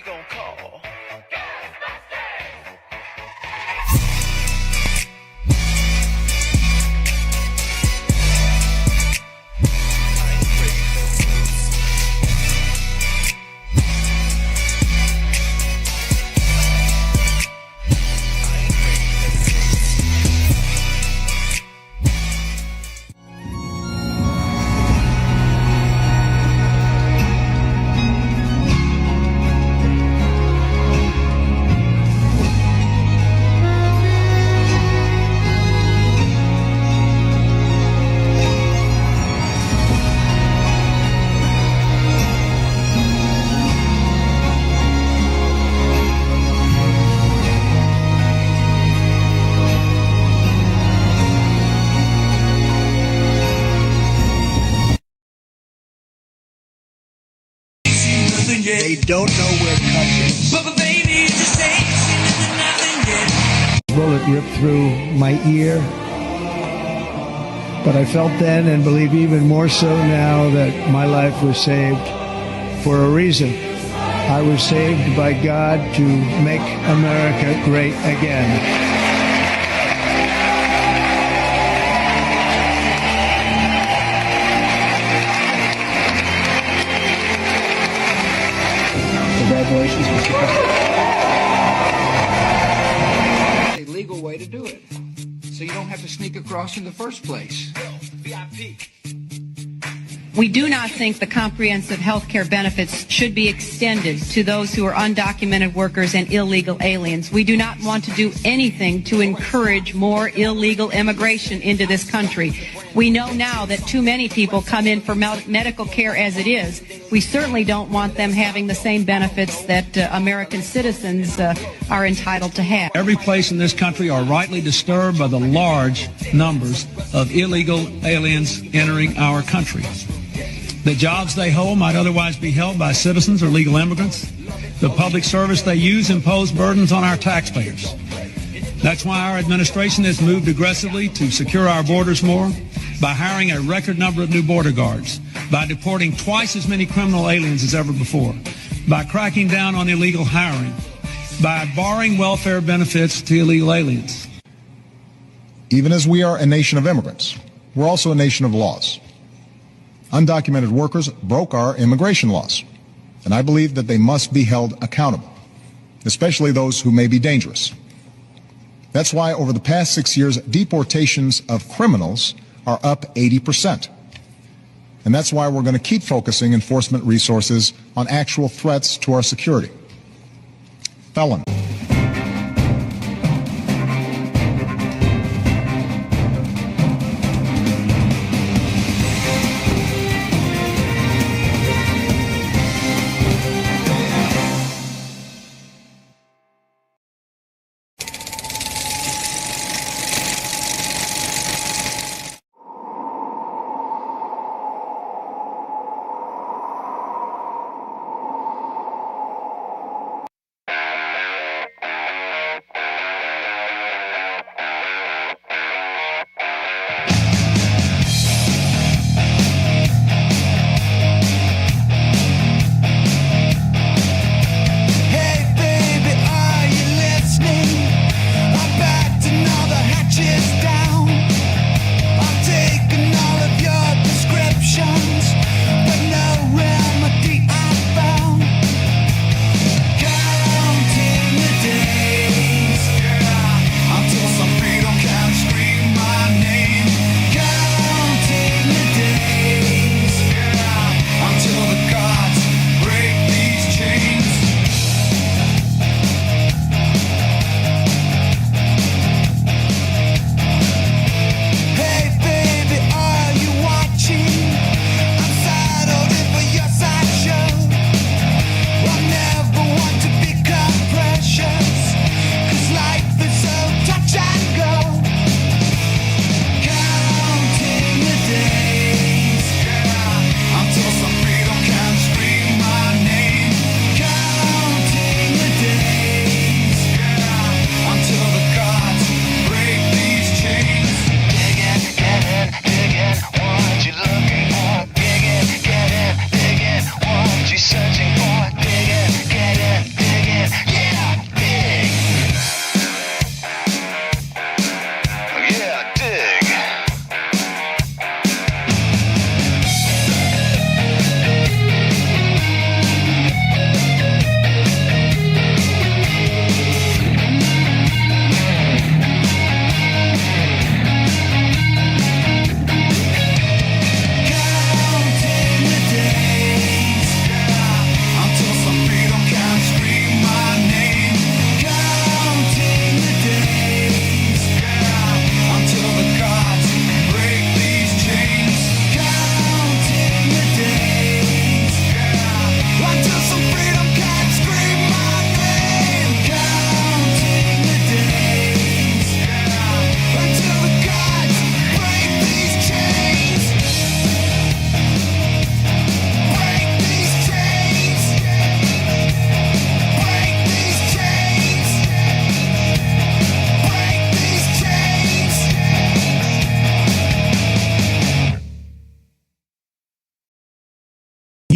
gonna call? They don't know where cut is. But baby, just say nothing yet. Bullet ripped through my ear. But I felt then and believe even more so now that my life was saved for a reason. I was saved by God to make America great again. Congratulations, Mr. President. A legal way to do it, so you don't have to sneak across in the first place. We do not think the comprehensive health care benefits should be extended to those who are undocumented workers and illegal aliens. We do not want to do anything to encourage more illegal immigration into this country. We know now that too many people come in for medical care as it is. We certainly don't want them having the same benefits that American citizens are entitled to have. Every place in this country are rightly disturbed by the large numbers of illegal aliens entering our country. The jobs they hold might otherwise be held by citizens or legal immigrants. The public service they use impose burdens on our taxpayers. That's why our administration has moved aggressively to secure our borders more, by hiring a record number of new border guards, by deporting twice as many criminal aliens as ever before, by cracking down on illegal hiring, by barring welfare benefits to illegal aliens. Even as we are a nation of immigrants, we're also a nation of laws. Undocumented workers broke our immigration laws, and I believe that they must be held accountable, especially those who may be dangerous. That's why over the past 6 years, deportations of criminals are up 80%. And that's why we're going to keep focusing enforcement resources on actual threats to our security. Felon.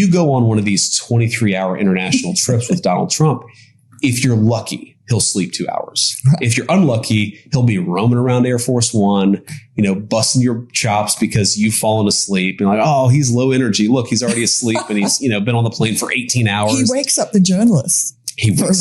You go on one of these 23-hour international trips with Donald Trump. If you're lucky, he'll sleep 2 hours. If you're unlucky, he'll be roaming around Air Force One, busting your chops because you've fallen asleep. And like, oh, he's low energy. Look, he's already asleep and he's, been on the plane for 18 hours. He wakes up the journalists.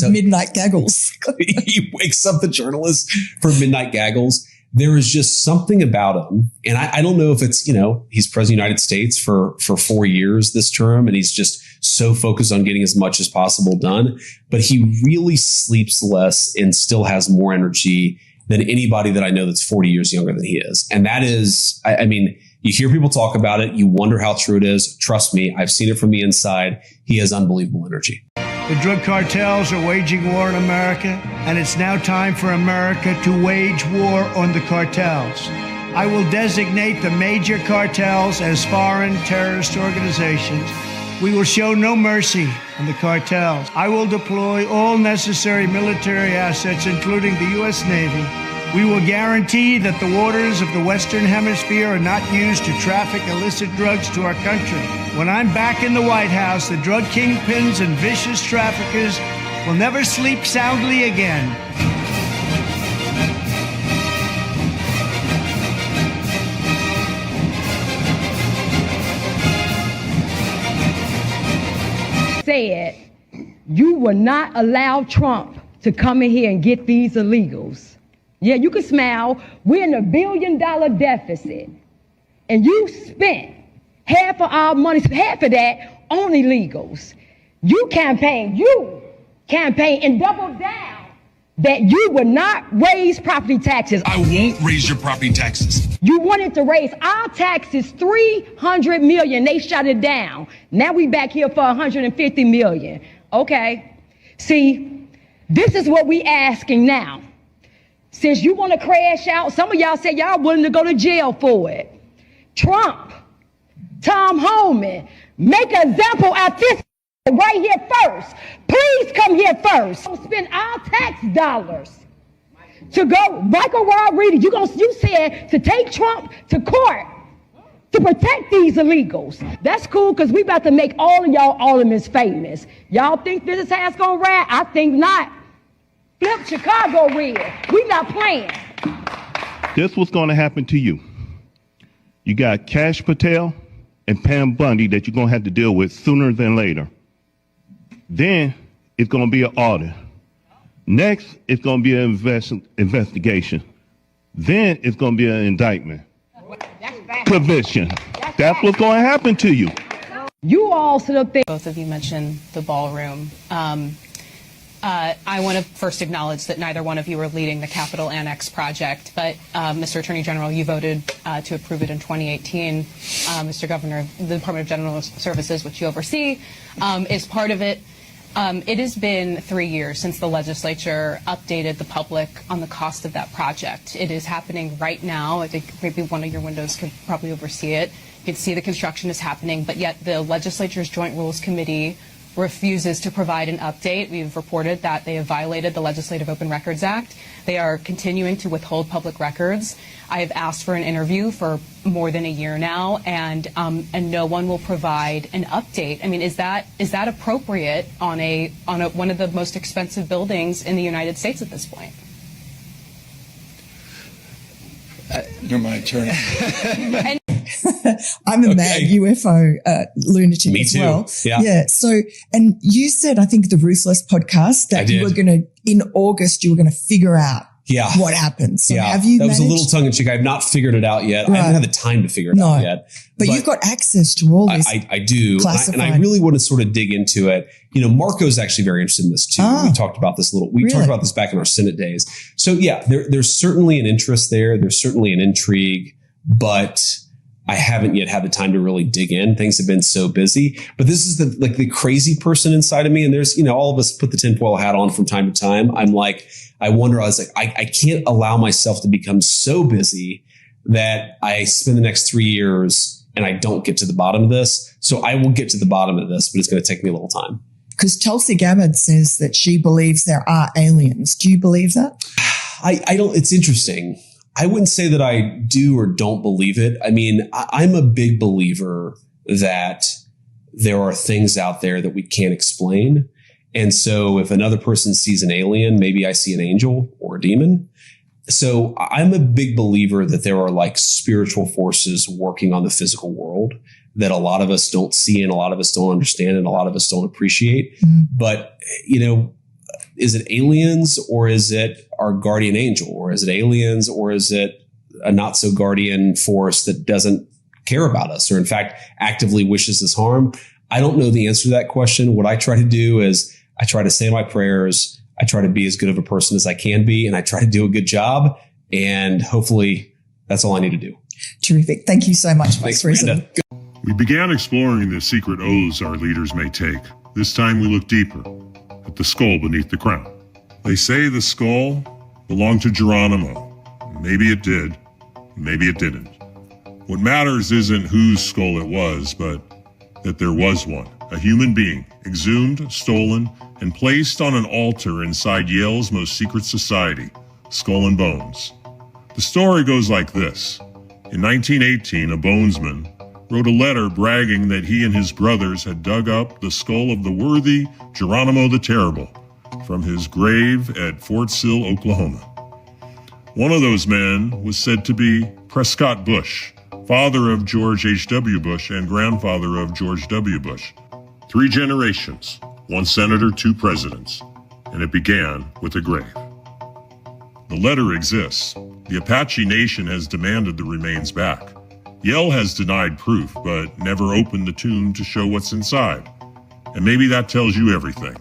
Midnight gaggles. He wakes up the journalists for midnight gaggles. There is just something about him. And I don't know if it's, he's president of the United States for 4 years this term, and he's just so focused on getting as much as possible done. But he really sleeps less and still has more energy than anybody that I know that's 40 years younger than he is. And that is, I mean, you hear people talk about it. You wonder how true it is. Trust me, I've seen it from the inside. He has unbelievable energy. The drug cartels are waging war in America, and it's now time for America to wage war on the cartels. I will designate the major cartels as foreign terrorist organizations. We will show no mercy on the cartels. I will deploy all necessary military assets, including the U.S. Navy. We will guarantee that the waters of the Western Hemisphere are not used to traffic illicit drugs to our country. When I'm back in the White House, the drug kingpins and vicious traffickers will never sleep soundly again. Said you will not allow Trump to come in here and get these illegals. Yeah, you can smile. We're in $1 billion deficit. And you spent half of our money, half of that on illegals. You campaign and double down that you would not raise property taxes. I won't raise your property taxes. You wanted to raise our taxes $300 million. They shut it down. Now we back here for $150 million. Okay. See, this is what we asking now. Since you want to crash out, some of y'all said y'all willing to go to jail for it. Trump, Tom Homan, make an example out this right here first. Please come here first. Spend our tax dollars to go. Michael Rodriguez, you said to take Trump to court to protect these illegals. That's cool because we about to make all of y'all aldermen famous. Y'all think this is how it's gonna ride? I think not. Flip Chicago red. We not playing. This was going to happen to you. You got Kash Patel and Pam Bundy that you're going to have to deal with sooner than later. Then it's going to be an audit. Next, it's going to be an investigation. Then it's going to be an indictment. Provision. That's what's going to happen to you. You all sit up there. Both of you mentioned the ballroom. I want to first acknowledge that neither one of you are leading the Capitol Annex project, but Mr. Attorney General, you voted to approve it in 2018. Mr. Governor, the Department of General Services, which you oversee, is part of it. It has been 3 years since the legislature updated the public on the cost of that project. It is happening right now. I think maybe one of your windows could probably oversee it. You can see the construction is happening, but yet the legislature's Joint Rules Committee refuses to provide an update. We've reported that they have violated the Legislative Open Records Act. They are continuing to withhold public records. I have asked for an interview for more than a year now, and no one will provide an update. I mean, is that appropriate on one of the most expensive buildings in the United States at this point? You're my attorney. I'm a mad UFO lunatic as well. Yeah. So, and you said, I think the Ruthless podcast that you were going to, in August, you were going to figure out what happened. So have you was a little tongue in cheek. I've not figured it out yet. Right. I haven't had the time to figure it out yet. But you've got access to all this. I do. And I really want to sort of dig into it. You know, Marco's actually very interested in this too. We talked about this we talked about this back in our Senate days. So yeah, there's certainly an interest there. There's certainly an intrigue, but I haven't yet had the time to really dig in. Things have been so busy, but this is the crazy person inside of me. And there's, all of us put the tinfoil hat on from time to time. I was like, I can't allow myself to become so busy that I spend the next 3 years and I don't get to the bottom of this. So I will get to the bottom of this, but it's going to take me a little time. Because Tulsi Gabbard says that she believes there are aliens. Do you believe that? I don't. It's interesting. I wouldn't say that I do or don't believe it. I mean, I'm a big believer that there are things out there that we can't explain. And so if another person sees an alien, maybe I see an angel or a demon. So I'm a big believer that there are like spiritual forces working on the physical world that a lot of us don't see and a lot of us don't understand and a lot of us don't appreciate. But, is it aliens or is it our guardian angel, or is it aliens or is it a not so guardian force that doesn't care about us or in fact actively wishes us harm? I don't know the answer to that question. What I try to do is I try to say my prayers. I try to be as good of a person as I can be, and I try to do a good job. And hopefully that's all I need to do. Terrific. Thank you so much, Vice President. We began exploring the secret oaths our leaders may take. This time we look deeper at the skull beneath the crown. They say the skull belonged to Geronimo. Maybe it did. Maybe it didn't. What matters isn't whose skull it was, but that there was one. A human being, exhumed, stolen, and placed on an altar inside Yale's most secret society, Skull and Bones. The story goes like this. In 1918, a bonesman wrote a letter bragging that he and his brothers had dug up the skull of the worthy Geronimo the Terrible from his grave at Fort Sill, Oklahoma. One of those men was said to be Prescott Bush, father of George H.W. Bush and grandfather of George W. Bush. 3 generations, 1 senator, 2 presidents, and it began with a grave. The letter exists. The Apache Nation has demanded the remains back. Yale has denied proof, but never opened the tomb to show what's inside. And maybe that tells you everything.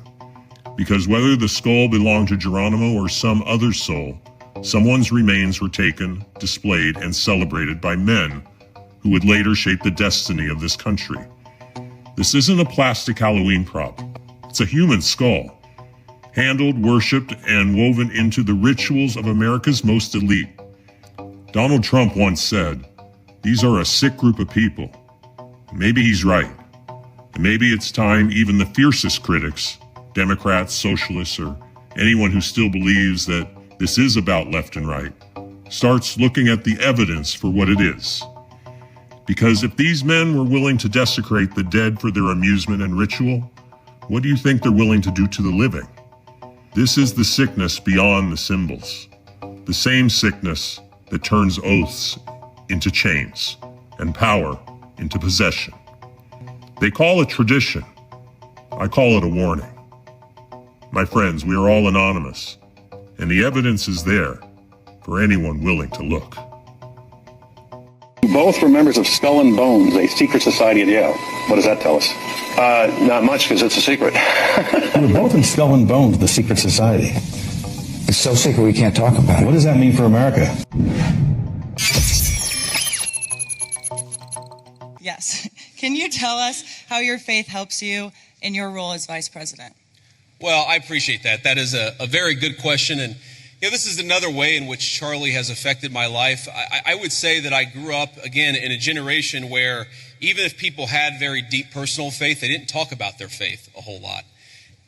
Because whether the skull belonged to Geronimo or some other soul, someone's remains were taken, displayed, and celebrated by men who would later shape the destiny of this country. This isn't a plastic Halloween prop. It's a human skull, handled, worshipped, and woven into the rituals of America's most elite. Donald Trump once said, "These are a sick group of people." Maybe he's right. And maybe it's time even the fiercest critics, Democrats, socialists, or anyone who still believes that this is about left and right, starts looking at the evidence for what it is. Because if these men were willing to desecrate the dead for their amusement and ritual, what do you think they're willing to do to the living? This is the sickness beyond the symbols. The same sickness that turns oaths into chains and power into possession. They call it tradition. I call it a warning. My friends, we are all anonymous, and the evidence is there for anyone willing to look. Both were members of Skull and Bones, a secret society at Yale. What does that tell us? Not much, because it's a secret. We're both in Skull and Bones, the secret society. It's so secret we can't talk about it. What does that mean for America? Yes. Can you tell us how your faith helps you in your role as Vice President? Well, I appreciate that. That is a very good question. And this is another way in which Charlie has affected my life. I would say that I grew up, again, in a generation where even if people had very deep personal faith, they didn't talk about their faith a whole lot.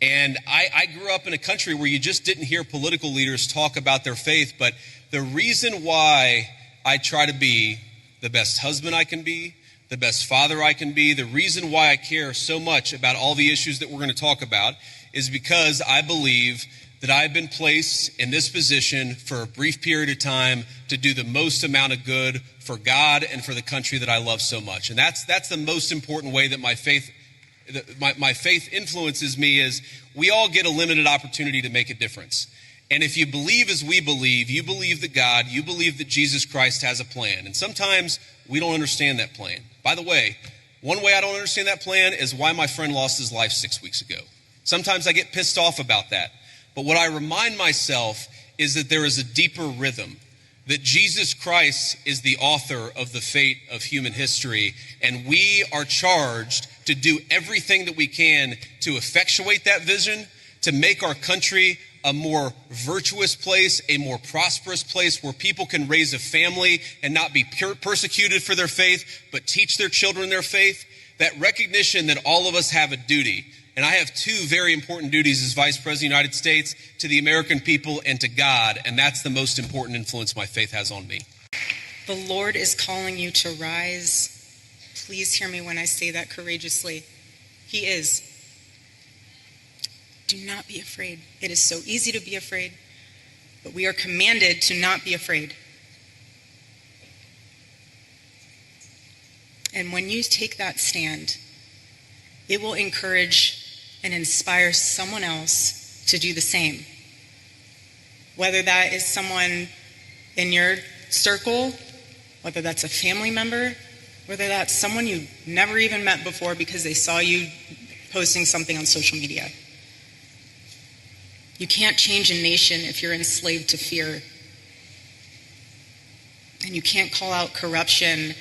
And I grew up in a country where you just didn't hear political leaders talk about their faith. But the reason why I try to be the best husband I can be, the best father I can be, the reason why I care so much about all the issues that we're going to talk about is because I believe that I've been placed in this position for a brief period of time to do the most amount of good for God and for the country that I love so much. And that's the most important way that my faith influences me is we all get a limited opportunity to make a difference. And if you believe as we believe, you believe that God, you believe that Jesus Christ has a plan. And sometimes we don't understand that plan. By the way, one way I don't understand that plan is why my friend lost his life 6 weeks ago. Sometimes I get pissed off about that. But what I remind myself is that there is a deeper rhythm, that Jesus Christ is the author of the fate of human history, and we are charged to do everything that we can to effectuate that vision, to make our country a more virtuous place, a more prosperous place where people can raise a family and not be persecuted for their faith, but teach their children their faith. That recognition that all of us have a duty. And I have 2 very important duties as Vice President of the United States, to the American people and to God. And that's the most important influence my faith has on me. The Lord is calling you to rise. Please hear me when I say that courageously. He is. Do not be afraid. It is so easy to be afraid, but we are commanded to not be afraid. And when you take that stand, it will encourage and inspire someone else to do the same. Whether that is someone in your circle, whether that's a family member, whether that's someone you never even met before because they saw you posting something on social media. You can't change a nation if you're enslaved to fear. And you can't call out corruption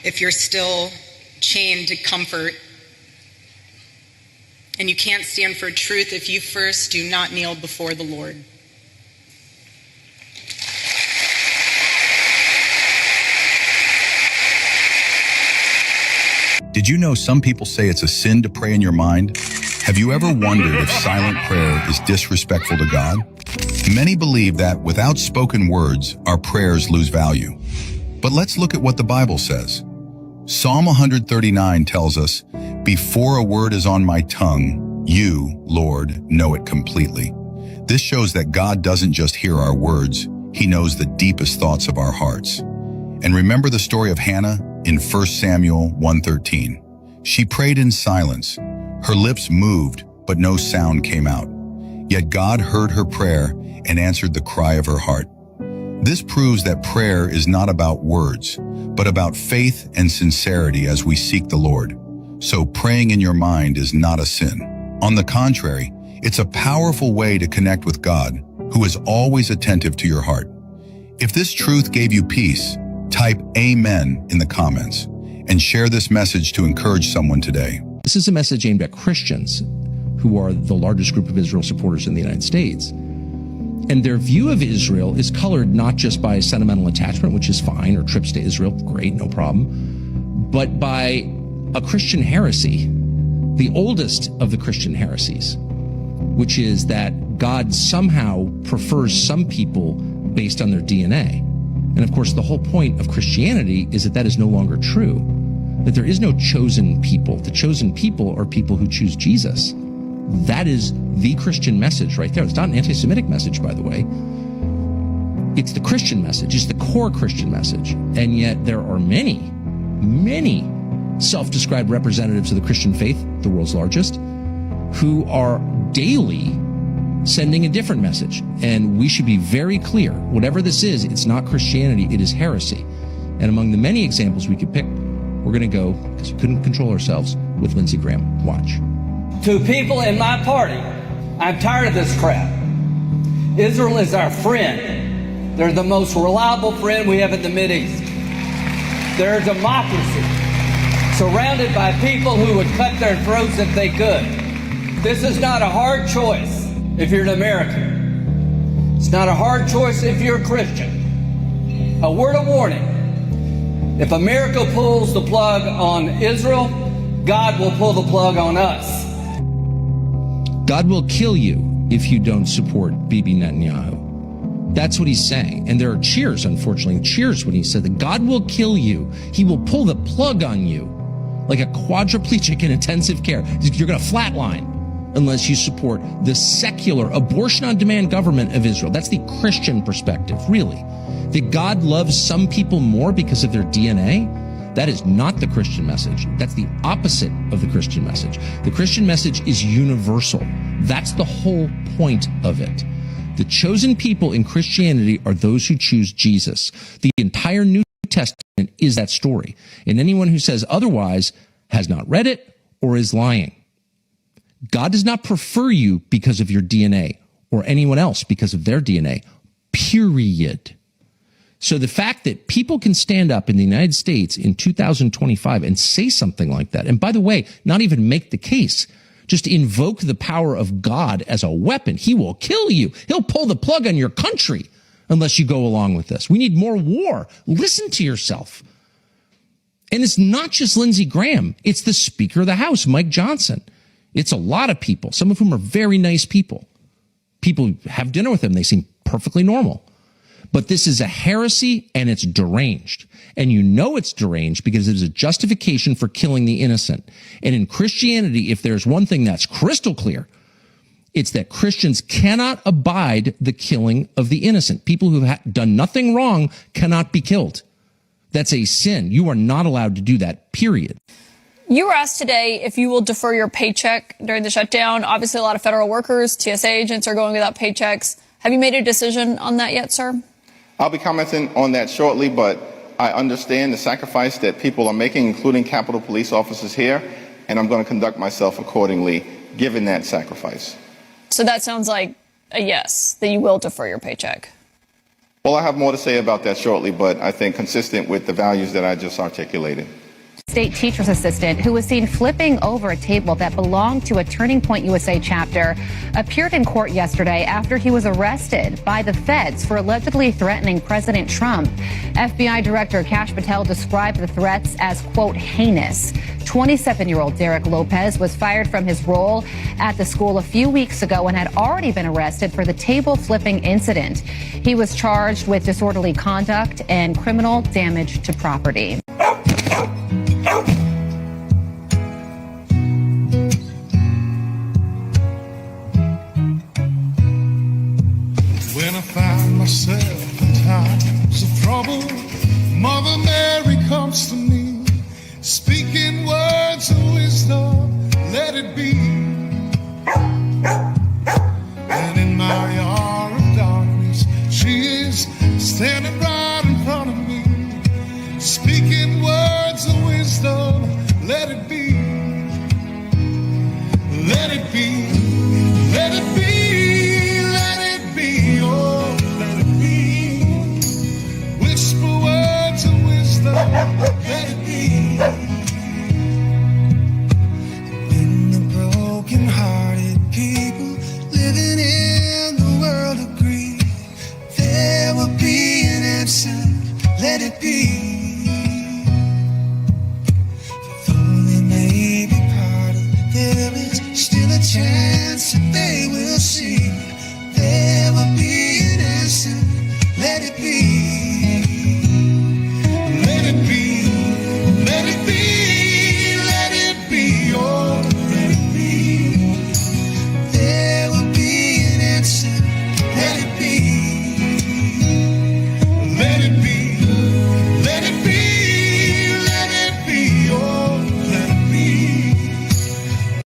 if you're still chained to comfort. And you can't stand for truth if you first do not kneel before the Lord. Did you know some people say it's a sin to pray in your mind? Have you ever wondered if silent prayer is disrespectful to God? Many believe that without spoken words, our prayers lose value. But let's look at what the Bible says. Psalm 139 tells us, "Before a word is on my tongue, you, Lord, know it completely." This shows that God doesn't just hear our words, He knows the deepest thoughts of our hearts. And remember the story of Hannah in 1 Samuel 1:13. She prayed in silence. Her lips moved, but no sound came out. Yet God heard her prayer and answered the cry of her heart. This proves that prayer is not about words, but about faith and sincerity as we seek the Lord. So praying in your mind is not a sin. On the contrary, it's a powerful way to connect with God, who is always attentive to your heart. If this truth gave you peace, type Amen in the comments and share this message to encourage someone today. This is a message aimed at Christians, who are the largest group of Israel supporters in the United States. And their view of Israel is colored not just by sentimental attachment, which is fine, or trips to Israel, great, no problem, but by a Christian heresy, the oldest of the Christian heresies, which is that God somehow prefers some people based on their DNA. And of course, the whole point of Christianity is that that is no longer true, that there is no chosen people. The chosen people are people who choose Jesus. That is the Christian message right there. It's not an anti-Semitic message, by the way. It's the Christian message. It's the core Christian message. And yet there are many, many self-described representatives of the Christian faith, the world's largest, who are daily sending a different message. And we should be very clear. Whatever this is, it's not Christianity. It is heresy. And among the many examples we could pick, we're going to go, because we couldn't control ourselves, with Lindsey Graham. Watch. To people in my party, I'm tired of this crap. Israel is our friend. They're the most reliable friend we have in the Mideast. They're a democracy, surrounded by people who would cut their throats if they could. This is not a hard choice if you're an American. It's not a hard choice if you're a Christian. A word of warning. If America pulls the plug on Israel, God will pull the plug on us. God will kill you if you don't support Bibi Netanyahu. That's what he's saying. And there are cheers, unfortunately, cheers when he said that God will kill you. He will pull the plug on you like a quadriplegic in intensive care. You're going to flatline unless you support the secular abortion-on-demand government of Israel. That's the Christian perspective, really. That God loves some people more because of their DNA? That is not the Christian message. That's the opposite of the Christian message. The Christian message is universal. That's the whole point of it. The chosen people in Christianity are those who choose Jesus. The entire New Testament is that story. And anyone who says otherwise has not read it or is lying. God does not prefer you because of your DNA or anyone else because of their DNA. Period. So the fact that people can stand up in the United States in 2025 and say something like that, and by the way, not even make the case, just invoke the power of God as a weapon. He will kill you. He'll pull the plug on your country unless you go along with this. We need more war. Listen to yourself. And it's not just Lindsey Graham. It's the Speaker of the House, Mike Johnson. It's a lot of people, some of whom are very nice people. People have dinner with them. They seem perfectly normal. But this is a heresy, and it's deranged. And you know it's deranged because it is a justification for killing the innocent. And in Christianity, if there's one thing that's crystal clear, it's that Christians cannot abide the killing of the innocent. People who have done nothing wrong cannot be killed. That's a sin. You are not allowed to do that, period. You were asked today if you will defer your paycheck during the shutdown. Obviously, a lot of federal workers, TSA agents are going without paychecks. Have you made a decision on that yet, sir? I'll be commenting on that shortly, but I understand the sacrifice that people are making, including Capitol Police officers here, and I'm going to conduct myself accordingly, given that sacrifice. So that sounds like a yes, that you will defer your paycheck. Well, I have more to say about that shortly, but I think consistent with the values that I just articulated. State teacher's assistant who was seen flipping over a table that belonged to a Turning Point USA chapter appeared in court yesterday after he was arrested by the feds for allegedly threatening President Trump. FBI Director Kash Patel described the threats as, quote, heinous. 27-year-old Derek Lopez was fired from his role at the school a few weeks ago and had already been arrested for the table flipping incident. He was charged with disorderly conduct and criminal damage to property. When I find myself in times of trouble, Mother Mary comes to me, speaking words of wisdom, let it be. And in my hour of darkness, she is standing right in front of me, speaking words of wisdom, let it be. Let it be, let it be, let it be, oh, let it be. Whisper words of wisdom, let it be. When the broken-hearted people living in the world agree, there will be an answer, let it be. There is still a chance that they will see. There will be an answer. Let it be. Let it be. Let it be. Let it be. Oh, let it be. There will be an answer. Let it be. Let it be. Let it be. Let it be. Oh, let it be.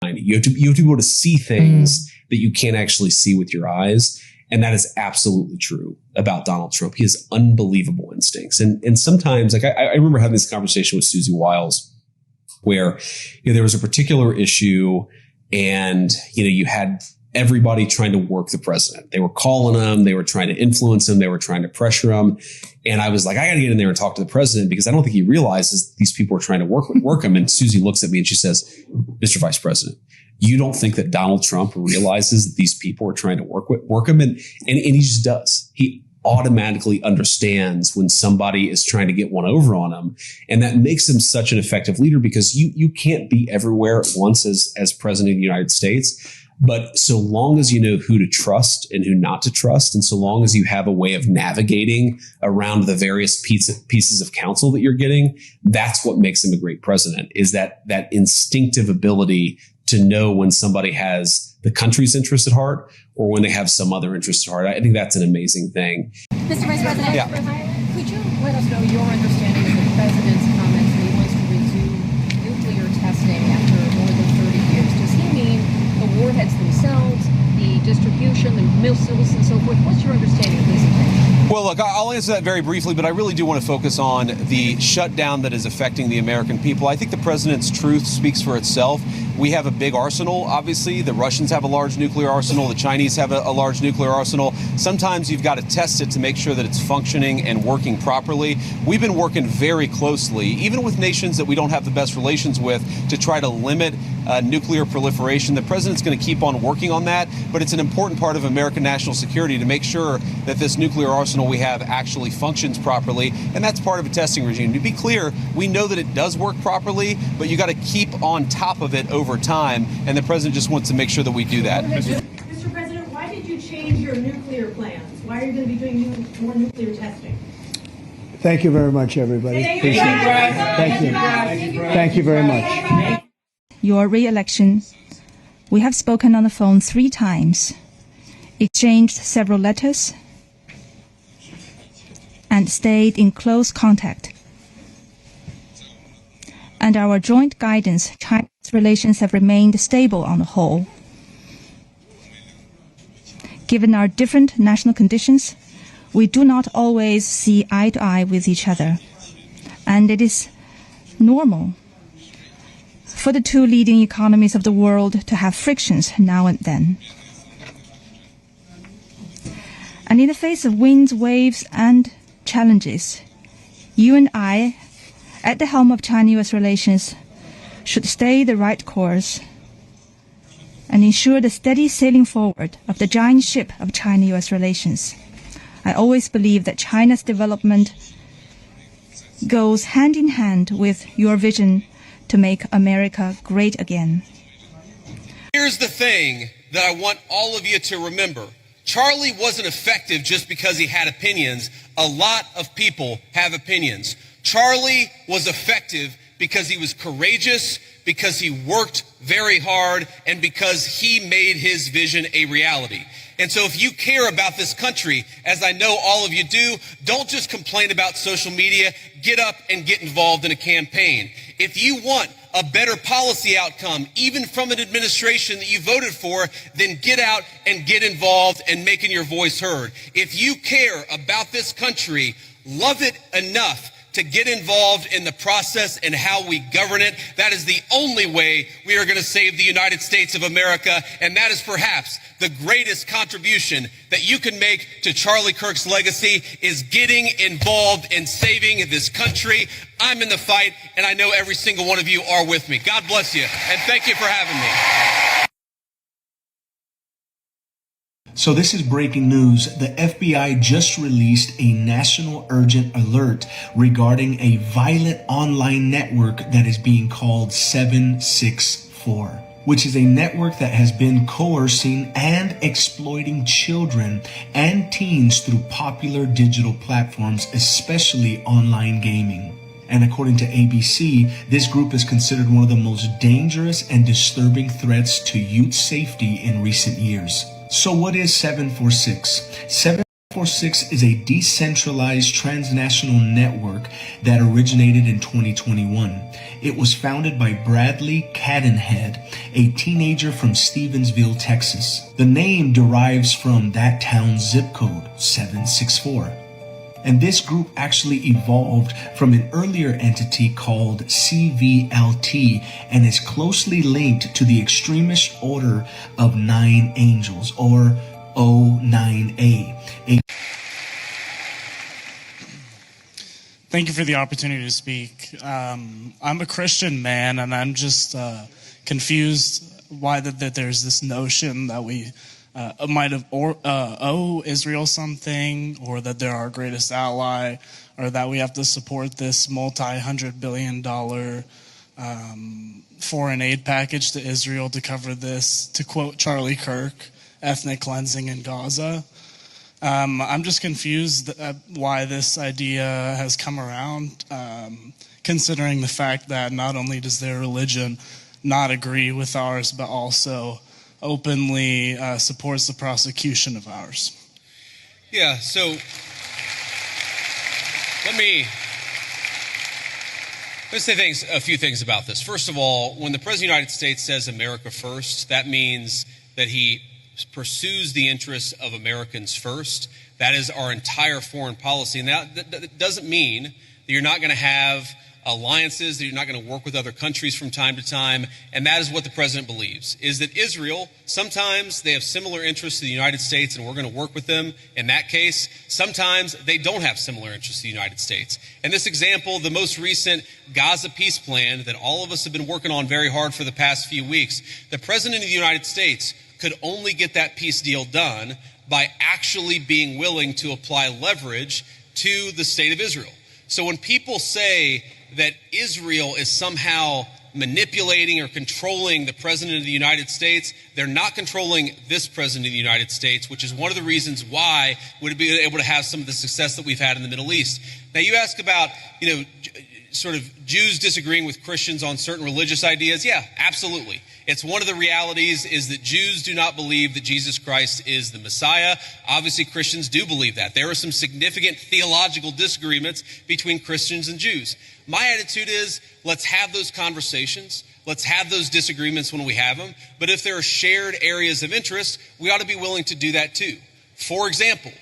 You have to be able to see things that you can't actually see with your eyes. And that is absolutely true about Donald Trump. He has unbelievable instincts. And sometimes, like I remember having this conversation with Susie Wiles where there was a particular issue and, you had everybody trying to work the president. They were calling him. They were trying to influence him. They were trying to pressure him. And I was like, I got to get in there and talk to the president because I don't think he realizes these people are trying to work him. And Susie looks at me and she says, Mr. Vice President, you don't think that Donald Trump realizes that these people are trying to work him? And he just does. He automatically understands when somebody is trying to get one over on him. And that makes him such an effective leader because you can't be everywhere at once as president of the United States. But so long as you know who to trust and who not to trust, and so long as you have a way of navigating around the various pieces of counsel that you're getting, that's what makes him a great president, is that instinctive ability to know when somebody has the country's interest at heart or when they have some other interest at heart. I think that's an amazing thing. Mr. Vice President, yeah. Could you let us know your understanding of the president's comments that he wants to resume nuclear testing after more than 30 years? Does he mean the warheads themselves, the distribution, the missiles, and so forth? What's your understanding of these things? Well, look, I'll answer that very briefly, but I really do want to focus on the shutdown that is affecting the American people. I think the president's truth speaks for itself. We have a big arsenal, obviously. The Russians have a large nuclear arsenal. The Chinese have a large nuclear arsenal. Sometimes you've got to test it to make sure that it's functioning and working properly. We've been working very closely, even with nations that we don't have the best relations with, to try to limit nuclear proliferation. The president's going to keep on working on that, but it's an important part of American national security to make sure that this nuclear arsenal we have actually functions properly, and that's part of a testing regime. To be clear, we know that it does work properly, but you got to keep on top of it over time, and the president just wants to make sure that we do that. Mr. President, why did you change your nuclear plans? Why are you going to be doing more nuclear testing? Thank you very much, everybody. Appreciate it. Thank you. Thank you very much. Your re-election. We have spoken on the phone 3 times, exchanged several letters, and stayed in close contact. And our joint guidance, China's relations have remained stable on the whole. Given our different national conditions, we do not always see eye to eye with each other, and it is normal for the 2 leading economies of the world to have frictions now and then. And in the face of winds, waves, and challenges, you and I, at the helm of China-US relations, should stay the right course and ensure the steady sailing forward of the giant ship of China-US relations. I always believe that China's development goes hand in hand with your vision to make America great again. Here's the thing that I want all of you to remember. Charlie wasn't effective just because he had opinions. A lot of people have opinions. Charlie was effective because he was courageous, because he worked very hard, and because he made his vision a reality. And so if you care about this country, as I know all of you do, don't just complain about social media. Get up and get involved in a campaign. If you want a better policy outcome, even from an administration that you voted for, then get out and get involved and making your voice heard. If you care about this country, love it enough to get involved in the process and how we govern it. That is the only way we are going to save the United States of America, and that is perhaps the greatest contribution that you can make to Charlie Kirk's legacy is getting involved in saving this country. I'm in the fight, and I know every single one of you are with me. God bless you, and thank you for having me. So this is breaking news. The FBI just released a national urgent alert regarding a violent online network that is being called 764, which is a network that has been coercing and exploiting children and teens through popular digital platforms, especially online gaming. And according to ABC, this group is considered one of the most dangerous and disturbing threats to youth safety in recent years. So what is 746? 746 is a decentralized transnational network that originated in 2021. It was founded by Bradley Cadenhead, a teenager from Stevensville, Texas. The name derives from that town's zip code, 764. And this group actually evolved from an earlier entity called CVLT and is closely linked to the Extremist Order of Nine Angels, or O9A. Thank you for the opportunity to speak. I'm a Christian man, and I'm just confused why that there's this notion that we might have owe Israel something, or that they're our greatest ally, or that we have to support this multi-$100 billion foreign aid package to Israel to cover this, to quote Charlie Kirk, ethnic cleansing in Gaza. I'm just confused why this idea has come around, considering the fact that not only does their religion not agree with ours, but also openly supports the prosecution of ours. Yeah, so let me say a few things about this. First of all, when the President of the United States says America first, that means that he pursues the interests of Americans first. That is our entire foreign policy. And that doesn't mean that you're not going to have alliances, that you're not going to work with other countries from time to time. And that is what the president believes, is that Israel, sometimes they have similar interests to the United States and we're going to work with them. In that case, sometimes they don't have similar interests to the United States. And this example, the most recent Gaza peace plan that all of us have been working on very hard for the past few weeks, the president of the United States could only get that peace deal done by actually being willing to apply leverage to the state of Israel. So when people say that Israel is somehow manipulating or controlling the President of the United States. They're not controlling this President of the United States, which is one of the reasons why we'd be able to have some of the success that we've had in the Middle East. Now, you ask about, sort of Jews disagreeing with Christians on certain religious ideas. Yeah, absolutely. It's one of the realities is that Jews do not believe that Jesus Christ is the Messiah. Obviously, Christians do believe that. There are some significant theological disagreements between Christians and Jews. My attitude is, let's have those conversations. Let's have those disagreements when we have them. But if there are shared areas of interest, we ought to be willing to do that too. For example,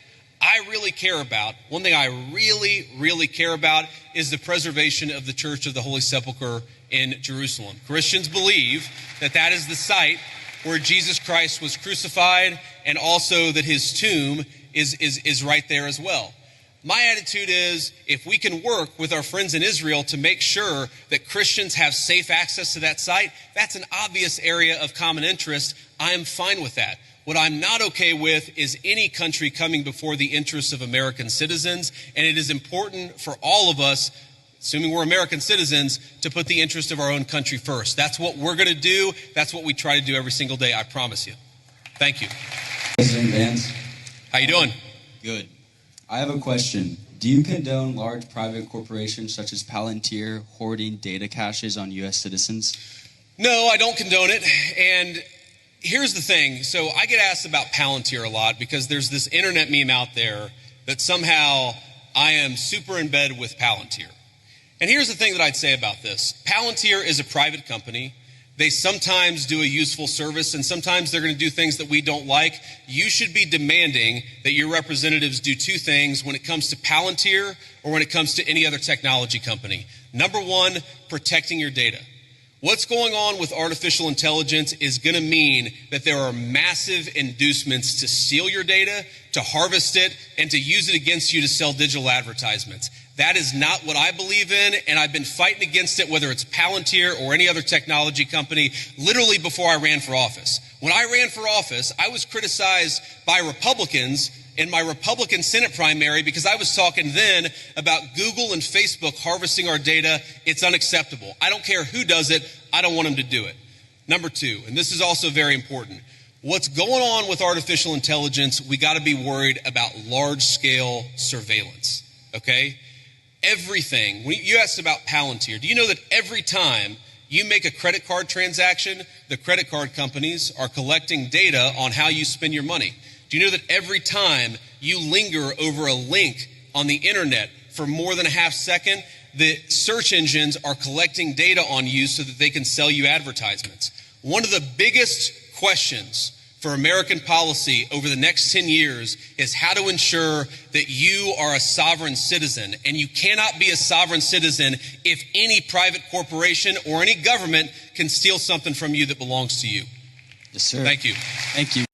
one thing I really, really care about is the preservation of the Church of the Holy Sepulchre in Jerusalem. Christians believe that that is the site where Jesus Christ was crucified, and also that his tomb is right there as well. My attitude is, if we can work with our friends in Israel to make sure that Christians have safe access to that site, that's an obvious area of common interest. I am fine with that. What I'm not okay with is any country coming before the interests of American citizens, and it is important for all of us, assuming we're American citizens, to put the interest of our own country first. That's what we're going to do. That's what we try to do every single day, I promise you. Thank you. President Vance. How you doing? Good. I have a question. Do you condone large private corporations such as Palantir hoarding data caches on U.S. citizens? No, I don't condone it. And here's the thing. So I get asked about Palantir a lot because there's this internet meme out there that somehow I am super in bed with Palantir. And here's the thing that I'd say about this. Palantir is a private company. They sometimes do a useful service, and sometimes they're going to do things that we don't like. You should be demanding that your representatives do two things when it comes to Palantir or when it comes to any other technology company. Number one, protecting your data. What's going on with artificial intelligence is going to mean that there are massive inducements to steal your data, to harvest it, and to use it against you to sell digital advertisements. That is not what I believe in, and I've been fighting against it, whether it's Palantir or any other technology company, literally before I ran for office. When I ran for office, I was criticized by Republicans in my Republican Senate primary because I was talking then about Google and Facebook harvesting our data. It's unacceptable. I don't care who does it. I don't want them to do it. Number two, and this is also very important, what's going on with artificial intelligence, we got to be worried about large-scale surveillance, okay? Everything. When you asked about Palantir, do you know that every time you make a credit card transaction, the credit card companies are collecting data on how you spend your money? Do you know that every time you linger over a link on the internet for more than a half second, the search engines are collecting data on you so that they can sell you advertisements? One of the biggest questions for American policy over the next 10 years is how to ensure that you are a sovereign citizen. And you cannot be a sovereign citizen if any private corporation or any government can steal something from you that belongs to you. Yes, sir. Thank you. Thank you.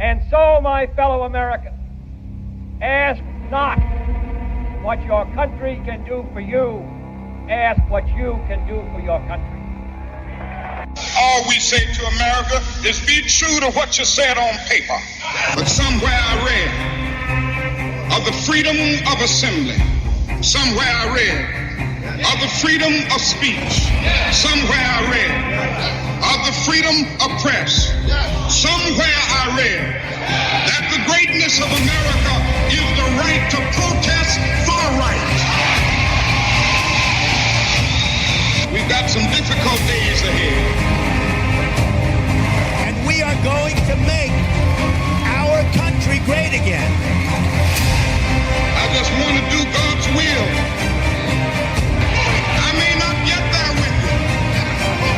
And so, my fellow Americans, ask not what your country can do for you, ask what you can do for your country. All we say to America is be true to what you said on paper. But somewhere I read of the freedom of assembly. Somewhere I read of the freedom of speech. Somewhere I read of the freedom of press. Somewhere I read that the greatness of America is the right to protest for right. We've got some difficult days ahead. And we are going to make our country great again. I just want to do God's will. I may not get there with you,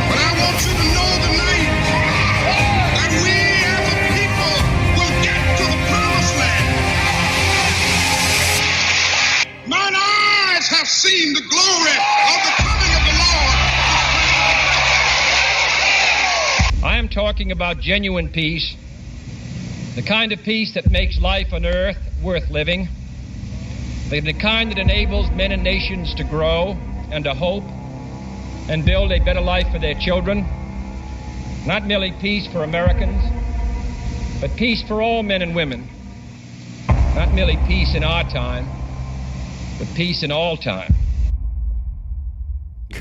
but I want you to know tonight that we as a people will get to the promised land. Mine eyes have seen the glory of the coming of the Lord. I am talking about genuine peace, the kind of peace that makes life on earth worth living, the kind that enables men and nations to grow and to hope and build a better life for their children. Not merely peace for Americans, but peace for all men and women. Not merely peace in our time, but peace in all time.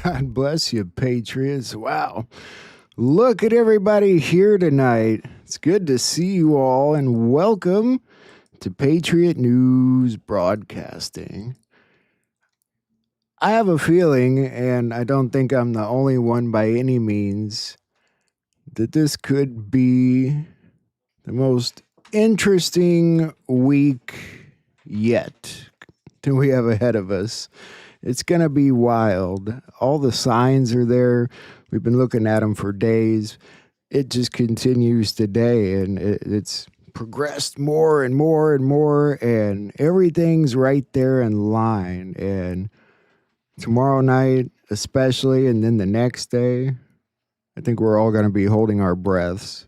God bless you, Patriots. Wow. Look at everybody here tonight. It's good to see you all, and welcome to Patriot News Broadcasting. I have a feeling, and I don't think I'm the only one by any means, that this could be the most interesting week yet that we have ahead of us. It's going to be wild. All the signs are there. We've been looking at them for days. It just continues today, and it's progressed more and more and more, and everything's right there in line. And tomorrow night especially, and then the next day, I think we're all going to be holding our breaths.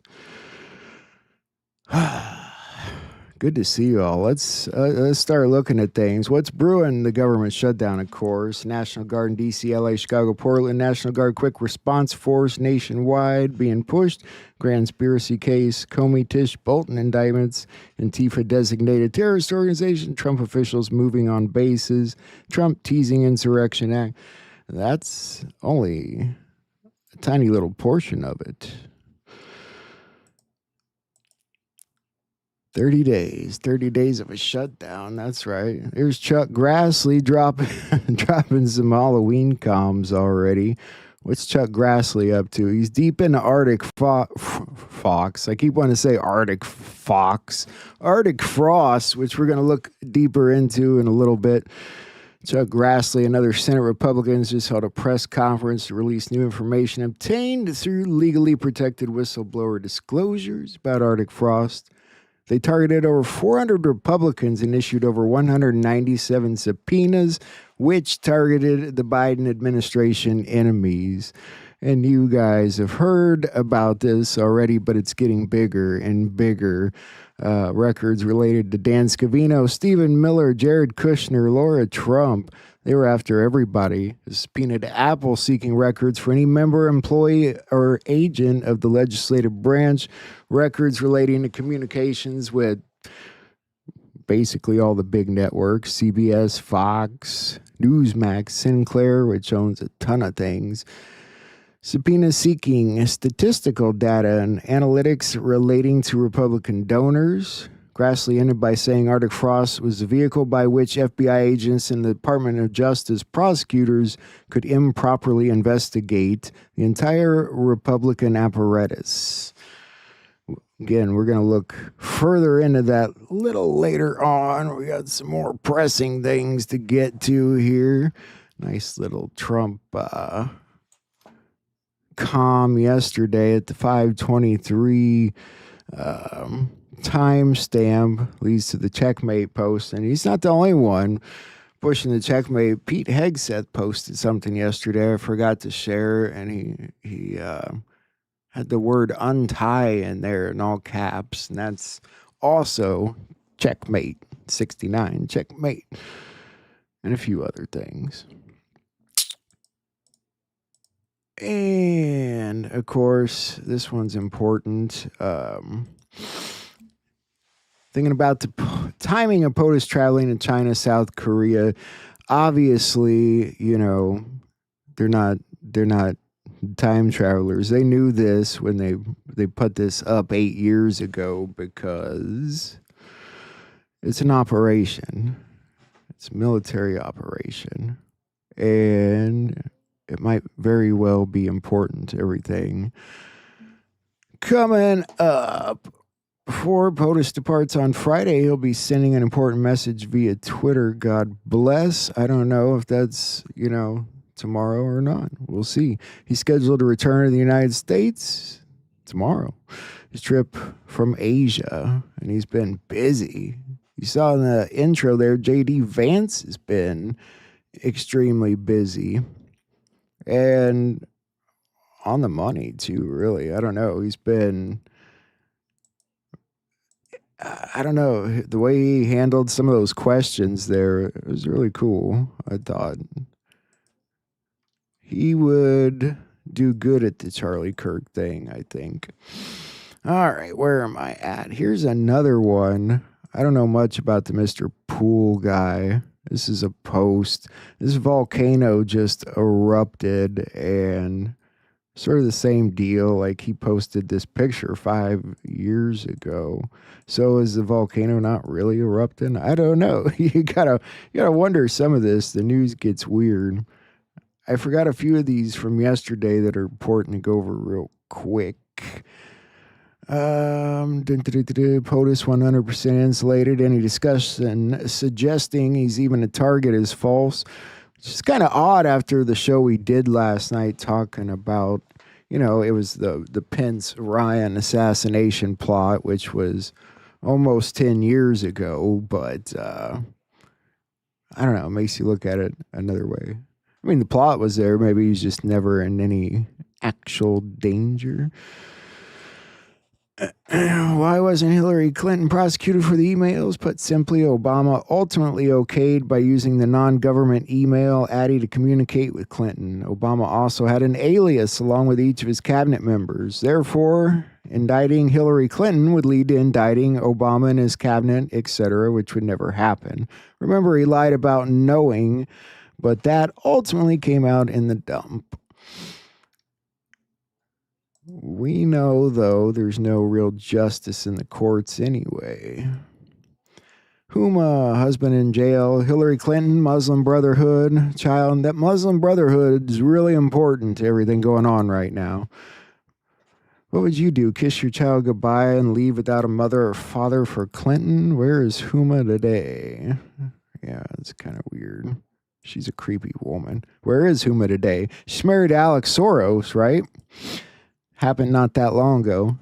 Good to see you all. Let's start looking at things. What's brewing? The government shutdown, of course. National Guard in D.C., L.A., Chicago, Portland. National Guard Quick Response Force nationwide being pushed. Grand conspiracy case. Comey, Tish, Bolton indictments. Antifa designated terrorist organization. Trump officials moving on bases. Trump teasing Insurrection Act. That's only a tiny little portion of it. 30 days of a shutdown. That's right. There's Chuck Grassley dropping some Halloween comms already. What's Chuck Grassley up to? He's deep into Arctic Fox. I keep wanting to say Arctic Fox. Arctic Frost, which we're going to look deeper into in a little bit. Chuck Grassley and other Senate Republicans just held a press conference to release new information obtained through legally protected whistleblower disclosures about Arctic Frost. They targeted over 400 Republicans and issued over 197 subpoenas, which targeted the Biden administration enemies. And you guys have heard about this already, but it's getting bigger and bigger. Records related to Dan Scavino, Stephen Miller, Jared Kushner, Laura Trump. They were after everybody. Subpoenaed Apple seeking records for any member, employee, or agent of the legislative branch. Records relating to communications with basically all the big networks. CBS, Fox, Newsmax, Sinclair, which owns a ton of things. Subpoena seeking statistical data and analytics relating to Republican donors. Grassley ended by saying Arctic Frost was the vehicle by which FBI agents and the Department of Justice prosecutors could improperly investigate the entire Republican apparatus. Again, we're going to look further into that a little later on. We got some more pressing things to get to here. Nice little Trump comm yesterday at the 5:23 timestamp leads to the Checkmate post, and he's not the only one pushing the Checkmate. Pete Hegseth posted something yesterday I forgot to share, and he had the word untie in there in all caps, and that's also checkmate 69, checkmate, and a few other things. And of course, this one's important. Thinking about the timing of POTUS traveling to China, South Korea. Obviously, you know, they're not time travelers. They knew this when they put this up 8 years ago, because it's an operation. It's a military operation. And it might very well be important to everything. Coming up, before POTUS departs on Friday, he'll be sending an important message via Twitter. God bless. I don't know if that's, you know, tomorrow or not. We'll see. He's scheduled to return to the United States tomorrow. His trip from Asia, and he's been busy. You saw in the intro there, J.D. Vance has been extremely busy. And on the money, too, really. I don't know. He's been... I don't know. The way he handled some of those questions there, it was really cool, I thought. He would do good at the Charlie Kirk thing, I think. All right, where am I at? Here's another one. I don't know much about the Mr. Pool guy. This is a post. This volcano just erupted, and sort of the same deal. Like, he posted this picture 5 years ago. So is the volcano not really erupting? I don't know. You gotta wonder some of this. The news gets weird. I forgot a few of these from yesterday that are important to go over real quick. POTUS 100% insulated. Any discussion suggesting he's even a target is false. Which is kind of odd after the show we did last night talking about, you know, it was the Pence-Ryan assassination plot, which was almost 10 years ago. But I don't know. It makes you look at it another way. I mean, the plot was there. Maybe he's just never in any actual danger. Why wasn't Hillary Clinton prosecuted for the emails? Put simply, Obama ultimately okayed by using the non-government email Addy to communicate with Clinton. Obama also had an alias along with each of his cabinet members. Therefore, indicting Hillary Clinton would lead to indicting Obama and his cabinet, etc., which would never happen. Remember, he lied about knowing, but that ultimately came out in the dump. We know, though, there's no real justice in the courts anyway. Huma, husband in jail. Hillary Clinton, Muslim Brotherhood, child. That Muslim Brotherhood is really important to everything going on right now. What would you do? Kiss your child goodbye and leave without a mother or father for Clinton? Where is Huma today? Yeah, it's kind of weird. She's a creepy woman. Where is Huma today? She's married to Alex Soros, right? Happened not that long ago.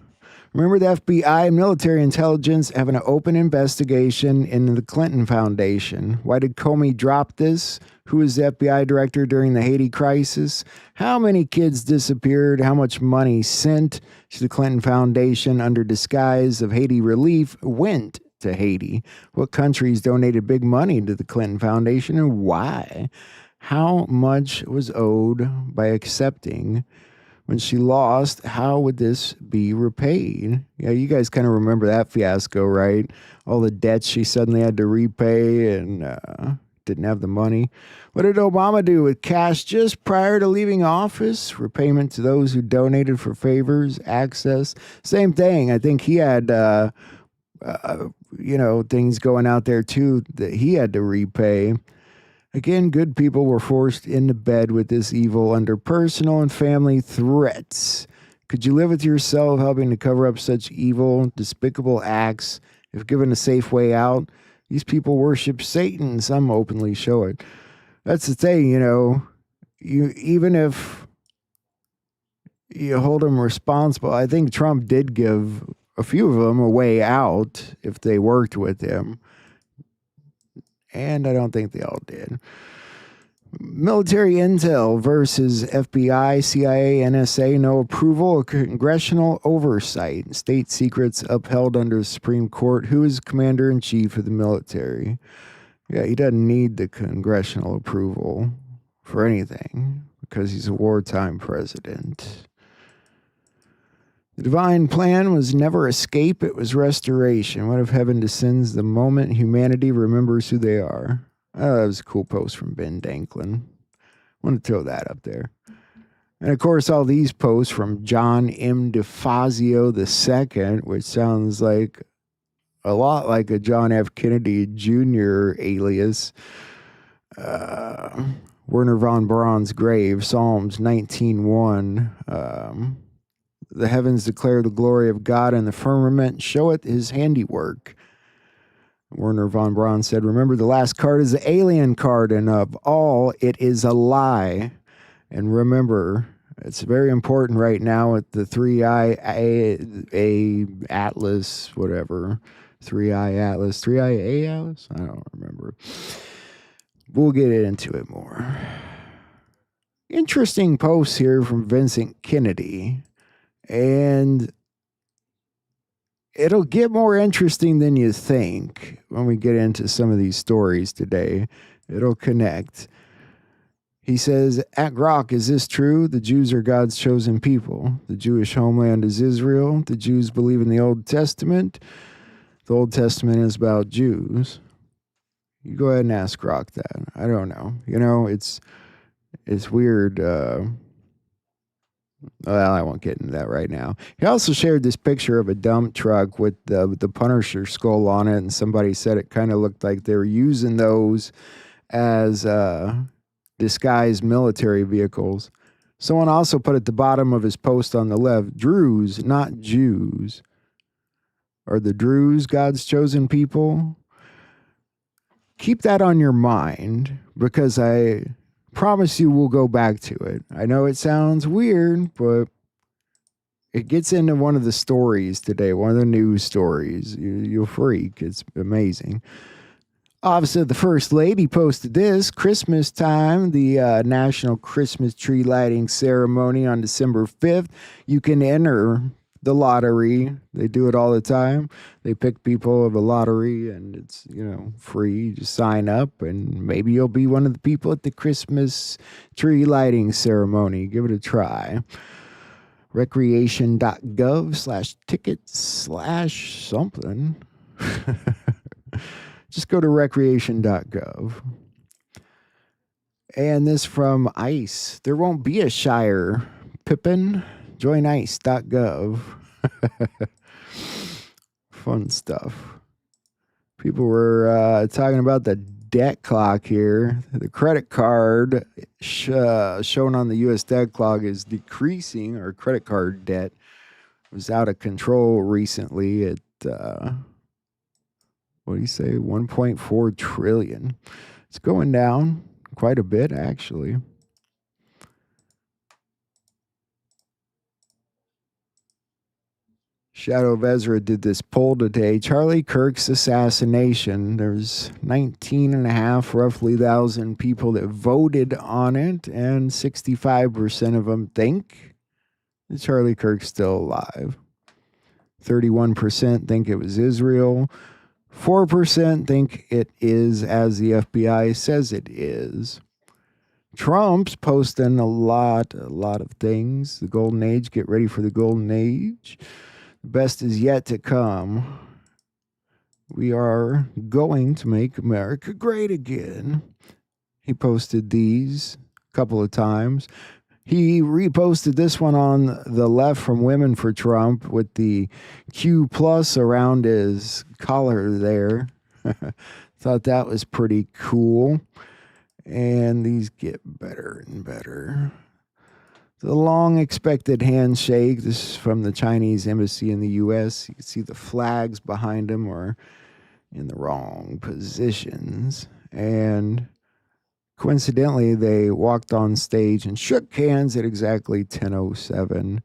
Remember, the FBI and military intelligence have an open investigation into the Clinton Foundation. Why did Comey drop this? Who was the FBI director during the Haiti crisis? How many kids disappeared? How much money sent to the Clinton Foundation under disguise of Haiti relief went to Haiti? What countries donated big money to the Clinton Foundation and why? How much was owed by accepting? When she lost, how would this be repaid? Yeah, you guys kind of remember that fiasco, right? All the debts she suddenly had to repay and didn't have the money. What did Obama do with cash just prior to leaving office? Repayment to those who donated for favors, access. Same thing. I think he had, things going out there too that he had to repay. Again, good people were forced into bed with this evil under personal and family threats. Could you live with yourself helping to cover up such evil, despicable acts? If given a safe way out, these people worship Satan. Some openly show it. That's the thing, even if you hold them responsible, I think Trump did give a few of them a way out if they worked with him. And I don't think they all did. Military intel versus FBI, CIA, NSA, no approval, congressional oversight, state secrets upheld under Supreme Court. Who is commander-in-chief of the military? Yeah, he doesn't need the congressional approval for anything because he's a wartime president. The divine plan was never escape, it was restoration. What if heaven descends the moment humanity remembers who they are? Oh, that was a cool post from Ben Danklin. I want to throw that up there. And of course, all these posts from John M. DeFazio II, which sounds like a lot like a John F. Kennedy Jr. alias. Werner von Braun's grave, Psalms 19:1. The heavens declare the glory of God, and the firmament showeth his handiwork. Werner von Braun said, remember, the last card is the alien card, and of all, it is a lie. And remember, it's very important right now with the 3i Atlas, whatever. 3i Atlas, 3i Atlas? I don't remember. We'll get into it more. Interesting posts here from Vincent Kennedy. And it'll get more interesting than you think when we get into some of these stories today. It'll connect. He says, at Grok, is this true? The Jews are God's chosen people. The Jewish homeland is Israel. The Jews believe in the Old Testament. The Old Testament is about Jews. You go ahead and ask Grok that. I don't know. You know, it's weird. Well, I won't get into that right now. He also shared this picture of a dump truck with the Punisher skull on it, and somebody said it kind of looked like they were using those as disguised military vehicles. Someone also put at the bottom of his post on the left, Druze, not Jews. Are the Druze God's chosen people? Keep that on your mind, because I promise you we'll go back to it. I know it sounds weird, but it gets into one of the stories today, one of the news stories. You'll freak. It's amazing. Opposite, the First Lady posted this. Christmas time, the National Christmas Tree Lighting Ceremony on December 5th. You can enter the lottery. They do it all the time. They pick people of a lottery, and it's, free. You just sign up, and maybe you'll be one of the people at the Christmas tree lighting ceremony. Give it a try. Recreation.gov/tickets/something. Just go to recreation.gov. And this from ICE. There won't be a Shire. Pippin. Join ice.gov. Fun stuff. People were talking about the debt clock here. The credit card shown on the U.S. debt clock is decreasing. Our credit card debt was out of control recently at, what do you say, 1.4 trillion. It's going down quite a bit, actually. Shadow of Ezra did this poll today. Charlie Kirk's assassination. There's 19.5 roughly thousand people that voted on it, and 65% of them think that Charlie Kirk's still alive. 31% think it was Israel. 4% think it is as the FBI says it is. Trump's posting a lot of things. The Golden Age, get ready for the Golden Age. The best is yet to come. We are going to make America great again. He posted these a couple of times. He reposted this one on the left from Women for Trump with the Q plus around his collar there. Thought that was pretty cool. And these get better and better. The long-expected handshake. This is from the Chinese embassy in the U.S. You can see the flags behind them are in the wrong positions. And coincidentally, they walked on stage and shook hands at exactly 10:07.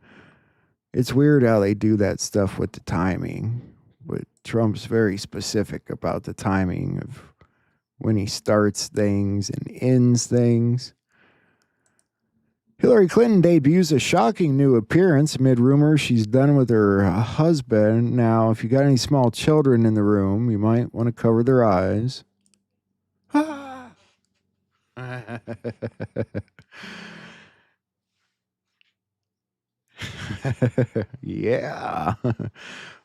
It's weird how they do that stuff with the timing. But Trump's very specific about the timing of when he starts things and ends things. Hillary Clinton debuts a shocking new appearance amid rumors she's done with her husband. Now, if you got any small children in the room, you might want to cover their eyes. Yeah,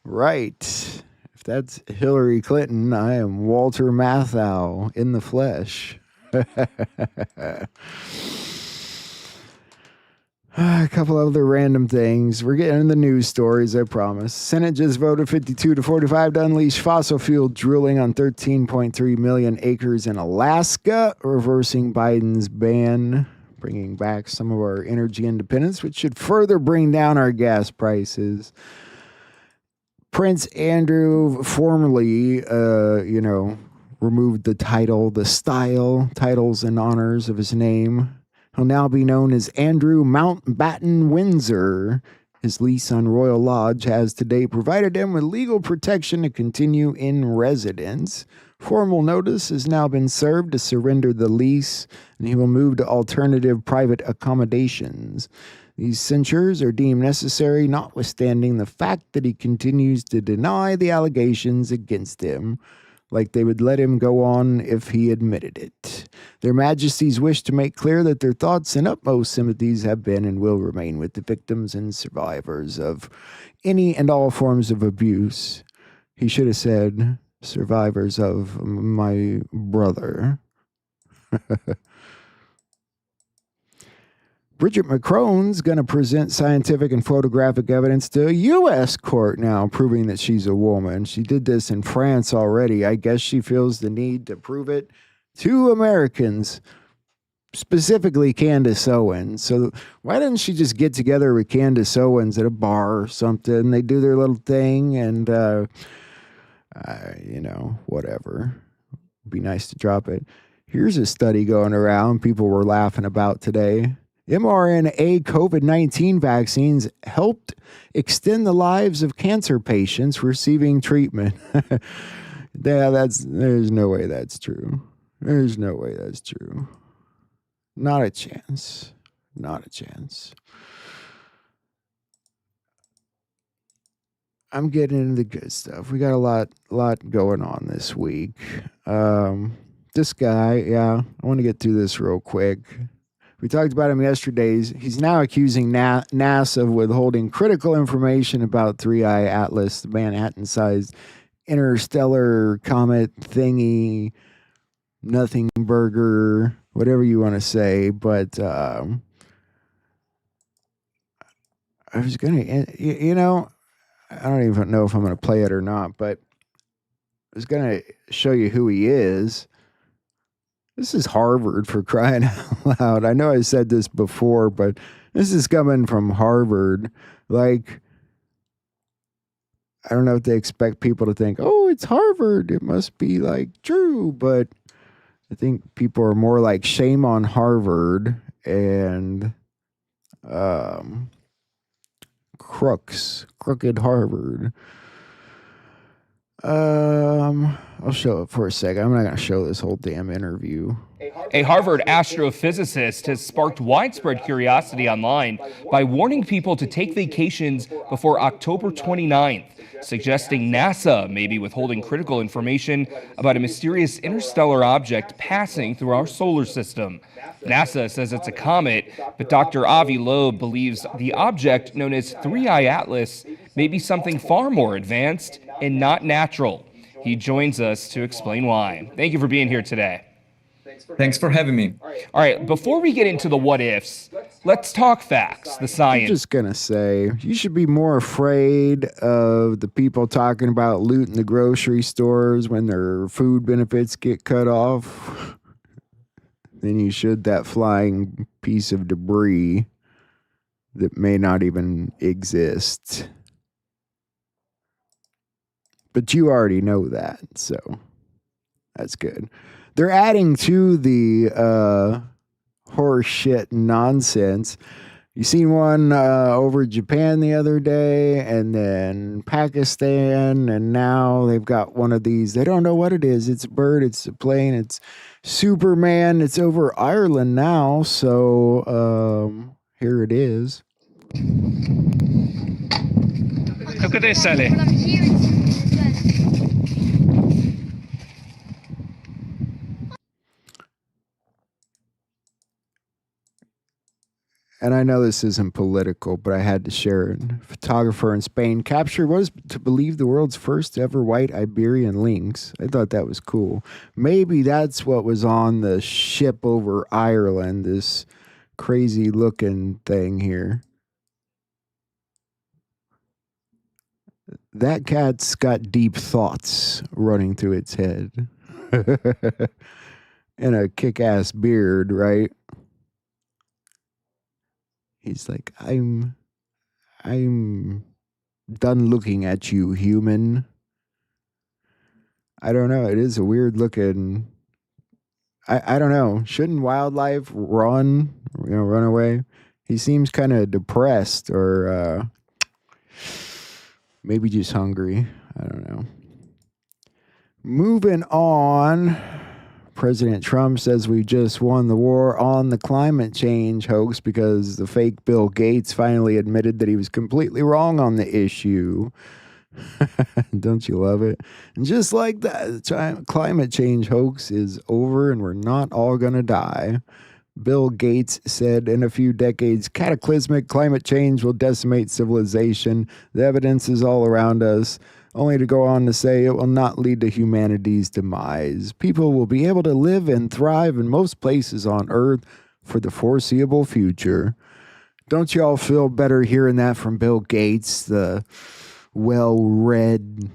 right. If that's Hillary Clinton, I am Walter Matthau in the flesh. A couple other random things. We're getting into the news stories, I promise. Senate just voted 52-45 to unleash fossil fuel drilling on 13.3 million acres in Alaska, reversing Biden's ban, bringing back some of our energy independence, which should further bring down our gas prices. Prince Andrew formally, removed the title, the style, titles and honors of his name. He'll now be known as Andrew Mountbatten Windsor. His lease on Royal Lodge has today provided him with legal protection to continue in residence. Formal notice has now been served to surrender the lease, and he will move to alternative private accommodations. These censures are deemed necessary, notwithstanding the fact that he continues to deny the allegations against him, like they would let him go on if he admitted it. Their Majesties wish to make clear that their thoughts and utmost sympathies have been and will remain with the victims and survivors of any and all forms of abuse. He should have said, survivors of my brother. Bridget Macron's going to present scientific and photographic evidence to a U.S. court now, proving that she's a woman. She did this in France already. I guess she feels the need to prove it to Americans, specifically Candace Owens. So why doesn't she just get together with Candace Owens at a bar or something? They do their little thing and, whatever. It'd be nice to drop it. Here's a study going around people were laughing about today. mRNA COVID-19 vaccines helped extend the lives of cancer patients receiving treatment. There's no way that's true. There's no way that's true. Not a chance. Not a chance. I'm getting into the good stuff. We got a lot going on this week. This guy, I want to get through this real quick. We talked about him yesterday. He's now accusing NASA of withholding critical information about 3I Atlas, the Manhattan-sized interstellar comet thingy, nothing burger, whatever you want to say. But I was going to, I don't even know if I'm going to play it or not, but I was going to show you who he is. This is Harvard, for crying out loud. I know I said this before, but this is coming from Harvard. Like, I don't know if they expect people to think, oh, it's Harvard, it must be like true. But I think people are more like, shame on Harvard and crooked Harvard. I'll show it for a second. I'm not going to show this whole damn interview. A Harvard astrophysicist has sparked widespread curiosity online by warning people to take vacations before October 29th, suggesting NASA may be withholding critical information about a mysterious interstellar object passing through our solar system. NASA says it's a comet, but Dr. Avi Loeb believes the object, known as 3I Atlas, may be something far more advanced and not natural. He joins us to explain why. Thank you for being here today. Thanks for having me. All right, before we get into the what ifs, let's talk facts, the science. I'm just going to say, you should be more afraid of the people talking about looting the grocery stores when their food benefits get cut off than you should that flying piece of debris that may not even exist. But you already know that, so that's good. They're adding to the horse shit nonsense. You seen one over Japan the other day, and then Pakistan, and now they've got one of these. They don't know what it is. It's a bird, it's a plane, it's Superman. It's over Ireland now, so here it is. Look at this, Ellie. And I know this isn't political, but I had to share it. A photographer in Spain captured what is to believe the world's first ever white Iberian lynx. I thought that was cool. Maybe that's what was on the ship over Ireland, this crazy looking thing here. That cat's got deep thoughts running through its head. And a kick-ass beard, right? He's like, I'm done looking at you, human. I don't know. It is a weird looking. I don't know. Shouldn't wildlife run away? He seems kind of depressed, or maybe just hungry. I don't know. Moving on. President Trump says we just won the war on the climate change hoax because the fake Bill Gates finally admitted that he was completely wrong on the issue. Don't you love it? And just like that, the climate change hoax is over and we're not all going to die. Bill Gates said in a few decades, cataclysmic climate change will decimate civilization. The evidence is all around us. Only to go on to say it will not lead to humanity's demise. People will be able to live and thrive in most places on Earth for the foreseeable future. Don't you all feel better hearing that from Bill Gates, the well-read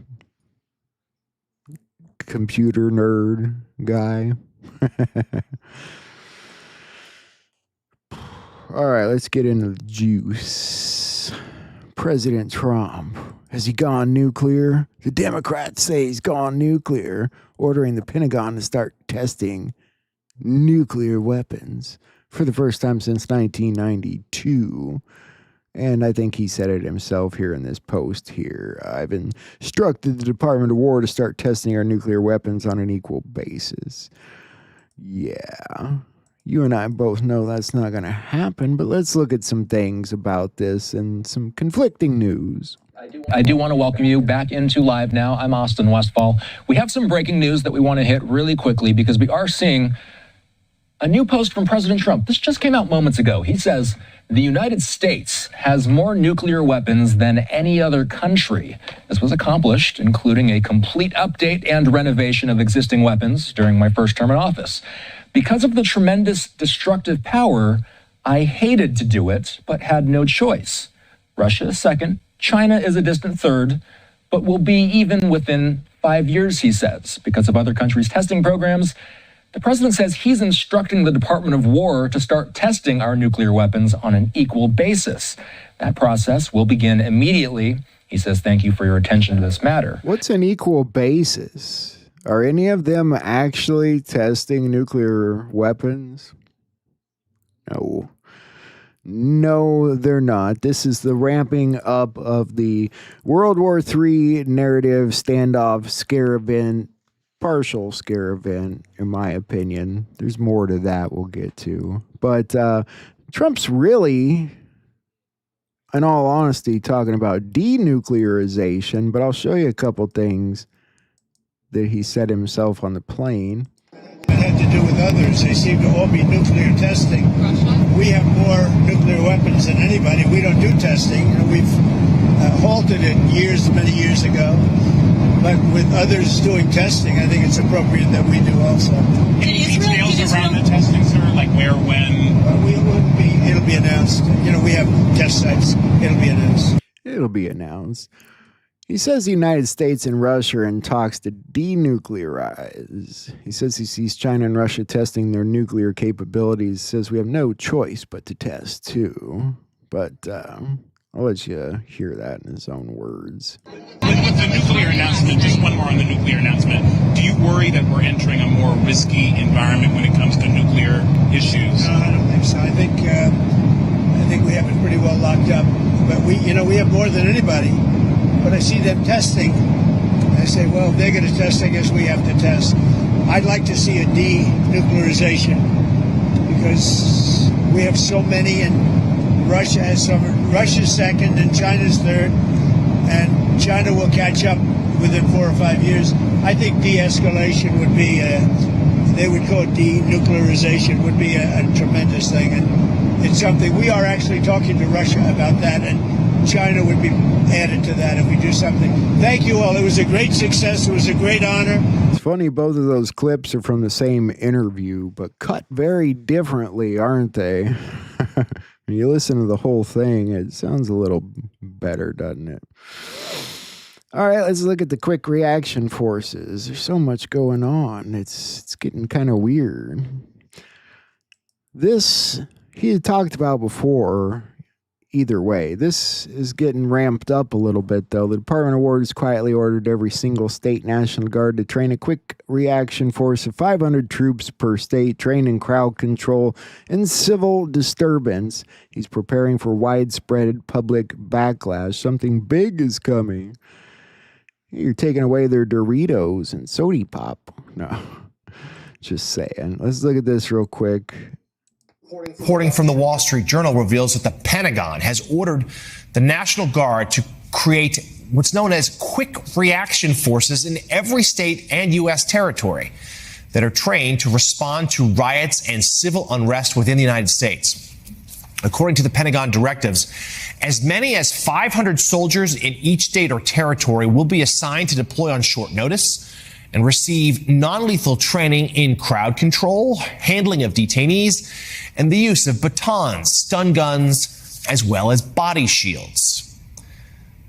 computer nerd guy? All right, let's get into the juice. President Trump. Has he gone nuclear? The Democrats say he's gone nuclear, ordering the Pentagon to start testing nuclear weapons for the first time since 1992. And I think he said it himself here in this post here. I've instructed the Department of War to start testing our nuclear weapons on an equal basis. Yeah. You and I both know that's not going to happen, but let's look at some things about this and some conflicting news. I do want to welcome you back into Live Now. I'm Austin Westfall. We have some breaking news that we want to hit really quickly because we are seeing a new post from President Trump. This just came out moments ago. He says the United States has more nuclear weapons than any other country. This was accomplished, including a complete update and renovation of existing weapons during my first term in office. Because of the tremendous destructive power, I hated to do it, but had no choice. Russia is second. China is a distant third, but will be even within 5 years, he says, because of other countries' testing programs. The president says he's instructing the Department of War to start testing our nuclear weapons on an equal basis. That process will begin immediately. He says, thank you for your attention to this matter. What's an equal basis? Are any of them actually testing nuclear weapons? No. No, they're not. This is the ramping up of the World War III narrative standoff scare event, partial scare event, in my opinion. There's more to that we'll get to. But Trump's really, in all honesty, talking about denuclearization, but I'll show you a couple things that he said himself on the plane. It had to do with others. They seem to all be nuclear testing. We have more nuclear weapons than anybody. We don't do testing. We've halted it many years ago. But with others doing testing, I think it's appropriate that we do also. Any details around the testing, sir? Like where, when? It'll be announced. We have test sites. It'll be announced. It'll be announced. He says the United States and Russia are in talks to denuclearize. He says he sees China and Russia testing their nuclear capabilities. Says we have no choice but to test too. But I'll let you hear that in his own words. With the nuclear announcement, just one more on the nuclear announcement. Do you worry that we're entering a more risky environment when it comes to nuclear issues? No, I don't think so. I think I think we have it pretty well locked up. But we have more than anybody. But I see them testing. And I say, well, if they're going to test, I guess we have to test. I'd like to see a denuclearization because we have so many, and Russia has some. Russia's second, and China's third, and China will catch up within 4 or 5 years. I think de-escalation would be, they would call it denuclearization, would be a tremendous thing. And it's something, we are actually talking to Russia about that, and China would be added to that if we do something. Thank you all. It was a great success. It was a great honor. It's funny, both of those clips are from the same interview, but cut very differently, aren't they? When you listen to the whole thing, it sounds a little better, doesn't it? All right, let's look at the quick reaction forces. There's so much going on. It's getting kind of weird. This, he had talked about before. Either way, this is getting ramped up a little bit, though. The Department of War has quietly ordered every single state National Guard to train a quick reaction force of 500 troops per state, trained in crowd control and civil disturbance. He's preparing for widespread public backlash. Something big is coming. You're taking away their Doritos and Sody Pop. No, just saying. Let's look at this real quick. Reporting from the Wall Street Journal reveals that the Pentagon has ordered the National Guard to create what's known as quick reaction forces in every state and U.S. territory that are trained to respond to riots and civil unrest within the United States. According to the Pentagon directives, as many as 500 soldiers in each state or territory will be assigned to deploy on short notice and receive non-lethal training in crowd control, handling of detainees, and the use of batons, stun guns, as well as body shields.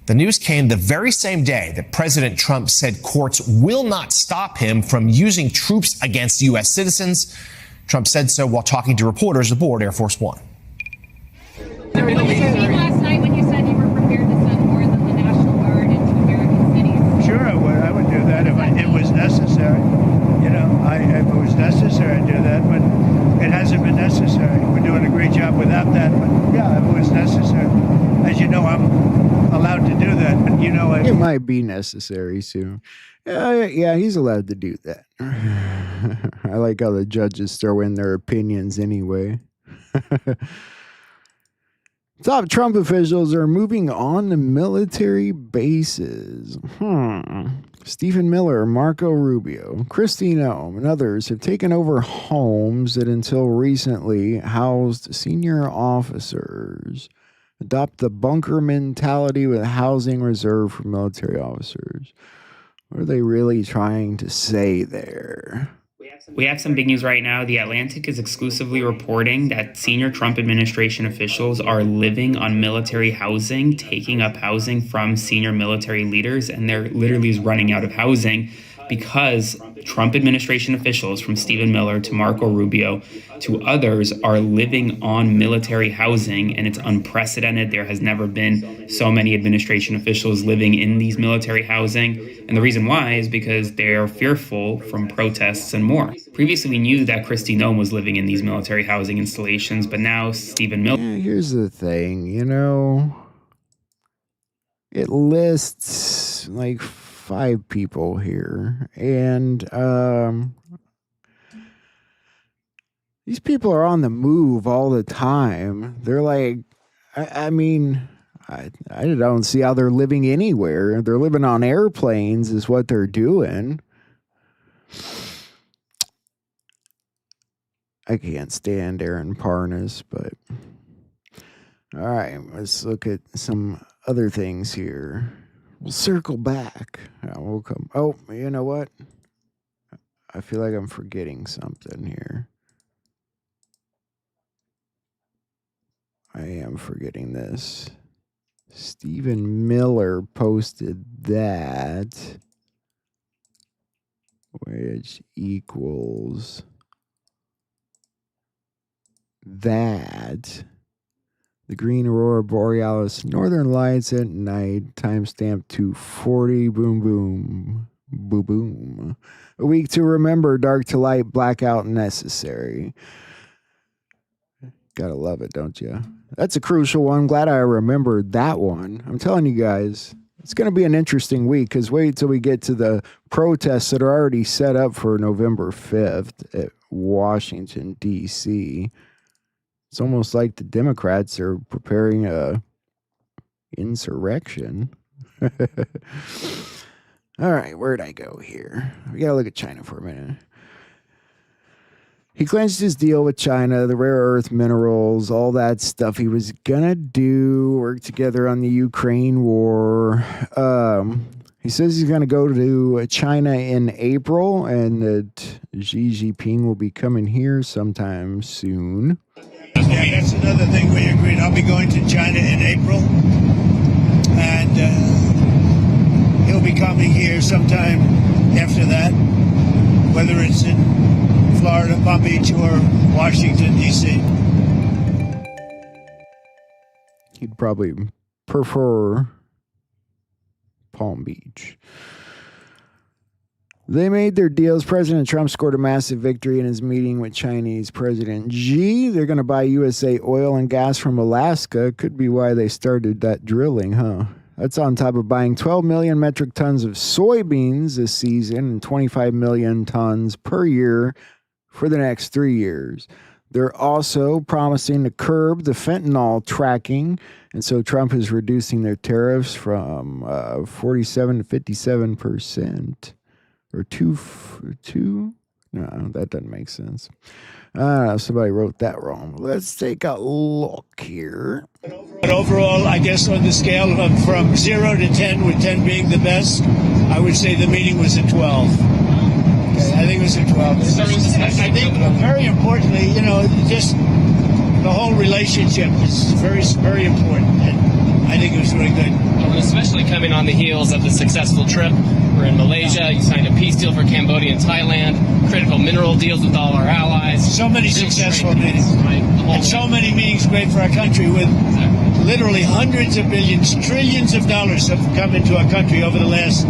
The news came the very same day that President Trump said courts will not stop him from using troops against U.S. citizens. Trump said so while talking to reporters aboard Air Force One. What did you mean last night when you said you were prepared to send more than the National Guard into American cities? Sure, I would do that if it was necessary. If it was necessary, I'd do that, but it hasn't been necessary. We're doing a great job without that, but yeah, if it was necessary. As you know, I'm allowed to do that, but it might be necessary soon. Yeah, he's allowed to do that. I like how the judges throw in their opinions anyway. Top Trump officials are moving on to military bases. Stephen Miller, Marco Rubio, Kristi Noem, and others have taken over homes that until recently housed senior officers. Adopt the bunker mentality with housing reserved for military officers. What are they really trying to say there? We have some big news right now. The Atlantic is exclusively reporting that senior Trump administration officials are living on military housing, taking up housing from senior military leaders, and they're literally running out of housing because Trump administration officials, from Stephen Miller to Marco Rubio to others, are living on military housing, and it's unprecedented. There has never been so many administration officials living in these military housing, and the reason why is because they're fearful from protests and more. Previously, we knew that Kristi Noem was living in these military housing installations, but now Stephen Miller... Yeah, here's the thing, it lists like 5 people here, and these people are on the move all the time. They're like, I don't see how they're living anywhere. They're living on airplanes is what they're doing. I can't stand Aaron Parnas, but all right, let's look at some other things here. We'll circle back. We'll come. Oh, you know what? I feel like I'm forgetting something here. I am forgetting this. Stephen Miller posted that, which equals that. The Green Aurora Borealis Northern Lights at night, timestamp 240, boom, boom, boom, boom. A week to remember, dark to light, blackout necessary. Gotta love it, don't you? That's a crucial one. Glad I remembered that one. I'm telling you guys, it's going to be an interesting week because wait till we get to the protests that are already set up for November 5th at Washington, D.C. It's almost like the Democrats are preparing a insurrection. All right, where'd I go here? We got to look at China for a minute. He clinched his deal with China, the rare earth minerals, all that stuff he was gonna do, work together on the Ukraine war. He says he's gonna go to China in April and that Xi Jinping will be coming here sometime soon. Yeah, that's another thing we agreed. I'll be going to China in April, and he'll be coming here sometime after that, whether it's in Florida, Palm Beach, or Washington, D.C. He'd probably prefer Palm Beach. They made their deals. President Trump scored a massive victory in his meeting with Chinese President Xi. They're going to buy USA oil and gas from Alaska. Could be why they started that drilling, huh? That's on top of buying 12 million metric tons of soybeans this season and 25 million tons per year for the next 3 years. They're also promising to curb the fentanyl tracking, and so Trump is reducing their tariffs from 47 to 57%. Or two? No, that doesn't make sense. Somebody wrote that wrong. Let's take a look here. But overall, I guess on the scale of from 0 to 10, with 10 being the best, I would say the meeting was a 12. I think it was a 12. I think, very importantly, just the whole relationship is very, very important. And I think it was really good. Well, especially coming on the heels of the successful trip. We're in Malaysia. You signed a peace deal for Cambodia and Thailand. Critical mineral deals with all our allies. So many successful meetings. And so many meetings great for our country with literally hundreds of billions, trillions of dollars have come into our country over the last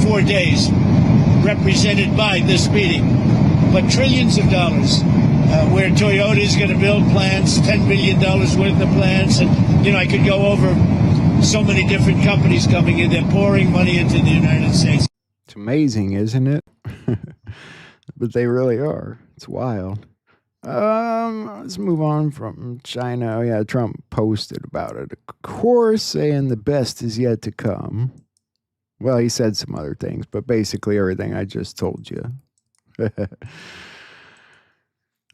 4 days, represented by this meeting. But trillions of dollars, where Toyota is going to build plants, $10 billion worth of plants. And, I could go over so many different companies coming in. They're pouring money into the United States. It's amazing, isn't it? But they really are. It's wild. Let's move on from China. Oh, yeah, Trump posted about it, of course, saying the best is yet to come. Well, he said some other things, but basically everything I just told you.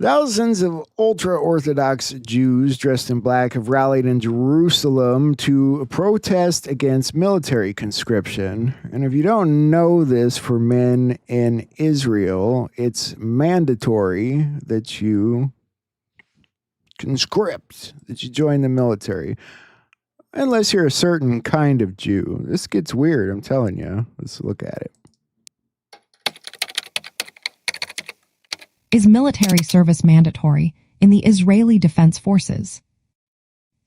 Thousands of ultra-Orthodox Jews dressed in black have rallied in Jerusalem to protest against military conscription. And if you don't know this, for men in Israel, it's mandatory that you conscript, that you join the military. Unless you're a certain kind of Jew. This gets weird, I'm telling you. Let's look at it. Is military service mandatory in the Israeli Defense Forces?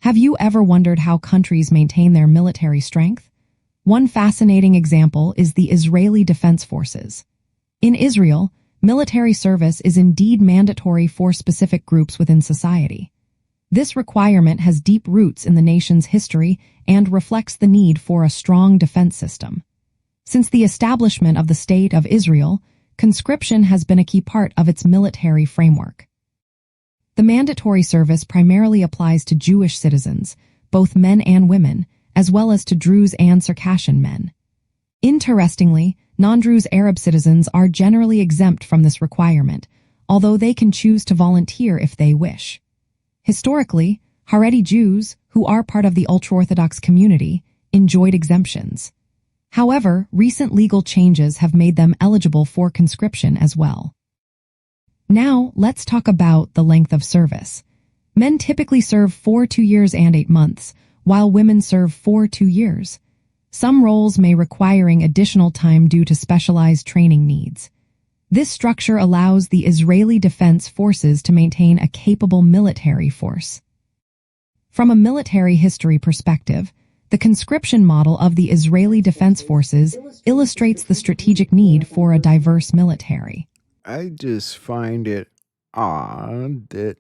Have you ever wondered how countries maintain their military strength? One fascinating example is the Israeli Defense Forces. In Israel, military service is indeed mandatory for specific groups within society. This requirement has deep roots in the nation's history and reflects the need for a strong defense system. Since the establishment of the State of Israel, conscription has been a key part of its military framework. The mandatory service primarily applies to Jewish citizens, both men and women, as well as to Druze and Circassian men. Interestingly, non-Druze Arab citizens are generally exempt from this requirement, although they can choose to volunteer if they wish. Historically, Haredi Jews, who are part of the ultra-Orthodox community, enjoyed exemptions. However, recent legal changes have made them eligible for conscription as well. Now, let's talk about the length of service. Men typically serve for 2 years and 8 months, while women serve for 2 years. Some roles may requiring additional time due to specialized training needs. This structure allows the Israeli Defense Forces to maintain a capable military force. From a military history perspective, the conscription model of the Israeli Defense Forces illustrates the strategic need for a diverse military. I just find it odd that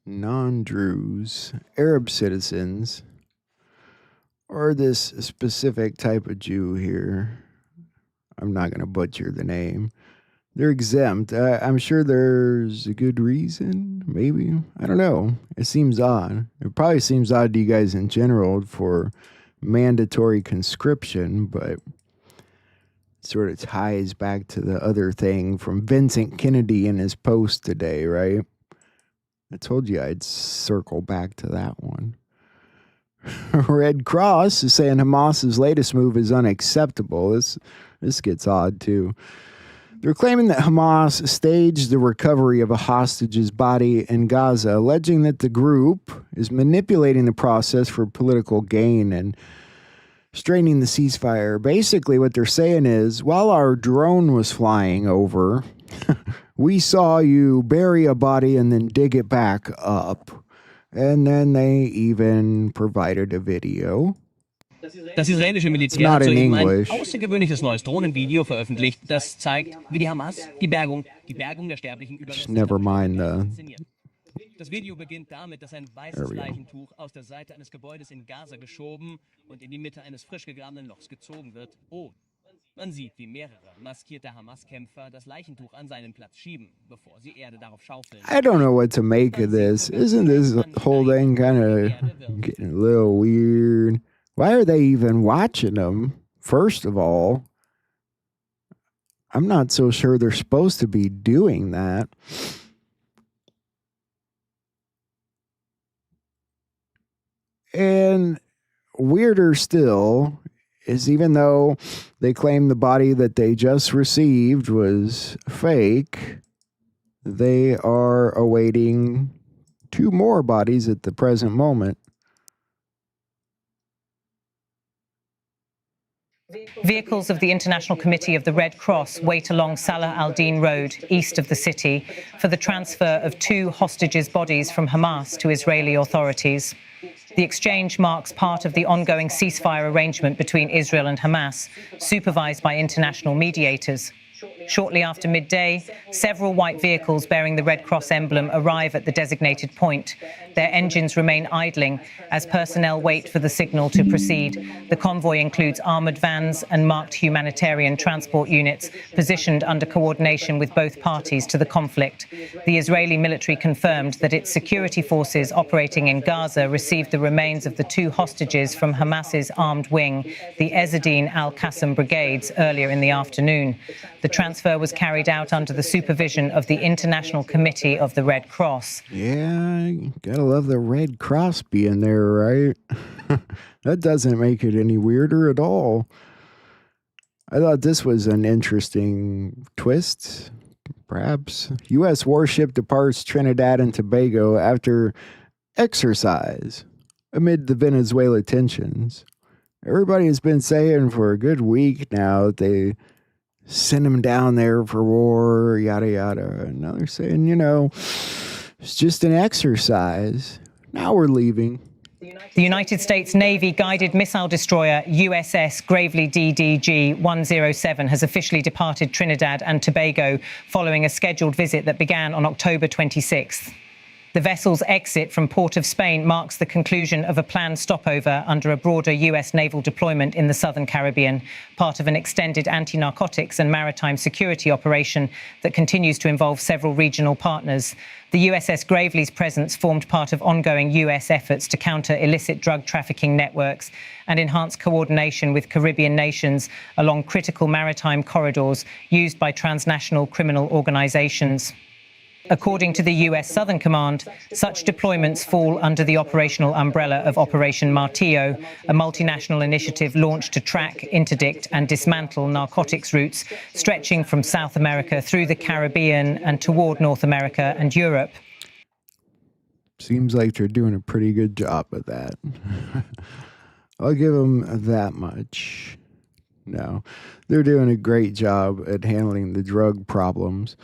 non-Druze, Arab citizens, or this specific type of Jew here. I'm not going to butcher the name. They're exempt. I'm sure there's a good reason, maybe. I don't know. It seems odd. It probably seems odd to you guys in general for mandatory conscription, but it sort of ties back to the other thing from Vincent Kennedy in his post today, right? I told you I'd circle back to that one. Red Cross is saying Hamas's latest move is unacceptable. This gets odd, too. They're claiming that Hamas staged the recovery of a hostage's body in Gaza, alleging that the group is manipulating the process for political gain and straining the ceasefire. Basically, what they're saying is, while our drone was flying over, we saw you bury a body and then dig it back up. And then they even provided a video. Das israelische Militär hat soeben ein außergewöhnliches neues Drohnenvideo veröffentlicht, das zeigt, wie die Hamas die Bergung der Sterblichen überlässt. Never mind Das Video beginnt damit, dass ein weißes Leichentuch aus der Seite eines Gebäudes in Gaza geschoben und in die Mitte eines frisch gegrabenen Lochs gezogen wird. Oh, man sieht, wie mehrere maskierte Hamas-Kämpfer das Leichentuch an seinen Platz schieben, bevor sie Erde darauf schaufeln. I don't know what to make of this. Isn't this whole thing kind of getting a little weird? Why are they even watching them? First of all, I'm not so sure they're supposed to be doing that. And weirder still is even though they claim the body that they just received was fake, they are awaiting 2 more bodies at the present moment. Vehicles of the International Committee of the Red Cross wait along Salah al-Din Road, east of the city, for the transfer of 2 hostages' bodies from Hamas to Israeli authorities. The exchange marks part of the ongoing ceasefire arrangement between Israel and Hamas, supervised by international mediators. Shortly after midday, several white vehicles bearing the Red Cross emblem arrive at the designated point. Their engines remain idling as personnel wait for the signal to proceed. The convoy includes armoured vans and marked humanitarian transport units positioned under coordination with both parties to the conflict. The Israeli military confirmed that its security forces operating in Gaza received the remains of the 2 hostages from Hamas's armed wing, the Ezzedine al-Qassam brigades, earlier in the afternoon. The transfer was carried out under the supervision of the International Committee of the Red Cross. Yeah, gotta love the Red Cross being there, right? That doesn't make it any weirder at all. I thought this was an interesting twist, perhaps. U.S. warship departs Trinidad and Tobago after exercise amid the Venezuela tensions. Everybody has been saying for a good week now that they send them down there for war, yada, yada. And now they're saying, it's just an exercise. Now we're leaving. The United States Navy guided missile destroyer USS Gravely DDG-107 has officially departed Trinidad and Tobago following a scheduled visit that began on October 26th. The vessel's exit from Port of Spain marks the conclusion of a planned stopover under a broader U.S. naval deployment in the southern Caribbean, part of an extended anti-narcotics and maritime security operation that continues to involve several regional partners. The USS Gravely's presence formed part of ongoing U.S. efforts to counter illicit drug trafficking networks and enhance coordination with Caribbean nations along critical maritime corridors used by transnational criminal organizations. According to the U.S. Southern Command, such deployments fall under the operational umbrella of Operation Martillo, a multinational initiative launched to track, interdict and dismantle narcotics routes stretching from South America through the Caribbean and toward North America and Europe. Seems like they're doing a pretty good job of that. I'll give them that much. No, they're doing a great job at handling the drug problems.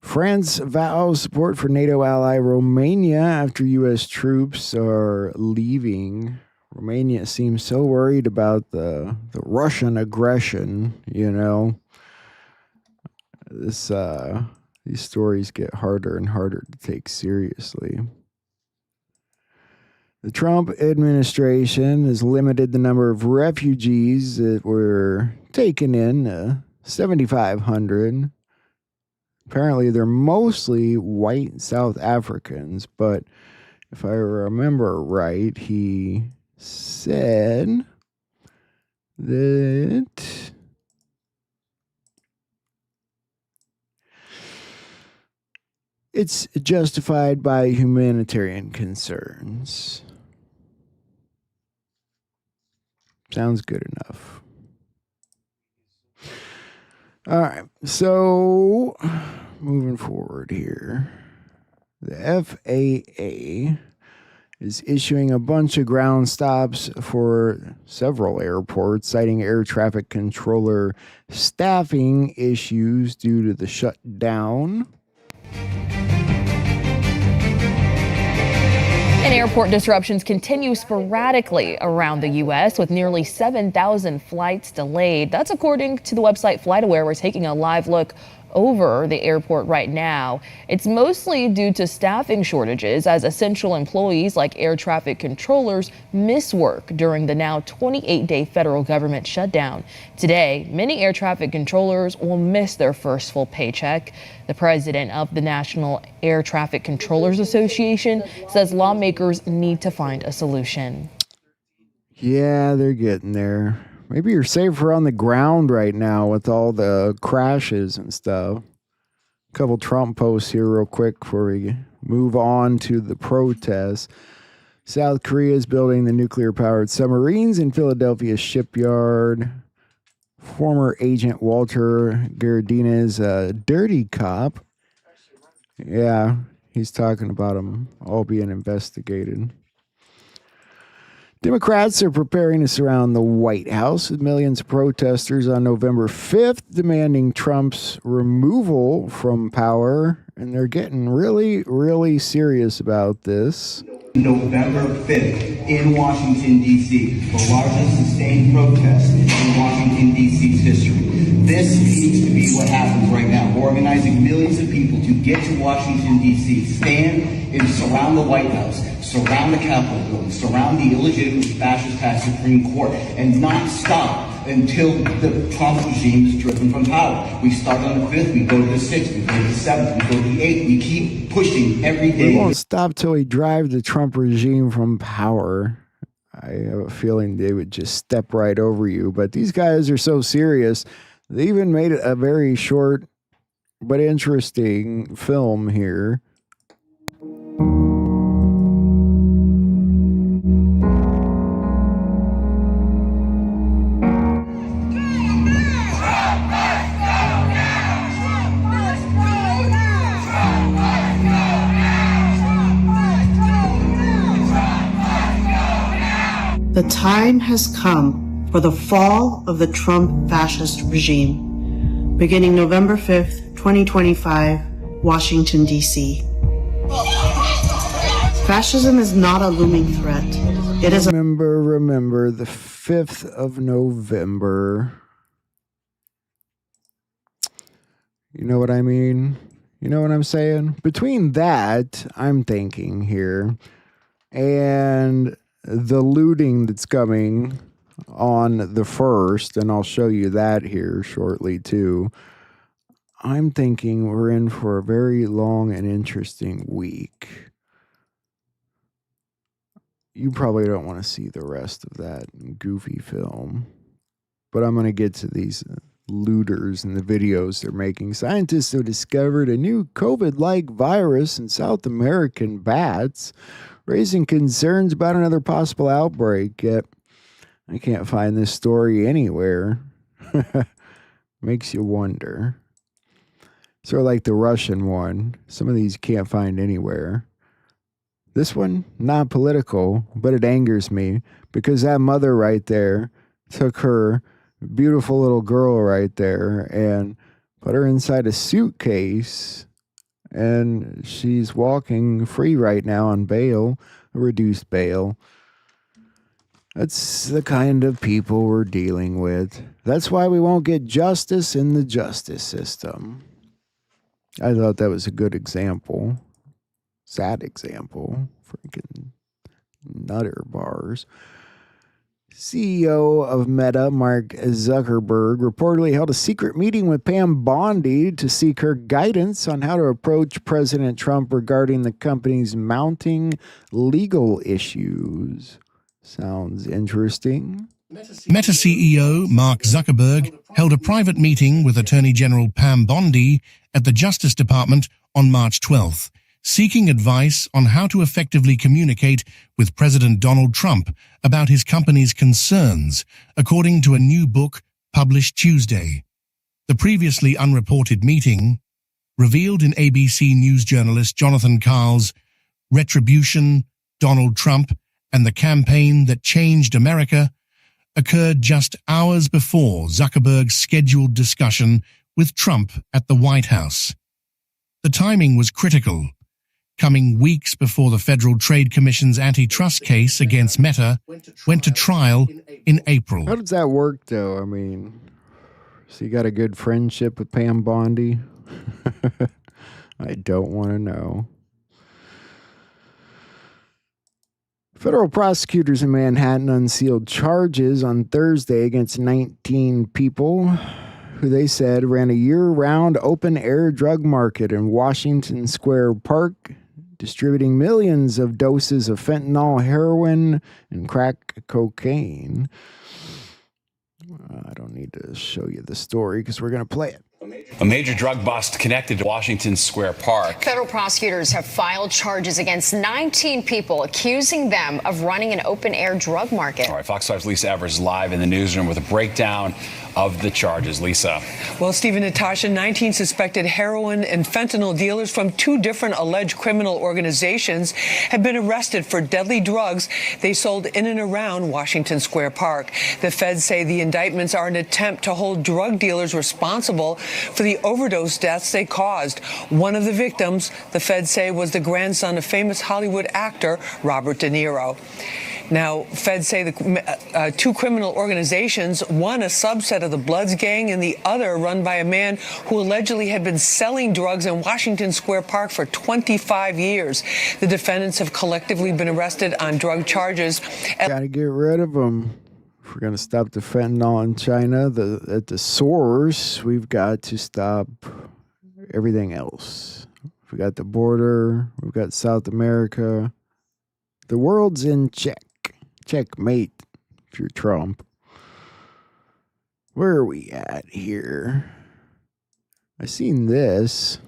France vows support for NATO ally Romania after U.S. troops are leaving. Romania seems so worried about the Russian aggression, This These stories get harder and harder to take seriously. The Trump administration has limited the number of refugees that were taken in 7,500. Apparently, they're mostly white South Africans, but if I remember right, he said that it's justified by humanitarian concerns. Sounds good enough. All right, so moving forward here, the FAA is issuing a bunch of ground stops for several airports, citing air traffic controller staffing issues due to the shutdown. And airport disruptions continue sporadically around the U.S., with nearly 7,000 flights delayed. That's according to the website FlightAware. We're taking a live look over the airport right now. It's mostly due to staffing shortages, as essential employees like air traffic controllers miss work during the now 28-day federal government shutdown. Today, many air traffic controllers will miss their first full paycheck. The president of the National Air Traffic Controllers Association says lawmakers need to find a solution. Yeah, they're getting there. Maybe you're safer on the ground right now with all the crashes and stuff. A couple Trump posts here real quick before we move on to the protests. South Korea is building the nuclear-powered submarines in Philadelphia shipyard. Former agent Walter Gardina is a dirty cop. Yeah, he's talking about them all being investigated. Democrats are preparing to surround the White House with millions of protesters on November 5th, demanding Trump's removal from power. And they're getting really, really serious about this. November 5th in Washington, D.C., the largest sustained protest in Washington, D.C.'s history. This needs to be what happens right now. We're organizing millions of people to get to Washington, D.C., stand and surround the White House, surround the Capitol building, surround the illegitimately fascist-passed Supreme Court, and not stop until the Trump regime is driven from power. We start on the 5th, we go to the 6th, we go to the 7th, we go to the 8th. We keep pushing every day. We won't stop till we drive the Trump regime from power. I have a feeling they would just step right over you. But these guys are so serious. They even made a very short but interesting film here. The time has come for the fall of the Trump fascist regime. Beginning November 5th, 2025, Washington, D.C. Fascism is not a looming threat. It is Remember the 5th of November. You know what I mean? You know what I'm saying? Between that, I'm thinking here, and the looting that's coming on the 1st, and I'll show you that here shortly too, I'm thinking we're in for a very long and interesting week. You probably don't want to see the rest of that goofy film, but I'm going to get to these looters and the videos they're making. Scientists have discovered a new COVID-like virus in South American bats, raising concerns about another possible outbreak. Yet I can't find this story anywhere. Makes you wonder. Sort of like the Russian one. Some of these you can't find anywhere. This one, not political, but it angers me because that mother right there took her beautiful little girl right there and put her inside a suitcase, and she's walking free right now on bail, a reduced bail. That's the kind of people we're dealing with. That's why we won't get justice in the justice system. I thought that was a good example. Sad example. Freaking nutter bars. CEO of Meta, Mark Zuckerberg, reportedly held a secret meeting with Pam Bondi to seek her guidance on how to approach President Trump regarding the company's mounting legal issues. Sounds interesting. Meta CEO Mark Zuckerberg held a private meeting with Attorney General Pam Bondi at the Justice Department on March 12th, seeking advice on how to effectively communicate with President Donald Trump about his company's concerns, according to a new book published Tuesday. The previously unreported meeting, revealed in ABC News journalist Jonathan Karl's Retribution, Donald Trump, and the Campaign That Changed America, occurred just hours before Zuckerberg's scheduled discussion with Trump at the White House. The timing was critical, coming weeks before the Federal Trade Commission's antitrust case against Meta went to trial in April. How does that work, though? I mean, so you got a good friendship with Pam Bondi? I don't want to know. Federal prosecutors in Manhattan unsealed charges on Thursday against 19 people who they said ran a year-round open-air drug market in Washington Square Park, distributing millions of doses of fentanyl, heroin, and crack cocaine. I don't need to show you the story because we're going to play it. A major drug bust connected to Washington Square Park. Federal prosecutors have filed charges against 19 people, accusing them of running an open-air drug market. All right, Fox 5's Lisa Evers live in the newsroom with a breakdown of the charges. Lisa. Well, Stephen, Natasha, 19 suspected heroin and fentanyl dealers from 2 different alleged criminal organizations have been arrested for deadly drugs they sold in and around Washington Square Park. The feds say the indictments are an attempt to hold drug dealers responsible for the overdose deaths they caused. One of the victims, the feds say, was the grandson of famous Hollywood actor Robert De Niro. Now, feds say the 2 criminal organizations, one a subset of the Bloods gang and the other run by a man who allegedly had been selling drugs in Washington Square Park for 25 years. The defendants have collectively been arrested on drug charges. Gotta get rid of them. If we're going to stop the fentanyl in China at the source, we've got to stop everything else. We got the border. We've got South America. The world's in check. Checkmate if you're Trump. Where are we at here? I seen this.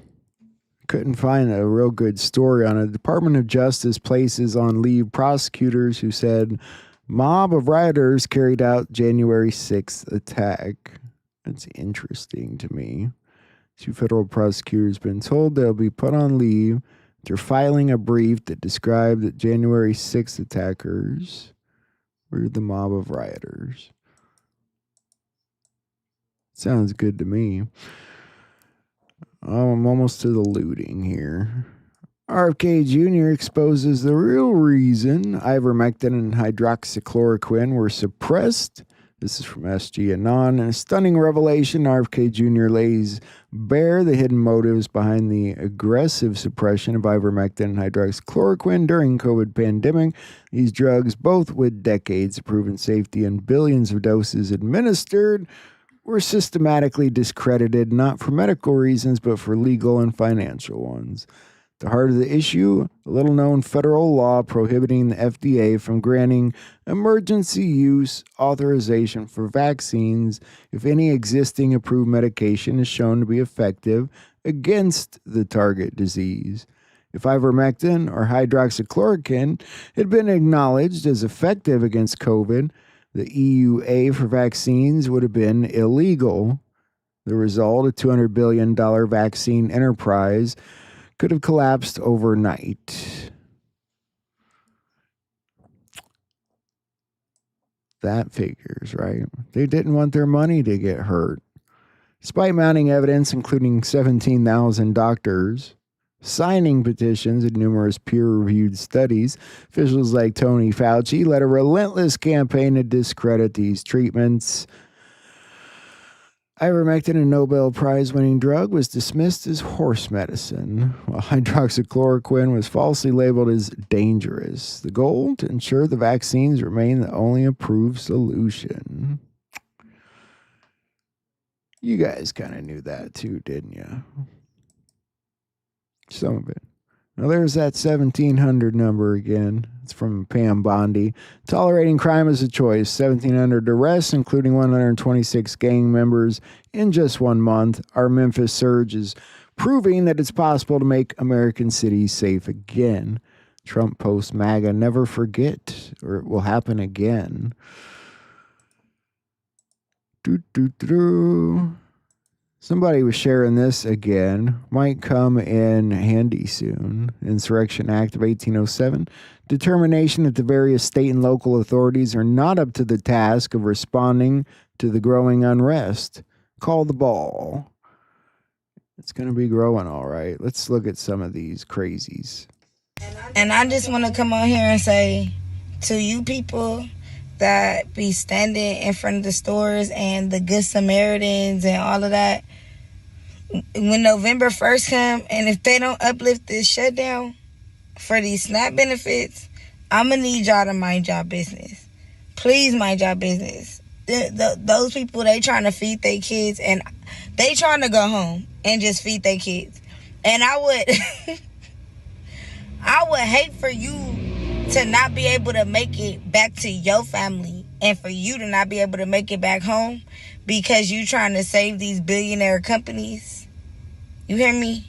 Couldn't find a real good story on it. Department of Justice places on leave prosecutors who said mob of rioters carried out January 6th attack. That's interesting to me. 2 federal prosecutors been told they'll be put on leave. They're filing a brief that described that January 6th attackers were the mob of rioters. Sounds good to me. I'm almost to the looting here. RFK Jr. exposes the real reason ivermectin and hydroxychloroquine were suppressed. This is from SG Anon. In a stunning revelation, RFK Jr. lays bare the hidden motives behind the aggressive suppression of ivermectin and hydroxychloroquine during COVID pandemic. These drugs, both with decades of proven safety and billions of doses administered, were systematically discredited, not for medical reasons, but for legal and financial ones. The heart of the issue, a little-known federal law prohibiting the FDA from granting emergency use authorization for vaccines if any existing approved medication is shown to be effective against the target disease. If ivermectin or hydroxychloroquine had been acknowledged as effective against COVID, the EUA for vaccines would have been illegal. The result, a $200 billion vaccine enterprise, could have collapsed overnight. That figures, right? They didn't want their money to get hurt. Despite mounting evidence, including 17,000 doctors signing petitions and numerous peer-reviewed studies, officials like Tony Fauci led a relentless campaign to discredit these treatments. Ivermectin, a Nobel Prize-winning drug, was dismissed as horse medicine, while hydroxychloroquine was falsely labeled as dangerous. The goal? To ensure the vaccines remain the only approved solution. You guys kind of knew that too, didn't you? Some of it. Now there's that 1700 number again. It's from Pam Bondi. Tolerating crime is a choice. 1,700 arrests, including 126 gang members in just 1 month. Our Memphis surge is proving that it's possible to make American cities safe again. Trump post MAGA, never forget, or it will happen again. Somebody was sharing this again. Might come in handy soon. Insurrection Act of 1807. Determination that the various state and local authorities are not up to the task of responding to the growing unrest. Call the ball. It's going to be growing all right. Let's look at some of these crazies. And I just want to come on here and say to you people that be standing in front of the stores and the Good Samaritans and all of that, when November 1st come, and if they don't uplift this shutdown for these SNAP benefits, I'm going to need y'all to mind y'all business. Please mind y'all business. Those people, they trying to feed their kids, and they trying to go home and just feed their kids. And I would hate for you to not be able to make it back to your family and for you to not be able to make it back home because you trying to save these billionaire companies. You hear me?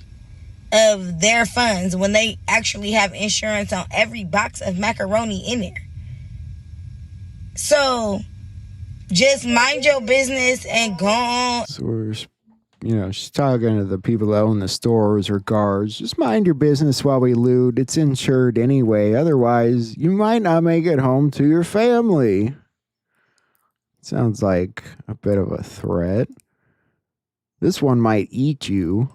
Of their funds when they actually have insurance on every box of macaroni in there. So just mind your business and go on. So we're, she's talking to the people that own the stores or guards. Just mind your business while we loot. It's insured anyway. Otherwise, you might not make it home to your family. Sounds like a bit of a threat. This one might eat you.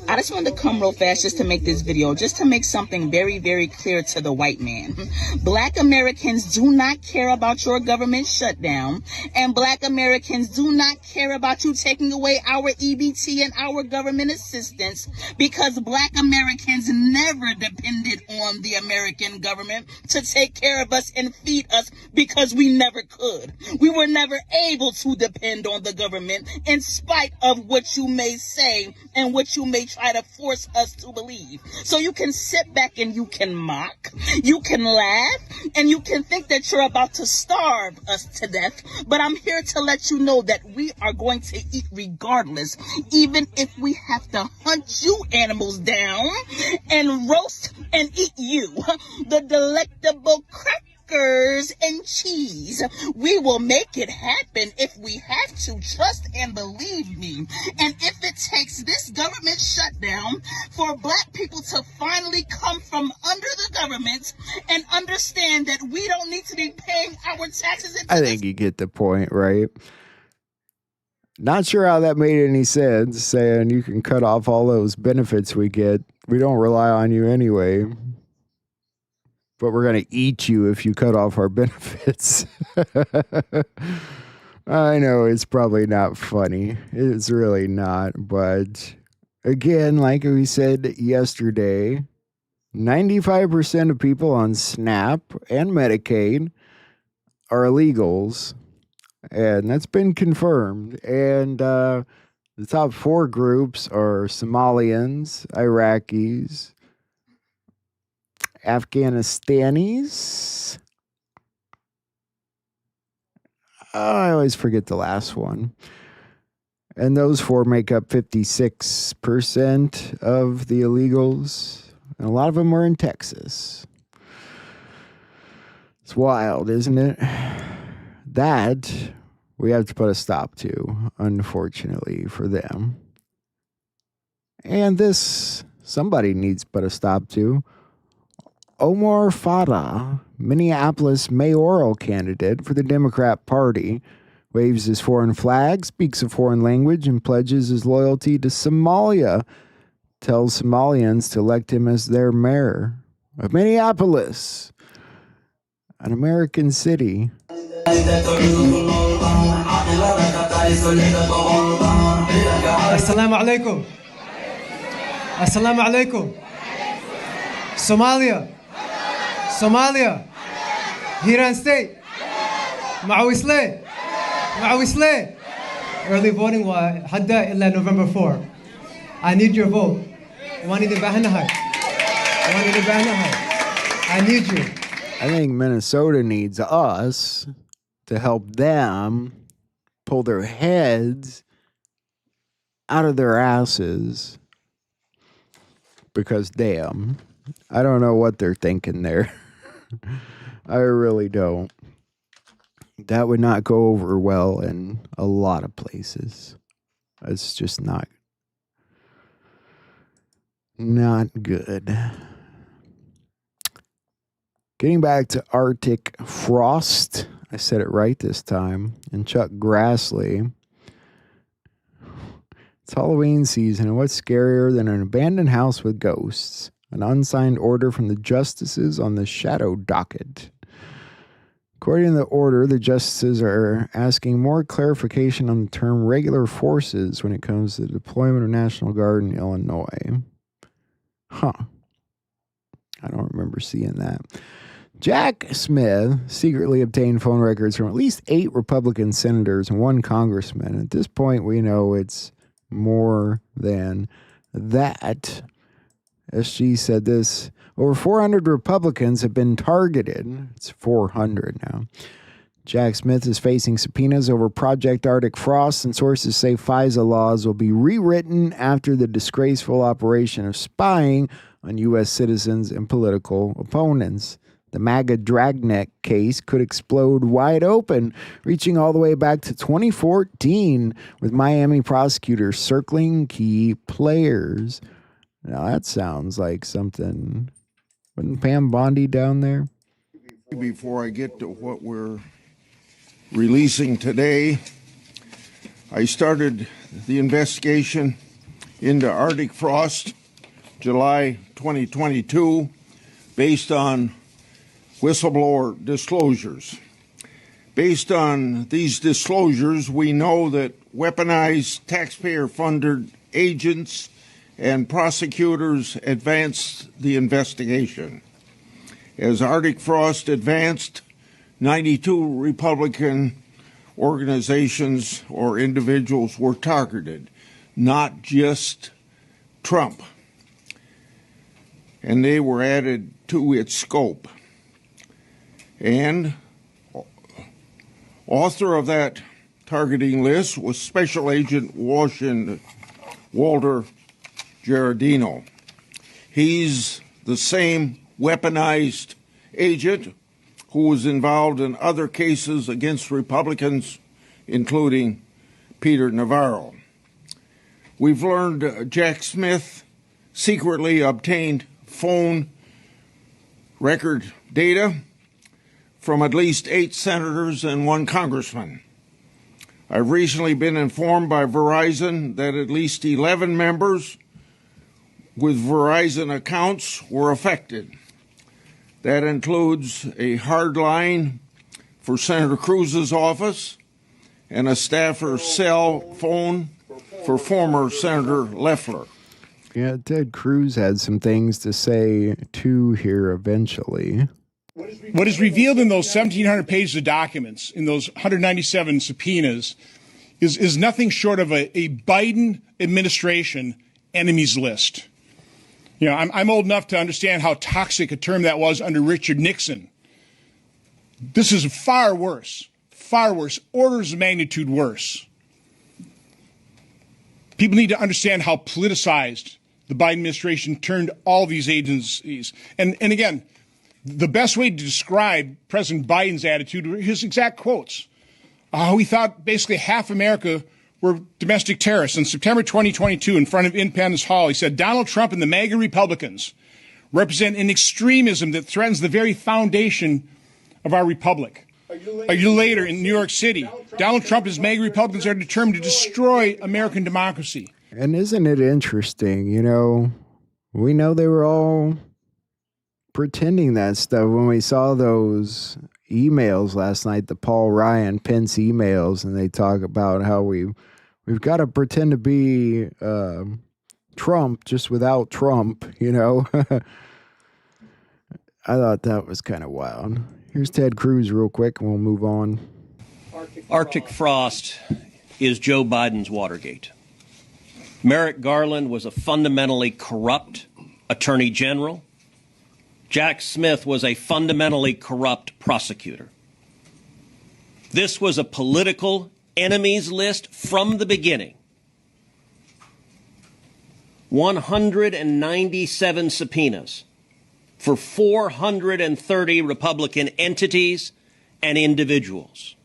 I just wanted to come real fast just to make this video, just to make something very, very clear to the white man. Black Americans do not care about your government shutdown, and Black Americans do not care about you taking away our EBT and our government assistance, because Black Americans never depended on the American government to take care of us and feed us, because we never could. We were never able to depend on the government, in spite of what you may say and what you may try to force us to believe. So you can sit back and you can mock, you can laugh, and you can think that you're about to starve us to death. But I'm here to let you know that we are going to eat regardless, even if we have to hunt you animals down and roast and eat you. The delectable crackers and cheese. We will make it happen if we have to. Trust and believe me. And if it takes this government shutdown for Black people to finally come from under the government and understand that we don't need to be paying our taxes. I think you get the point, right? Not sure how that made any sense, saying you can cut off all those benefits we get. We don't rely on you anyway. But we're going to eat you if you cut off our benefits. I know it's probably not funny. It's really not. But again, like we said yesterday, 95% of people on SNAP and Medicaid are illegals. And that's been confirmed. And the top 4 groups are Somalians, Iraqis, Afghanistanis. I always forget the last one. And those 4 make up 56% of the illegals. And a lot of them are in Texas. It's wild, isn't it? That we have to put a stop to, unfortunately, for them. And this, somebody needs to put a stop to. Omar Farah, Minneapolis mayoral candidate for the Democrat Party, waves his foreign flag, speaks a foreign language, and pledges his loyalty to Somalia. Tells Somalians to elect him as their mayor of Minneapolis, an American city. Assalamu alaikum. Assalamu alaikum. Somalia. Somalia. Hiran State. Ma'awisle. Ma'awisle. Early voting was hadda illa November 4. I need your vote. I need you. I think Minnesota needs us to help them pull their heads out of their asses, because damn, I don't know what they're thinking there. I really don't. That would not go over well in a lot of places. It's just not good. Getting back to Arctic frost, I said it right this time, and Chuck Grassley. It's Halloween season, and what's scarier than an abandoned house with ghosts? An unsigned order from the justices on the shadow docket. According to the order, the justices are asking more clarification on the term regular forces when it comes to the deployment of National Guard in Illinois. Huh. I don't remember seeing that. Jack Smith secretly obtained phone records from at least 8 Republican senators and 1 congressman. At this point, we know it's more than that. SG said this: over 400 Republicans have been targeted. It's 400 now. Jack Smith is facing subpoenas over Project Arctic Frost, and sources say FISA laws will be rewritten after the disgraceful operation of spying on U.S. citizens and political opponents. The MAGA Dragnet case could explode wide open, reaching all the way back to 2014, with Miami prosecutors circling key players. Now that sounds like something. Wasn't Pam Bondi down there? Before I get to what we're releasing today, I started the investigation into Arctic frost July 2022 based on whistleblower disclosures. Based on these disclosures, we know that weaponized taxpayer-funded agents and prosecutors advanced the investigation. As Arctic frost advanced, 92 Republican organizations or individuals were targeted, not just Trump, and they were added to its scope. And author of that targeting list was Special Agent Walter Giardino. He's the same weaponized agent who was involved in other cases against Republicans, including Peter Navarro. We've learned Jack Smith secretly obtained phone record data from at least 8 senators and 1 congressman. I've recently been informed by Verizon that at least 11 members with Verizon accounts were affected. That includes a hard line for Senator Cruz's office and a staffer's cell phone for former Senator Loeffler. Yeah, Ted Cruz had some things to say too here eventually. What is revealed in those 1,700 pages of documents, in those 197 subpoenas, is nothing short of a Biden administration enemies list. You know, I'm old enough to understand how toxic a term that was under Richard Nixon. This is far worse, orders of magnitude worse. People need to understand how politicized the Biden administration turned all these agencies. And again, the best way to describe President Biden's attitude were his exact quotes. How he thought basically half America were domestic terrorists. In September 2022, in front of Independence Hall, he said, Donald Trump and the MAGA Republicans represent an extremism that threatens the very foundation of our republic. A year later in New York City, Donald Trump and his MAGA Republicans are determined to destroy American democracy. And isn't it interesting, you know, we know they were all pretending that stuff when we saw those emails last night, the Paul Ryan Pence emails, and they talk about how we We've got to pretend to be Trump just without Trump, you know? I thought that was kind of wild. Here's Ted Cruz real quick, and we'll move on. Arctic frost is Joe Biden's Watergate. Merrick Garland was a fundamentally corrupt attorney general. Jack Smith was a fundamentally corrupt prosecutor. This was a political enemies list from the beginning. 197 subpoenas for 430 Republican entities and individuals.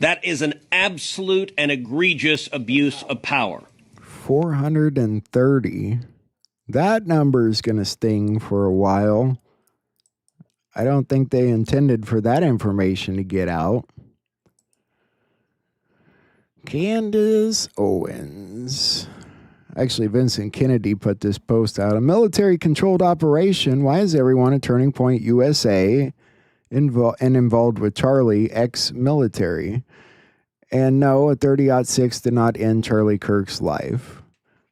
That is an absolute and egregious abuse of power. 430. That number is going to sting for a while. I don't think they intended for that information to get out. Candace Owens. Actually, Vincent Kennedy put this post out. A military-controlled operation. Why is everyone at Turning Point USA involved with Charlie, ex-military? And no, a 30-06 did not end Charlie Kirk's life.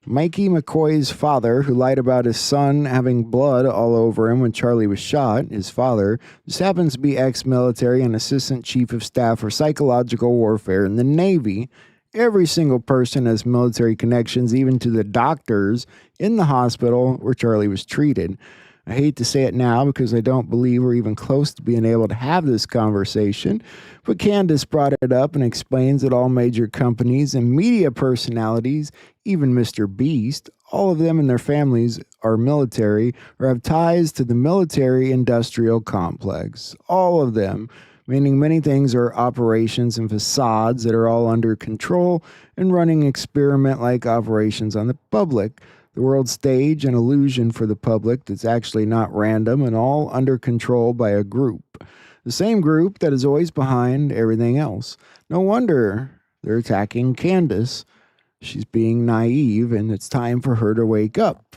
Mikey McCoy's father, who lied about his son having blood all over him when Charlie was shot, his father, just happens to be ex-military and assistant chief of staff for psychological warfare in the Navy. Every single person has military connections, even to the doctors in the hospital where Charlie was treated. I hate to say it now because I don't believe we're even close to being able to have this conversation, but Candace brought it up and explains that all major companies and media personalities, even Mr. Beast, all of them and their families are military or have ties to the military-industrial complex. All of them, meaning many things are operations and facades that are all under control and running experiment-like operations on the public. The world stage an illusion for the public that's actually not random and all under control by a group. The same group that is always behind everything else. No wonder they're attacking Candace. She's being naive and it's time for her to wake up.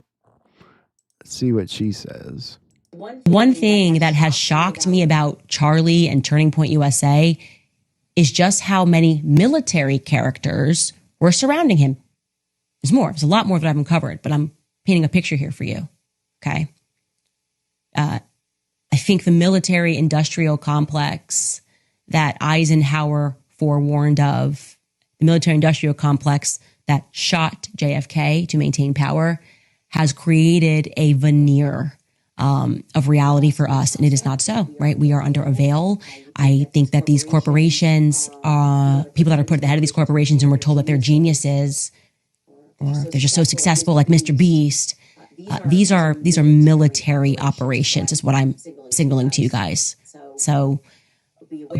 Let's see what she says. One thing that has shocked me about Charlie and Turning Point USA is just how many military characters were surrounding him. There's more. There's a lot more that I haven't covered, but I'm painting a picture here for you. Okay. I think the military industrial complex that Eisenhower forewarned of, the military industrial complex that shot JFK to maintain power, has created a veneer of reality for us. And it is not so, right? We are under a veil. I think that these corporations, people that are put at the head of these corporations and we're told that they're geniuses, or they're just so successful, like Mr. Beast. These are military operations, is what I'm signaling to you guys. So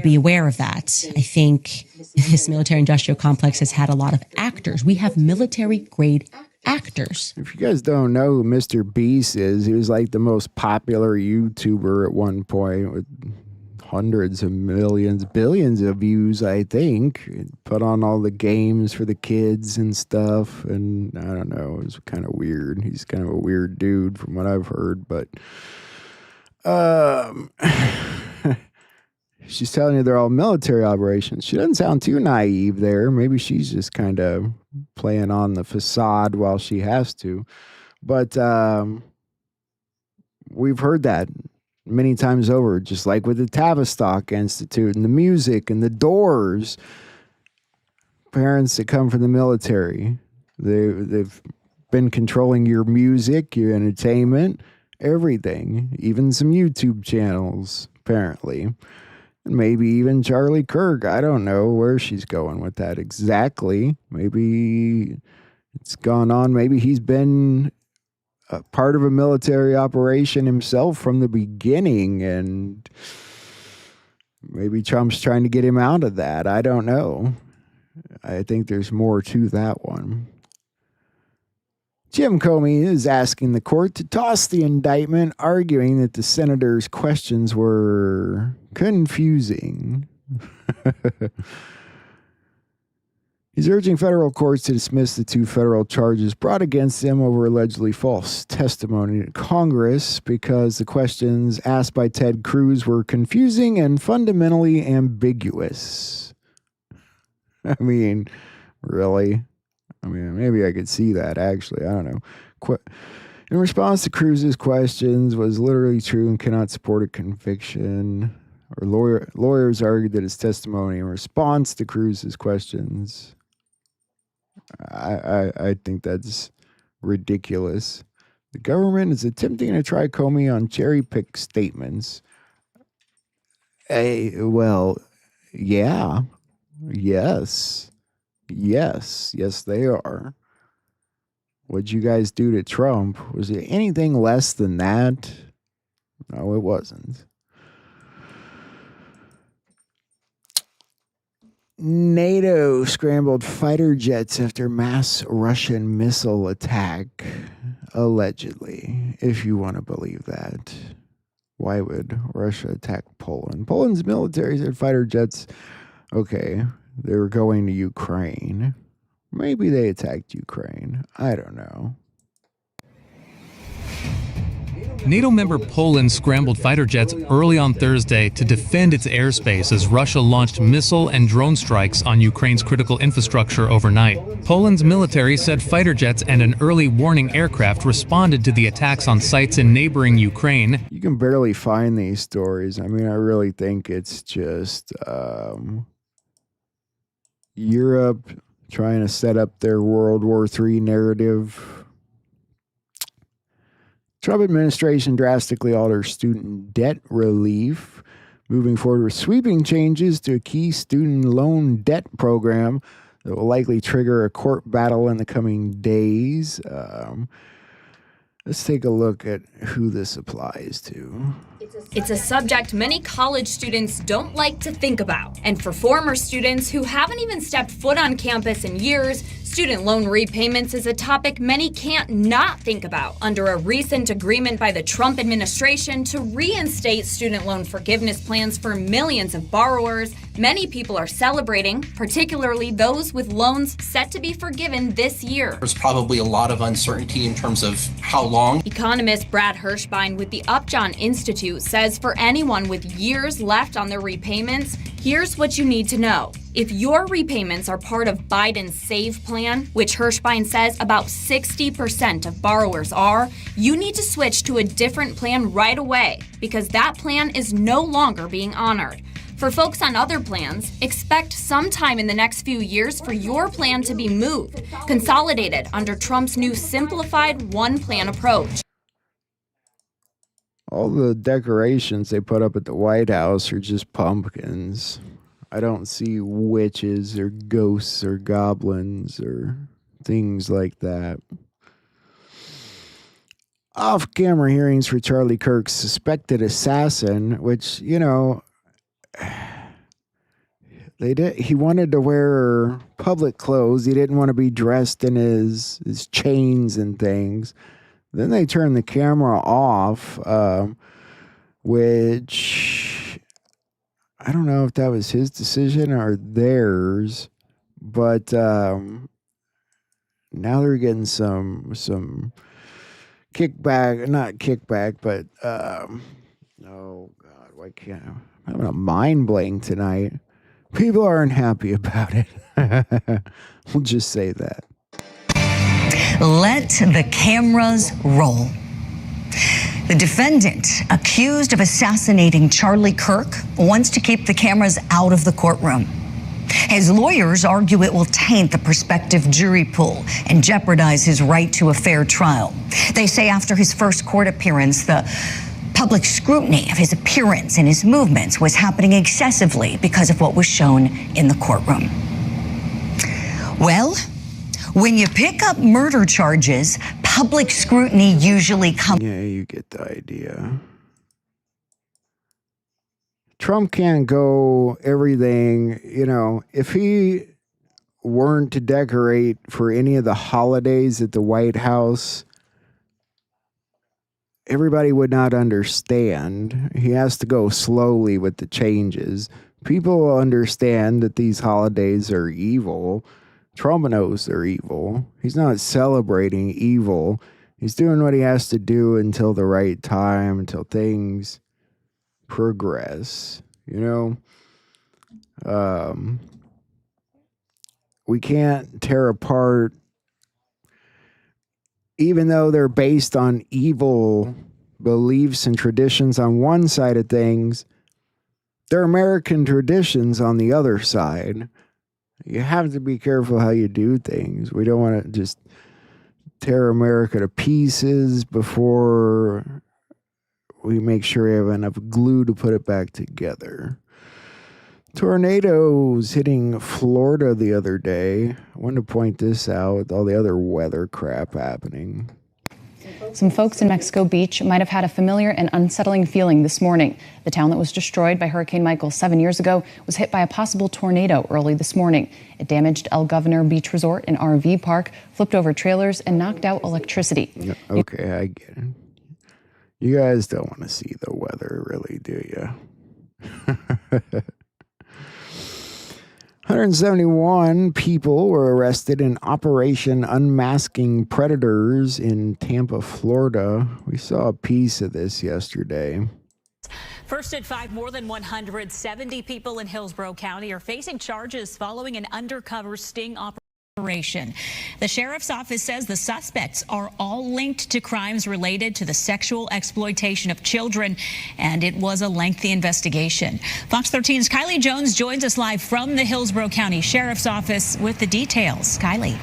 be aware of that. I think this military-industrial complex has had a lot of actors. We have military-grade actors. If you guys don't know who Mr. Beast is, he was like the most popular YouTuber at one point with hundreds of millions, billions of views, I think. Put on all the games for the kids and stuff. And I don't know, it was kind of weird. He's kind of a weird dude from what I've heard. But she's telling you they're all military operations. She doesn't sound too naive there. Maybe she's just kind of playing on the facade while she has to. But we've heard that many times over, just like with the Tavistock Institute and the music and the Doors. Parents that come from the military, they've been controlling your music, your entertainment, everything, even some YouTube channels, apparently. And maybe even Charlie Kirk. I don't know where she's going with that exactly. Maybe it's gone on. Maybe he's been part of a military operation himself from the beginning, and maybe Trump's trying to get him out of that. I don't know. I think there's more to that one. Jim Comey is asking the court to toss the indictment, arguing that the senator's questions were confusing. He's urging federal courts to dismiss the 2 federal charges brought against him over allegedly false testimony to Congress because the questions asked by Ted Cruz were confusing and fundamentally ambiguous. I mean, really? I mean, maybe I could see that, actually. I don't know. In response to Cruz's questions, was literally true and cannot support a conviction. Or lawyers argued that his testimony in response to Cruz's questions. I think that's ridiculous. The government is attempting to try Comey on cherry-picked statements. Well, yeah. Yes, they are. What'd you guys do to Trump? Was it anything less than that? No, it wasn't. NATO scrambled fighter jets after mass Russian missile attack. Allegedly, if you want to believe that. Why would Russia attack Poland? Poland's military said fighter jets, okay, they were going to Ukraine. Maybe they attacked Ukraine. I don't know. NATO member Poland scrambled fighter jets early on Thursday to defend its airspace as Russia launched missile and drone strikes on Ukraine's critical infrastructure overnight. Poland's military said fighter jets and an early warning aircraft responded to the attacks on sites in neighboring Ukraine. You can barely find these stories. I mean, I really think it's just Europe trying to set up their World War III narrative. Trump administration drastically alters student debt relief, moving forward with sweeping changes to a key student loan debt program that will likely trigger a court battle in the coming days. Let's take a look at who this applies to. It's a subject many college students don't like to think about. And for former students who haven't even stepped foot on campus in years, student loan repayments is a topic many can't not think about. Under a recent agreement by the Trump administration to reinstate student loan forgiveness plans for millions of borrowers, many people are celebrating, particularly those with loans set to be forgiven this year. There's probably a lot of uncertainty in terms of how long. Economist Brad Hirschbein with the Upjohn Institute says for anyone with years left on their repayments, here's what you need to know. If your repayments are part of Biden's SAVE plan, which Hirschbein says about 60% of borrowers are, you need to switch to a different plan right away because that plan is no longer being honored. For folks on other plans, expect sometime in the next few years for your plan to be moved, consolidated under Trump's new simplified one-plan approach. All the decorations they put up at the White House are just pumpkins. I don't see witches or ghosts or goblins or things like that. Off-camera hearings for Charlie Kirk's suspected assassin, which, you know, he wanted to wear public clothes. He didn't want to be dressed in his chains and things. Then they turned the camera off, which I don't know if that was his decision or theirs, but now they're getting some kickback, not kickback, but oh God, why can't I'm having a mind blank tonight. People aren't happy about it. We'll just say that. Let the cameras roll. The defendant, accused of assassinating Charlie Kirk, wants to keep the cameras out of the courtroom. His lawyers argue it will taint the prospective jury pool and jeopardize his right to a fair trial. They say after his first court appearance, the public scrutiny of his appearance and his movements was happening excessively because of what was shown in the courtroom. Well, when you pick up murder charges, public scrutiny usually comes. Yeah, you get the idea. Trump can't go everything, you know, if he weren't to decorate for any of the holidays at the White House, everybody would not understand. He has to go slowly with the changes. People will understand that these holidays are evil. Trump knows they're evil. He's not celebrating evil. He's doing what he has to do until the right time, until things progress, you know? we can't tear apart, even though they're based on evil beliefs and traditions on one side of things, they're American traditions on the other side. You have to be careful how you do things. We don't want to just tear America to pieces before we make sure we have enough glue to put it back together. Tornadoes hitting Florida the other day. I wanted to point this out with all the other weather crap happening. Some folks in Mexico Beach might have had a familiar and unsettling feeling this morning. The town that was destroyed by Hurricane Michael 7 years ago was hit by a possible tornado early this morning. It damaged El Governor Beach Resort and RV park, flipped over trailers, and knocked out electricity. Okay, I get it. You guys don't want to see the weather, really, do you? 171 people were arrested in Operation Unmasking Predators in Tampa, Florida. We saw a piece of this yesterday. First at 5, more than 170 people in Hillsborough County are facing charges following an undercover sting operation. The sheriff's office says the suspects are all linked to crimes related to the sexual exploitation of children, and it was a lengthy investigation. Fox 13's Kylie Jones joins us live from the Hillsborough County Sheriff's Office with the details. Kylie.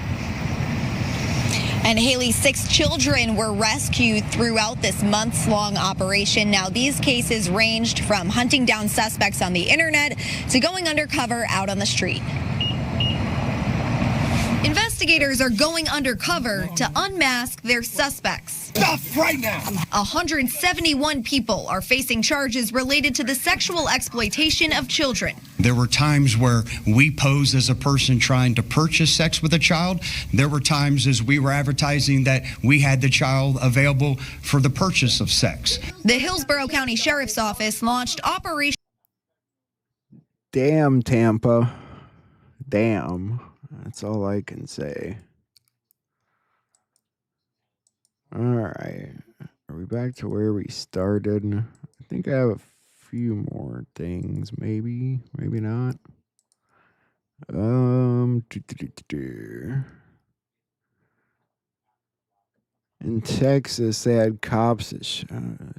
And Haley, 6 children were rescued throughout this months-long operation. Now, these cases ranged from hunting down suspects on the internet to going undercover out on the street. Investigators are going undercover to unmask their suspects. Stop right now! 171 people are facing charges related to the sexual exploitation of children. There were times where we posed as a person trying to purchase sex with a child. There were times as we were advertising that we had the child available for the purchase of sex. The Hillsborough County Sheriff's Office launched Operation... Damn, Tampa. Damn. That's all I can say. All right. Are we back to where we started? I think I have a few more things. Maybe. Maybe not. In Texas, they had cops that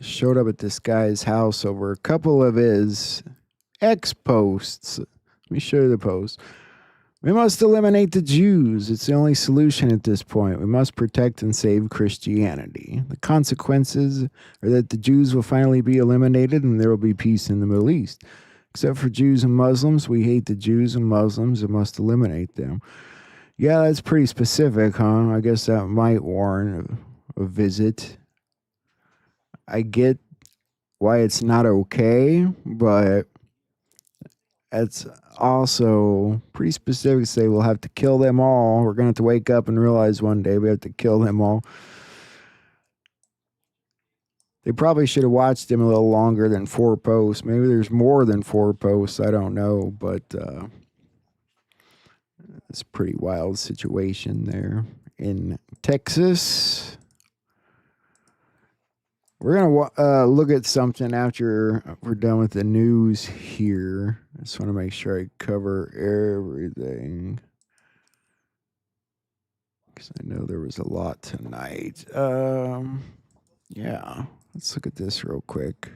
showed up at this guy's house over a couple of his ex-posts. Let me show you the post. We must eliminate the Jews. It's the only solution at this point. We must protect and save Christianity. The consequences are that the Jews will finally be eliminated and there will be peace in the Middle East. Except for Jews and Muslims, we hate the Jews and Muslims and must eliminate them. Yeah, that's pretty specific, huh? I guess that might warrant a visit. I get why it's not okay, but it's also pretty specific to say we'll have to kill them all. We're going to have to wake up and realize one day we have to kill them all. They probably should have watched him a little longer than 4 posts. Maybe there's more than 4 posts. I don't know, but it's a pretty wild situation there in Texas. We're going to look at something after we're done with the news here. I just want to make sure I cover everything, because I know there was a lot tonight. Yeah, let's look at this real quick.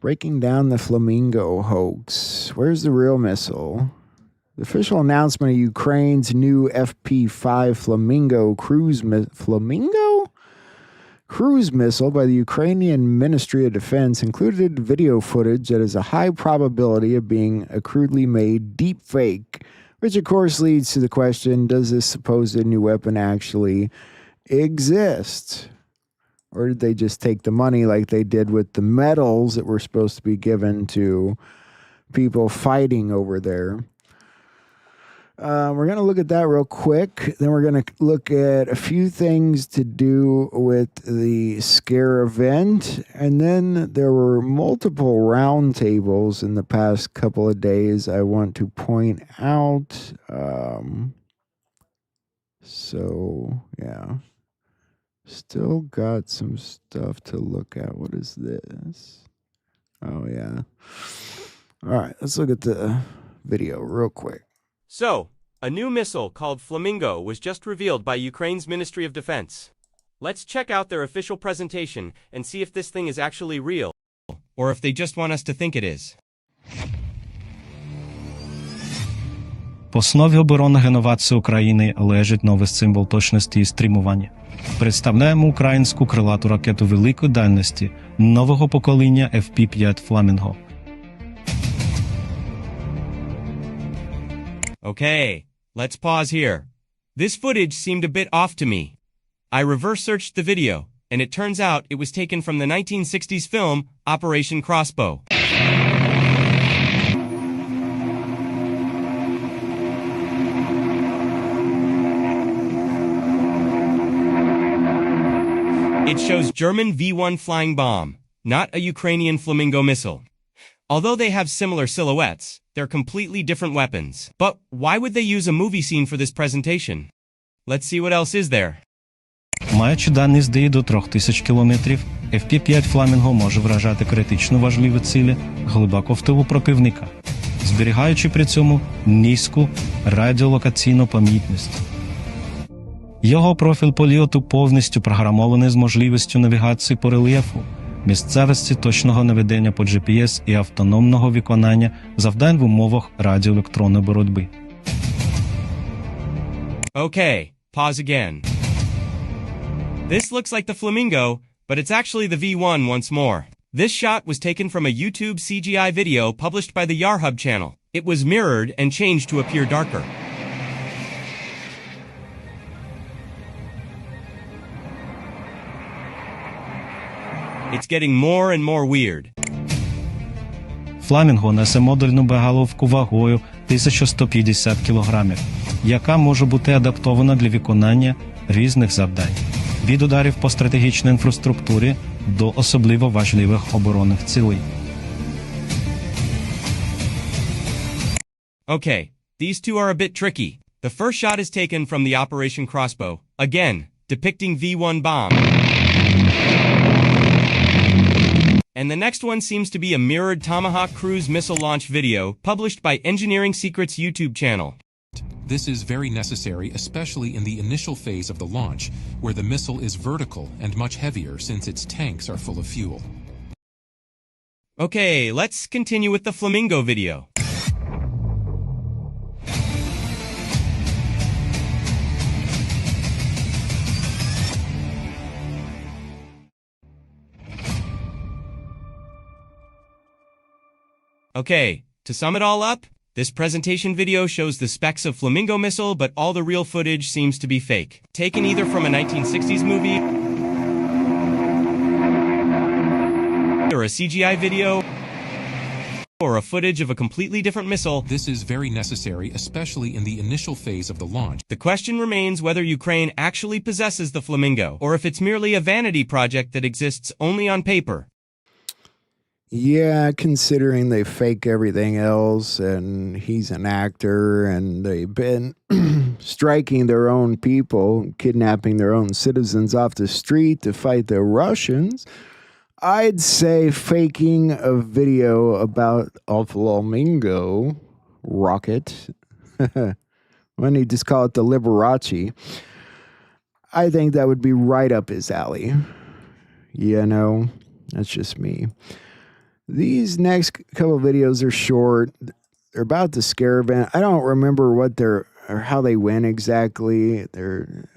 Breaking down the Flamingo hoax. Where's the real missile? The official announcement of Ukraine's new FP5 Flamingo cruise missile by the Ukrainian Ministry of Defense included video footage that has a high probability of being a crudely made deep fake, which of course leads to the question, does this supposed new weapon actually exist? Or did they just take the money like they did with the medals that were supposed to be given to people fighting over there? We're going to look at that real quick. Then we're going to look at a few things to do with the scare event. And then there were multiple roundtables in the past couple of days I want to point out. So, yeah. Still got some stuff to look at. What is this? Oh, yeah. All right, let's look at the video real quick. So, a new missile called Flamingo was just revealed by Ukraine's Ministry of Defense. Let's check out their official presentation and see if this thing is actually real, or if they just want us to think it is. В основі оборонних інновацій України лежить новий символ точності і стримування. Представляємо українську крилату ракету великої дальності нового покоління FP-5 «Фламінго». Okay, let's pause here. This footage seemed a bit off to me. I reverse-searched the video, and it turns out it was taken from the 1960s film Operation Crossbow. It shows German V-1 flying bomb, not a Ukrainian Flamingo missile. Although they have similar silhouettes, they're completely different weapons. But why would they use a movie scene for this presentation? Let's see what else is there. Маючи дальність дії до 3000 км, FP-5 «Фламінго» може вражати критично важливі цілі глибоко в тилу противника, зберігаючи при цьому низьку радіолокаційну помітність. Його профіль польоту повністю програмований з можливістю навігації по рельєфу, місцевості точного наведення по GPS і автономного виконання завдань в умовах радіоелектронної боротьби. Okay, pause again. This looks like the Flamingo, but it's actually the V1 once more. This shot was taken from a YouTube CGI video published by the Yarhub channel. It was mirrored and changed to appear darker. It's getting more and more weird. «Фламінго» несе модульну боєголовку вагою 1150 кг, яка може бути адаптована для виконання різних завдань. Від ударів по стратегічній інфраструктурі до особливо важливих оборонних цілей. Okay, these two are a bit tricky. The first shot is taken from the Operation Crossbow, again, depicting V1 bomb. And the next one seems to be a mirrored Tomahawk cruise missile launch video published by Engineering Secrets YouTube channel. This is very necessary, especially in the initial phase of the launch, where the missile is vertical and much heavier since its tanks are full of fuel. Okay, let's continue with the Flamingo video. Okay, to sum it all up, this presentation video shows the specs of Flamingo missile, but all the real footage seems to be fake. Taken either from a 1960s movie or a CGI video or a footage of a completely different missile. This is very necessary, especially in the initial phase of the launch. The question remains whether Ukraine actually possesses the Flamingo, or if it's merely a vanity project that exists only on paper. Yeah, considering they fake everything else and he's an actor and they've been striking their own people, kidnapping their own citizens off the street to fight the Russians, I'd say faking a video about a Flamingo rocket, when he just call it the Liberace, I think that would be right up his alley. You know, that's just me. These next couple videos are short. They're about the scare event. I don't remember what they're or how they went exactly. They're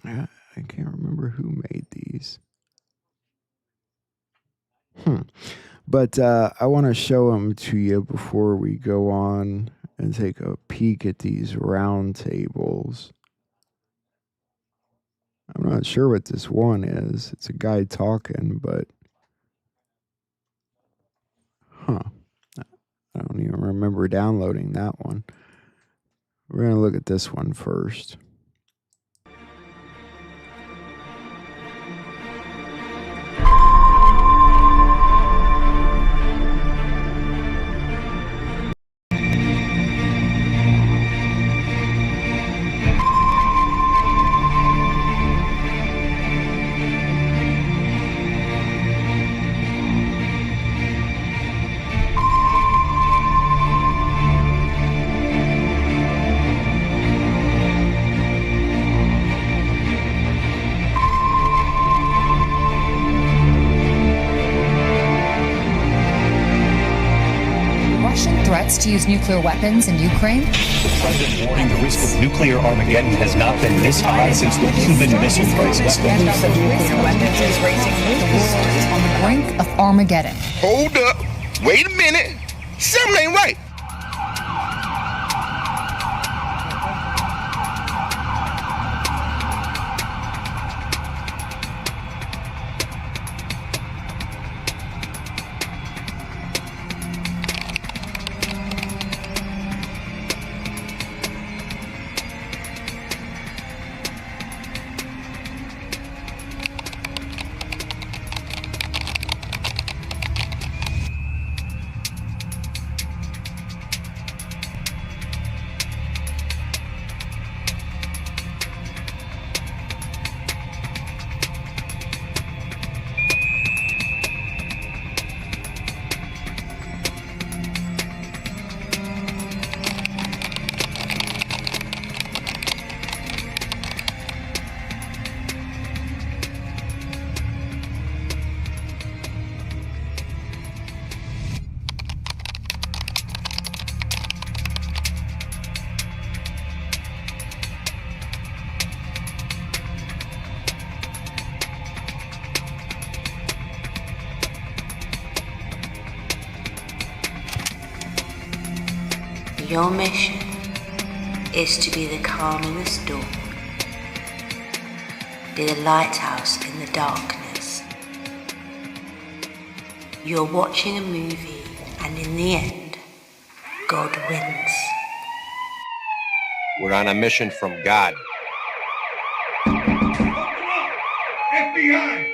I can't remember who made these. But I want to show them to you before we go on and take a peek at these round tables. I'm not sure what this one is. It's a guy talking, but I don't even remember downloading that one. We're going to look at this one first. Russian threats to use nuclear weapons in Ukraine? The president warning the risk of nuclear Armageddon has not been this high since the Cuban Missile Crisis. The risk of nuclear weapons is raising the world is on the brink of Armageddon. Hold up. Wait a minute. Something ain't right. Your mission is to be the calm in the storm, be the lighthouse in the darkness. You're watching a movie, and in the end, God wins. We're on a mission from God. FBI!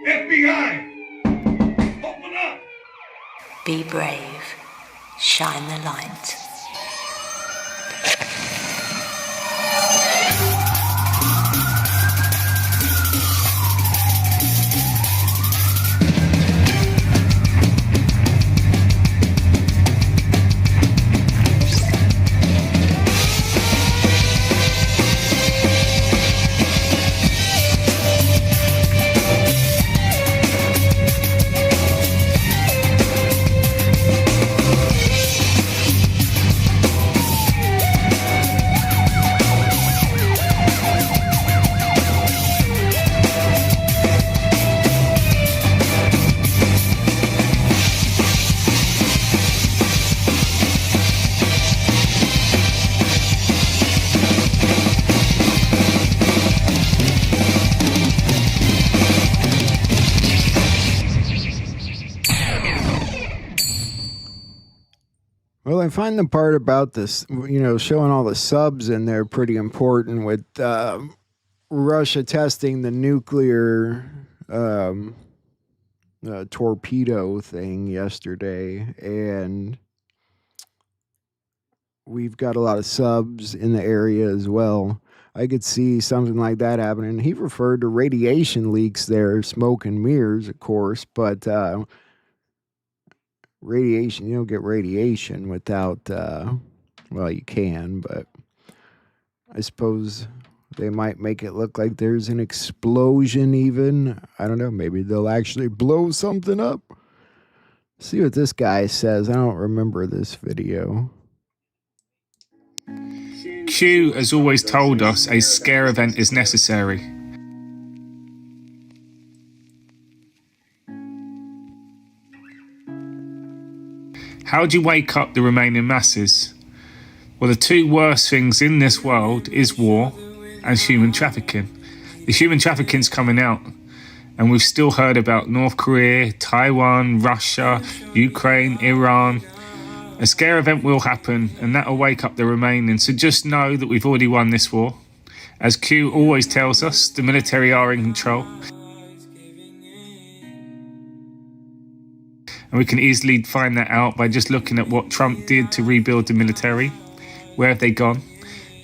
FBI! Open up! Be brave, shine the light. Well, I find the part about this, showing all the subs in there pretty important with Russia testing the nuclear torpedo thing yesterday. And we've got a lot of subs in the area as well. I could see something like that happening. He referred to radiation leaks there, smoke and mirrors, of course, but radiation, you don't get radiation without, well, you can, but I suppose they might make it look like there's an explosion even. I don't know, maybe they'll actually blow something up. See what this guy says. I don't remember this video. Q has always told us a scare event is necessary. How do you wake up the remaining masses? Well, the two worst things in this world is war and human trafficking. The human trafficking's coming out, and we've still heard about North Korea, Taiwan, Russia, Ukraine, Iran. A scare event will happen, and that'll wake up the remaining. So just know that we've already won this war. As Q always tells us, the military are in control. And we can easily find that out by just looking at what Trump did to rebuild the military. Where have they gone?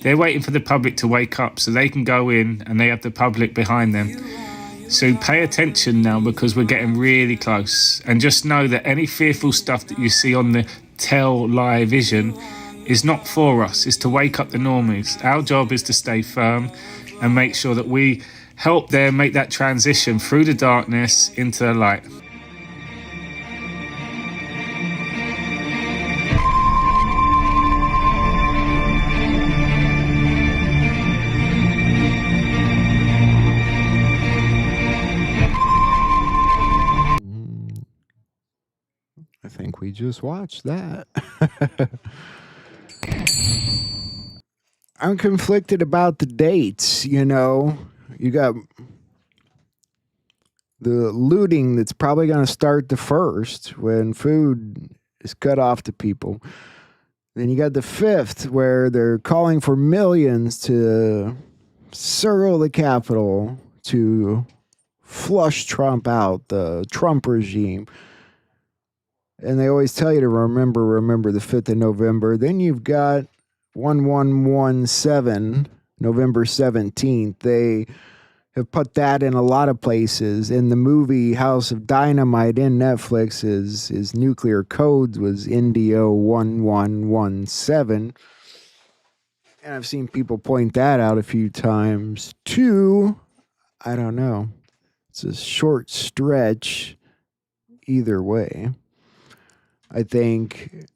They're waiting for the public to wake up so they can go in and they have the public behind them. So pay attention now, because we're getting really close. And just know that any fearful stuff that you see on the Tell Live Vision, is not for us, is to wake up the normies. Our job is to stay firm and make sure that we help them make that transition through the darkness into the light. I think we just watched that. I'm conflicted about the dates, you know. You got the looting that's probably going to start the 1st when food is cut off to people. Then you got the 5th where they're calling for millions to circle the Capitol to flush Trump out, the Trump regime. And they always tell you to remember the 5th of November. Then you've got 1117, November 17th. They have put that in a lot of places. In the movie House of Dynamite in Netflix, his nuclear codes was Indio 1117. And I've seen people point that out a few times too. I don't know. It's a short stretch either way. I think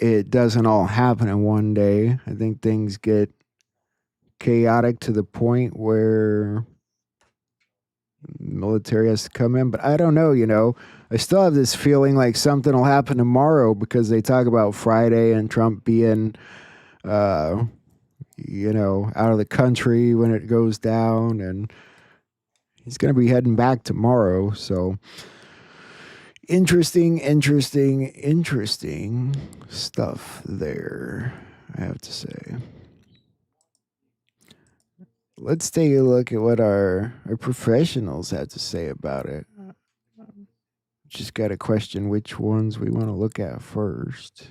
it doesn't all happen in one day. I think things get chaotic to the point where military has to come in. But I don't know, you know. I still have this feeling like something will happen tomorrow because they talk about Friday and Trump being, you know, out of the country when it goes down. And he's going to be heading back tomorrow. So interesting stuff there, I have to say. Let's take a look at what our professionals have to say about it. Just got to question which ones we want to look at first.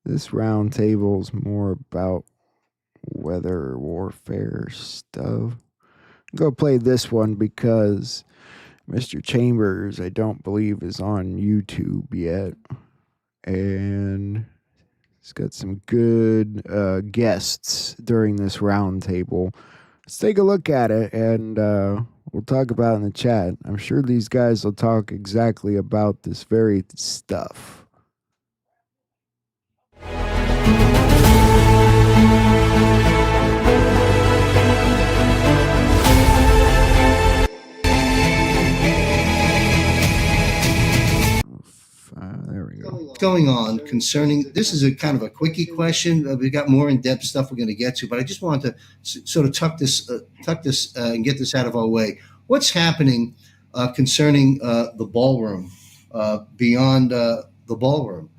This round table is more about weather warfare stuff. Go play this one because Mr. Chambers, I don't believe, is on YouTube yet. And he's got some good guests during this round table. Let's take a look at it, and we'll talk about it in the chat. I'm sure these guys will talk exactly about this very stuff. There we go. What's going on concerning, this is a kind of a quickie question. We've got more in-depth stuff we're going to get to, but I just wanted to sort of tuck this and get this out of our way. What's happening concerning the ballroom, beyond the ballroom?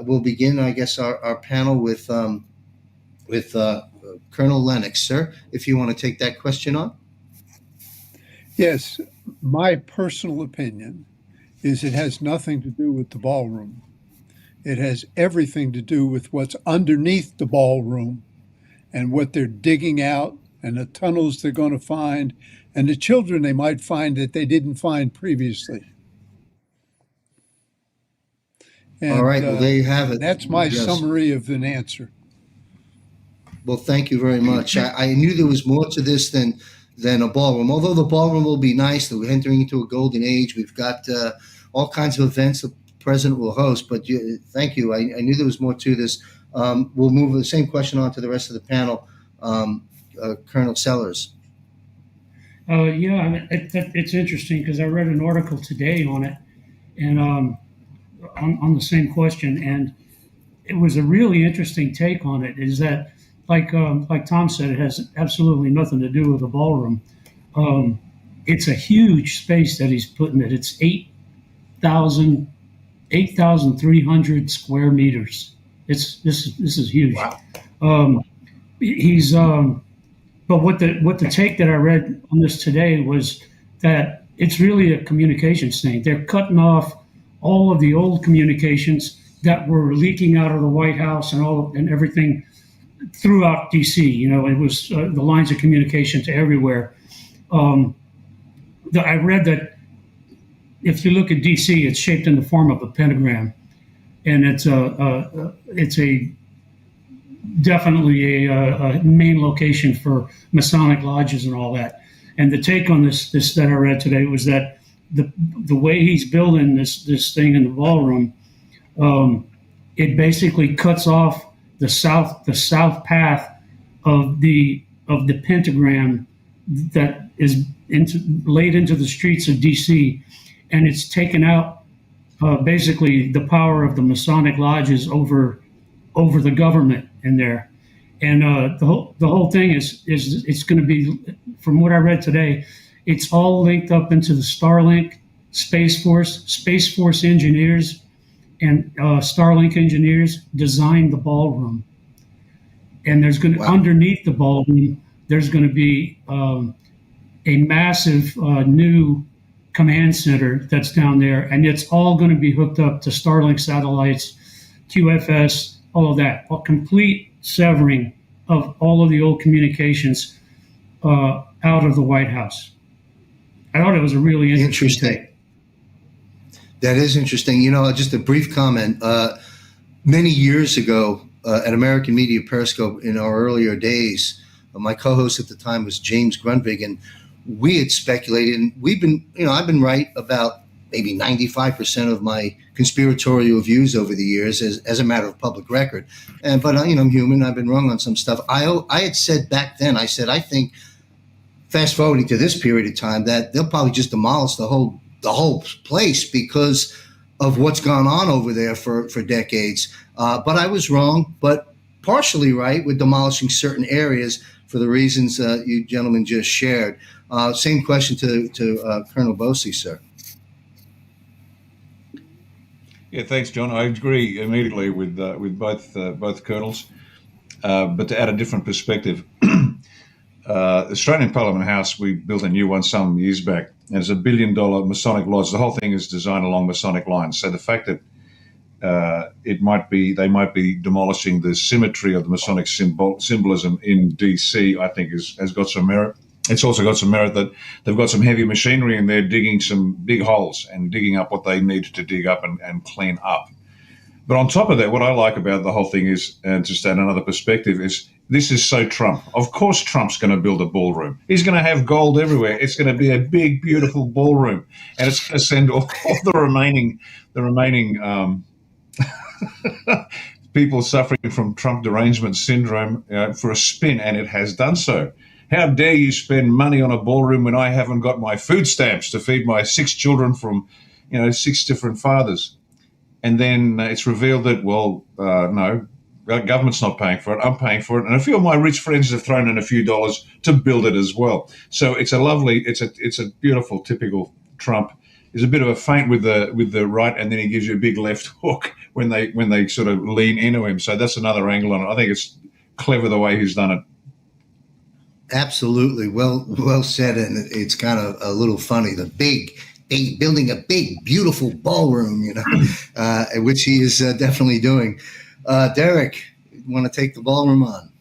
We'll begin, I guess, our panel with Colonel Lennox. Sir, if you want to take that question on. Yes, my personal opinion is it has nothing to do with the ballroom. It has everything to do with what's underneath the ballroom and what they're digging out and the tunnels they're going to find and the children they might find that they didn't find previously. And, all right, well, there you have it. That's my summary of an answer. Well, thank you very much. I knew there was more to this than a ballroom. Although the ballroom will be nice, that we're entering into a golden age. We've got all kinds of events the president will host. But thank you. I knew there was more to this. We'll move the same question on to the rest of the panel. Colonel Sellers. Yeah, I mean, it's interesting because I read an article today on it, and on the same question, and it was a really interesting take on it. Is that like Tom said, it has absolutely nothing to do with the ballroom. It's a huge space that he's putting it. It's 8,300 square meters. This is huge. Wow. But what the take that I read on this today was that it's really a communications thing. They're cutting off all of the old communications that were leaking out of the White House and everything throughout DC. You know, it was the lines of communication to everywhere. I read that if you look at DC, it's shaped in the form of a pentagram. and it's definitely a main location for Masonic lodges and all that. And the take on this that I read today was that the way he's building this thing in the ballroom, it basically cuts off the south path of the pentagram that is laid into the streets of DC, and it's taken out basically the power of the Masonic lodges over the government in there. And the whole thing is it's going to be, from what I read today, it's all linked up into the Starlink, Space Force engineers and Starlink engineers designed the ballroom. And there's going to, underneath the ballroom, there's going to be a massive new command center that's down there, and it's all going to be hooked up to Starlink satellites, QFS, all of that, a complete severing of all of the old communications out of the White House. I thought it was a really interesting. That is interesting. Just a brief comment. Many years ago, at American Media Periscope, in our earlier days, my co-host at the time was James Grundvig, and we had speculated, and I've been right about maybe 95% of my conspiratorial views over the years as a matter of public record. But I'm human. I've been wrong on some stuff. I had said back then, I think, fast forwarding to this period of time, that they'll probably just demolish the whole place because of what's gone on over there for decades. But I was wrong, but partially right with demolishing certain areas for the reasons you gentlemen just shared. Same question to Colonel Bosey, sir. Yeah, thanks, John. I agree immediately with both colonels, but to add a different perspective, Australian Parliament House, we built a new one some years back, and it's $1 billion Masonic lodge. The whole thing is designed along Masonic lines. So the fact that they might be demolishing the symmetry of the Masonic symbolism in DC, I think has got some merit. It's also got some merit that they've got some heavy machinery in there digging some big holes and digging up what they need to dig up and clean up. But on top of that, what I like about the whole thing is, and just add another perspective, is this is so Trump. Of course Trump's going to build a ballroom. He's going to have gold everywhere. It's going to be a big, beautiful ballroom. And it's going to send all the remaining people suffering from Trump derangement syndrome for a spin, and it has done so. How dare you spend money on a ballroom when I haven't got my food stamps to feed my 6 children from, 6 different fathers? And then it's revealed that, no, government's not paying for it. I'm paying for it. And a few of my rich friends have thrown in a few dollars to build it as well. So it's a beautiful, typical Trump. There's a bit of a feint with the right, and then he gives you a big left hook when they sort of lean into him. So that's another angle on it. I think it's clever the way he's done it. Absolutely. Well said. And it's kind of a little funny, building a big, beautiful ballroom, which he is definitely doing. Derek, you want to take the ballroom on?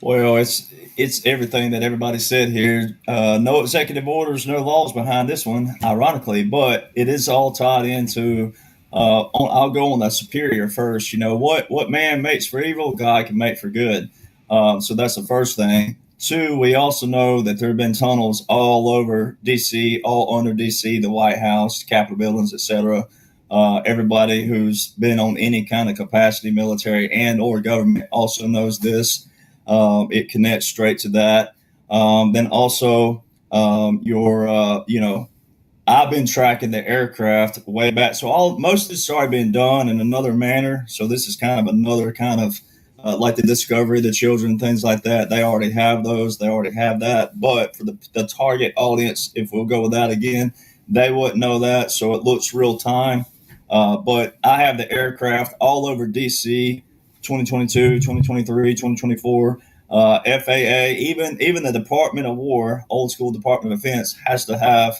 Well, it's everything that everybody said here. No executive orders, no laws behind this one, ironically, but it is all tied into, I'll go on the superior first. What man makes for evil, God can make for good. So that's the first thing. 2, we also know that there have been tunnels all over DC, all under DC, the White House, Capitol buildings, etc. Everybody who's been on any kind of capacity, military and or government, also knows this. It connects straight to that. Then also, I've been tracking the aircraft way back. So most of this has already been done in another manner. So this is kind of another kind of like the Discovery, the children, things like that. They already have those. They already have that. But for the target audience, if we'll go with that again, they wouldn't know that. So it looks real time. But I have the aircraft all over DC, 2022, 2023, 2024. FAA, even the Department of War, old school Department of Defense, has to have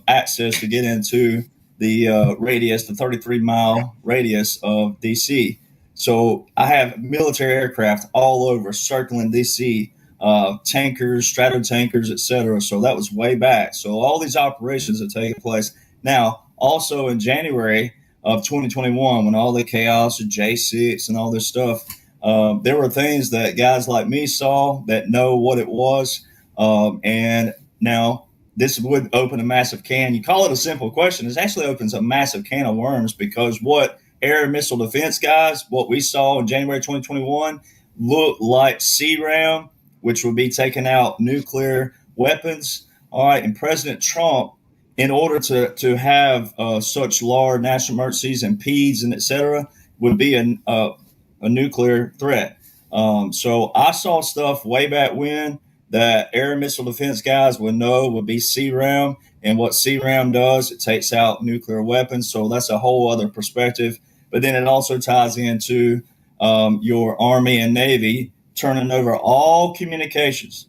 access to get into the radius, the 33-mile radius of DC. So I have military aircraft all over circling DC, tankers, strato tankers, etc. So that was way back. So all these operations are taking place. Now, also in January, of 2021, when all the chaos of J6 and all this stuff, there were things that guys like me saw that know what it was. And now this would open a massive can. You call it a simple question. It actually opens a massive can of worms, because what air and missile defense guys, what we saw in January 2021, looked like CRAM, which would be taking out nuclear weapons. All right. And President Trump, in order to have such large national emergencies and PEDs and et cetera, would be a nuclear threat. So I saw stuff way back when that air and missile defense guys would know would be CRAM. And what CRAM does, it takes out nuclear weapons. So that's a whole other perspective. But then it also ties into your Army and Navy turning over all communications,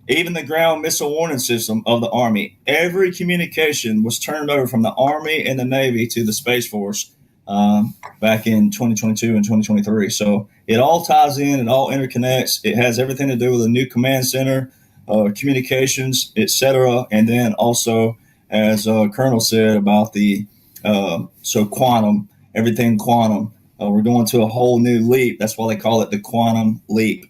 even the ground missile warning system of the Army. Every communication was turned over from the Army and the Navy to the Space Force back in 2022 and 2023. So it all ties in, it all interconnects. It has everything to do with a new command center, communications, etc. And then also, as Colonel said about the quantum, everything quantum. We're going to a whole new leap. That's why they call it the quantum leap.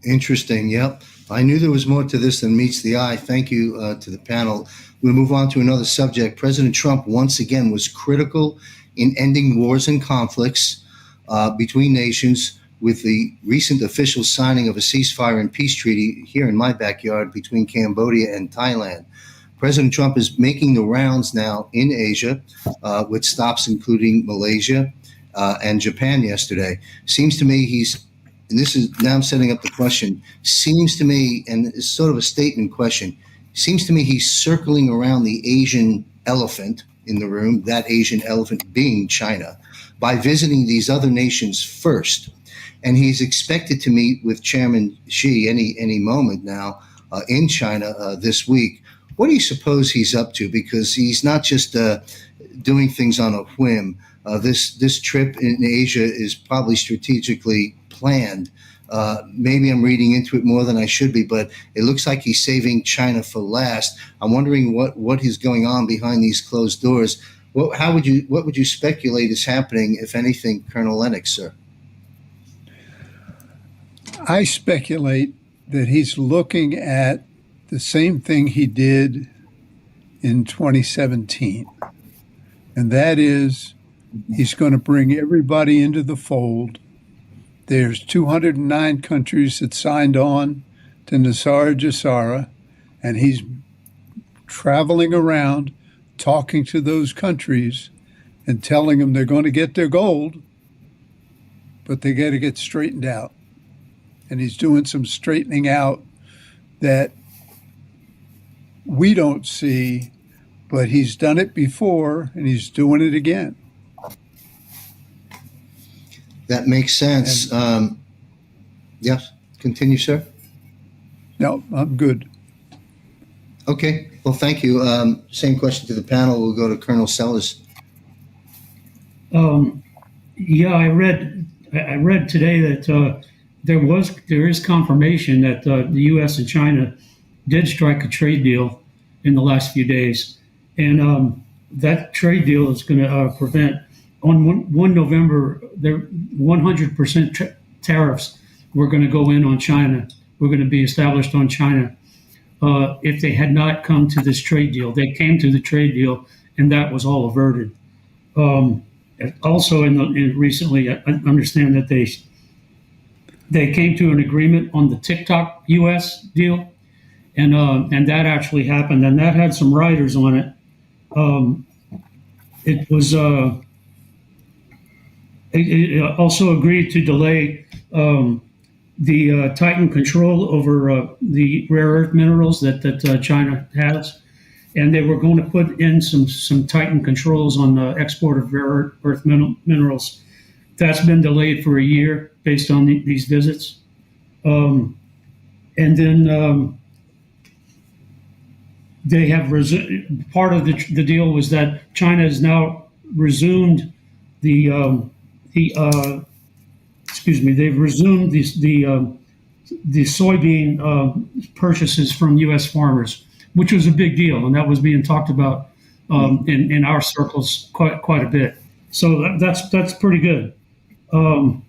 Interesting. Yep. I knew there was more to this than meets the eye. Thank you to the panel. We'll move on to another subject. President Trump once again was critical in ending wars and conflicts between nations with the recent official signing of a ceasefire and peace treaty here in my backyard between Cambodia and Thailand. President Trump is making the rounds now in Asia, with stops including Malaysia and Japan yesterday. Seems to me and this is, now I'm setting up the question, seems to me, and it's sort of a statement question, seems to me he's circling around the Asian elephant in the room, that Asian elephant being China, by visiting these other nations first. And he's expected to meet with Chairman Xi any moment now in China this week. What do you suppose he's up to? Because he's not just doing things on a whim. This trip in Asia is probably strategically planned. Maybe I'm reading into it more than I should be, but it looks like he's saving China for last. I'm wondering what is going on behind these closed doors. What would you speculate is happening, if anything, Colonel Lennox, sir? I speculate that he's looking at the same thing he did in 2017, and that is he's going to bring everybody into the fold. There's 209 countries that signed on to Nasara Jasara, and he's traveling around talking to those countries and telling them they're going to get their gold, but they got to get straightened out. And he's doing some straightening out that we don't see, but he's done it before and he's doing it again. That makes sense. Yes, continue, sir. No, I'm good. Okay, well, thank you. Same question to the panel. We'll go to Colonel Sellers. Yeah, I read today that there is confirmation that the U.S. and China did strike a trade deal in the last few days, and that trade deal is going to prevent on 1 November there 100% tariffs were going to go in on China. We're going to be established on China. If they had not come to this trade deal, they came to the trade deal, and that was all averted. Also, recently, I understand that they came to an agreement on the TikTok U.S. deal, and that actually happened, and that had some riders on it. It was it also agreed to delay the Titan control over the rare earth minerals that China has, and they were going to put in some Titan controls on the export of rare earth minerals. That's been delayed for a year based on these visits. And then they have part of the deal was that China has now resumed they've resumed the soybean purchases from U.S. farmers, which was a big deal, and that was being talked about in our circles quite a bit. So that's pretty good. So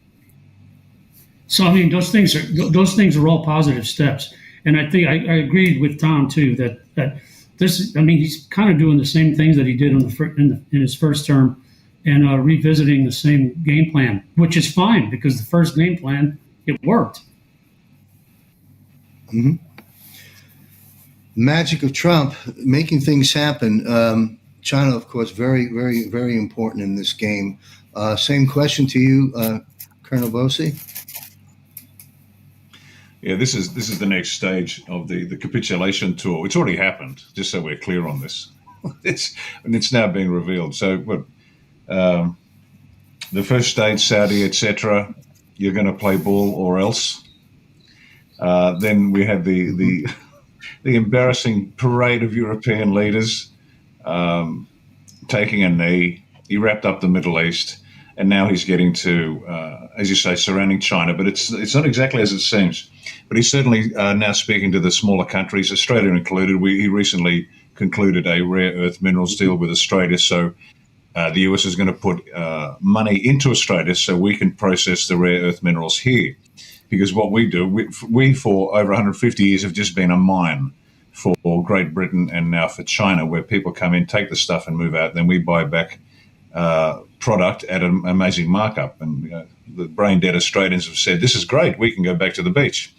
I mean, those things are all positive steps, and I think I agreed with Tom too that this. I mean, he's kind of doing the same things that he did in his first term, and revisiting the same game plan, which is fine because the first game plan it worked. Mm-hmm. Magic of Trump, making things happen. China, of course, very, very, very important in this game. Same question to you, Colonel Bosey. Yeah, this is the next stage of the capitulation tour. It's already happened, just so we're clear on this. It's now being revealed. So, the first stage, Saudi, etc., you're going to play ball or else. Then we had the embarrassing parade of European leaders taking a knee. He wrapped up the Middle East, and now he's getting to, as you say, surrounding China. But it's not exactly as it seems. But he's certainly now speaking to the smaller countries, Australia included. He recently concluded a rare earth minerals deal with Australia. So the US is going to put money into Australia so we can process the rare earth minerals here. Because what we do, we for over 150 years have just been a mine for Great Britain and now for China, where people come in, take the stuff and move out. Then we buy back product at an amazing markup. And the brain dead Australians have said, this is great, we can go back to the beach.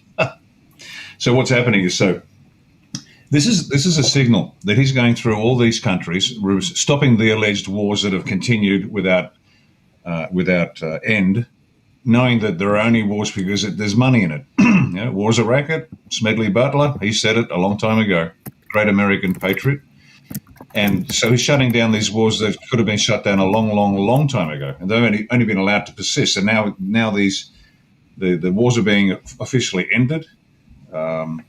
So what's happening is, this is a signal that he's going through all these countries, stopping the alleged wars that have continued without end, knowing that there are only wars because there's money in it. War's a racket. Smedley Butler, he said it a long time ago, great American patriot. And so he's shutting down these wars that could have been shut down a long, long, long time ago. And they've only been allowed to persist. And now the wars are being officially ended. And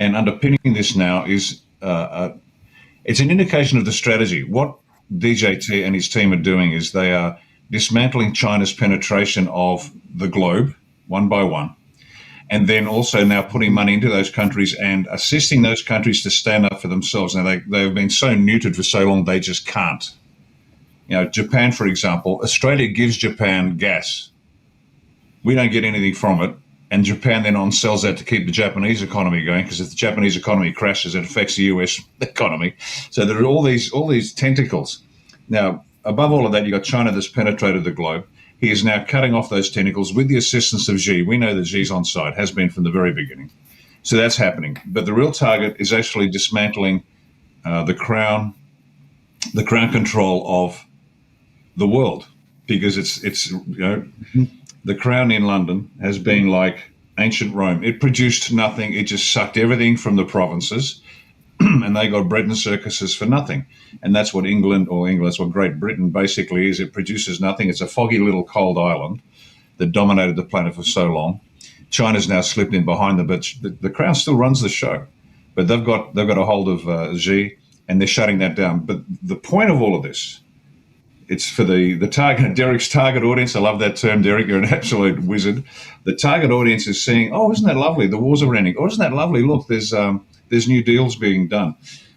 underpinning this now is it's an indication of the strategy. What DJT and his team are doing is they are dismantling China's penetration of the globe one by one, and then also now putting money into those countries and assisting those countries to stand up for themselves. Now, they've been so neutered for so long, they just can't. Japan, for example, Australia gives Japan gas. We don't get anything from it. And Japan then sells that to keep the Japanese economy going, because if the Japanese economy crashes, it affects the US economy. So there are all these tentacles. Now, above all of that, you've got China that's penetrated the globe. He is now cutting off those tentacles with the assistance of Xi. We know that Xi's on side, has been from the very beginning. So that's happening. But the real target is actually dismantling the crown control of the world, because it's the crown in London has been like ancient Rome. It produced nothing. It just sucked everything from the provinces, and they got bread and circuses for nothing. And that's what that's what Great Britain basically is. It produces nothing. It's a foggy little cold island that dominated the planet for so long. China's now slipped in behind them, but the crown still runs the show. But they've got a hold of Xi, and they're shutting that down. But the point of all of this, it's for the target, Derek's target audience. I love that term, Derek. You're an absolute wizard. The target audience is saying, "Oh, isn't that lovely? The wars are ending. Oh, isn't that lovely? Look, there's new deals being done."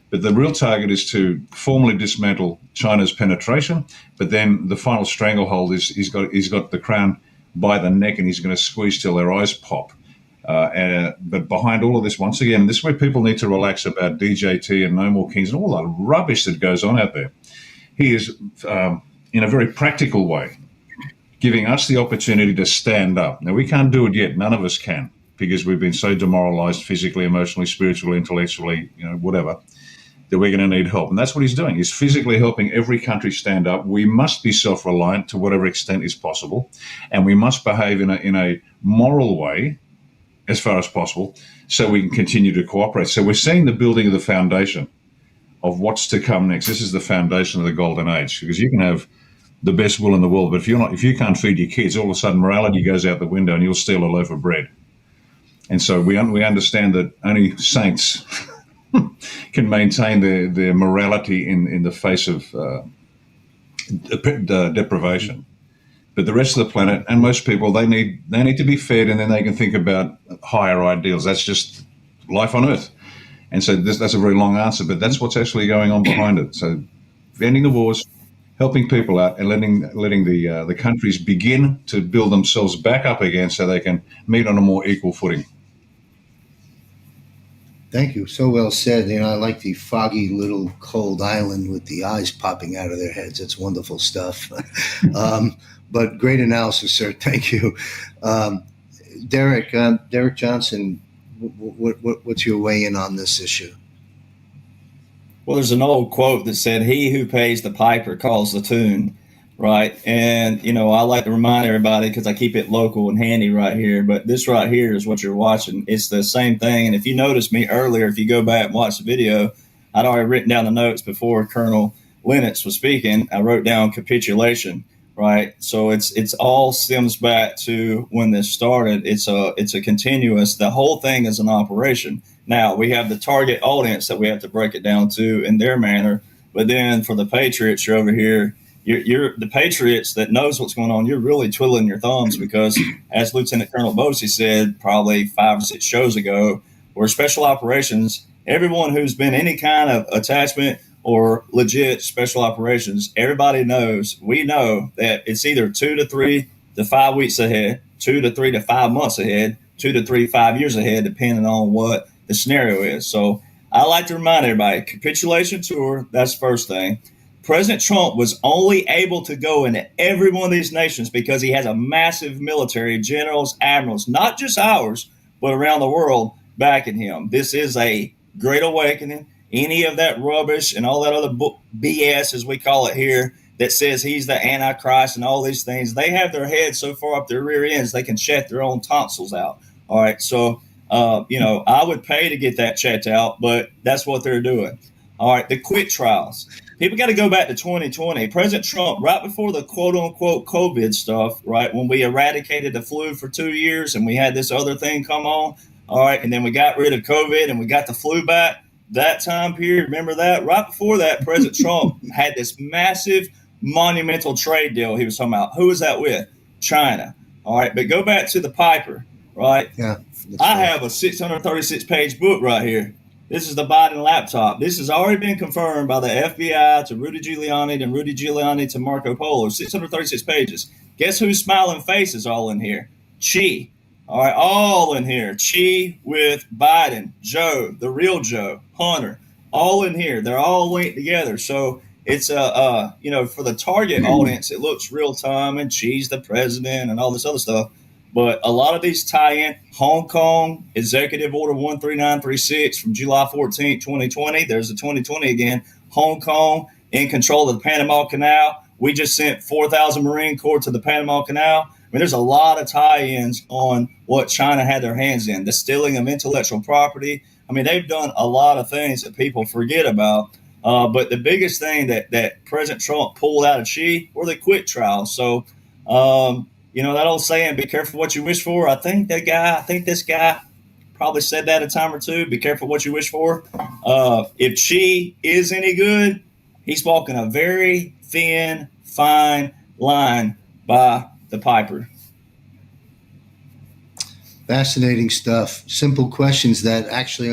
But the real target is to formally dismantle China's penetration. But then the final stranglehold is he's got the crown by the neck, and he's going to squeeze till their eyes pop. But behind all of this, once again, this is where people need to relax about DJT and No More Kings and all the rubbish that goes on out there. He is, in a very practical way, giving us the opportunity to stand up. Now, we can't do it yet. None of us can, because we've been so demoralized physically, emotionally, spiritually, intellectually, whatever, that we're going to need help. And that's what he's doing. He's physically helping every country stand up. We must be self-reliant to whatever extent is possible, and we must behave in a moral way as far as possible so we can continue to cooperate. So we're seeing the building of the foundation of what's to come next. This is the foundation of the golden age, because you can have the best will in the world, but if you can't feed your kids, all of a sudden morality goes out the window and you'll steal a loaf of bread. And so we understand that only saints can maintain their morality in the face of deprivation. But the rest of the planet and most people, they need to be fed, and then they can think about higher ideals. That's just life on Earth. And so that's a very long answer, but that's what's actually going on behind it. So ending the wars, helping people out, and letting the countries begin to build themselves back up again so they can meet on a more equal footing. Thank you. So well said. You know, I like the foggy little cold island with the eyes popping out of their heads. It's wonderful stuff. But great analysis, sir. Thank you. Derek Johnson, what's your weigh in on this issue? Well, there's an old quote that said, "He who pays the piper calls the tune," right? And, you know, I like to remind everybody, because I keep it local and handy right here, but this right here is what you're watching. It's the same thing. And if you noticed me earlier, if you go back and watch the video, I'd already written down the notes before Colonel Lennox was speaking. I wrote down capitulation, right? So it's all stems back to when this started. It's a continuous, the whole thing is an operation. Now, we have the target audience that we have to break it down to in their manner. But then for the patriots, you're over here. You're the patriots that knows what's going on. You're really twiddling your thumbs because, as Lieutenant Colonel Bosey said probably 5 or 6 shows ago, we're special operations. Everyone who's been any kind of attachment or legit special operations, everybody knows, we know that it's either 2 to 3 to 5 weeks ahead, 2 to 3 to 5 months ahead, 2 to 3 to 5 years ahead, depending on what the scenario is. So I like to remind everybody, capitulation tour, that's the first thing. President Trump was only able to go into every one of these nations because he has a massive military, generals, admirals, not just ours, but around the world backing him. This is a great awakening. Any of that rubbish and all that other BS, as we call it here, that says he's the Antichrist and all these things, they have their heads so far up their rear ends they can check their own tonsils out. All right, so you know, I would pay to get that checked out, but that's what they're doing. All right, the quit trials. People got to go back to 2020. President Trump, right before the quote-unquote COVID stuff, right, when we eradicated the flu for 2 years and we had this other thing come on, all right, and then we got rid of COVID and we got the flu back, that time period, remember that? Right before that, President Trump had this massive, monumental trade deal he was talking about. Who was that with? China. All right, but go back to the Piper, right? Yeah. I have a 636-page book right here. This is the Biden laptop. This has already been confirmed by the FBI to Rudy Giuliani, and Rudy Giuliani to Marco Polo. 636 pages. Guess whose smiling face is all in here? Xi. All right, all in here. Xi with Biden, Joe, the real Joe, Hunter, all in here. They're all linked together. So it's you know, for the target audience, it looks real time and Xi's the president and all this other stuff. But a lot of these tie in. Hong Kong, Executive Order 13936 from July 14, 2020. There's the 2020 again. Hong Kong in control of the Panama Canal. We just sent 4,000 Marine Corps to the Panama Canal. I mean, there's a lot of tie-ins on what China had their hands in. The stealing of intellectual property. I mean, they've done a lot of things that people forget about. But the biggest thing that President Trump pulled out of Xi were the quit trials. So, you know, that old saying, be careful what you wish for. I think this guy probably said that a time or two. Be careful what you wish for. If Xi is any good, he's walking a very thin, fine line by the Piper. Fascinating stuff. Simple questions that actually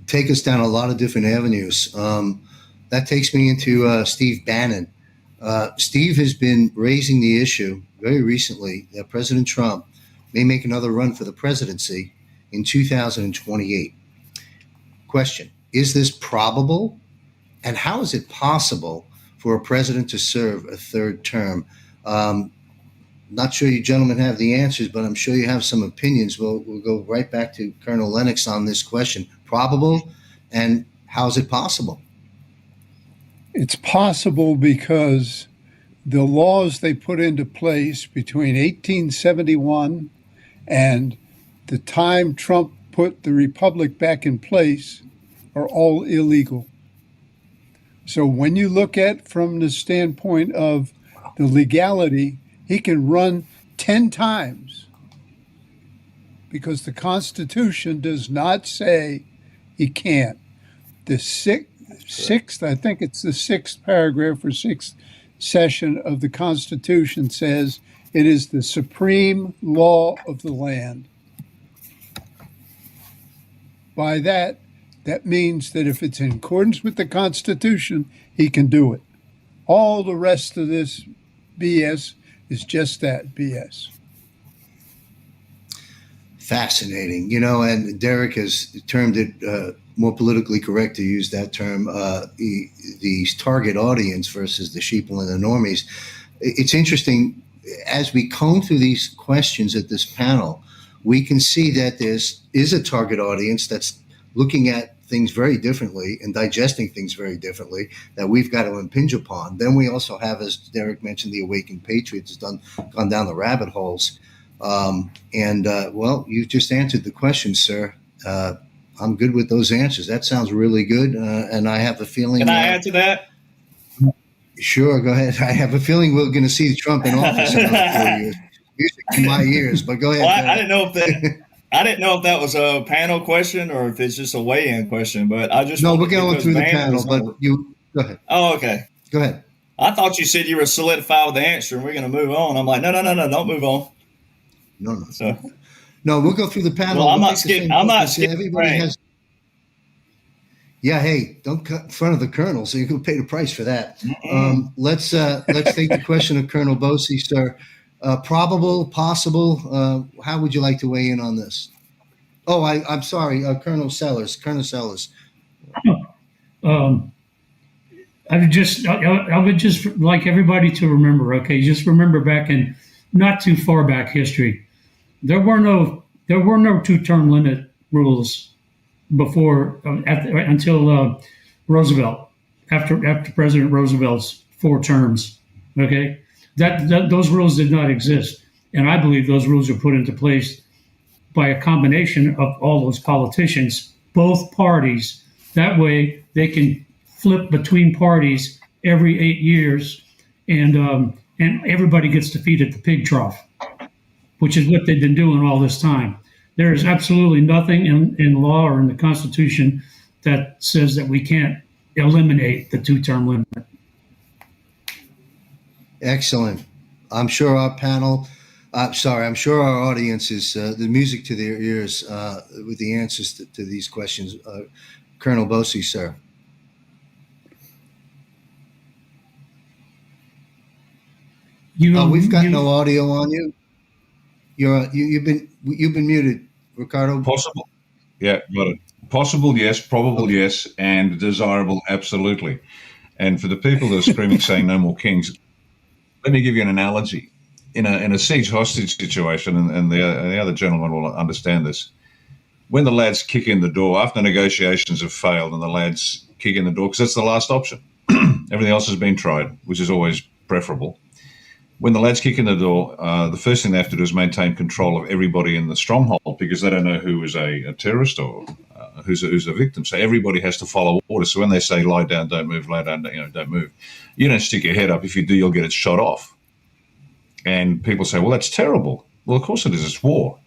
take us down a lot of different avenues. That takes me into Steve Bannon. Steve has been raising the issue very recently that President Trump may make another run for the presidency in 2028. Question, is this probable? And how is it possible for a president to serve a third term? Not sure you gentlemen have the answers, but I'm sure you have some opinions. We'll go right back to Colonel Lennox on this question. Probable, and how is it possible? It's possible because the laws they put into place between 1871 and the time Trump put the republic back in place are all illegal. So when you look at from the standpoint of the legality, he can run 10 times because the Constitution does not say he can't. The sixth, I think it's the 6th paragraph or 6th session of the Constitution says it is the supreme law of the land. By that, That means that if it's in accordance with the Constitution, he can do it. All the rest of this BS is just that, BS. Fascinating. And Derek has termed it more politically correct to use that term, the target audience versus the sheeple and the normies. It's interesting, as we comb through these questions at this panel, we can see that there is a target audience that's looking at things very differently and digesting things very differently that we've got to impinge upon. Then we also have, as Derek mentioned, the Awakened Patriots has gone down the rabbit holes. Well, you just answered the question, sir. I'm good with those answers. That sounds really good. And I have a feeling. Can I add to that? Sure, go ahead. I have a feeling we're going to see Trump in office in another 4 years. Music to my ears, but go ahead. Well, I didn't know if that was a panel question or if it's just a weigh-in question. But I just we're going through the panel. But you go ahead. Oh, okay. Go ahead. I thought you said you were solidified with the answer and we're going to move on. I'm like, no, don't move on. No. So, no, we'll go through the panel. Well, I'm not skipping. Everybody has. Yeah, hey, don't cut in front of the colonel, so you can pay the price for that. Let's take the question of Colonel Bosey, sir. Probable, possible. How would you like to weigh in on this? Oh, I'm sorry, Colonel Sellers. Colonel Sellers. I would just like everybody to remember. Okay, just remember back in not too far back history, there were no 2-term limit rules before until Roosevelt, after President Roosevelt's 4 terms. Okay, that those rules did not exist, and I believe those rules are put into place by a combination of all those politicians, both parties. That way, they can flip between parties every 8 years, and everybody gets to feed at the pig trough, which is what they've been doing all this time. There is absolutely nothing in law or in the Constitution that says that we can't eliminate the 2-term limit. Excellent. I'm sure our panel, I'm sure our audience is the music to their ears with the answers to these questions. Colonel Bosey, sir. We've got no audio on you. You've been muted, Ricardo. Possible. Yeah, got it. Possible, yes. Probable, yes. And desirable, absolutely. And for the people that are screaming, saying no more kings, let me give you an analogy. In a siege hostage situation, and the other gentleman will understand this, when the lads kick in the door, after negotiations have failed and the lads kick in the door, because that's the last option. Everything else has been tried, which is always preferable. When the lads kick in the door, the first thing they have to do is maintain control of everybody in the stronghold, because they don't know who is a terrorist or who's a victim. So everybody has to follow orders. So when they say lie down, don't move, lie down, don't move, you don't stick your head up. If you do, you'll get it shot off. And people say, well, that's terrible. Well, of course it is. It's war.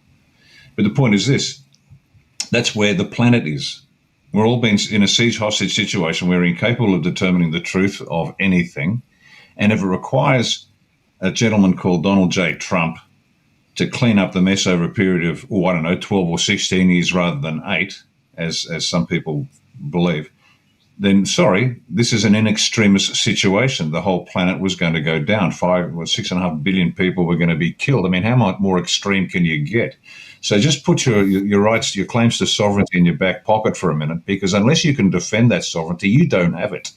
But the point is this. That's where the planet is. We're all been in a siege hostage situation. We're incapable of determining the truth of anything. And if it requires a gentleman called Donald J. Trump to clean up the mess over a period of, 12 or 16 years rather than 8, as some people believe, then sorry, this is an in extremis situation. The whole planet was going to go down. 6.5 billion people were going to be killed. I mean, how much more extreme can you get? So just put your rights, your claims to sovereignty in your back pocket for a minute, because unless you can defend that sovereignty, you don't have it.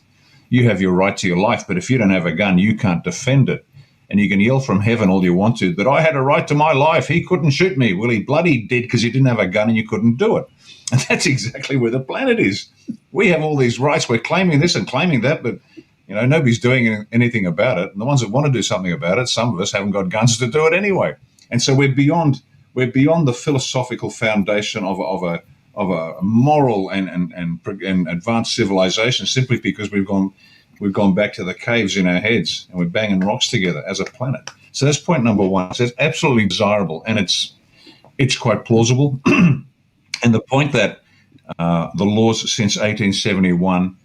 You have your right to your life, but if you don't have a gun, you can't defend it. And you can yell from heaven all you want to, that I had a right to my life. He couldn't shoot me. Well, he bloody did, because you didn't have a gun and you couldn't do it. And that's exactly where the planet is. We have all these rights. We're claiming this and claiming that, but nobody's doing anything about it. And the ones that want to do something about it, some of us haven't got guns to do it anyway. And so we're beyond the philosophical foundation of a moral and advanced civilization, simply because we've gone back to the caves in our heads and we're banging rocks together as a planet. So that's point number one. So it's absolutely desirable, and it's quite plausible. And the point that the laws since 1871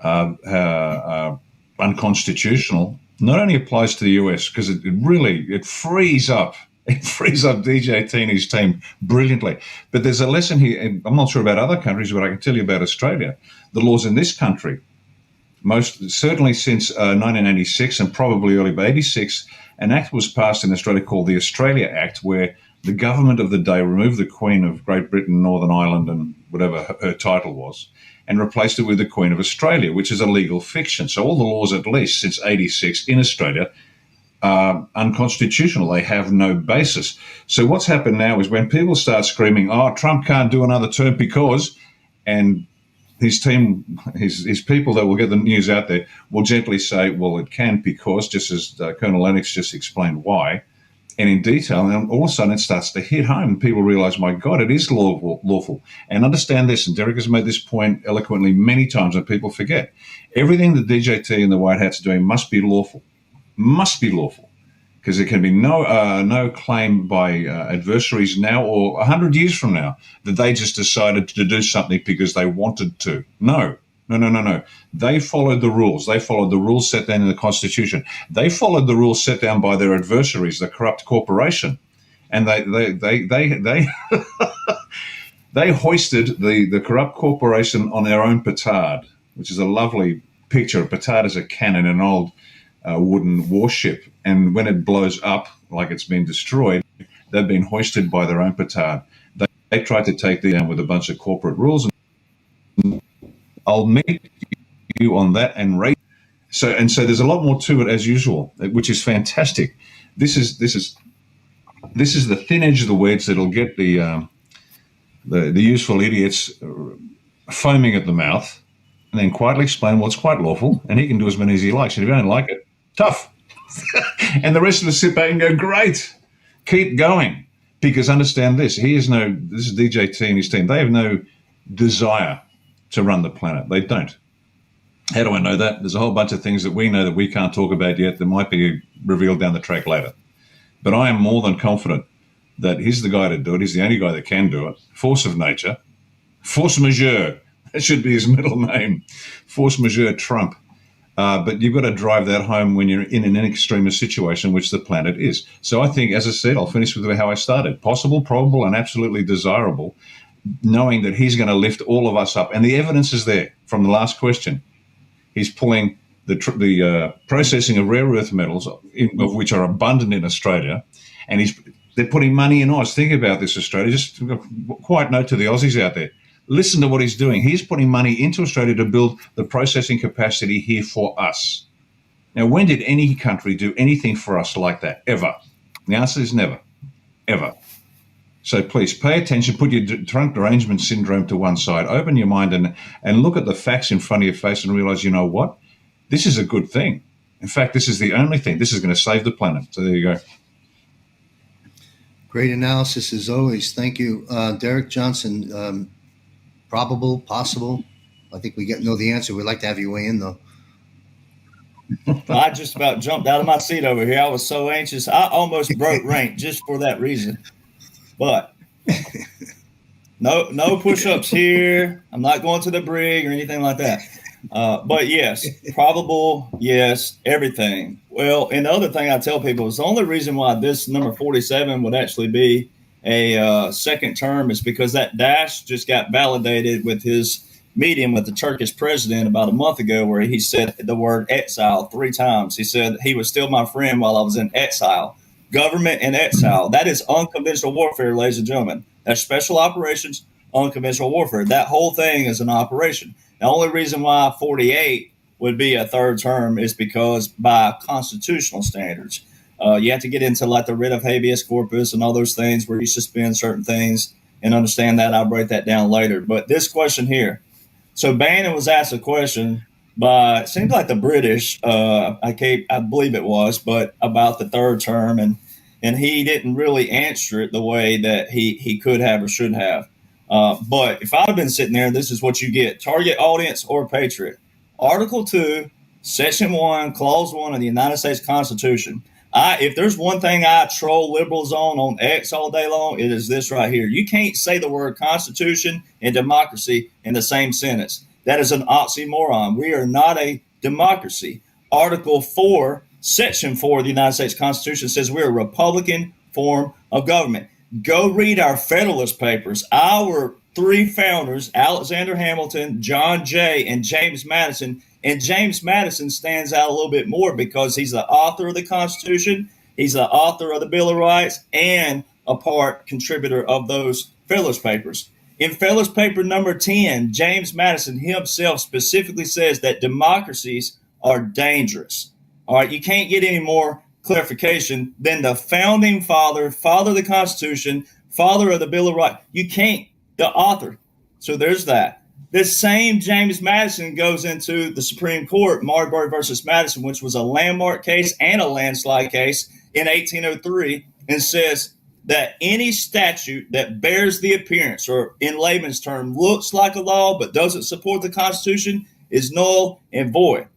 are unconstitutional not only applies to the US, because it frees up It frees up DJT and his team brilliantly. But there's a lesson here, and I'm not sure about other countries, but I can tell you about Australia. The laws in this country, most certainly since 1986 and probably early 86, an act was passed in Australia called the Australia Act, where the government of the day removed the Queen of Great Britain, Northern Ireland, and whatever her title was, and replaced it with the Queen of Australia, which is a legal fiction. So all the laws, at least since 86 in Australia, are unconstitutional. They have no basis. So what's happened now is when people start screaming, oh, Trump can't do another term because, and his team, his people that will get the news out there will gently say, well, it can because, just as Colonel Lennox just explained why, and in detail, and all of a sudden it starts to hit home and people realize, my God, it is lawful. And understand this, and Derek has made this point eloquently many times and people forget. Everything that DJT and the White Hats are doing must be lawful. Must be lawful, because there can be no claim by adversaries now or 100 years from now that they just decided to do something because they wanted to. No. They followed the rules. They followed the rules set down in the Constitution. They followed the rules set down by their adversaries, the corrupt corporation, and they they hoisted the corrupt corporation on their own petard, which is a lovely picture. A petard is a cannon, an old wooden warship, and when it blows up like it's been destroyed, they've been hoisted by their own petard. They tried to take them down with a bunch of corporate rules. And I'll meet you on that and rate. So there's a lot more to it as usual, which is fantastic. This is the thin edge of the wedge that'll get the useful idiots foaming at the mouth, and then quietly explain, well, it's quite lawful, and he can do as many as he likes. And if you don't like it, tough. And the rest of us sit back and go, great, keep going. Because understand this, this is DJT and his team, they have no desire to run the planet. They don't. How do I know that? There's a whole bunch of things that we know that we can't talk about yet that might be revealed down the track later. But I am more than confident that he's the guy to do it. He's the only guy that can do it. Force of nature. Force majeure. That should be his middle name. Force majeure Trump. But you've got to drive that home when you're in an extremist situation, which the planet is. So I think, as I said, I'll finish with how I started. Possible, probable, and absolutely desirable, knowing that he's going to lift all of us up. And the evidence is there from the last question. He's pulling the processing of rare earth metals, of which are abundant in Australia, and they're putting money in Oz. Think about this, Australia. Just a quiet note to the Aussies out there. Listen to what he's doing. He's putting money into Australia to build the processing capacity here for us. Now, when did any country do anything for us like that? Ever? The answer is never. Ever. So please pay attention, put your trunk derangement syndrome to one side, open your mind and look at the facts in front of your face and realize, you know what? This is a good thing. In fact, this is the only thing. This is going to save the planet. So there you go. Great analysis as always. Thank you. Derek Johnson, probable, possible? I think we know the answer. We'd like to have you weigh in, though. I just about jumped out of my seat over here. I was so anxious. I almost broke rank just for that reason. But no push-ups here. I'm not going to the brig or anything like that. But yes, probable, yes, everything. Well, and the other thing I tell people is the only reason why this number 47 would actually be a second term is because that dash just got validated with his meeting with the Turkish president about a month ago, where he said the word exile 3 times. He said he was still my friend while I was in exile. Government and exile. That is unconventional warfare, ladies and gentlemen. That's special operations, unconventional warfare. That whole thing is an operation. The only reason why 48 would be a third term is because by constitutional standards, you have to get into like the writ of habeas corpus and all those things where you suspend certain things and understand that. I'll break that down later. But this question here. So Bannon was asked a question by, it seems like the British, I believe it was, but about the third term. And he didn't really answer it the way that he could have or should have. But if I'd have been sitting there, this is what you get. Target audience or patriot. Article 2, Section 1, Clause 1 of the United States Constitution. If there's one thing I troll liberals on X all day long, it is this right here. You can't say the word Constitution and democracy in the same sentence. That is an oxymoron. We are not a democracy. Article 4, Section 4 of the United States Constitution says we're a republican form of government. Go read our Federalist Papers. Our three founders, Alexander Hamilton, John Jay, and James Madison. And James Madison stands out a little bit more because he's the author of the Constitution, he's the author of the Bill of Rights, and a part contributor of those Federalist Papers. In Federalist Paper number 10, James Madison himself specifically says that democracies are dangerous. All right, you can't get any more clarification than the founding father, father of the Constitution, father of the Bill of Rights. You can't, the author. So there's that. This same James Madison goes into the Supreme Court, Marbury versus Madison, which was a landmark case and a landslide case in 1803, and says that any statute that bears the appearance, or in layman's term, looks like a law but doesn't support the Constitution, is null and void.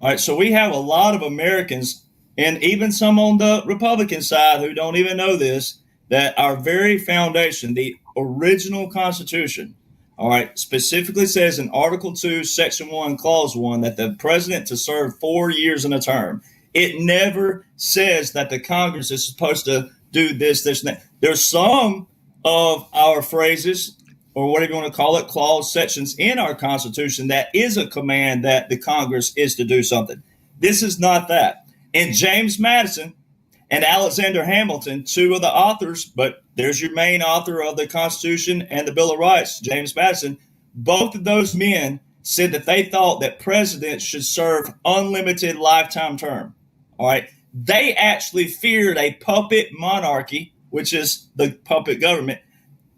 All right, so we have a lot of Americans, and even some on the Republican side who don't even know this, that our very foundation, the original Constitution, all right, specifically says in Article 2, Section 1, Clause 1, that the president to serve 4 years in a term. It never says that the Congress is supposed to do this, this, and that. There's some of our phrases, or whatever you want to call it, clause sections in our Constitution that is a command that the Congress is to do something. This is not that. And James Madison and Alexander Hamilton, two of the authors, but there's your main author of the Constitution and the Bill of Rights, James Madison, both of those men said that they thought that presidents should serve unlimited lifetime term. All right. They actually feared a puppet monarchy, which is the puppet government,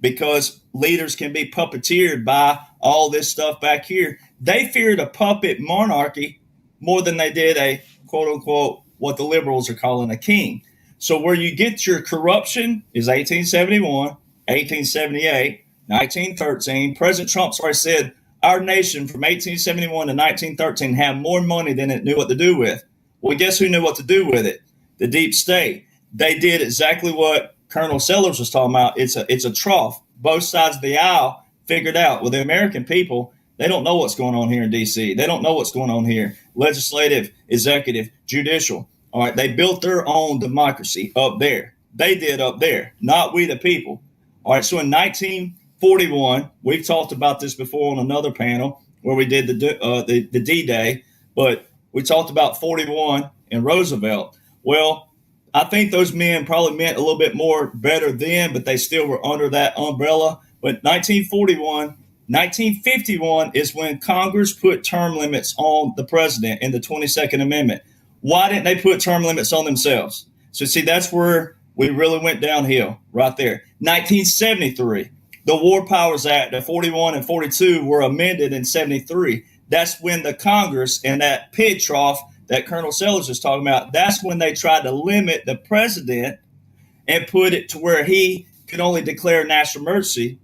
because leaders can be puppeteered by all this stuff back here. They feared a puppet monarchy more than they did a quote unquote, what the liberals are calling a king. So where you get your corruption is 1871, 1878, 1913. President Trump's already said our nation from 1871 to 1913 had more money than it knew what to do with. Well, guess who knew what to do with it? The deep state. They did exactly what Colonel Sellers was talking about. It's a trough. Both sides of the aisle figured out. Well, the American people, they don't know what's going on here in D.C. They don't know what's going on here. Legislative, executive, judicial. All right. They built their own democracy up there. They did up there, not we the people. All right. So in 1941, we've talked about this before on another panel where we did the D-Day, but we talked about 41 and Roosevelt. Well, I think those men probably meant a little bit more better then, but they still were under that umbrella. But 1951 is when Congress put term limits on the president in the 22nd Amendment. Why didn't they put term limits on themselves? So see, that's where we really went downhill right there. 1973, the War Powers Act of 41 and 42 were amended in 73. That's when the Congress and that pig trough that Colonel Sellers was talking about, that's when they tried to limit the president and put it to where he could only declare national emergency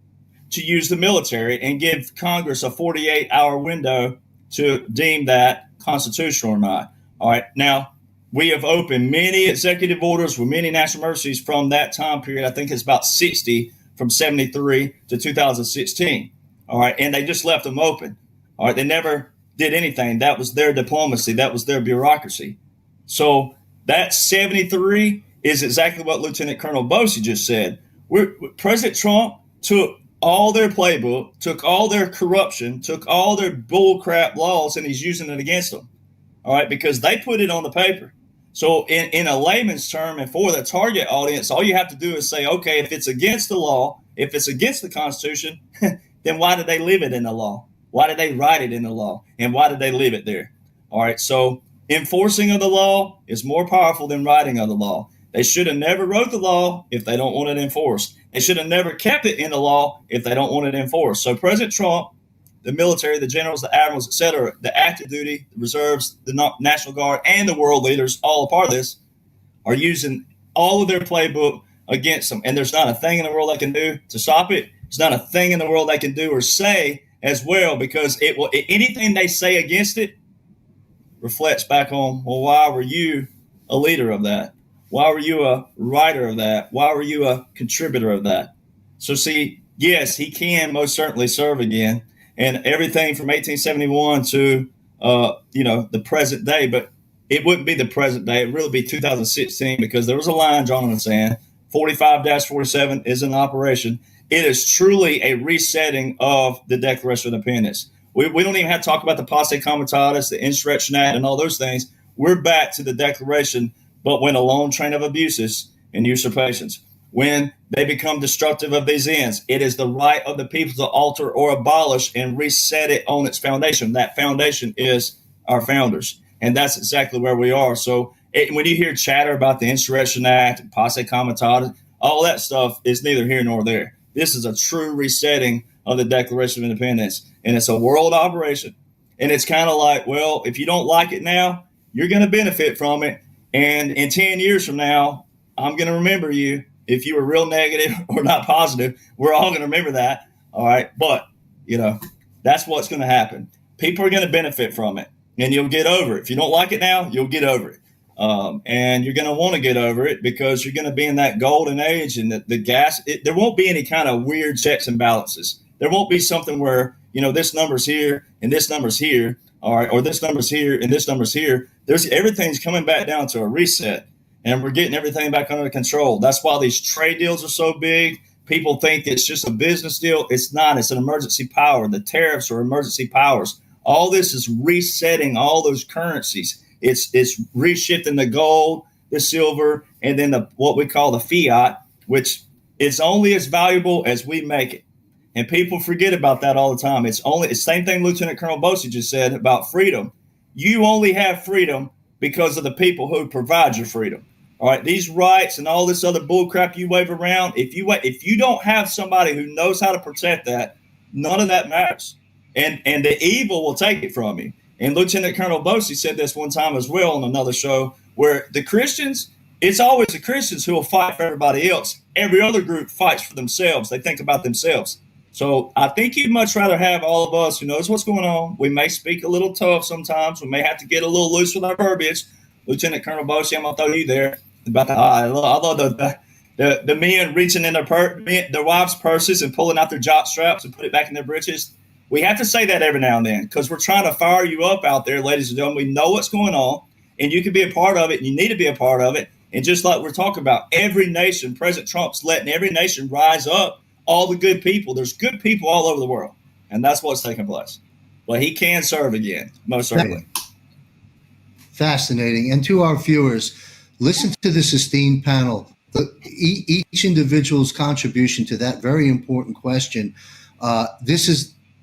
to use the military and give Congress a 48-hour window to deem that constitutional or not. All right. Now, we have opened many executive orders with many national emergencies from that time period. I think it's about 60 from 73 to 2016. All right. And they just left them open. All right. They never did anything. That was their diplomacy. That was their bureaucracy. So that 73 is exactly what Lieutenant Colonel Bosey just said. President Trump took all their playbook, took all their corruption, took all their bullcrap laws, and he's using it against them. All right, because they put it on the paper. So in a layman's term and for the target audience, all you have to do is say, okay, if it's against the law, if it's against the Constitution, then why did they leave it in the law? Why did they write it in the law? And why did they leave it there? All right, so enforcing of the law is more powerful than writing of the law. They should have never wrote the law if they don't want it enforced. They should have never kept it in the law if they don't want it enforced. So President Trump, the military, the generals, the admirals, et cetera, the active duty, the reserves, the National Guard, and the world leaders, all a part of this, are using all of their playbook against them. And there's not a thing in the world they can do to stop it. There's not a thing in the world they can do or say as well, because it will, anything they say against it reflects back on, well, why were you a leader of that? Why were you a writer of that? Why were you a contributor of that? So see, yes, he can most certainly serve again. And everything from 1871 to, the present day, but it wouldn't be the present day. It would really be 2016 because there was a line drawn in the sand 45-47 is an operation. It is truly a resetting of the Declaration of Independence. We don't even have to talk about the Posse Comitatus, the Insurrection Act, and all those things. We're back to the Declaration, but when a long train of abuses and usurpations, when they become destructive of these ends, it is the right of the people to alter or abolish and reset it on its foundation. That foundation is our founders, and that's exactly where we are. So when you hear chatter about the Insurrection Act, Posse Comitatus, all that stuff is neither here nor there. This is a true resetting of the Declaration of Independence, and it's a world operation. And it's kind of like, well, if you don't like it now, you're going to benefit from it. And in 10 years from now, I'm going to remember you. If you were real negative or not positive, we're all going to remember that. All right. But, that's what's going to happen. People are going to benefit from it, and you'll get over it. If you don't like it now, you'll get over it. And you're going to want to get over it because you're going to be in that golden age, and there won't be any kind of weird checks and balances. There won't be something where, this number's here and this number's here, all right, or this number's here and this number's here. Everything's coming back down to a reset, and we're getting everything back under control. That's why these trade deals are so big. People think it's just a business deal. It's not. It's an emergency power. The tariffs are emergency powers. All this is resetting all those currencies. It's reshifting the gold, the silver, and then what we call the fiat, which is only as valuable as we make it. And people forget about that all the time. It's the same thing Lieutenant Colonel Bosey just said about freedom. You only have freedom because of the people who provide your freedom. All right, these rights and all this other bullcrap you wave around, if you don't have somebody who knows how to protect that, none of that matters. And the evil will take it from you. And Lieutenant Colonel Bosey said this one time as well on another show, where the Christians, it's always the Christians who will fight for everybody else. Every other group fights for themselves. They think about themselves. So I think you'd much rather have all of us who knows what's going on. We may speak a little tough sometimes. We may have to get a little loose with our verbiage. Lieutenant Colonel Bosey, I'm going to throw you there. I love the men reaching in their wives' purses and pulling out their jock straps and put it back in their breeches. We have to say that every now and then because we're trying to fire you up out there, ladies and gentlemen. We know what's going on, and you can be a part of it, and you need to be a part of it. And just like we're talking about, every nation, President Trump's letting every nation rise up, all the good people. There's good people all over the world, and that's what's taking place. But he can serve again, most certainly. Fascinating. And to our viewers, listen to this esteemed panel. Each individual's contribution to that very important question.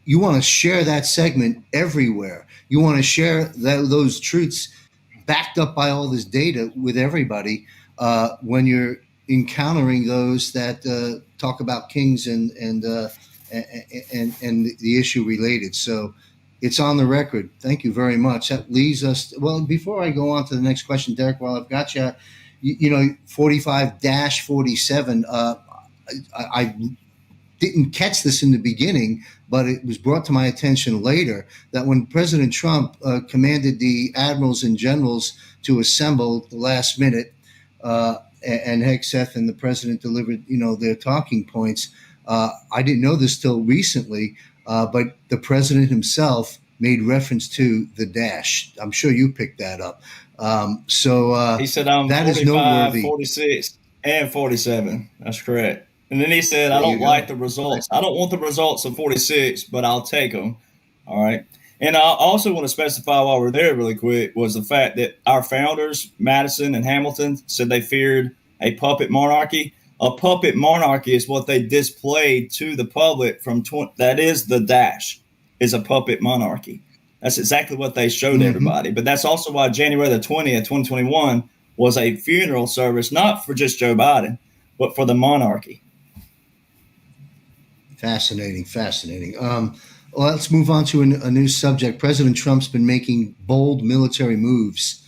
You want to share that segment everywhere. You want to share those truths backed up by all this data with everybody when you're encountering those that talk about kings and the issue related. So it's on the record. Thank you very much. That leads us. Well, before I go on to the next question, Derek, while I've got you, 45-47. I didn't catch this in the beginning, but it was brought to my attention later that when President Trump commanded the admirals and generals to assemble at the last minute, and Hegseth and the president delivered, their talking points. I didn't know this till recently, but the president himself made reference to the dash. I'm sure you picked that up. He said, "I'm that 45, is noteworthy. 46, and 47." That's correct. And then he said, "I don't like the results. I don't want the results of 46, but I'll take them." All right. And I also want to specify while we're there really quick was the fact that our founders, Madison and Hamilton, said they feared a puppet monarchy. A puppet monarchy is what they displayed to the public that is the dash, is a puppet monarchy. That's exactly what they showed everybody. But that's also why January the 20th, 2021 was a funeral service, not for just Joe Biden, but for the monarchy. Fascinating. Well, let's move on to a new subject. President Trump's been making bold military moves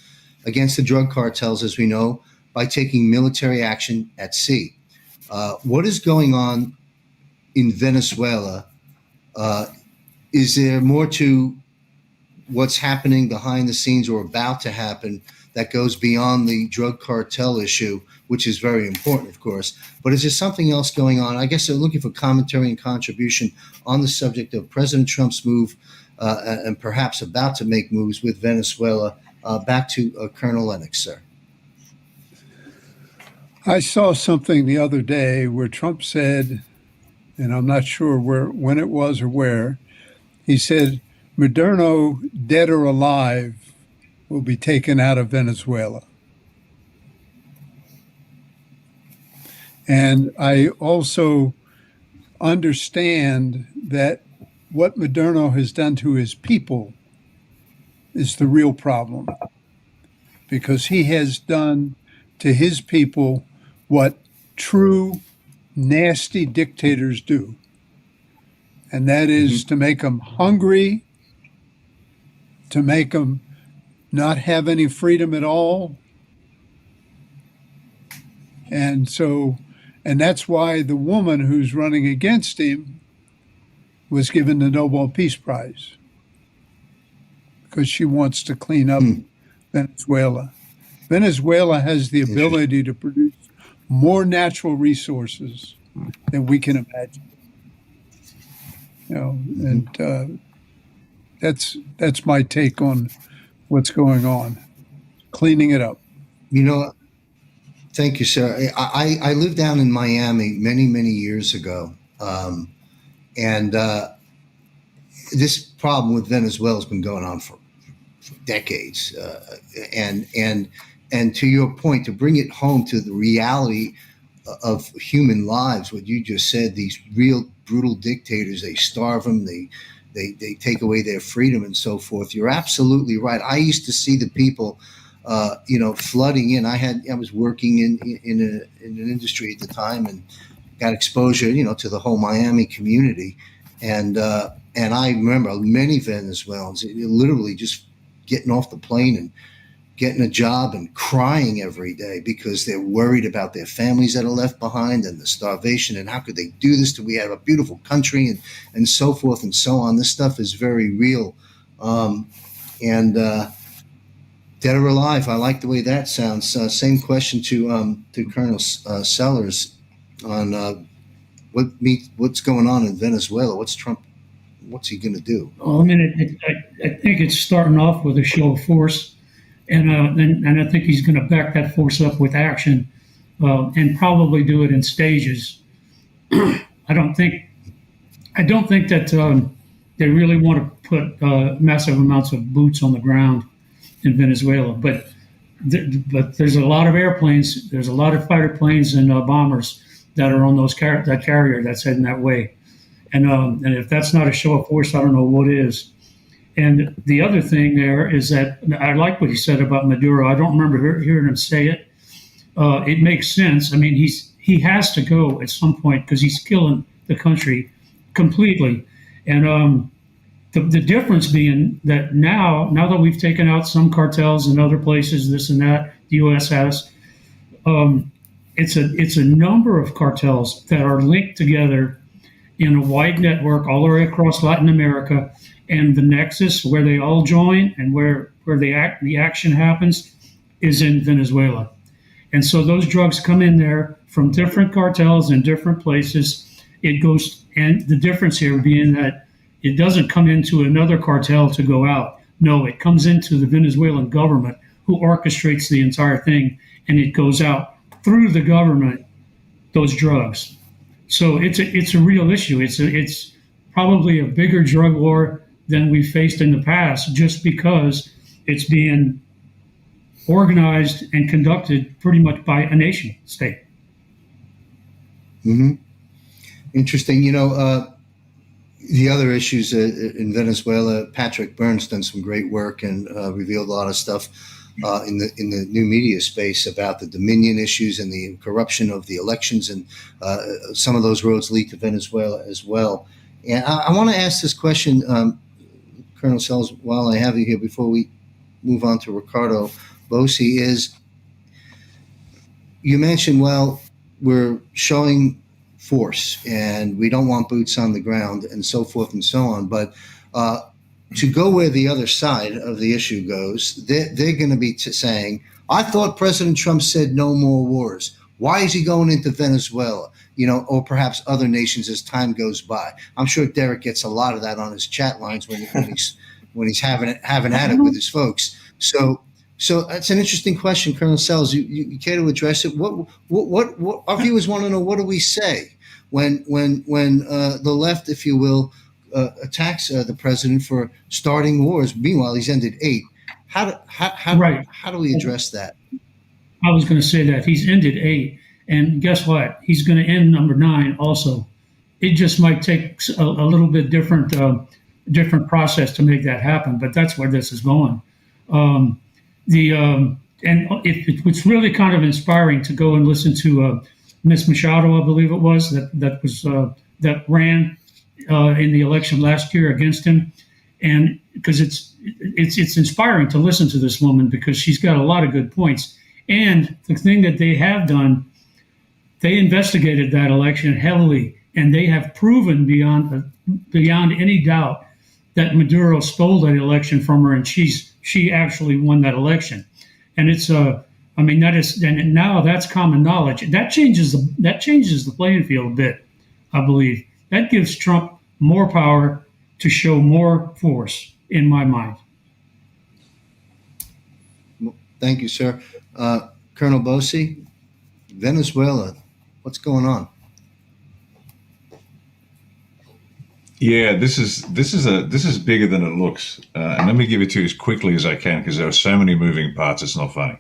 against the drug cartels, as we know, by taking military action at sea. What is going on in Venezuela? Is there more to what's happening behind the scenes or about to happen that goes beyond the drug cartel issue, which is very important, of course? But is there something else going on? I guess they're looking for commentary and contribution on the subject of President Trump's move and perhaps about to make moves with Venezuela. Back to Colonel Lennox, sir. I saw something the other day where Trump said, and I'm not sure when it was or where, he said, Maduro, dead or alive, will be taken out of Venezuela. And I also understand that what Maduro has done to his people is the real problem, because he has done to his people what true nasty dictators do, and that is to make them hungry, to make them not have any freedom at all. And that's why the woman who's running against him was given the Nobel Peace Prize, because she wants to clean up Venezuela. Venezuela has the ability to produce more natural resources than we can imagine. And that's my take on what's going on, cleaning it up. Thank you, sir. I lived down in Miami many, many years ago. And this problem with Venezuela has been going on for decades. And to your point, to bring it home to the reality of human lives, what you just said, these real brutal dictators, they starve them, they take away their freedom and so forth. You're absolutely right. I used to see the people flooding in. I was working in an industry at the time and got exposure, to the whole Miami community. And I remember many Venezuelans literally just getting off the plane and getting a job and crying every day because they're worried about their families that are left behind and the starvation and how could they do this we have a beautiful country and so forth and so on. This stuff is very real. Dead or alive, I like the way that sounds. Same question to Colonel Sellers on what's going on in Venezuela. What's he going to do? Well, I mean, I think it's starting off with a show of force, and I think he's going to back that force up with action, and probably do it in stages. I don't think that they really want to put massive amounts of boots on the ground in Venezuela, but there's a lot of airplanes, there's a lot of fighter planes and bombers that are on that carrier that's heading that way, and if that's not a show of force, I don't know what is. And the other thing there is that I like what he said about Maduro. I don't remember hearing him say it. It makes sense. I mean, he has to go at some point because he's killing the country completely, and the difference being that now that we've taken out some cartels in other places, this and that, the U.S. has, it's a number of cartels that are linked together in a wide network all the way across Latin America, and the nexus where they all join and where the action happens is in Venezuela. And so those drugs come in there from different cartels in different places. It goes, and the difference here being that it doesn't come into another cartel to go out. No, it comes into the Venezuelan government, who orchestrates the entire thing, and it goes out through the government, those drugs. So it's a real issue. It's probably a bigger drug war than we faced in the past, just because it's being organized and conducted pretty much by a nation state. Mm-hmm. Interesting. The other issues in Venezuela, Patrick Byrne's done some great work and revealed a lot of stuff in the new media space about the Dominion issues and the corruption of the elections, and some of those roads lead to Venezuela as well. And I want to ask this question, Colonel Sellers, while I have you here, before we move on to Ricardo Bossi, is you mentioned, we're showing force and we don't want boots on the ground and so forth and so on. But to go where the other side of the issue goes, they're going to be saying, I thought President Trump said no more wars. Why is he going into Venezuela? Or perhaps other nations as time goes by. I'm sure Derek gets a lot of that on his chat lines when he's having at it with his folks. So So that's an interesting question, Colonel Sells. You care to address it? What our viewers want to know? What do we say when the left, if you will, attacks the president for starting wars? Meanwhile, he's ended 8. How do we address that? I was going to say that he's ended 8, and guess what? He's going to end number 9 also. It just might take a little bit different process to make that happen, but that's where this is going. It's really kind of inspiring to go and listen to Miss Machado, I believe it was, that ran in the election last year against him, and because it's inspiring to listen to this woman because she's got a lot of good points. And the thing that they have done, they investigated that election heavily, and they have proven beyond any doubt that Maduro stole that election from her, and she actually won that election. And it's and now that's common knowledge. That changes the playing field a bit, I believe. That gives Trump more power to show more force, in my mind. Thank you, sir. Colonel Bosi, Venezuela, what's going on? Yeah, this is bigger than it looks, and let me give it to you as quickly as I can because there are so many moving parts. It's not funny.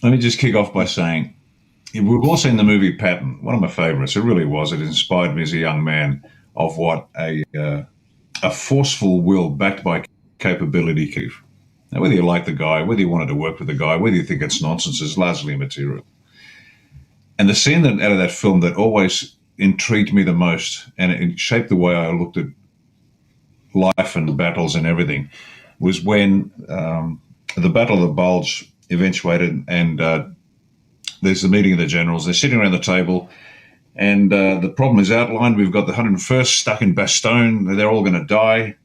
Let me just kick off by saying we've all seen the movie Patton, one of my favorites. It really was. It inspired me as a young man of what a forceful will backed by capability can. Now, whether you like the guy, whether you wanted to work with the guy, whether you think it's nonsense is largely immaterial. And the scene out of that film that always intrigued me the most, and it shaped the way I looked at life and battles and everything, was when the Battle of the Bulge eventuated, and there's the meeting of the generals. They're sitting around the table, and the problem is outlined. We've got the 101st stuck in Bastogne. They're all going to die.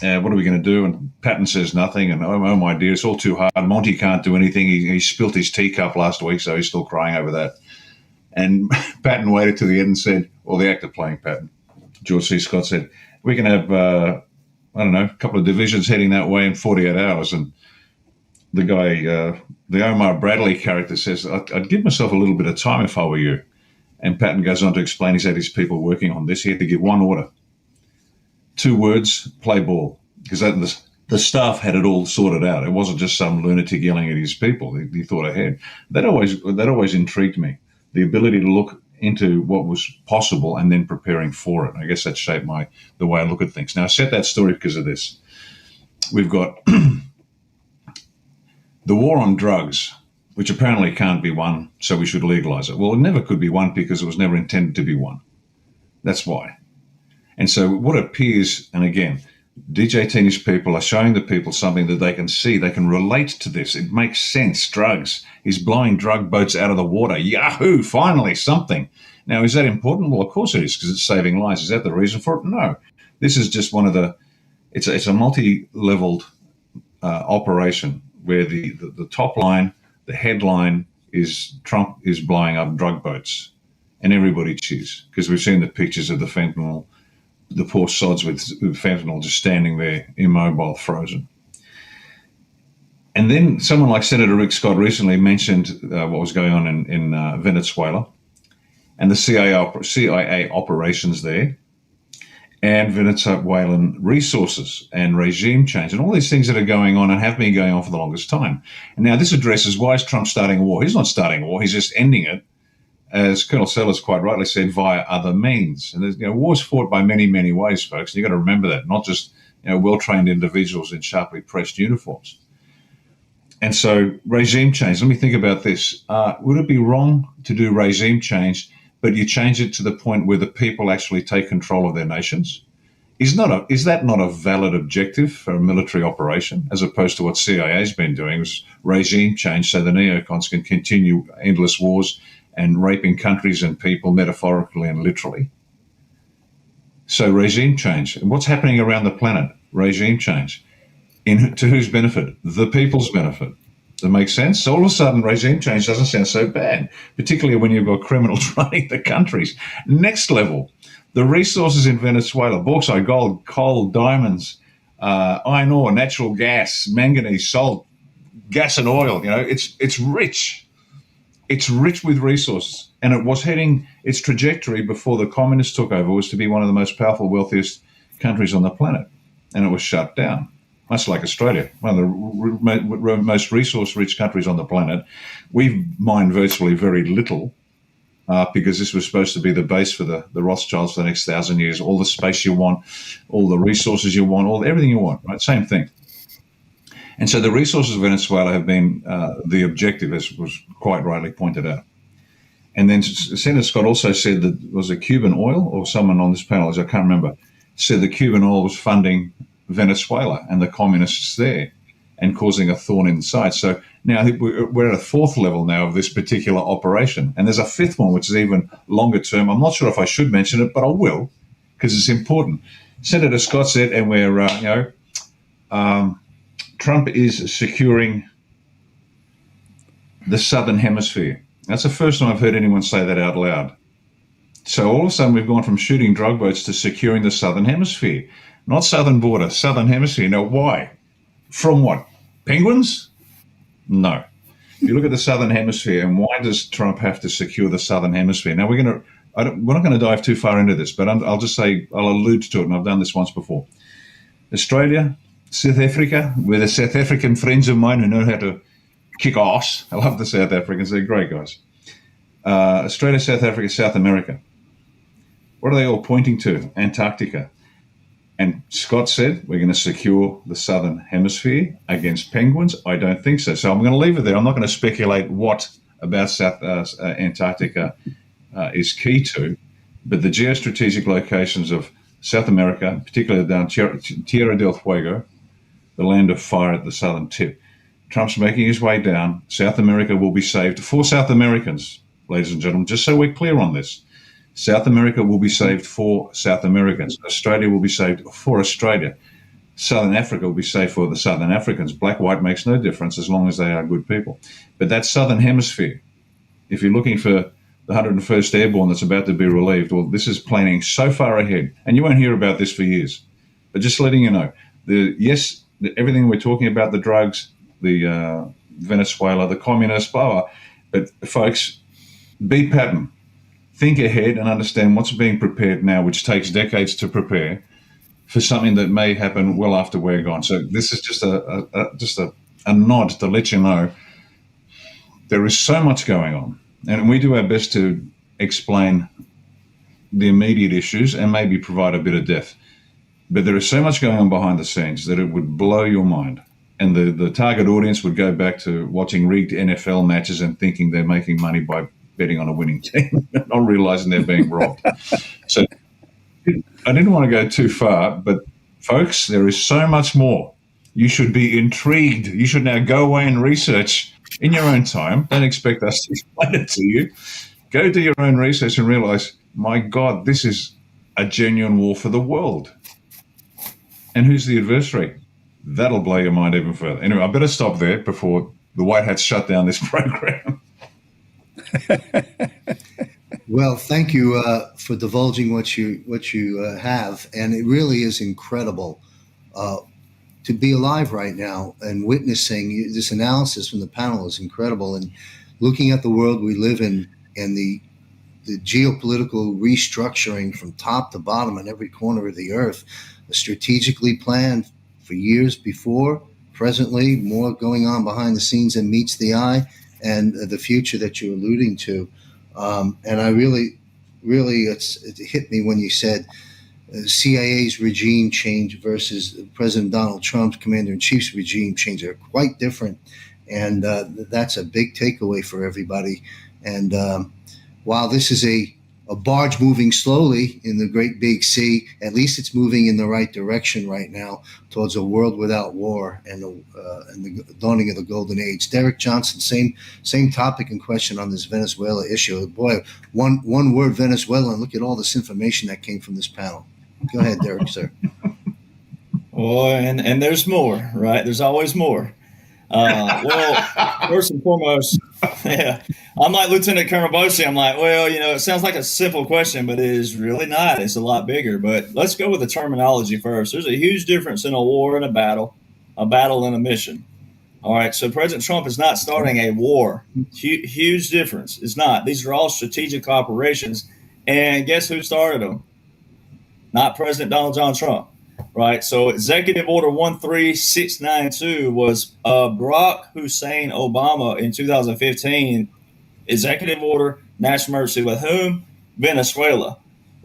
What are we going to do? And Patton says nothing. And oh my dear, it's all too hard. Monty can't do anything. He spilt his teacup last week, so he's still crying over that. And Patton waited to the end and said, or the actor playing Patton, George C. Scott, said, we can have, a couple of divisions heading that way in 48 hours. And the guy, the Omar Bradley character says, I'd give myself a little bit of time if I were you. And Patton goes on to explain he's had his people working on this. He had to give one order. 2 words, play ball. Because the staff had it all sorted out. It wasn't just some lunatic yelling at his people. He thought ahead. That always intrigued me. The ability to look into what was possible and then preparing for it. I guess that shaped the way I look at things. Now, I set that story because of this. We've got the war on drugs, which apparently can't be won, so we should legalize it. Well, it never could be won because it was never intended to be won. That's why. And so what appears, and again, DJ Teenage people are showing the people something that they can see. They can relate to this. It makes sense. Drugs. He's blowing drug boats out of the water. Yahoo! Finally, something. Now, is that important? Well, of course it is, because it's saving lives. Is that the reason for it? No. This is just one of the. It's a multi-leveled operation where the top line, the headline is Trump is blowing up drug boats, and everybody cheers because we've seen the pictures of the fentanyl. The poor sods with fentanyl just standing there, immobile, frozen. And then someone like Senator Rick Scott recently mentioned what was going on in Venezuela and the CIA operations there and Venezuelan resources and regime change and all these things that are going on and have been going on for the longest time. And now this addresses why is Trump starting a war? He's not starting a war. He's just ending it, as Colonel Sellers quite rightly said, via other means. And there's, war's fought by many, many ways, folks. And you've got to remember that, not just well-trained individuals in sharply pressed uniforms. And so regime change, let me think about this. Would it be wrong to do regime change, but you change it to the point where the people actually take control of their nations? Is that not a valid objective for a military operation, as opposed to what CIA's been doing, was regime change so the neocons can continue endless wars and raping countries and people metaphorically and literally? So regime change. What's happening around the planet? Regime change. To whose benefit? The people's benefit. Does that make sense? So all of a sudden, regime change doesn't sound so bad, particularly when you've got criminals running the countries. Next level, the resources in Venezuela: bauxite, gold, coal, diamonds, iron ore, natural gas, manganese, salt, gas and oil. It's rich. It's rich with resources, and it was heading its trajectory before the communists took over was to be one of the most powerful, wealthiest countries on the planet, and it was shut down. Much like Australia, one of the most resource-rich countries on the planet. We've mined virtually very little because this was supposed to be the base for the Rothschilds for the next 1,000 years. All the space you want, all the resources you want, everything you want, right? Same thing. And so the resources of Venezuela have been the objective, as was quite rightly pointed out. And then Senator Scott also said that was it Cuban oil, or someone on this panel, as I can't remember, said that Cuban oil was funding Venezuela and the communists there and causing a thorn in the side. So now I think we're at a fourth level now of this particular operation. And there's a fifth one, which is even longer term. I'm not sure if I should mention it, but I will, because it's important. Senator Scott said, and we're, Trump is securing the Southern Hemisphere. That's the first time I've heard anyone say that out loud. So all of a sudden we've gone from shooting drug boats to securing the Southern Hemisphere. Not southern border, Southern Hemisphere. Now, why? From what? Penguins? No. If you look at the Southern Hemisphere, and why does Trump have to secure the Southern Hemisphere? Now, we're not going to dive too far into this, but I'll just say, I'll allude to it, and I've done this once before. Australia, South Africa, with the South African friends of mine who know how to kick ass. I love the South Africans. They're great guys. Australia, South Africa, South America. What are they all pointing to? Antarctica. And Scott said, we're going to secure the Southern Hemisphere against penguins. I don't think so. So I'm going to leave it there. I'm not going to speculate what about South Antarctica is key to, but the geostrategic locations of South America, particularly down Tierra del Fuego, the land of fire at the southern tip. Trump's making his way down. South America will be saved for South Americans, ladies and gentlemen, just so we're clear on this. South America will be saved for South Americans. Australia will be saved for Australia. Southern Africa will be saved for the Southern Africans. Black, white makes no difference as long as they are good people. But that Southern Hemisphere, if you're looking for the 101st Airborne that's about to be relieved, well, this is planning so far ahead. And you won't hear about this for years. But just letting you know, everything we're talking about, the drugs, the Venezuela, the communists, blah, blah. But folks, be pattern. Think ahead and understand what's being prepared now, which takes decades to prepare for something that may happen well after we're gone. So this is just a nod to let you know there is so much going on, and we do our best to explain the immediate issues and maybe provide a bit of depth. But there is so much going on behind the scenes that it would blow your mind. And the target audience would go back to watching rigged NFL matches and thinking they're making money by betting on a winning team, not realizing they're being robbed. So I didn't want to go too far, but folks, there is so much more. You should be intrigued. You should now go away and research in your own time. Don't expect us to explain it to you. Go do your own research and realize, my God, this is a genuine war for the world. And who's the adversary? That'll blow your mind even further. Anyway, I better stop there before the White Hats shut down this program. Well, thank you for divulging what you have, and it really is incredible to be alive right now and witnessing this analysis from the panel is incredible. And looking at the world we live in and the geopolitical restructuring from top to bottom in every corner of the earth, strategically planned for years before, presently more going on behind the scenes than meets the eye, and the future that you're alluding to. And I really, it hit me when you said CIA's regime change versus President Donald Trump's commander-in-chief's regime change are quite different. And that's a big takeaway for everybody. And while this is a barge moving slowly in the great big sea, at least it's moving in the right direction right now towards a world without war and the dawning of the golden age. Derek Johnson, same topic and question on this Venezuela issue. Boy, one word Venezuela, and look at all this information that came from this panel. Go ahead, Derek, sir. Well, and there's more, right? There's always more. Well, first and foremost, yeah, I'm like Lieutenant Colonel Bosi. I'm like, well, it sounds like a simple question, but it is really not. It's a lot bigger. But let's go with the terminology first. There's a huge difference in a war and a battle and a mission. All right. So President Trump is not starting a war. Huge difference. It's not. These are all strategic operations. And guess who started them? Not President Donald John Trump. Right. So Executive Order 13692 was Barack Hussein Obama in 2015. Executive Order, national emergency with whom? Venezuela.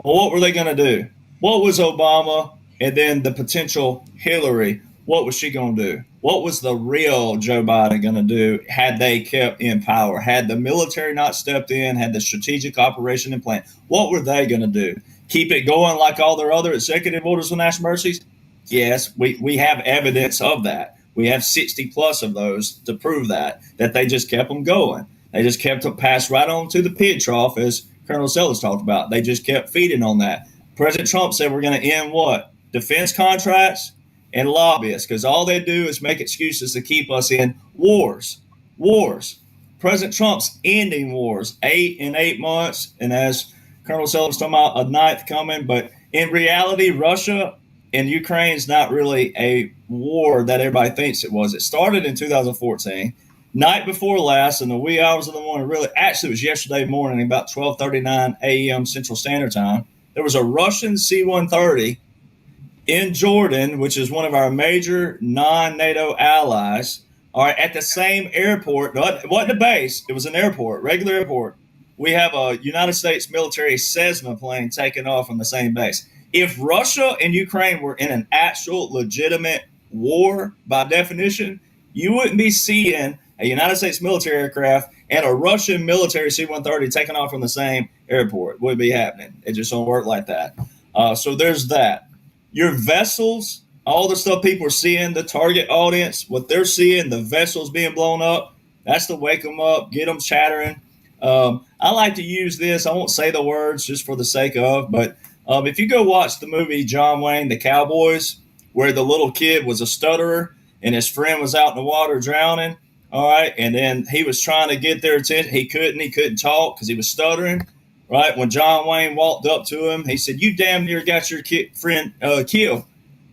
Well, what were they going to do? What was Obama and then the potential Hillary? What was she going to do? What was the real Joe Biden going to do had they kept in power? Had the military not stepped in, had the strategic operation in plan, what were they going to do? Keep it going like all their other executive orders with national emergencies? Yes, we have evidence of that. We have 60 plus of those to prove that they just kept them going. They just kept them passed right on to the pig trough, as Colonel Sellers talked about. They just kept feeding on that. President Trump said we're going to end what? Defense contracts and lobbyists, because all they do is make excuses to keep us in wars. President Trump's ending wars, 8 in 8 months, and as Colonel Sellers talking about, a ninth coming. But in reality, Russia and Ukraine is not really a war that everybody thinks it was. It started in 2014, night before last, in the wee hours of the morning. Really, actually, it was yesterday morning, about 12:39 a.m. Central Standard Time. There was a Russian C-130 in Jordan, which is one of our major non-NATO allies, all right, at the same airport. It wasn't a base. It was an airport, regular airport. We have a United States military Cessna plane taking off from the same base. If Russia and Ukraine were in an actual legitimate war, by definition, you wouldn't be seeing a United States military aircraft and a Russian military C-130 taking off from the same airport. It wouldn't be happening. It just don't work like that. So there's that. Your vessels, all the stuff people are seeing, the target audience, what they're seeing, the vessels being blown up, that's to wake them up, get them chattering. I like to use this. I won't say the words just for the sake of, but if you go watch the movie John Wayne, The Cowboys, where the little kid was a stutterer and his friend was out in the water drowning, all right, and then he was trying to get their attention. He couldn't talk because he was stuttering, right? When John Wayne walked up to him, he said, "You damn near got your friend killed."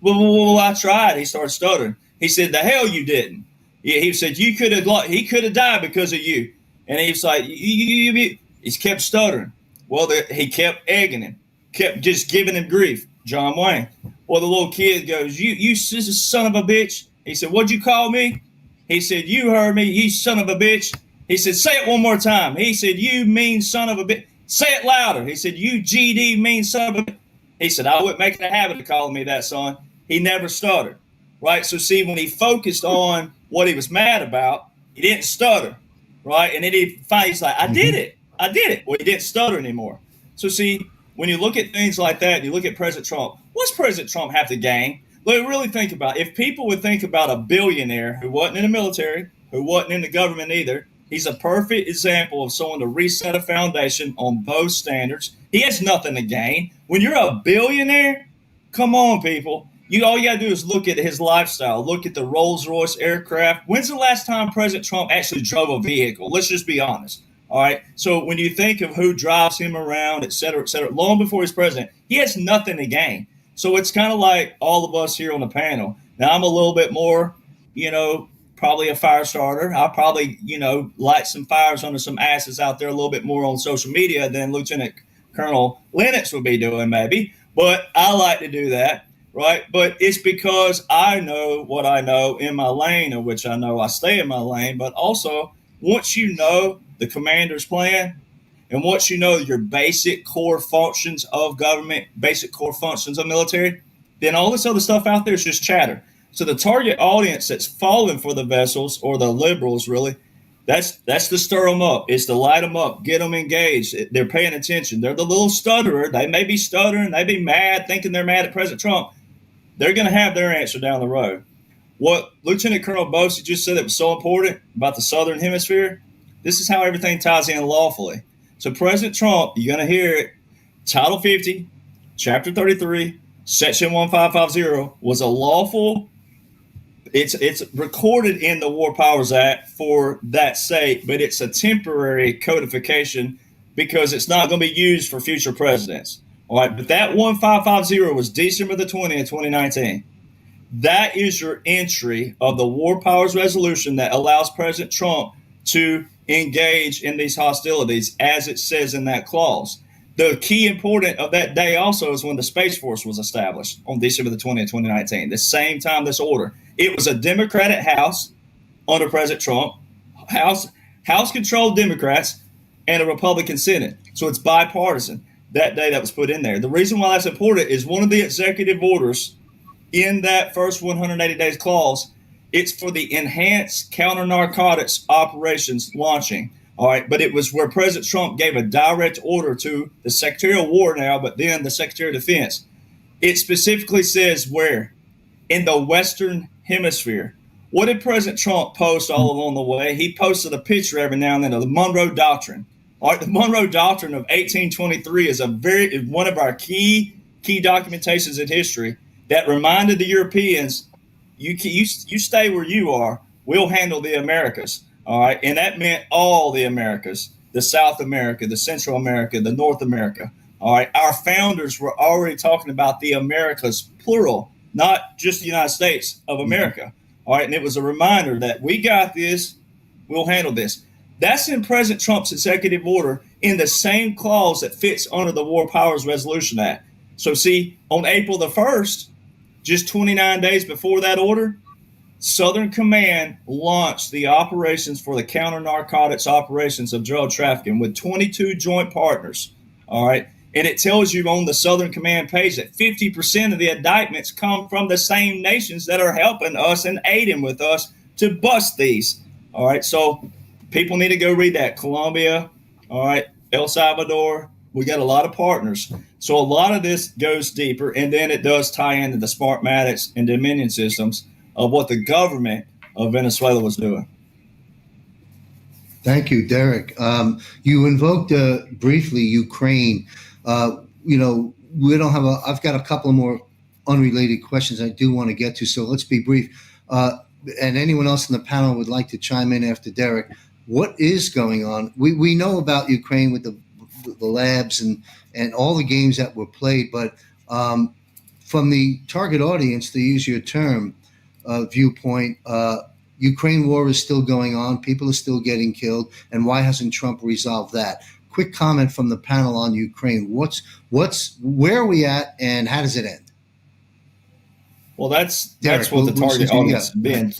Well, I tried. He started stuttering. He said, "The hell you didn't." He said, he could have died because of you. And he was like, he kept stuttering. Well, he kept egging him, kept just giving him grief. John Wayne. Well, the little kid goes, you son of a bitch. He said, "What'd you call me?" He said, "You heard me, you son of a bitch." He said, "Say it one more time." He said, "You mean son of a bitch." Say it louder. He said, "You GD mean son of a bitch." He said, "I wouldn't make it a habit of calling me that, son." He never stuttered, right? So see, when he focused on what he was mad about, he didn't stutter, right? And then he's like, I did it. Well, he didn't stutter anymore. So see, when you look at things like that, you look at President Trump, what's President Trump have to gain? Look, really think about it. If people would think about a billionaire who wasn't in the military, who wasn't in the government either, he's a perfect example of someone to reset a foundation on both standards. He has nothing to gain. When you're a billionaire, come on, people. All you got to do is look at his lifestyle. Look at the Rolls-Royce aircraft. When's the last time President Trump actually drove a vehicle? Let's just be honest. All right. So when you think of who drives him around, et cetera, long before he's president, he has nothing to gain. So it's kind of like all of us here on the panel. Now, I'm a little bit more, probably a fire starter. I'll probably, light some fires under some asses out there a little bit more on social media than Lieutenant Colonel Lennox would be doing maybe. But I like to do that. Right. But it's because I know what I know in my lane, of which I know I stay in my lane. But also, once you know the commander's plan and once you know your basic core functions of government, basic core functions of military, then all this other stuff out there is just chatter. So the target audience that's falling for the vessels, or the liberals, really, that's to stir them up. It's to light them up, get them engaged. They're paying attention. They're the little stutterer. They may be stuttering. They be mad, thinking they're mad at President Trump. They're going to have their answer down the road. What Lieutenant Colonel Bosey just said that was so important about the Southern Hemisphere, this is how everything ties in lawfully. So President Trump, you're going to hear it, Title 50, Chapter 33, Section 1550 was a lawful, it's recorded in the War Powers Act for that sake, but it's a temporary codification because it's not going to be used for future presidents. All right, but that 1550 was December the 20th, 2019. That is your entry of the War Powers Resolution that allows President Trump to engage in these hostilities, as it says in that clause. The key important of that day also is when the Space Force was established on December the 20th, 2019, the same time this order. It was a Democratic House under President Trump, House-controlled Democrats, and a Republican Senate. So it's bipartisan that day that was put in there. The reason why that's important is one of the executive orders in that first 180 days clause, it's for the enhanced counter-narcotics operations launching. All right, but it was where President Trump gave a direct order to the Secretary of War now, but then the Secretary of Defense. It specifically says where? In the Western Hemisphere. What did President Trump post all along the way? He posted a picture every now and then of the Monroe Doctrine. All right, the Monroe Doctrine of 1823 is one of our key documentations in history that reminded the Europeans, you stay where you are, we'll handle the Americas. All right. And that meant all the Americas, the South America, the Central America, the North America. All right. Our founders were already talking about the Americas, plural, not just the United States of America. All right. And it was a reminder that we got this. We'll handle this. That's in President Trump's executive order in the same clause that fits under the War Powers Resolution Act. So see, on April the 1st, just 29 days before that order, Southern Command launched the operations for the counter-narcotics operations of drug trafficking with 22 joint partners. All right. And it tells you on the Southern Command page that 50% of the indictments come from the same nations that are helping us and aiding with us to bust these. All right. So people need to go read that. Colombia. All right. El Salvador. We got a lot of partners. So a lot of this goes deeper. And then it does tie into the Smartmatics and Dominion systems of what the government of Venezuela was doing. Thank you, Derek. You invoked briefly Ukraine. We don't have I've got a couple more unrelated questions I do want to get to, so let's be brief. And anyone else in the panel would like to chime in after Derek. What is going on? We know about Ukraine with the labs and all the games that were played, but from the target audience, to use your term, viewpoint, Ukraine war is still going on. People are still getting killed. And why hasn't Trump resolved that? Quick comment from the panel on Ukraine. Where are we at and how does it end? Well, that's what the target audience is being.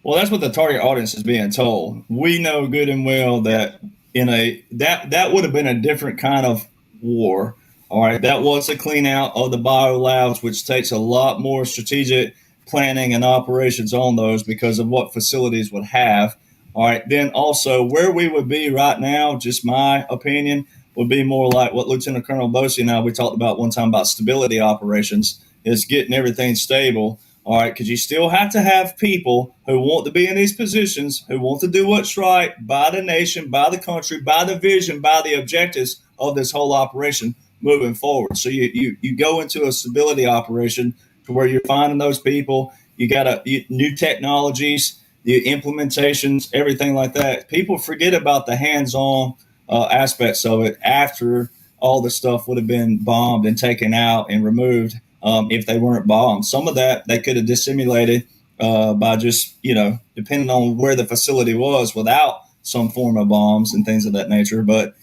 Well, that's what the target audience is being told. We know good and well that that would have been a different kind of war. All right. That was a clean out of the bio labs, which takes a lot more strategic planning and operations on those because of what facilities would have. All right. Then also where we would be right now, just my opinion, would be more like what Lieutenant Colonel Bosey and we talked about one time about stability operations, is getting everything stable. All right. Because you still have to have people who want to be in these positions, who want to do what's right by the nation, by the country, by the vision, by the objectives of this whole operation moving forward. So you go into a stability operation to where you're finding those people. You got new technologies, the implementations, everything like that. People forget about the hands-on aspects of it after all the stuff would have been bombed and taken out and removed if they weren't bombed. Some of that they could have dissimulated by just, depending on where the facility was without some form of bombs and things of that nature. But,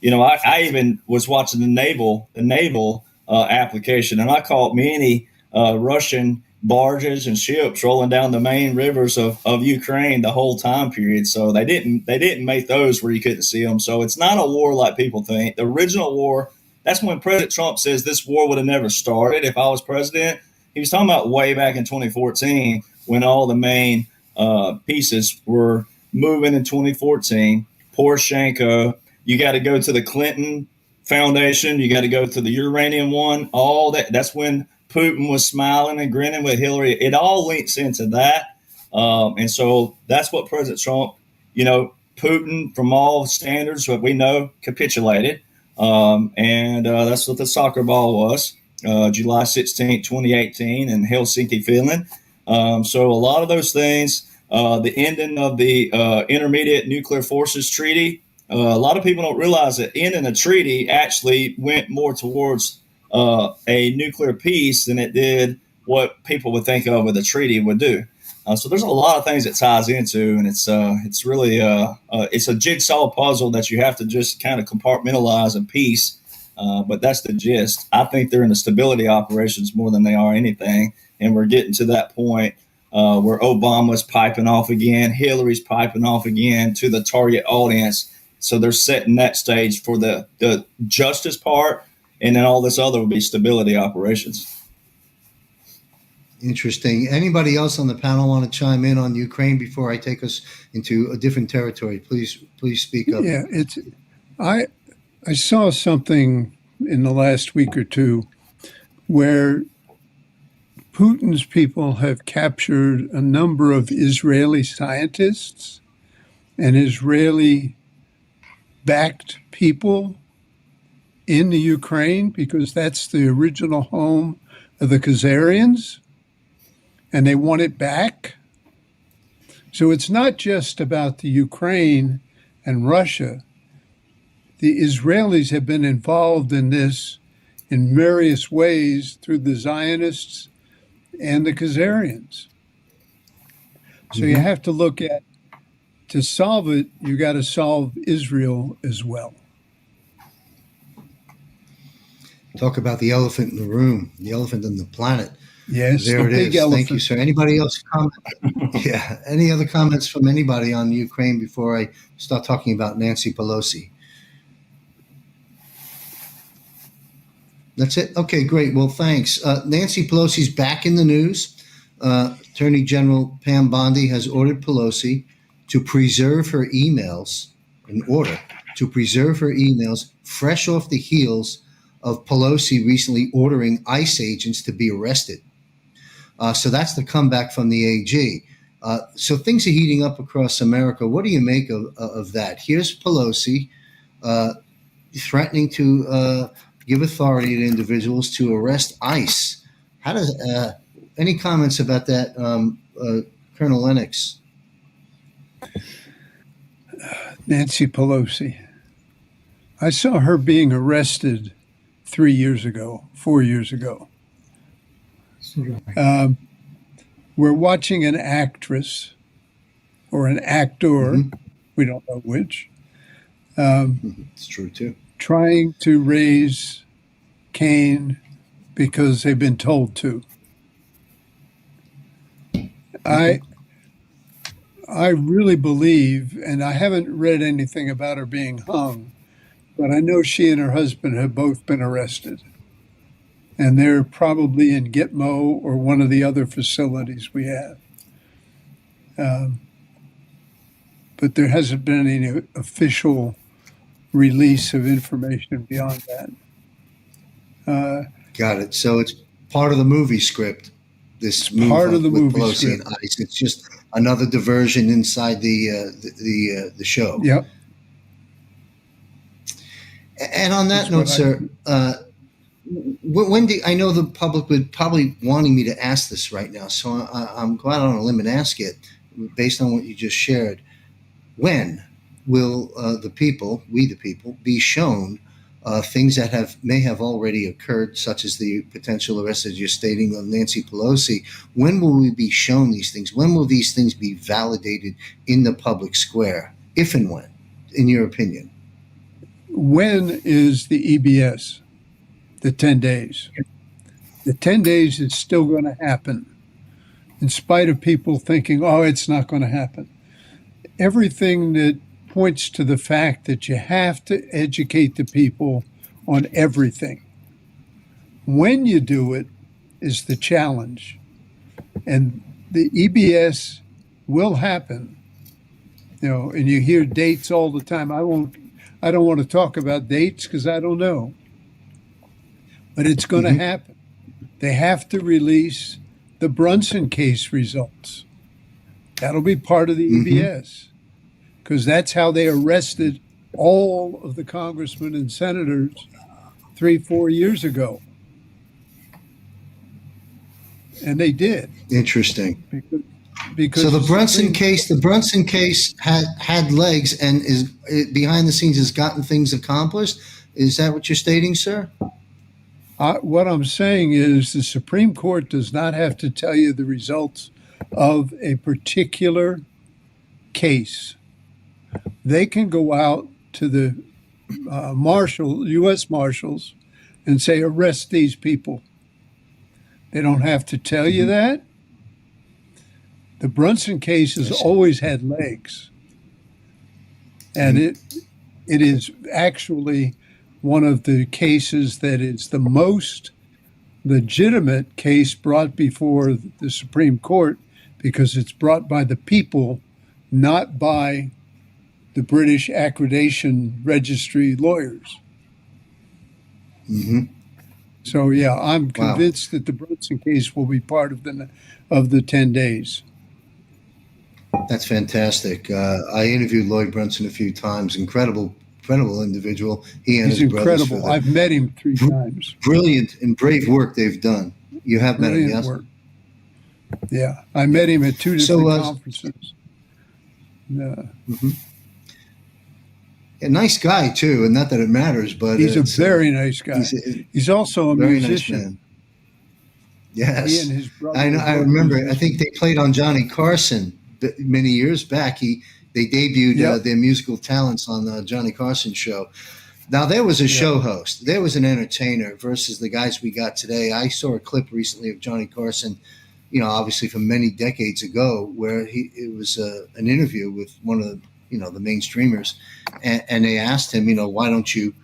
I even was watching the naval application, and I caught many Russian barges and ships rolling down the main rivers of Ukraine the whole time period. So they didn't make those where you couldn't see them. So it's not a war like people think. The original war, that's when President Trump says this war would have never started if I was president. He was talking about way back in 2014 when all the main pieces were moving in 2014. Poroshenko, you got to go to the Clinton Foundation. You got to go to the uranium one. All that. That's when Putin was smiling and grinning with Hillary. It all links into that. And so that's what President Trump, Putin, from all standards, what we know, capitulated. And that's what the soccer ball was, July 16, 2018 in Helsinki, Finland. So a lot of those things, the ending of the Intermediate Nuclear Forces Treaty, a lot of people don't realize that ending a treaty actually went more towards a nuclear peace than it did what people would think of with a treaty would do. So there's a lot of things it ties into, and it's really it's a jigsaw puzzle that you have to just kind of compartmentalize and piece. But that's the gist. I think they're in the stability operations more than they are anything, and we're getting to that point where Obama's piping off again, Hillary's piping off again to the target audience. So they're setting that stage for the justice part, and then all this other will be stability operations. Interesting. Anybody else on the panel want to chime in on Ukraine before I take us into a different territory? Please speak up. Yeah, I saw something in the last week or two where Putin's people have captured a number of Israeli scientists and Israeli-backed people in the Ukraine, because that's the original home of the Khazarians, and they want it back. So it's not just about the Ukraine and Russia. The Israelis have been involved in this in various ways through the Zionists and the Khazarians. So you have to look at, to solve it, you got to solve Israel as well. Talk about the elephant in the room, the elephant in the planet. Yes, there it is. Elephant. Thank you, sir. Anybody else comment? Yeah. Any other comments from anybody on Ukraine before I start talking about Nancy Pelosi? That's it? Okay, great. Well, thanks. Nancy Pelosi's back in the news. Attorney General Pam Bondi has ordered Pelosi to preserve her emails, fresh off the heels of Pelosi recently ordering ICE agents to be arrested. So that's the comeback from the AG. So things are heating up across America. What do you make of that? Here's Pelosi threatening to give authority to individuals to arrest ICE. How does any comments about that, Colonel Lennox? Nancy Pelosi. I saw her being arrested 4 years ago. We're watching an actress or an actor, we don't know which. It's true too. Trying to raise Cain because they've been told to. I really believe, and I haven't read anything about her being hung, but I know she and her husband have both been arrested. And they're probably in Gitmo or one of the other facilities we have. But there hasn't been any official release of information beyond that. Got it. So it's part of the movie script. This move part of the with movie Pelosi script. and ICE. It's just another diversion inside the show. Yep. And on that note, sir, Wendy, I know the public would probably wanting me to ask this right now, so I'm glad on a limb and ask it based on what you just shared. When will the people, be shown things that may have already occurred, such as the potential arrest, as you're stating, of Nancy Pelosi? When will we be shown these things? When will these things be validated in the public square, if and when, in your opinion? When is the EBS? The 10 days. The 10 days is still going to happen, in spite of people thinking, oh, it's not going to happen. Everything that points to the fact that you have to educate the people on everything. When you do it is the challenge. And the EBS will happen. And you hear dates all the time. I don't want to talk about dates because I don't know. But it's going to happen. They have to release the Brunson case results. That'll be part of the EBS, because that's how they arrested all of the congressmen and senators 3-4 years ago. And they did. Interesting. Because so the Brunson case had legs and behind the scenes has gotten things accomplished. Is that what you're stating, sir? What I'm saying is the Supreme Court does not have to tell you the results of a particular case. They can go out to the U.S. Marshals, and say, arrest these people. They don't have to tell you that. The Brunson case has always had legs. And it is actually one of the cases that is the most legitimate case brought before the Supreme Court, because it's brought by the people, not by the British Accreditation Registry lawyers. Mm-hmm. So yeah, I'm convinced that the Brunson case will be part of the 10 days. That's fantastic. I interviewed Lloyd Brunson a few times. Incredible individual. He's his incredible. I've met him 3 times. Brilliant and brave work they've done. You have met him, yes? Work. Yeah, I met him at 2 different conferences. Mm-hmm. A nice guy too, and not that it matters, but he's a very nice guy. He's also a musician. Nice man. Yes, he and his brother. I remember. I think they played on Johnny Carson many years back. They debuted their musical talents on the Johnny Carson show. Now there was a show host, there was an entertainer versus the guys we got today. I saw a clip recently of Johnny Carson, obviously from many decades ago, where it was an interview with one of the the mainstreamers, and they asked him, why don't you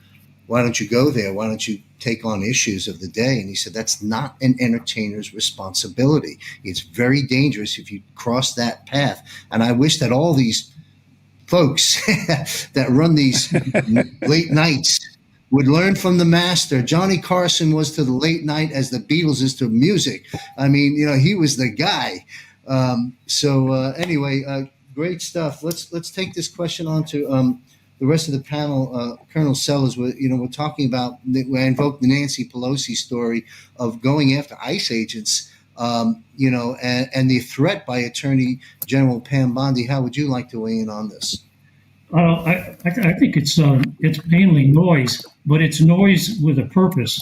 go there? Why don't you take on issues of the day? And he said, that's not an entertainer's responsibility. It's very dangerous if you cross that path. And I wish that all these folks that run these late nights would learn from the master. Johnny Carson was to the late night as the Beatles is to music. I mean, he was the guy. Anyway, great stuff. Let's take this question on to the rest of the panel. Colonel Sellers, we're talking about. I invoked the Nancy Pelosi story of going after ICE agents, and the threat by Attorney General Pam Bondi. How would you like to weigh in on this? I think it's mainly noise, but it's noise with a purpose,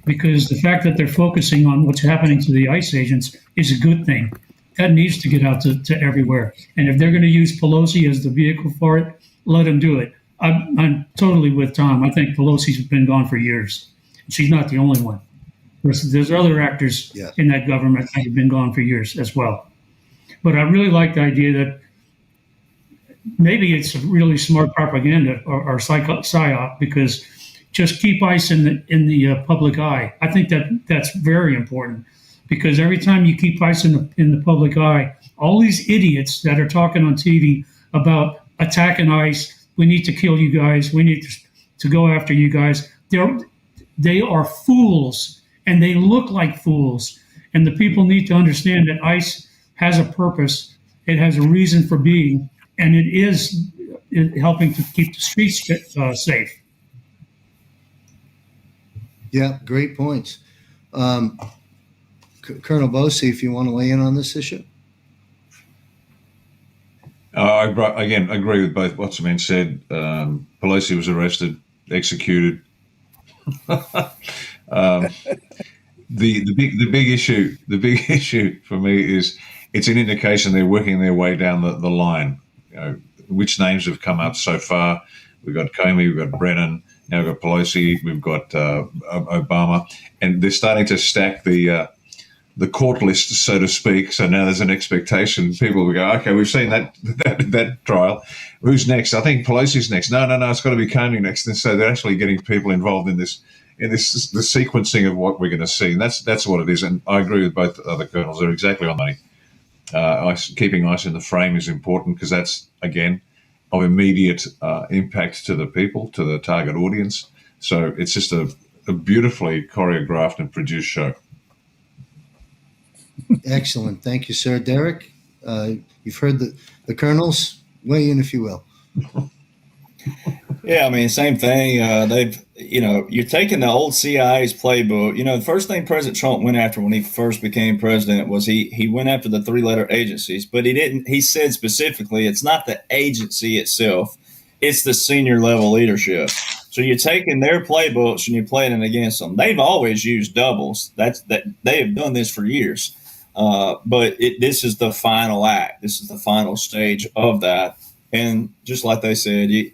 because the fact that they're focusing on what's happening to the ICE agents is a good thing. That needs to get out to everywhere. And if they're going to use Pelosi as the vehicle for it, let them do it. I'm totally with Tom. I think Pelosi's been gone for years. She's not the only one. There's other actors in that government that have been gone for years as well. But I really like the idea that maybe it's a really smart propaganda or psyop, because just keep ICE in the public eye. I think that's very important. Because every time you keep ICE in the public eye, all these idiots that are talking on TV about attacking ICE, we need to kill you guys, we need to go after you guys, they are fools, and they look like fools. And the people need to understand that ICE has a purpose, it has a reason for being, and it is helping to keep the streets safe. Yeah, great points. Colonel Bosi, if you want to weigh in on this issue. I agree with both what's been said. Pelosi was arrested, executed. The big issue for me is it's an indication they're working their way down the line. Which names have come up so far? We've got Comey, we've got Brennan, now we've got Pelosi, we've got Obama, and they're starting to stack the court list, so to speak. So now there's an expectation. People will go, okay, we've seen that trial. Who's next? I think Pelosi's next. No, it's got to be Comey next. And so they're actually getting people involved in the sequencing of what we're going to see. And that's what it is. And I agree with both other colonels. They're exactly on the money. Keeping ICE in the frame is important, because that's, again, of immediate impact to the people, to the target audience. So it's just a beautifully choreographed and produced show. Excellent. Thank you, sir. Derek, you've heard the colonels. Weigh in, if you will. Yeah, I mean, same thing. You're taking the old CIA's playbook. The first thing President Trump went after when he first became president was he went after the 3-letter agencies, but he said specifically, it's not the agency itself, it's the senior level leadership. So you're taking their playbooks and you're playing it against them. They've always used doubles. That they have done this for years. But this is the final act. This is the final stage of that. And just like they said, you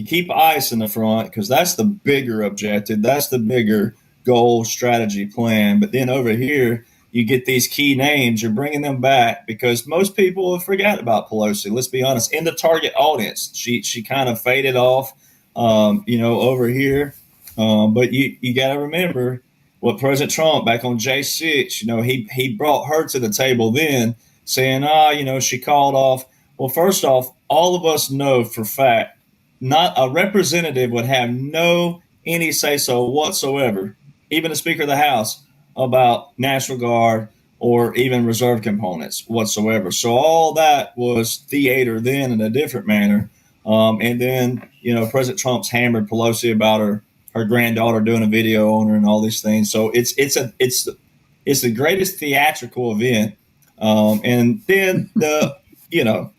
keep ICE in the front because that's the bigger objective. That's the bigger goal, strategy, plan. But then over here, you get these key names. You're bringing them back because most people have forgotten about Pelosi. Let's be honest. In the target audience, she kind of faded off, over here. But you got to remember what President Trump back on J6, he brought her to the table then saying, she called off. Well, first off, all of us know for fact, not a representative would have any say-so whatsoever, even the Speaker of the House, about National Guard or even reserve components whatsoever. So all that was theater then in a different manner. And then, President Trump's hammered Pelosi about her granddaughter doing a video on her and all these things. So it's the greatest theatrical event. And then the,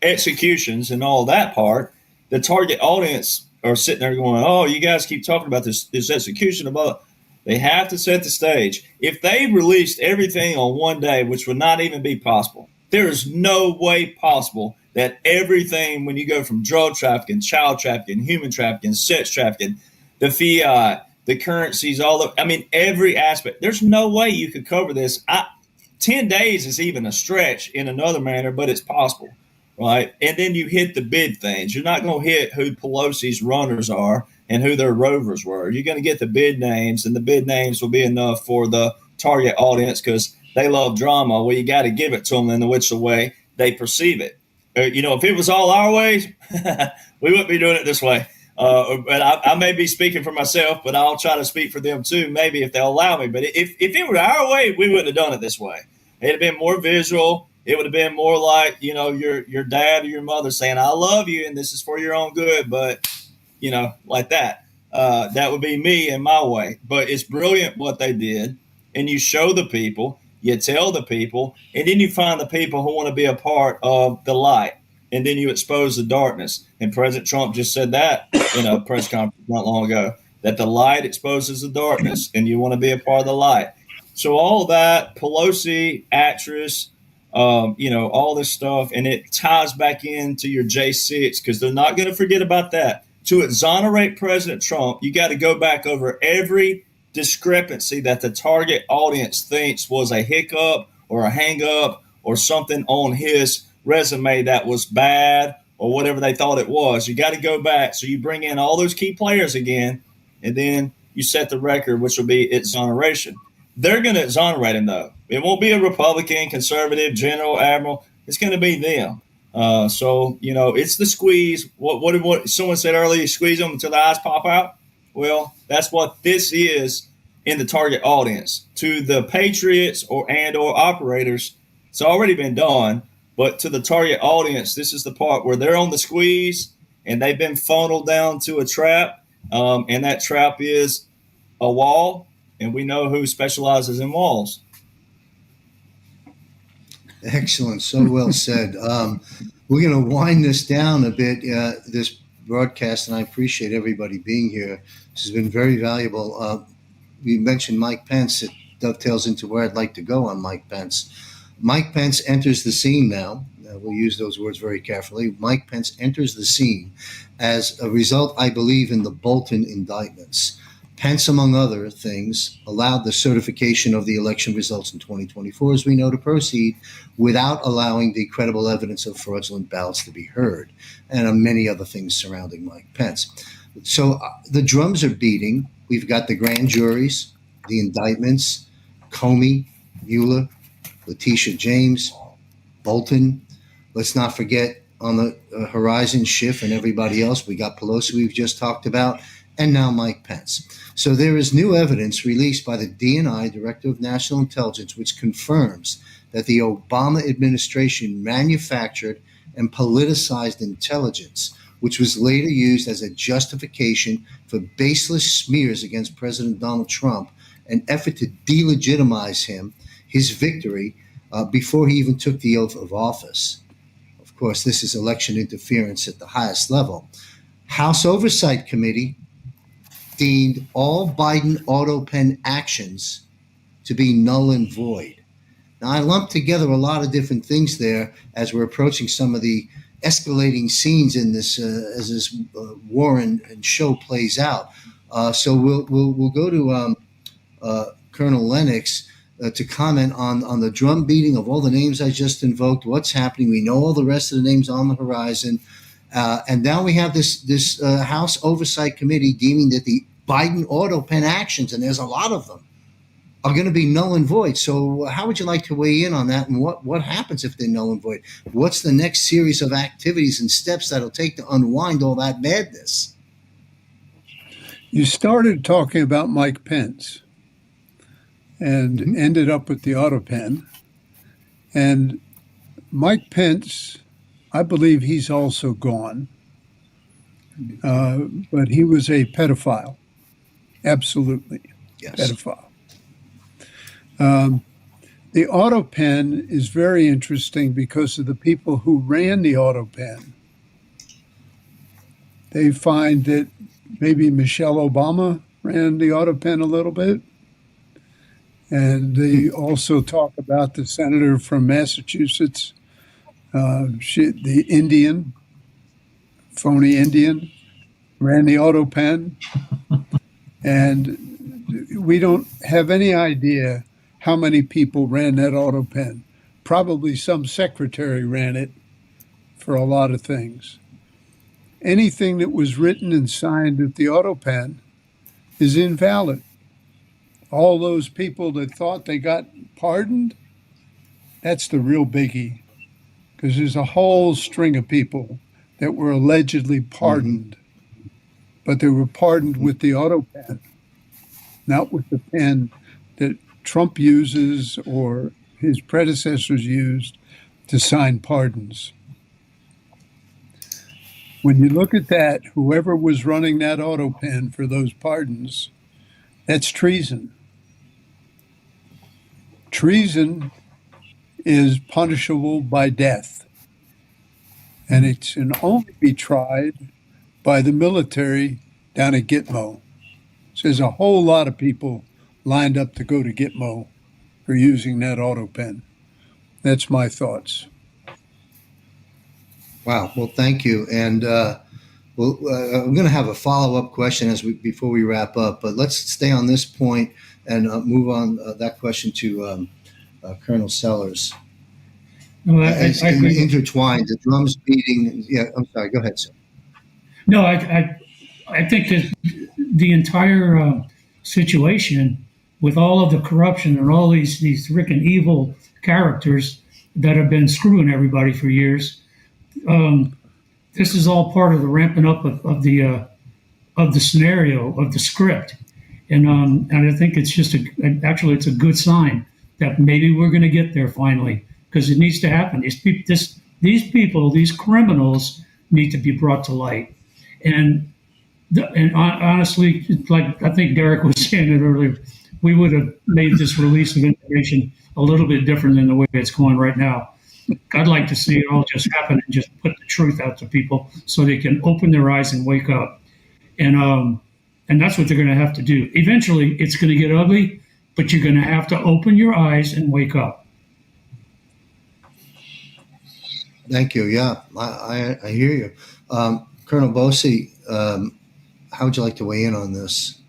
executions and all that part, the target audience are sitting there going, oh, you guys keep talking about this execution about. They have to set the stage. If they released everything on one day, which would not even be possible, there is no way possible that everything, when you go from drug trafficking, child trafficking, human trafficking, sex trafficking, the fiat, the currencies, every aspect, there's no way you could cover this. 10 days is even a stretch in another manner, but it's possible, right? And then you hit the big things. You're not going to hit who Pelosi's runners are and who their rovers were. You're going to get the bid names, and the bid names will be enough for the target audience because they love drama. Well, you got to give it to them in which way they perceive it. If it was all our ways, we wouldn't be doing it this way. But I may be speaking for myself, but I'll try to speak for them too, maybe if they'll allow me. But if it were our way, we wouldn't have done it this way. It'd have been more visual. It would have been more like, your dad or your mother saying, I love you and this is for your own good, but like that. That would be me and my way. But it's brilliant what they did. And you show the people, you tell the people, and then you find the people who want to be a part of the light. And then you expose the darkness. And President Trump just said that in a press conference not long ago, that the light exposes the darkness and you want to be a part of the light. So all that, Pelosi, actress, all this stuff, and it ties back into your J6 because they're not going to forget about that. To exonerate President Trump, you got to go back over every discrepancy that the target audience thinks was a hiccup or a hang up or something on his resume that was bad or whatever they thought it was. You got to go back. So you bring in all those key players again, and then you set the record, which will be exoneration. They're going to exonerate him, though. It won't be a Republican, conservative, general, admiral. It's going to be them. It's the squeeze. What someone said earlier, squeeze them until the eyes pop out. Well, that's what this is in the target audience. To the patriots or operators, it's already been done. But to the target audience, this is the part where they're on the squeeze and they've been funneled down to a trap. And that trap is a wall. And we know who specializes in walls. Excellent. So well said. We're going to wind this down a bit, this broadcast, and I appreciate everybody being here. This has been very valuable. You mentioned Mike Pence. It dovetails into where I'd like to go on Mike Pence. Mike Pence enters the scene now. We'll use those words very carefully. Mike Pence enters the scene as a result, I believe, in the Bolton indictments. Pence, among other things, allowed the certification of the election results in 2024, as we know, to proceed without allowing the credible evidence of fraudulent ballots to be heard, and many other things surrounding Mike Pence. So the drums are beating. We've got the grand juries, the indictments, Comey, Mueller, Letitia James, Bolton. Let's not forget on the horizon, Schiff and everybody else. We got Pelosi we've just talked about, and now Mike Pence. So there is new evidence released by the DNI, Director of National Intelligence, which confirms that the Obama administration manufactured and politicized intelligence, which was later used as a justification for baseless smears against President Donald Trump, an effort to delegitimize him, his victory, before he even took the oath of office. Of course, this is election interference at the highest level. House Oversight Committee deemed all Biden auto pen actions to be null and void. Now, I lumped together a lot of different things there as we're approaching some of the escalating scenes in this as this war and show plays out. So we'll go to Colonel Lennox to comment on the drum beating of all the names I just invoked. What's happening? We know all the rest of the names on the horizon, and now we have this House Oversight Committee deeming that the Biden auto pen actions, and there's a lot of them, are going to be null and void. So how would you like to weigh in on that, and what happens if they're null and void? What's the next series of activities and steps that'll take to unwind all that madness? You started talking about Mike Pence and ended up with the auto pen. And Mike Pence, I believe he's also gone, but he was a pedophile. Absolutely. Yes. Pedophile. The auto pen is very interesting because of the people who ran the auto pen. They find that maybe Michelle Obama ran the auto pen a little bit. And they also talk about the senator from Massachusetts, the Indian, phony Indian, ran the auto pen. And we don't have any idea how many people ran that auto pen. Probably some secretary ran it for a lot of things. Anything that was written and signed at the auto pen is invalid. All those people that thought they got pardoned, that's the real biggie. Because there's a whole string of people that were allegedly pardoned, but they were pardoned with the auto pen, not with the pen that Trump uses or his predecessors used to sign pardons. When you look at that, whoever was running that auto pen for those pardons, that's treason. Treason is punishable by death, and it can only be tried by the military down at Gitmo. So there's a whole lot of people lined up to go to Gitmo for using that auto pen. That's my thoughts. Wow. Well, thank you. And I'm going to have a follow-up question before we wrap up, but let's stay on this point and move on that question to Colonel Sellers. No, I agree. Intertwined, the drums beating. Yeah, I'm sorry. Go ahead, sir. No, I think that the entire situation, with all of the corruption and all these freaking evil characters that have been screwing everybody for years, this is all part of the ramping up of the scenario, of the script, and I think it's just it's a good sign that maybe we're going to get there finally, because it needs to happen. These people, these criminals, need to be brought to light, and honestly, like I think Derek was saying it earlier, we would have made this release of information a little bit different than the way it's going right now. I'd like to see it all just happen and just put the truth out to people so they can open their eyes and wake up. And that's what they're going to have to do. Eventually, it's going to get ugly, but you're going to have to open your eyes and wake up. Thank you. Yeah, I hear you. Colonel Bosey, how would you like to weigh in on this?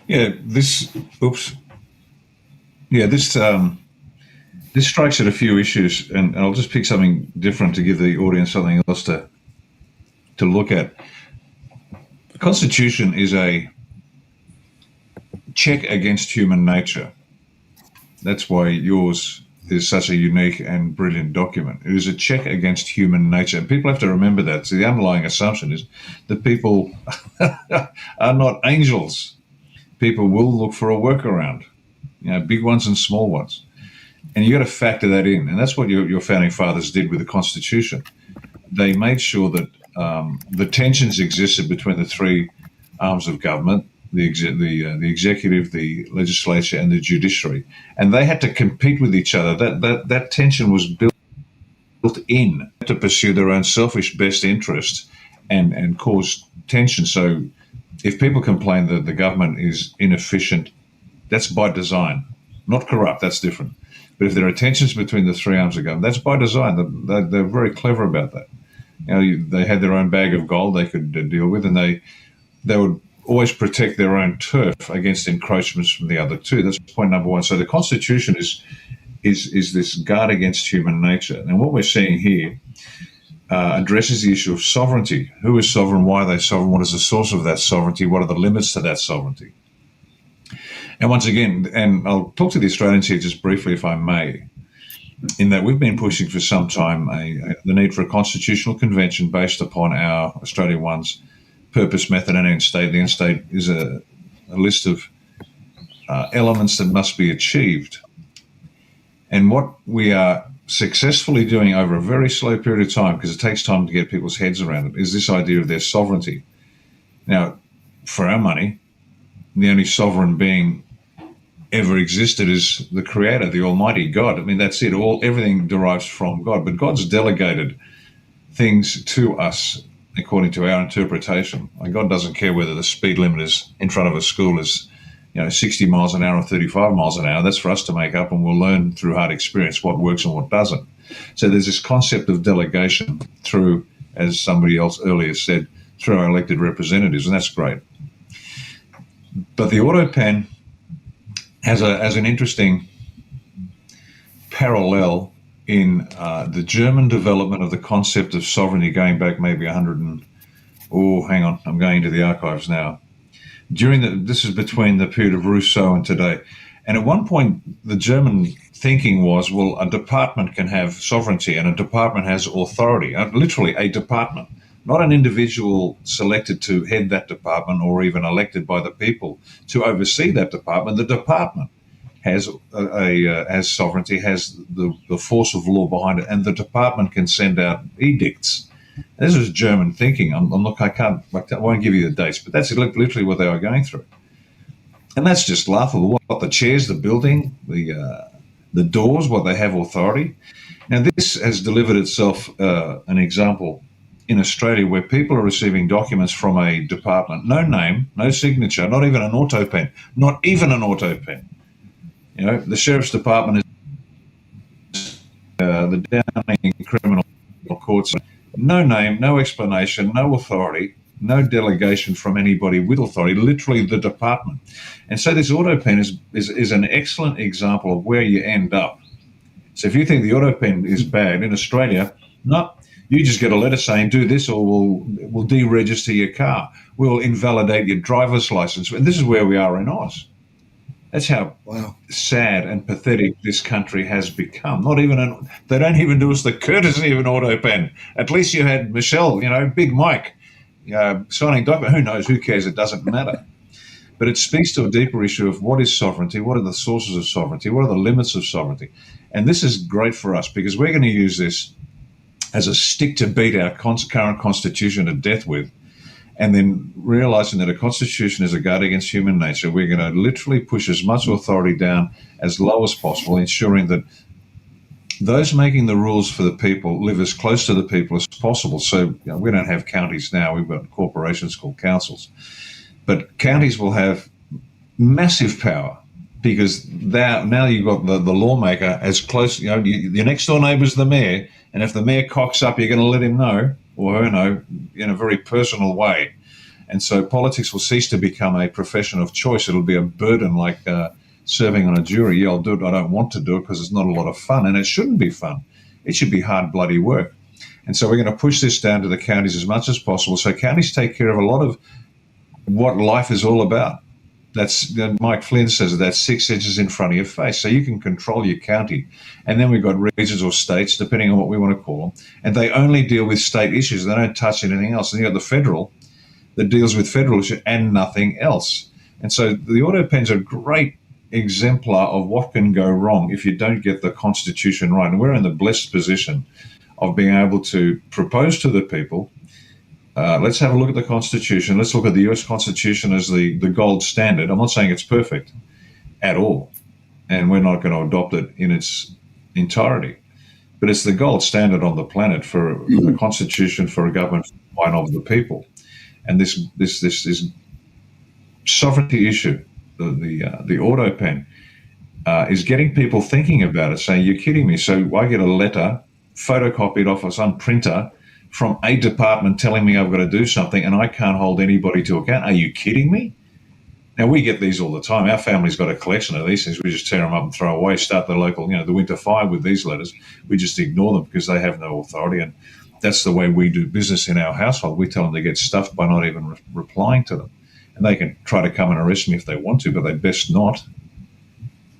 Yeah, this strikes at a few issues, and I'll just pick something different to give the audience something else to look at. The Constitution is a check against human nature. That's why yours is such a unique and brilliant document. It is a check against human nature. And people have to remember that. So the underlying assumption is that people are not angels. People will look for a workaround, big ones and small ones. And you got to factor that in. And that's what your founding fathers did with the Constitution. They made sure that the tensions existed between the three arms of government, the executive, the legislature, and the judiciary. And they had to compete with each other. That tension was built in to pursue their own selfish best interests and cause tension. So if people complain that the government is inefficient, that's by design, not corrupt. That's different. But if there are tensions between the three arms of government, that's by design. They're very clever about that. They had their own bag of gold they could deal with, and they would always protect their own turf against encroachments from the other two. That's point number one. So the Constitution is this guard against human nature. And what we're seeing here addresses the issue of sovereignty. Who is sovereign? Why are they sovereign? What is the source of that sovereignty? What are the limits to that sovereignty? And once again, and I'll talk to the Australians here just briefly, if I may, in that we've been pushing for some time the need for a constitutional convention based upon our Australia One's purpose, method, and end state. The end state is a list of elements that must be achieved. And what we are successfully doing over a very slow period of time, because it takes time to get people's heads around it, is this idea of their sovereignty. Now, for our money, the only sovereign being ever existed is the Creator, the Almighty God. I mean, that's it. Everything derives from God, but God's delegated things to us according to our interpretation. Like, God doesn't care whether the speed limit is in front of a school is 60 miles an hour or 35 miles an hour. That's for us to make up, and we'll learn through hard experience what works and what doesn't. So there's this concept of delegation through, as somebody else earlier said, through our elected representatives, and that's great. But the AutoPen has an interesting parallel in the German development of the concept of sovereignty going back maybe hang on, I'm going into the archives now. This is between the period of Rousseau and today. And at one point, the German thinking was, well, a department can have sovereignty and a department has authority, literally a department, not an individual selected to head that department or even elected by the people to oversee that department. The department has has sovereignty, has the force of law behind it, and the department can send out edicts. This is German thinking. I won't give you the dates, but that's literally what they were going through. And that's just laughable. What the chairs, the building, the doors, what they have authority. Now, this has delivered itself an example in Australia where people are receiving documents from a department, no name, no signature, not even an AutoPen, not even an AutoPen. The Sheriff's Department is the Downing Criminal Courts. No name, no explanation, no authority, no delegation from anybody with authority, literally the department. And so this AutoPen is an excellent example of where you end up. So if you think the AutoPen is bad in Australia, no, you just get a letter saying do this or we'll deregister your car. We'll invalidate your driver's license. And this is where we are in Oz. That's how sad and pathetic this country has become. They don't even do us the courtesy of an AutoPen. At least you had Michelle, Big Mike, signing document. Who knows? Who cares? It doesn't matter. But it speaks to a deeper issue of what is sovereignty, what are the sources of sovereignty, what are the limits of sovereignty. And this is great for us because we're going to use this as a stick to beat our current constitution to death with. And then realizing that a constitution is a guard against human nature, we're going to literally push as much authority down as low as possible, ensuring that those making the rules for the people live as close to the people as possible. So we don't have counties now. We've got corporations called councils. But counties will have massive power because now you've got the lawmaker as close, your next door neighbour's the mayor, and if the mayor cocks up, you're going to let him know or her know in a very personal way. And so politics will cease to become a profession of choice. It'll be a burden like serving on a jury. Yeah, I'll do it. I don't want to do it because it's not a lot of fun. And it shouldn't be fun. It should be hard, bloody work. And so we're going to push this down to the counties as much as possible. So counties take care of a lot of what life is all about. That's Mike Flynn says that's 6 inches in front of your face. So you can control your county. And then we've got regions or states, depending on what we want to call them. And they only deal with state issues. They don't touch anything else. And you've got the federal that deals with federal issues and nothing else. And so the AutoPen's a great exemplar of what can go wrong if you don't get the Constitution right. And we're in the blessed position of being able to propose to the people, let's have a look at the Constitution. Let's look at the US Constitution as the gold standard. I'm not saying it's perfect at all, and we're not going to adopt it in its entirety. But it's the gold standard on the planet for a constitution for a government by and of the people. And this sovereignty issue, the auto pen, is getting people thinking about it, saying, you're kidding me. So I get a letter photocopied off of some printer from a department telling me I've got to do something and I can't hold anybody to account. Are you kidding me? Now, we get these all the time. Our family's got a collection of these things. We just tear them up and throw away, start the local, the winter fire with these letters. We just ignore them because they have no authority. And that's the way we do business in our household. We tell them to get stuffed by not even replying to them. And they can try to come and arrest me if they want to, but they best not.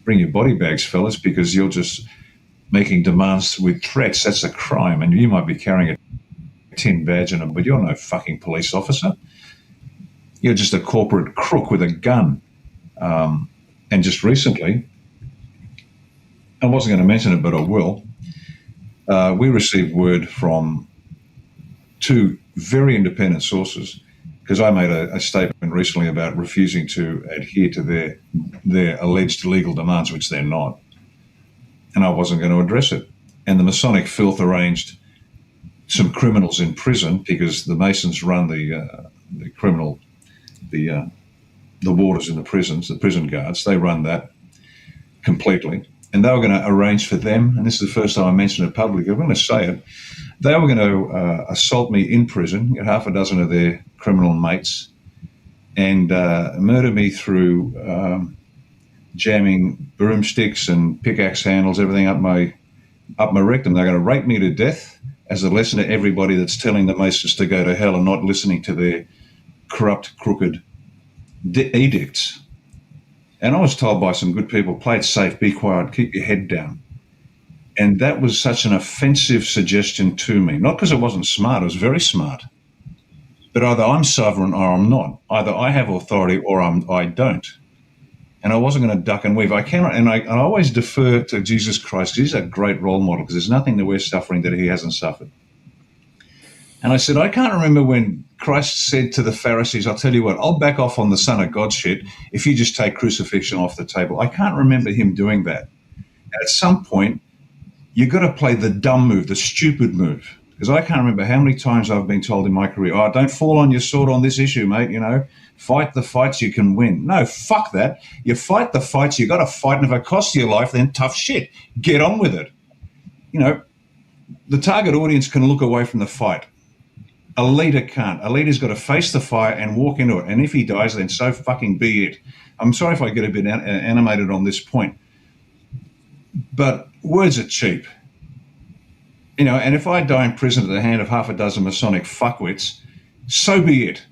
Bring your body bags, fellas, because you're just making demands with threats. That's a crime. And you might be carrying a tin badge, but you're no fucking police officer. You're just a corporate crook with a gun. And just recently, I wasn't going to mention it, but I will. We received word from two very independent sources, because I made a statement recently about refusing to adhere to their alleged legal demands, which they're not. And I wasn't going to address it. And the Masonic filth arranged some criminals in prison, because the Masons run the criminal, the warders in the prisons, the prison guards. They run that completely. And they were going to arrange for them, and this is the first time I mentioned it publicly, I'm going to say it, they were going to assault me in prison, half a dozen of their criminal mates, and murder me through jamming broomsticks and pickaxe handles, everything up my rectum. They're going to rape me to death as a lesson to everybody that's telling the Masons to go to hell and not listening to their corrupt, crooked edicts. And I was told by some good people, play it safe, be quiet, keep your head down. And that was such an offensive suggestion to me. Not because it wasn't smart, it was very smart. But either I'm sovereign or I'm not. Either I have authority or I don't. And I wasn't going to duck and weave. I cannot, and I always defer to Jesus Christ, because he's a great role model, because there's nothing that we're suffering that he hasn't suffered. And I said, I can't remember when Christ said to the Pharisees, I'll tell you what, I'll back off on the Son of God shit if you just take crucifixion off the table. I can't remember him doing that. At some point, you've got to play the dumb move, the stupid move. Because I can't remember how many times I've been told in my career, oh, don't fall on your sword on this issue, mate, fight the fights you can win. No, fuck that. You fight the fights you got to fight, and if it costs you your life, then tough shit. Get on with it. The target audience can look away from the fight. A leader can't. A leader's got to face the fire and walk into it. And if he dies, then so fucking be it. I'm sorry if I get a bit animated on this point, but words are cheap. And if I die in prison at the hand of half a dozen Masonic fuckwits, so be it.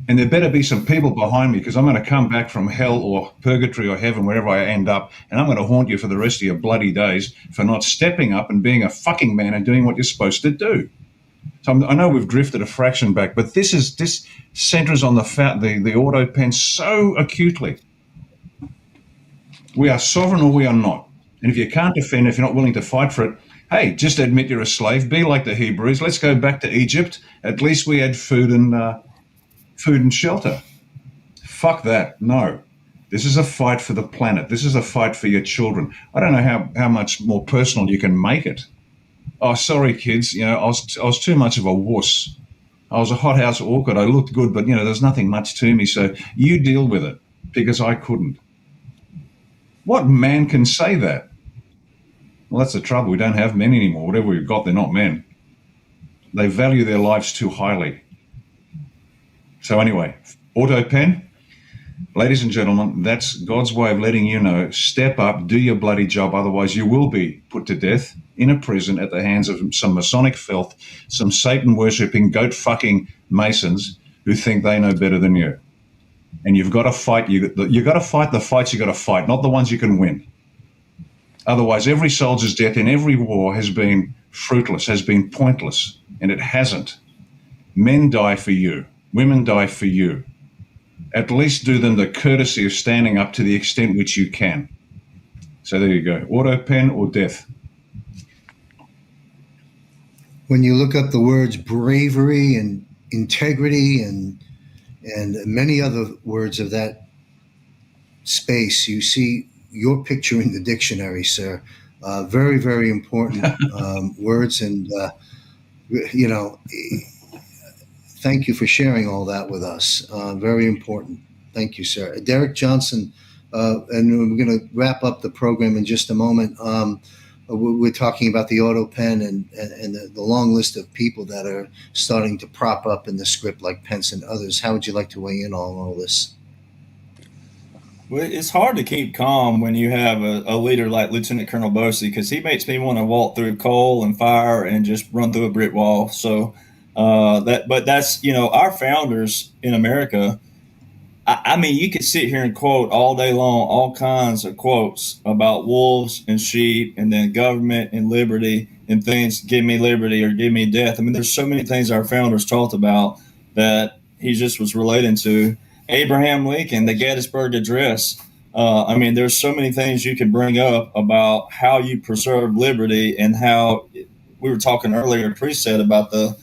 And there better be some people behind me, because I'm going to come back from hell or purgatory or heaven, wherever I end up, and I'm going to haunt you for the rest of your bloody days for not stepping up and being a fucking man and doing what you're supposed to do. So I know we've drifted a fraction back, but this centers on the auto pen so acutely. We are sovereign or we are not. And if you can't defend, if you're not willing to fight for it, hey, just admit you're a slave. Be like the Hebrews. Let's go back to Egypt. At least we had food and shelter. Fuck that. No. This is a fight for the planet. This is a fight for your children. I don't know how much more personal you can make it. Oh, sorry, kids. I was too much of a wuss. I was a hothouse orchid. I looked good, but, there's nothing much to me. So you deal with it, because I couldn't. What man can say that? Well, that's the trouble. We don't have men anymore. Whatever we've got, they're not men. They value their lives too highly. So anyway, auto pen. Ladies and gentlemen, that's God's way of letting you know, step up, do your bloody job, otherwise you will be put to death in a prison at the hands of some Masonic filth, some Satan-worshipping, goat-fucking Masons who think they know better than you. And you've got to fight. You've got to fight the fights you've got to fight, not the ones you can win. Otherwise, every soldier's death in every war has been fruitless, has been pointless, and it hasn't. Men die for you. Women die for you. At least do them the courtesy of standing up to the extent which you can. So there you go. Auto pen or death. When you look up the words bravery and integrity and many other words of that space, you see your picture in the dictionary, sir. Very, very important words. And, thank you for sharing all that with us. Very important. Thank you, sir. Derek Johnson, and we're going to wrap up the program in just a moment. We're talking about the auto pen and the long list of people that are starting to prop up in the script, like Pence and others. How would you like to weigh in on all this? Well, it's hard to keep calm when you have a leader like Lieutenant Colonel Bosey, because he makes me want to walk through coal and fire and just run through a brick wall. So but that's, our founders in America. I mean, you could sit here and quote all day long, all kinds of quotes about wolves and sheep and then government and liberty and things, give me liberty or give me death. I mean, there's so many things our founders talked about that he just was relating to. Abraham Lincoln, the Gettysburg Address. I mean, there's so many things you could bring up about how you preserve liberty and how we were talking earlier, Preset, about the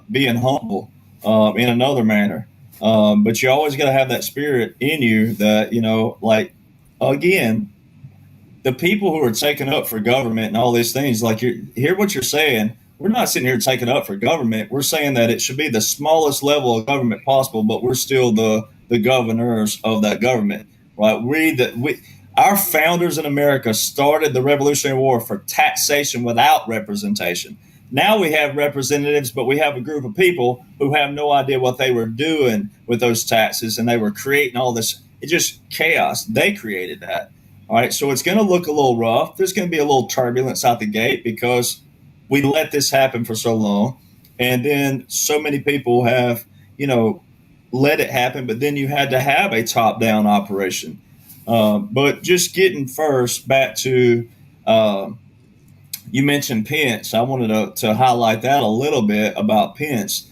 being humble in another manner. But you always got to have that spirit in you that, again, the people who are taken up for government and all these things, like hear what you're saying. We're not sitting here taking up for government. We're saying that it should be the smallest level of government possible, but we're still the governors of that government, right? Our founders in America started the Revolutionary War for taxation without representation. Now we have representatives, but we have a group of people who have no idea what they were doing with those taxes, and they were creating all this. It's just chaos. They created that. All right, so it's going to look a little rough. There's going to be a little turbulence out the gate because we let this happen for so long, and then so many people have, let it happen, but then you had to have a top-down operation. But just getting first back to you mentioned Pence. I wanted to highlight that a little bit about Pence.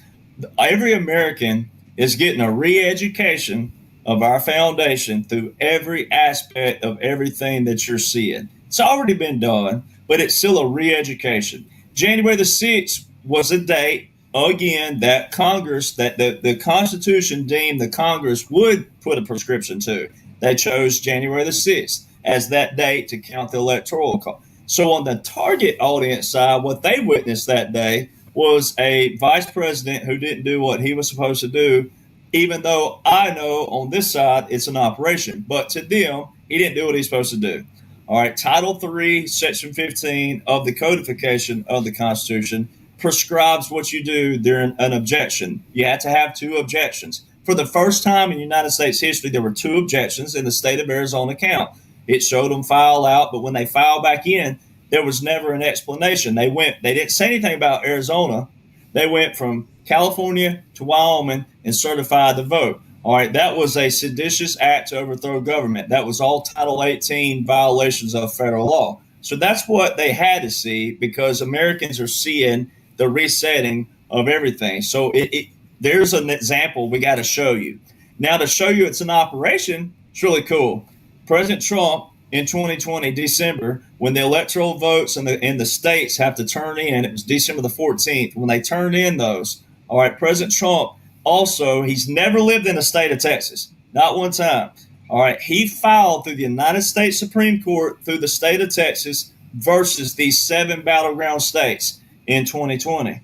Every American is getting a re-education of our foundation through every aspect of everything that you're seeing. It's already been done, but it's still a re-education. January the 6th was a date, again, that Congress, that the Constitution deemed the Congress would put a prescription to. They chose January the 6th as that date to count the electoral college. So on the target audience side, what they witnessed that day was a vice president who didn't do what he was supposed to do, even though I know on this side it's an operation. But to them, he didn't do what he's supposed to do. All right, Title III, Section 15 of the codification of the Constitution prescribes what you do during an objection. You have to have two objections. For the first time in United States history, there were two objections in the state of Arizona count. It showed them file out, but when they filed back in, there was never an explanation. They didn't say anything about Arizona. They went from California to Wyoming and certified the vote. All right, that was a seditious act to overthrow government. That was all Title 18 violations of federal law. So that's what they had to see, because Americans are seeing the resetting of everything. So there's an example we got to show you. Now, to show you it's an operation, it's really cool. President Trump in 2020, December, when the electoral votes in the states have to turn in, it was December the 14th, when they turned in those. All right, President Trump also, he's never lived in the state of Texas, not one time. All right, he filed through the United States Supreme Court through the state of Texas versus these 7 battleground states in 2020.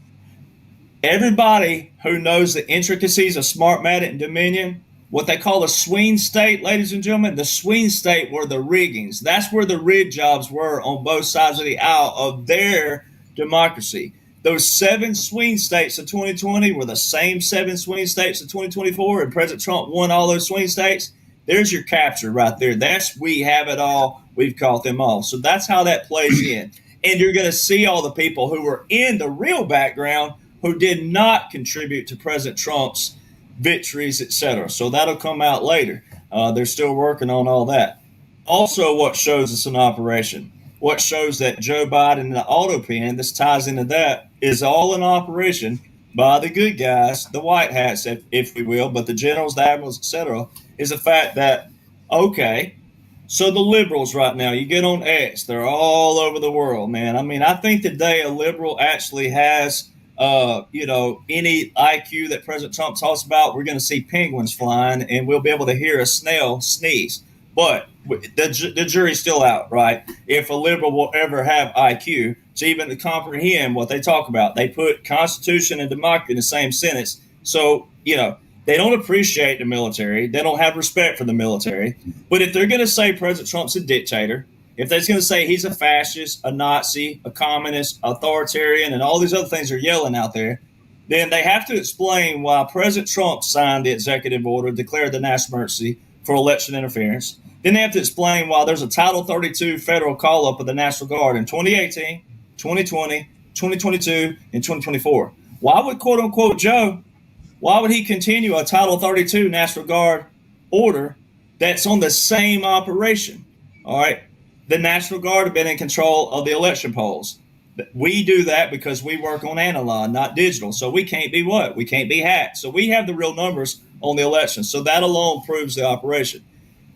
Everybody who knows the intricacies of Smartmatic and Dominion, what they call a swing state, ladies and gentlemen, the swing state were the riggings. That's where the rig jobs were on both sides of the aisle of their democracy. Those 7 swing states of 2020 were the same 7 swing states of 2024, and President Trump won all those swing states. There's your capture right there. That's we have it all. We've caught them all. So that's how that plays in. And you're going to see all the people who were in the real background who did not contribute to President Trump's victories, etc. So that'll come out later. They're still working on all that. Also, what shows it's an operation, what shows that Joe Biden and the auto pen, this ties into that, is all an operation by the good guys, the white hats, if we will, but the generals, the admirals, etc., is the fact that, okay, so the liberals right now, you get on X, they're all over the world, man. I mean, I think today a liberal actually has, any IQ that President Trump talks about, we're going to see penguins flying and we'll be able to hear a snail sneeze. But the jury's still out, right? If a liberal will ever have IQ to even comprehend what they talk about. They put Constitution and democracy in the same sentence. So, They don't appreciate the military. They don't have respect for the military. But if they're going to say President Trump's a dictator, if they're going to say he's a fascist, a Nazi, a communist, authoritarian, and all these other things are yelling out there, then they have to explain why President Trump signed the executive order, declared the national emergency for election interference. Then they have to explain why there's a Title 32 federal call-up of the National Guard in 2018, 2020, 2022, and 2024. Why would, quote-unquote, Joe, why would he continue a Title 32 National Guard order that's on the same operation? All right. The National Guard have been in control of the election polls. We do that because we work on analog, not digital. So we can't be what? We can't be hacked. So we have the real numbers on the election. So that alone proves the operation.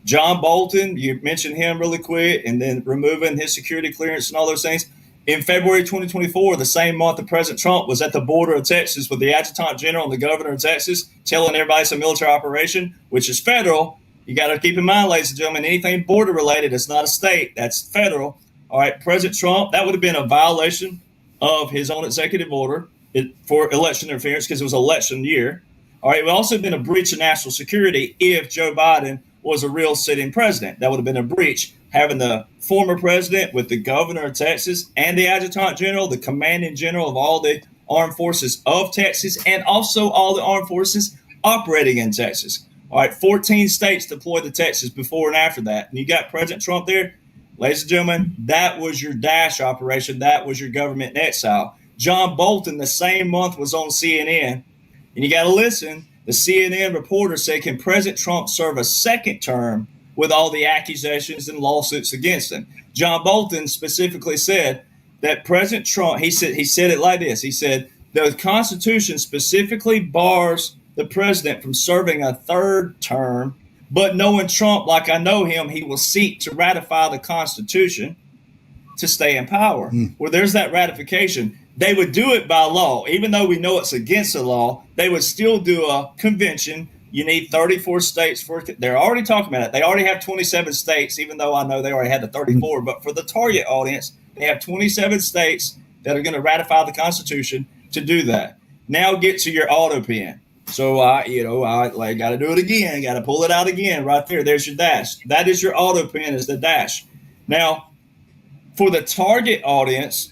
John Bolton, you mentioned him really quick, and then removing his security clearance and all those things. In February 2024, the same month that President Trump was at the border of Texas with the Adjutant General and the governor of Texas telling everybody it's a military operation, which is federal. You got to keep in mind, ladies and gentlemen, anything border related, it's not a state, that's federal. All right, President Trump, that would have been a violation of his own executive order for election interference because it was election year. All right, it would also have been a breach of national security if Joe Biden was a real sitting president. That would have been a breach, having the former president with the governor of Texas and the Adjutant General, the commanding general of all the armed forces of Texas, and also all the armed forces operating in Texas. All right, 14 states deployed to Texas before and after that. And you got President Trump there. Ladies and gentlemen, that was your Daesh operation. That was your government in exile. John Bolton, the same month, was on CNN. And you got to listen. The CNN reporter said, can President Trump serve a second term with all the accusations and lawsuits against him? John Bolton specifically said that President Trump, he said it like this. He said, the Constitution specifically bars the president from serving a third term, but knowing Trump like I know him, he will seek to ratify the Constitution to stay in power. Well, there's that ratification. They would do it by law. Even though we know it's against the law, they would still do a convention. You need 34 states for it. They're already talking about it. They already have 27 states, even though I know they already had the 34. But for the target audience, they have 27 states that are going to ratify the Constitution to do that. Now get to your auto pen. So I got to do it again. Got to pull it out again right there. There's your Daesh. That is your auto pen, is the Daesh. Now, for the target audience,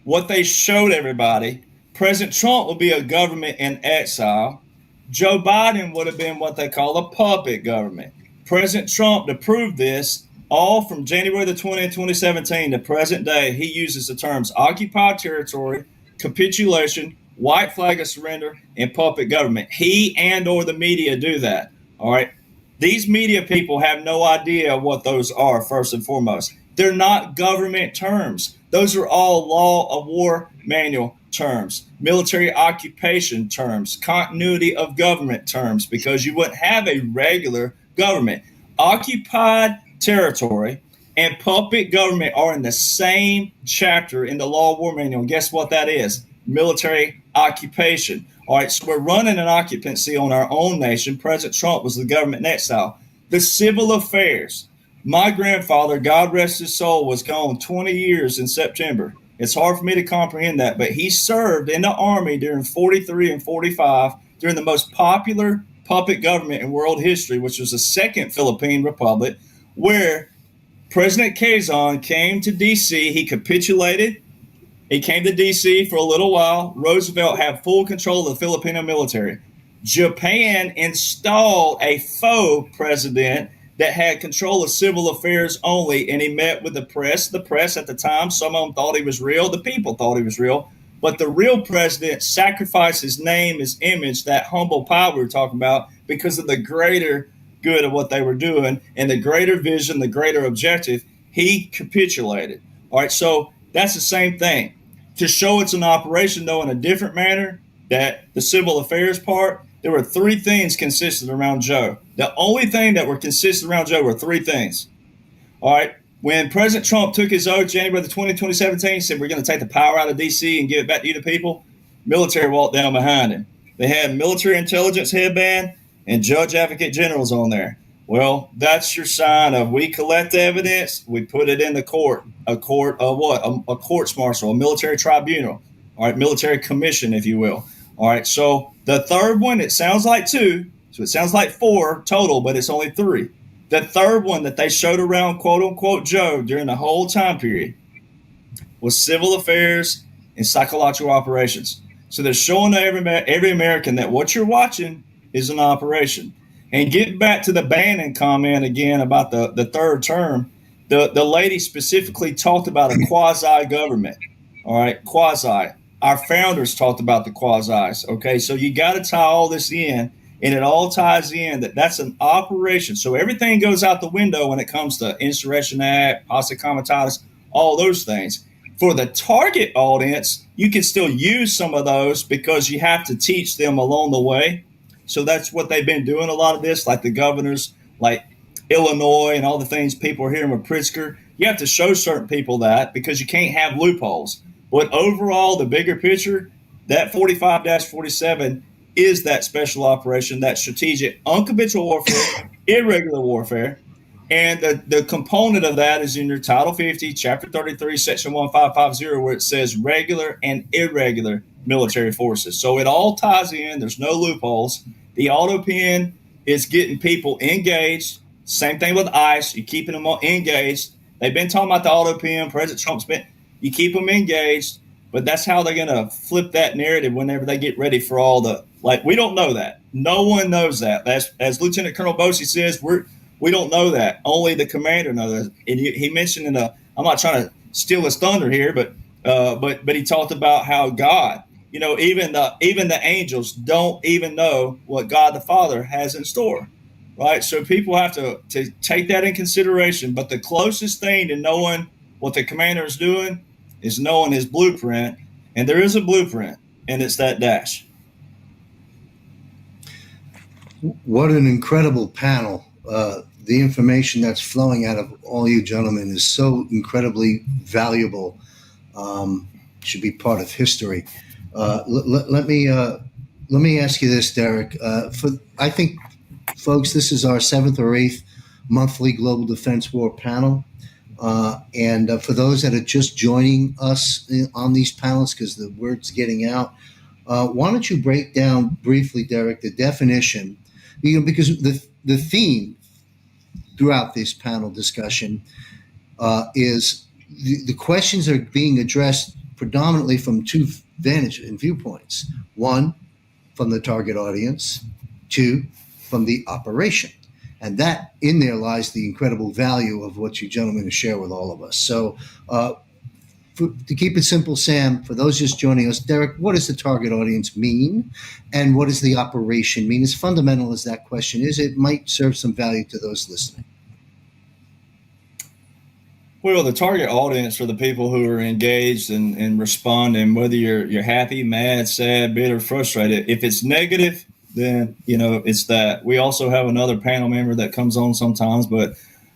what they showed everybody, President Trump will be a government in exile. Joe Biden would have been what they call a puppet government. President Trump, to prove this, all from January the 20th, 2017 to present day, he uses the terms occupied territory, capitulation, white flag of surrender, and puppet government. He and or the media do that. All right. These media people have no idea what those are, first and foremost. They're not government terms. Those are all law of war manual terms, military occupation terms, continuity of government terms, because you wouldn't have a regular government. Occupied territory and puppet government are in the same chapter in the law of war manual. And guess what that is? Military occupation. All right, so we're running an occupancy on our own nation. President Trump was the government in exile. The civil affairs. My grandfather, God rest his soul, was gone 20 years in September. It's hard for me to comprehend that, but he served in the Army during 43 and 45 during the most popular puppet government in world history, which was the Second Philippine Republic, where President Quezon came to D.C. He capitulated. He came to D.C. for a little while. Roosevelt had full control of the Filipino military. Japan installed a faux president that had control of civil affairs only, and he met with the press. The press at the time, some of them thought he was real. The people thought he was real. But the real president sacrificed his name, his image, that humble power we were talking about, because of the greater good of what they were doing and the greater vision, the greater objective. He capitulated. All right, so that's the same thing. To show it's an operation, though, in a different manner, that the civil affairs part, there were three things consistent around Joe. The only thing that were consistent around Joe were three things. All right. When President Trump took his oath, January the 20th, 2017, he said, we're going to take the power out of D.C. and give it back to you, the people. Military walked down behind him. They had military intelligence headband and judge advocate generals on there. Well, that's your sign of we collect evidence, we put it in the court. A court of what? A courts martial, a military tribunal. All right, military commission, if you will. All right, so the third one, it sounds like two, So it sounds like 4 total, but it's only 3. The third one that they showed around quote unquote Joe during the whole time period was civil affairs and psychological operations. So they're showing every American that what you're watching is an operation. And getting back to the Bannon comment again about the third term, the lady specifically talked about a quasi-government. All right, quasi. Our founders talked about the quasis. Okay, so you got to tie all this in, and it all ties in that's an operation. So everything goes out the window when it comes to Insurrection Act, posse comitatus, all those things. For the target audience, you can still use some of those because you have to teach them along the way. So that's what they've been doing a lot of this, like the governors, like Illinois and all the things people are hearing with Pritzker. You have to show certain people that because you can't have loopholes. But overall, the bigger picture, that 45-47 is that special operation, that strategic, unconventional warfare, irregular warfare. And the component of that is in your Title 50, Chapter 33, Section 1550, where it says regular and irregular military forces. So it all ties in. There's no loopholes. The auto pen is getting people engaged. Same thing with ICE. You're keeping them engaged. They've been talking about the auto pen. President Trump's been. You keep them engaged, but that's how they're going to flip that narrative whenever they get ready for all the, like, we don't know that. No one knows that. As Lieutenant Colonel Bosey says, we don't know that. Only the commander knows that. And he mentioned I'm not trying to steal his thunder here, but he talked about how God, even the angels don't even know what God the Father has in store, right? So people have to take that in consideration. But the closest thing to knowing what the commander is doing is knowing his blueprint, and there is a blueprint, and it's that dash. What an incredible panel. The information that's flowing out of all you gentlemen is so incredibly valuable. Should be part of history. Let me ask you this, Derek. I think, folks, this is our 7th or 8th monthly Global Defense War panel. And for those that are just joining us on these panels, because the word's getting out, why don't you break down briefly, Derek, the definition, because the theme throughout this panel discussion is the questions are being addressed predominantly from 2 vantage and viewpoints. 1, from the target audience. 2, from the operation. And that in there lies the incredible value of what you gentlemen have shared with all of us. So to keep it simple, Sam, for those just joining us, Derek, what does the target audience mean? And what does the operation mean? As fundamental as that question is, it might serve some value to those listening. Well, the target audience are the people who are engaged and responding, whether you're happy, mad, sad, bitter, frustrated. If it's negative, then, it's that. We also have another panel member that comes on sometimes, but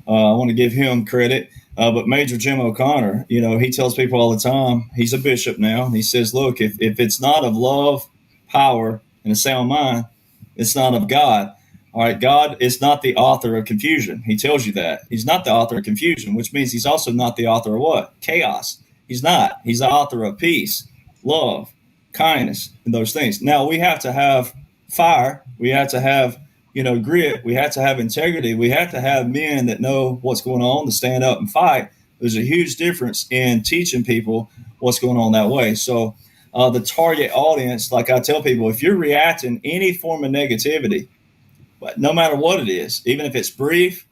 I want to give him credit. But Major Jim O'Connor, he tells people all the time, he's a bishop now, and he says, look, if it's not of love, power, and a sound mind, it's not of God. All right, God is not the author of confusion. He tells you that. He's not the author of confusion, which means he's also not the author of what? Chaos. He's not. He's the author of peace, love, kindness, and those things. Now, we have to have fire. We have to have, grit. We have to have integrity. We have to have men that know what's going on to stand up and fight. There's a huge difference in teaching people what's going on that way. So the target audience, like I tell people, if you're reacting any form of negativity, no matter what it is, even if it's brief,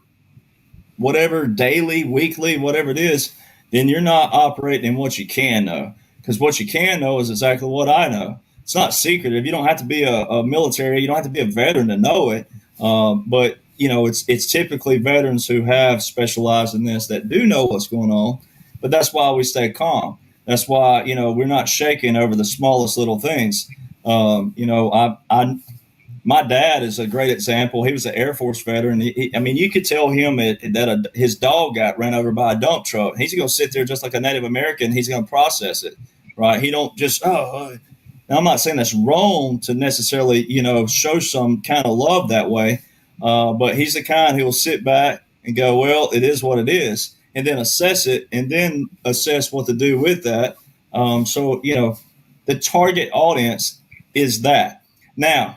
whatever, daily, weekly, whatever it is, then you're not operating in what you can know. Because what you can know is exactly what I know. It's not secretive. You don't have to be a military. You don't have to be a veteran to know it. But, it's typically veterans who have specialized in this that do know what's going on. But that's why we stay calm. That's why, we're not shaking over the smallest little things. My dad is a great example. He was an Air Force veteran. You could tell him that his dog got ran over by a dump truck. He's going to sit there just like a Native American. He's going to process it, right? He don't just, Now, I'm not saying that's wrong to necessarily, show some kind of love that way. But he's the kind who will sit back and go, well, it is what it is, and then assess it and then assess what to do with that. The target audience is that. Now,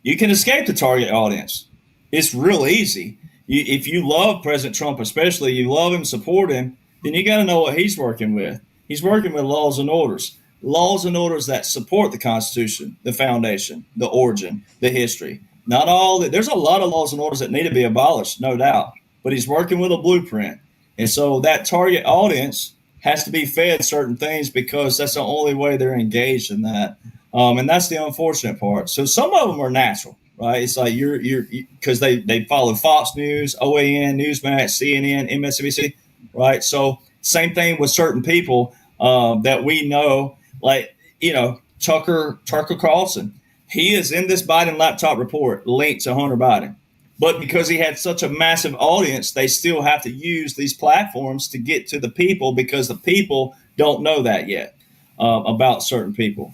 you can escape the target audience. It's real easy. If you love President Trump, especially, you love him, support him, then you got to know what he's working with. He's working with laws and orders that support the Constitution, the foundation, the origin, the history. Not all that. There's a lot of laws and orders that need to be abolished, no doubt, but he's working with a blueprint. And so that target audience has to be fed certain things because that's the only way they're engaged in that. And that's the unfortunate part. So some of them are natural, right? It's like you're because they follow Fox News, OAN, Newsmax, CNN, MSNBC, right? So same thing with certain people that we know, like, Tucker Carlson. He is in this Biden laptop report linked to Hunter Biden. But because he had such a massive audience, they still have to use these platforms to get to the people because the people don't know that yet about certain people.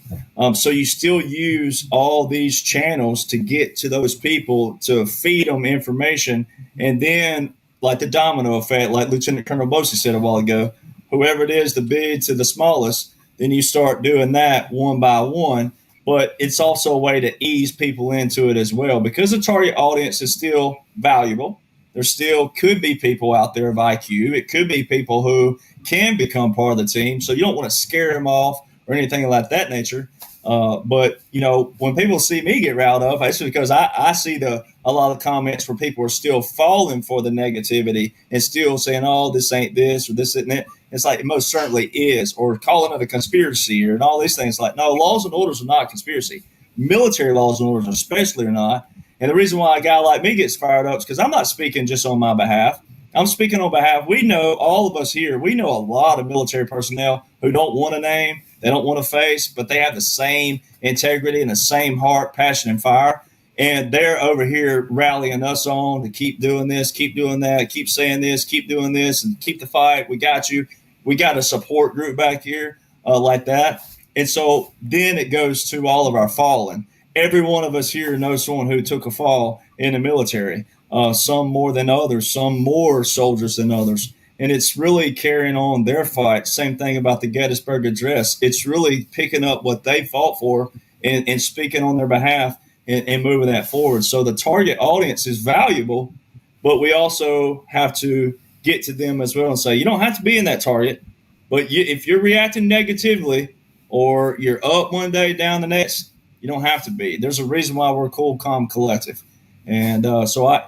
So you still use all these channels to get to those people, to feed them information. And then, like the domino effect, like Lieutenant Colonel Bosey said a while ago, whoever it is, the big to the smallest, then you start doing that one by one. But it's also a way to ease people into it as well, because the target audience is still valuable. There still could be people out there of IQ. It could be people who can become part of the team. So you don't want to scare them off or anything like that nature. But, when people see me get riled up, it's because I see a lot of comments where people are still falling for the negativity and still saying, oh, this ain't this or this isn't it. It's like it most certainly is, or calling it a conspiracy and all these things. Like, no, laws and orders are not a conspiracy. Military laws and orders especially are not. And the reason why a guy like me gets fired up is because I'm not speaking just on my behalf. I'm speaking on behalf. We know, all of us here, we know a lot of military personnel who don't want a name, they don't want a face, but they have the same integrity and the same heart, passion, and fire. And they're over here rallying us on to keep doing this, keep doing that, keep saying this, keep doing this, and keep the fight. We got you. We got a support group back here like that. And so then it goes to all of our fallen. Every one of us here knows someone who took a fall in the military, some more than others, some more soldiers than others. And it's really carrying on their fight. Same thing about the Gettysburg Address. It's really picking up what they fought for and speaking on their behalf and moving that forward. So the target audience is valuable, but we also have to get to them as well and say, you don't have to be in that target, but if you're reacting negatively or you're up one day, down the next, you don't have to be. There's a reason why we're Cool, Calm Collective. And so I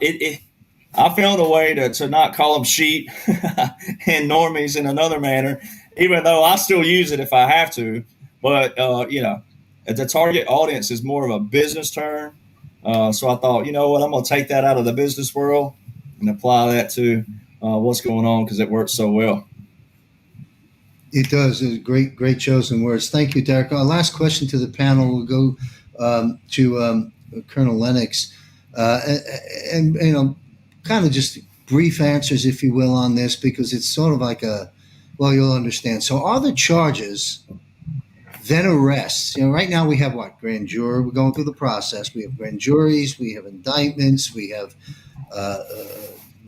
found a way to not call them sheep and normies in another manner, even though I still use it if I have to. But, the target audience is more of a business term. So I thought, you know what, I'm going to take that out of the business world and apply that to what's going on because it works so well. It does. It's great chosen words. Thank you, Derek. Our last question to the panel will go to Colonel Lennox. And kind of just brief answers, if you will, on this, because it's sort of like you'll understand. So are the charges then arrests? Right now we have grand jury. We're going through the process. We have grand juries. We have indictments. We have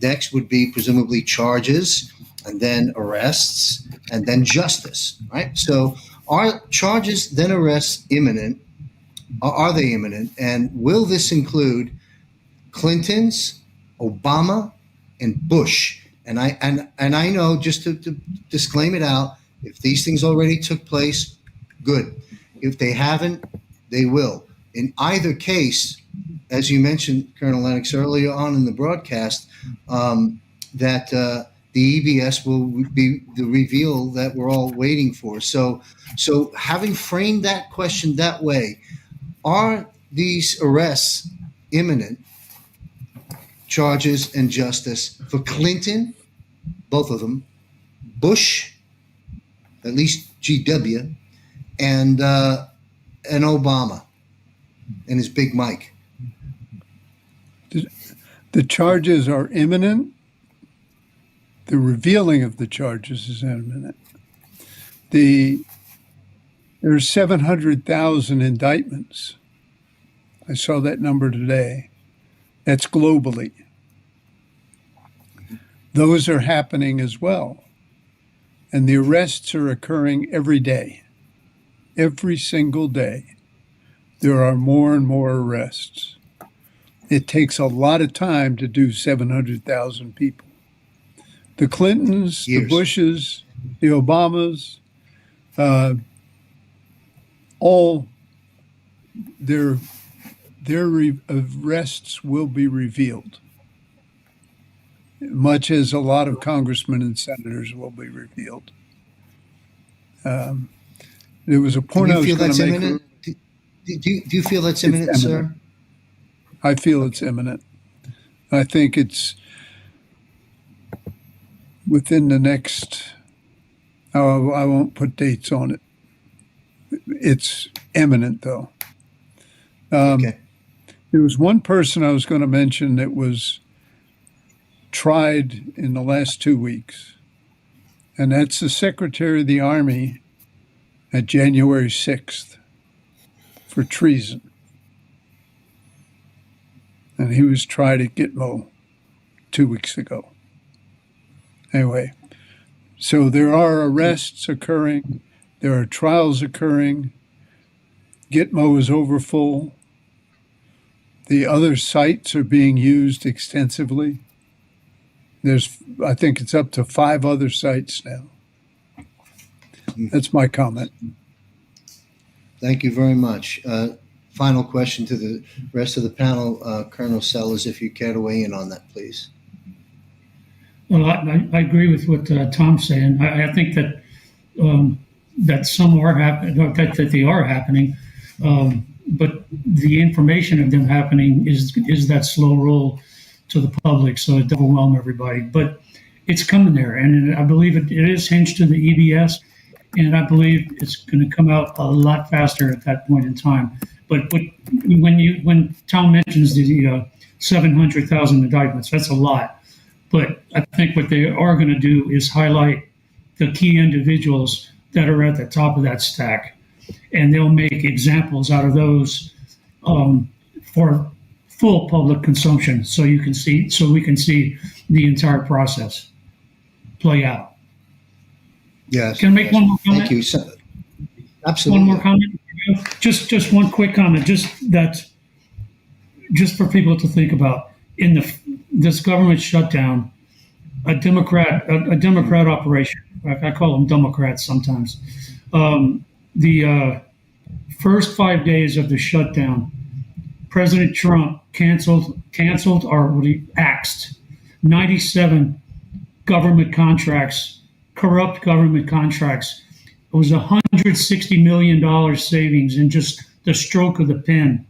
next would be presumably charges, and then arrests, and then justice, right? So are charges, then arrests imminent? Are they imminent? And will this include Clinton's, Obama, and Bush? And I know, just to disclaim it out, if these things already took place, good. If they haven't, they will. In either case, as you mentioned, Colonel Lennox, earlier on in the broadcast, that the EBS will be the reveal that we're all waiting for. So having framed that question that way, are these arrests imminent, charges and justice for Clinton, both of them, Bush, at least GW, and Obama and his Big Mike? The charges are imminent. The revealing of the charges is imminent. There's 700,000 indictments. I saw that number today. That's globally. Those are happening as well. And the arrests are occurring every day. Every single day, there are more and more arrests. It takes a lot of time to do 700,000 people. The Clintons, the Bushes, the Obamas, all their arrests will be revealed, much as a lot of congressmen and senators will be revealed. There was a point I was going to make. Imminent? Do you feel that's imminent, sir? I feel it's imminent. I think it's within the next, I won't put dates on it. It's imminent, though. Okay. There was one person I was going to mention that was tried in the last 2 weeks, and that's the Secretary of the Army at January 6th for treason. And he was tried at Gitmo 2 weeks ago. Anyway, so there are arrests occurring. There are trials occurring. Gitmo is overfull. The other sites are being used extensively. I think it's up to 5 other sites now. That's my comment. Thank you very much. Final question to the rest of the panel, Colonel Sellers, if you care to weigh in on that, please. Well, I agree with what Tom's saying. I think that that some are happening, that they are happening, but the information of them happening is that slow roll to the public, so it overwhelm everybody. But it's coming there, and I believe it is hinged to the EBS, and I believe it's going to come out a lot faster at that point in time. But when Tom mentions the 700,000 indictments, that's a lot. But I think what they are going to do is highlight the key individuals that are at the top of that stack, and they'll make examples out of those for full public consumption, so we can see the entire process play out. Yes. Can I make one more comment? Thank you. Absolutely. One more comment. Just one quick comment. Just for people to think about in this government shutdown, a Democrat operation. I call them Democrats sometimes. The first 5 days of the shutdown, President Trump canceled or what he axed 97 government contracts, corrupt government contracts. It was $160 million savings in just the stroke of the pen.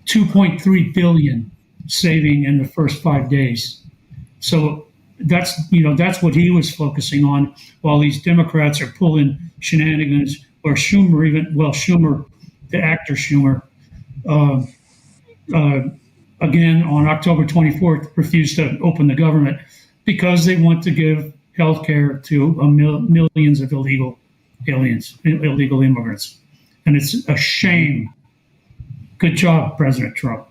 2.3 billion saving in the first 5 days. So that's what he was focusing on, while these Democrats are pulling shenanigans, or Schumer, the actor Schumer, again on October 24th refused to open the government because they want to give health care to millions of illegal aliens, illegal immigrants. And it's a shame. Good job, President Trump.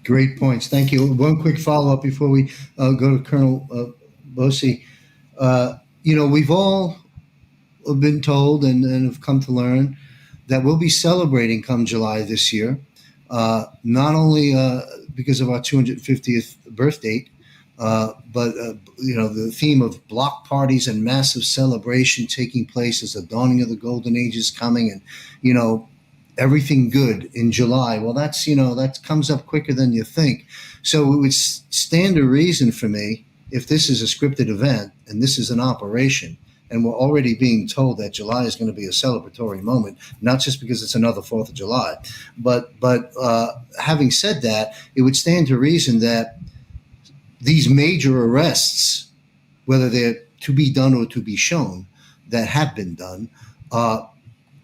Great points. Thank you. One quick follow-up before we go to Colonel Bossi. We've all been told and have come to learn that we'll be celebrating come July this year, not only because of our 250th birth date, but the theme of block parties and massive celebration taking place as the dawning of the golden age is coming, and everything good in July. Well, that comes up quicker than you think. So it would stand to reason for me, if this is a scripted event and this is an operation, and we're already being told that July is going to be a celebratory moment, not just because it's another 4th of July, but having said that, it would stand to reason that these major arrests, whether they're to be done or to be shown, that have been done,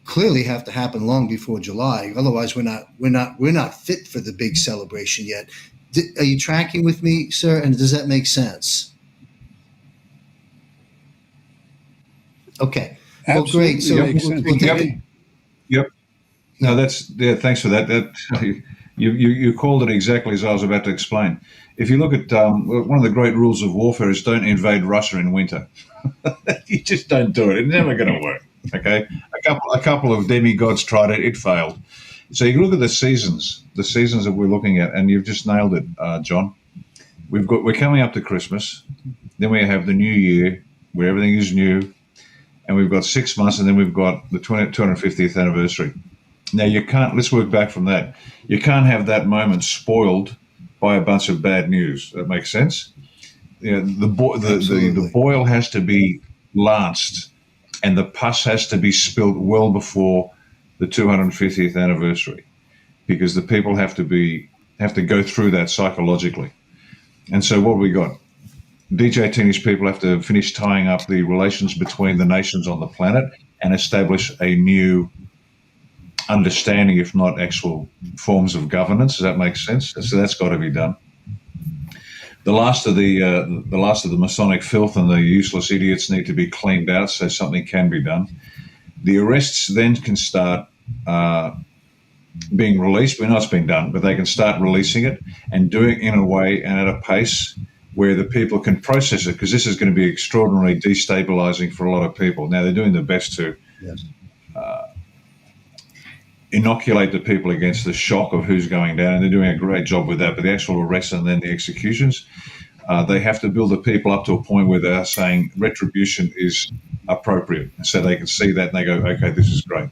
clearly have to happen long before July. Otherwise, we're not fit for the big celebration yet. Are you tracking with me, sir? And does that make sense? Okay. Absolutely. Well, great. So Yep. No, thanks for that. You called it exactly as I was about to explain. If you look at one of the great rules of warfare is don't invade Russia in winter. You just don't do it. It's never going to work. Okay, a couple of demigods tried it; it failed. So you look at the seasons that we're looking at, and you've just nailed it, John. We're coming up to Christmas, then we have the New Year, where everything is new, and we've got 6 months, and then we've got the 250th anniversary. Now let's work back from that. You can't have that moment spoiled by a bunch of bad news. That makes sense? The boil has to be lanced, and the pus has to be spilled well before the 250th anniversary, because the people have to go through that psychologically. And so what have we got? DJ Teeny's people have to finish tying up the relations between the nations on the planet and establish a new understanding, if not actual forms of governance. Does that make sense? So that's got to be done. The last of the Masonic filth and the useless idiots need to be cleaned out, so something can be done. The arrests then can start being released. We know it's been done, but they can start releasing it and doing it in a way and at a pace where the people can process it, because this is going to be extraordinarily destabilizing for a lot of people. Now, they're doing their best to inoculate the people against the shock of who's going down, and they're doing a great job with that. But the actual arrests and then the executions, they have to build the people up to a point where they're saying retribution is appropriate. And so they can see that and they go, okay, this is great.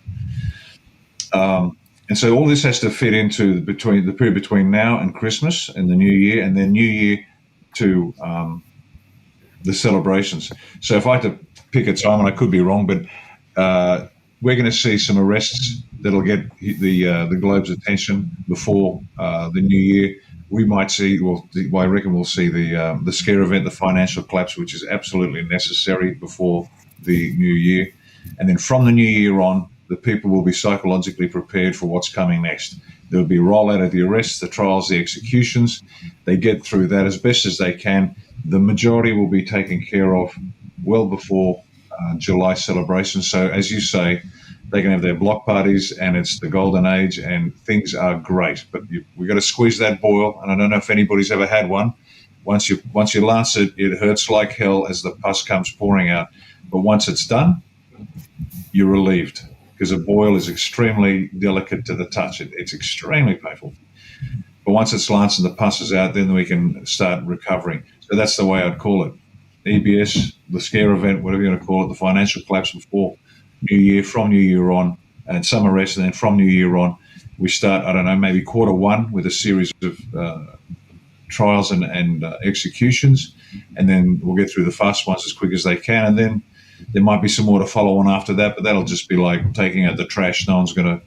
And so all this has to fit into the period between now and Christmas and the New Year, and then New Year to the celebrations. So if I had to pick a time, and I could be wrong, but we're going to see some arrests that'll get the globe's attention before the New Year. We might see, I reckon we'll see the scare event, the financial collapse, which is absolutely necessary before the New Year. And then from the New Year on, the people will be psychologically prepared for what's coming next. There'll be a rollout of the arrests, the trials, the executions. They get through that as best as they can. The majority will be taken care of well before July celebrations. So as you say, they can have their block parties, and it's the golden age, and things are great. But we've got to squeeze that boil, and I don't know if anybody's ever had one. Once you lance it, it hurts like hell as the pus comes pouring out. But once it's done, you're relieved, because a boil is extremely delicate to the touch. It's extremely painful. But once it's lanced and the pus is out, then we can start recovering. So that's the way I'd call it. EBS, the scare event, whatever you want to call it, the financial collapse before New Year, from New Year on, and some arrests, and then from New Year on, we start, I don't know, maybe Q1 with a series of trials and executions, and then we'll get through the fast ones as quick as they can, and then there might be some more to follow on after that, but that'll just be like taking out the trash. No one's going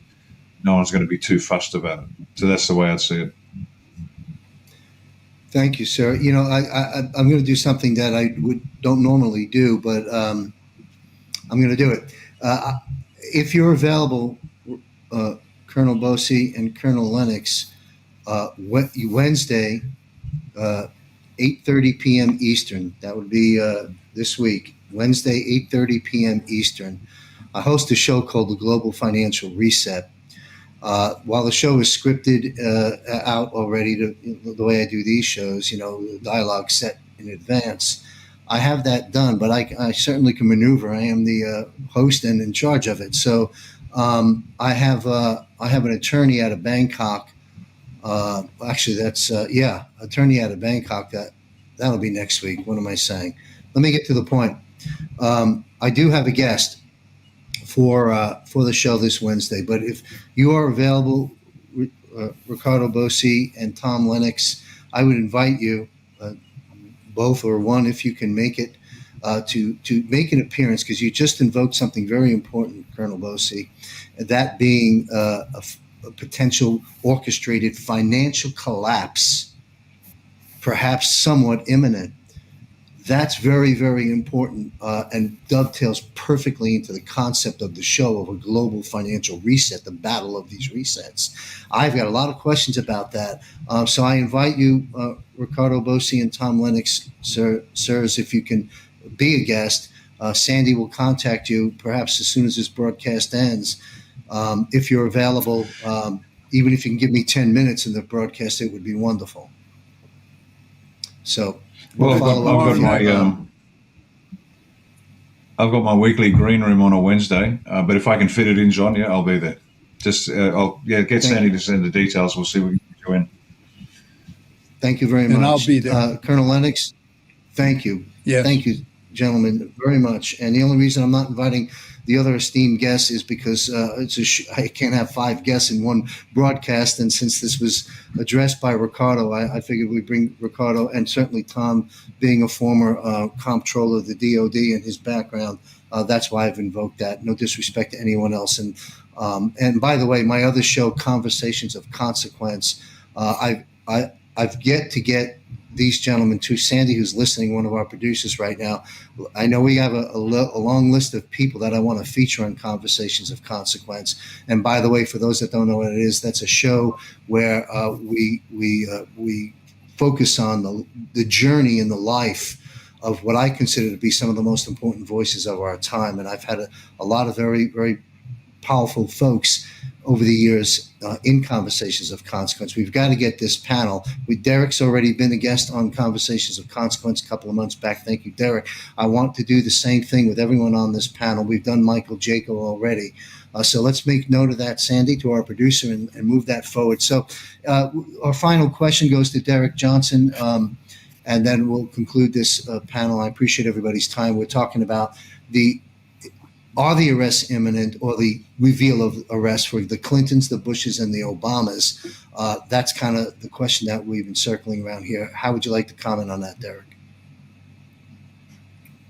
to be too fussed about it. So that's the way I'd see it. Thank you, sir. You know, I'm going to do something that I don't normally do, but I'm going to do it. If you're available, Colonel Bosey and Colonel Lennox, Wednesday, 8:30 p.m. Eastern. That would be this week. Wednesday, 8:30 p.m. Eastern. I host a show called The Global Financial Reset. While the show is scripted out already, the way I do these shows, you know, the dialogue set in advance, I have that done, but I certainly can maneuver. I am the host and in charge of it. So I have an attorney out of Bangkok. Actually, that's attorney out of Bangkok. That'll be next week. What am I saying? Let me get to the point. I do have a guest for the show this Wednesday, but if you are available, Ricardo Bosey and Tom Lennox, I would invite you, both or one if you can make it, to make an appearance, because you just invoked something very important, Colonel Bosey, that being a potential orchestrated financial collapse, perhaps somewhat imminent. That's very, very important and dovetails perfectly into the concept of the show of a global financial reset, the battle of these resets. I've got a lot of questions about that. So I invite you, Ricardo Bosey and Tom Lennox, sirs, if you can be a guest. Sandy will contact you perhaps as soon as this broadcast ends. If you're available, even if you can give me 10 minutes in the broadcast, it would be wonderful. So I've got my weekly green room on a Wednesday, but if I can fit it in, John, yeah, I'll be there. just get Sandy to send the details. We'll see if we can get you in. Thank you very much. And I'll be there. Colonel Lennox, thank you. Yes. Thank you, gentlemen, very much. And the only reason I'm not inviting the other esteemed guests is because I can't have 5 guests in one broadcast. And since this was addressed by Ricardo, I figured we'd bring Ricardo, and certainly Tom, being a former comptroller of the DOD and his background. That's why I've invoked that. No disrespect to anyone else. And by the way, my other show, Conversations of Consequence, I've yet to get these gentlemen to Sandy, who's listening, one of our producers right now. I know we have a long list of people that I want to feature on Conversations of Consequence. And by the way, for those that don't know what it is, that's a show where we focus on the journey in the life of what I consider to be some of the most important voices of our time. And I've had a lot of very, very powerful folks over the years in Conversations of Consequence. We've got to get this panel. Derek's already been a guest on Conversations of Consequence a couple of months back. Thank you, Derek. I want to do the same thing with everyone on this panel. We've done Michael Jaco already. So let's make note of that, Sandy, to our producer, and move that forward. So our final question goes to Derek Johnson, and then we'll conclude this panel. I appreciate everybody's time. We're talking about are the arrests imminent, or the reveal of arrests for the Clintons, the Bushes, and the Obamas? That's kind of the question that we've been circling around here. How would you like to comment on that, Derek?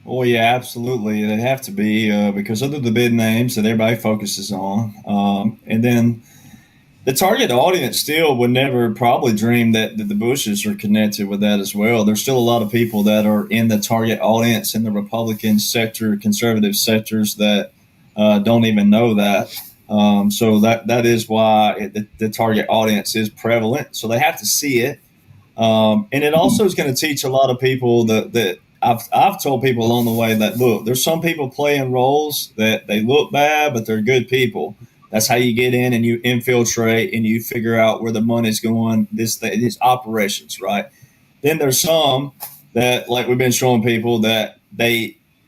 Oh, yeah, absolutely. They have to be because those are the big names that everybody focuses on. And then the target audience still would never probably dream that the Bushes are connected with that as well. There's still a lot of people that are in the target audience in the Republican sector, conservative sectors that don't even know that. So that is why the target audience is prevalent. So they have to see it. And it also is going to teach a lot of people that I've told people along the way that, look, there's some people playing roles that they look bad, but they're good people. That's how you get in and you infiltrate and you figure out where the money's going, these operations, right? Then there's some that, like we've been showing people, that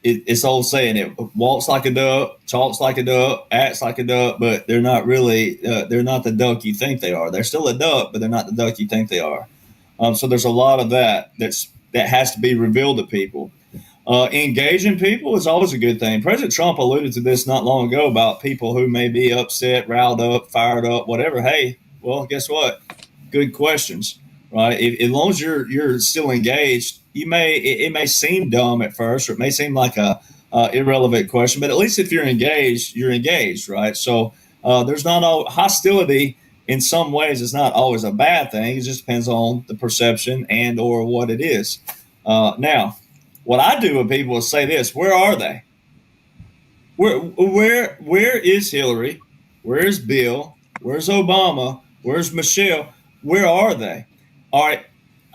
it's old saying, it walks like a duck, talks like a duck, acts like a duck, but they're not really, they're not the duck you think they are. They're still a duck, but they're not the duck you think they are. So there's a lot of that has to be revealed to people. Engaging people is always a good thing. President Trump alluded to this not long ago about people who may be upset, riled up, fired up, whatever. Hey, well, guess what? Good questions, right? As long as you're still engaged, it may seem dumb at first, or it may seem like a irrelevant question, but at least if you're engaged, right? So there's not all hostility. In some ways, it's not always a bad thing. It just depends on the perception and or what it is. Now, what I do with people is say this: where are they? Where is Hillary? Where is Bill? Where's Obama? Where's Michelle? Where are they? All right,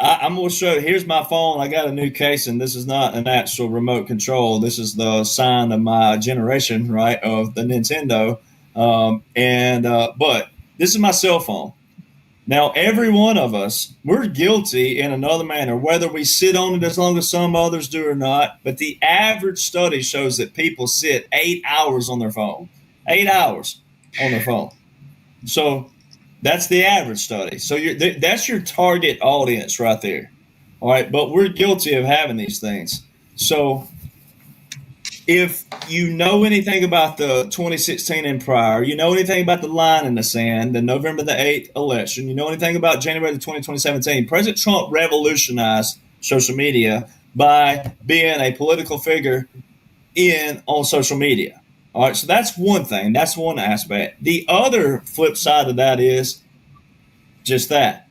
I'm going to show you. Here's my phone. I got a new case, and this is not an actual remote control. This is the sign of my generation, right, of the Nintendo. But this is my cell phone. Now, every one of us, we're guilty in another manner, whether we sit on it as long as some others do or not. But the average study shows that people sit 8 hours on their phone, 8 hours on their phone. So that's the average study. So that's your target audience right there. All right. But we're guilty of having these things. So if you know anything about the 2016 and prior, you know anything about the line in the sand, the November the 8th election, you know anything about January the 2017, President Trump revolutionized social media by being a political figure on social media. All right, so that's one thing. That's one aspect. The other flip side of that is just that.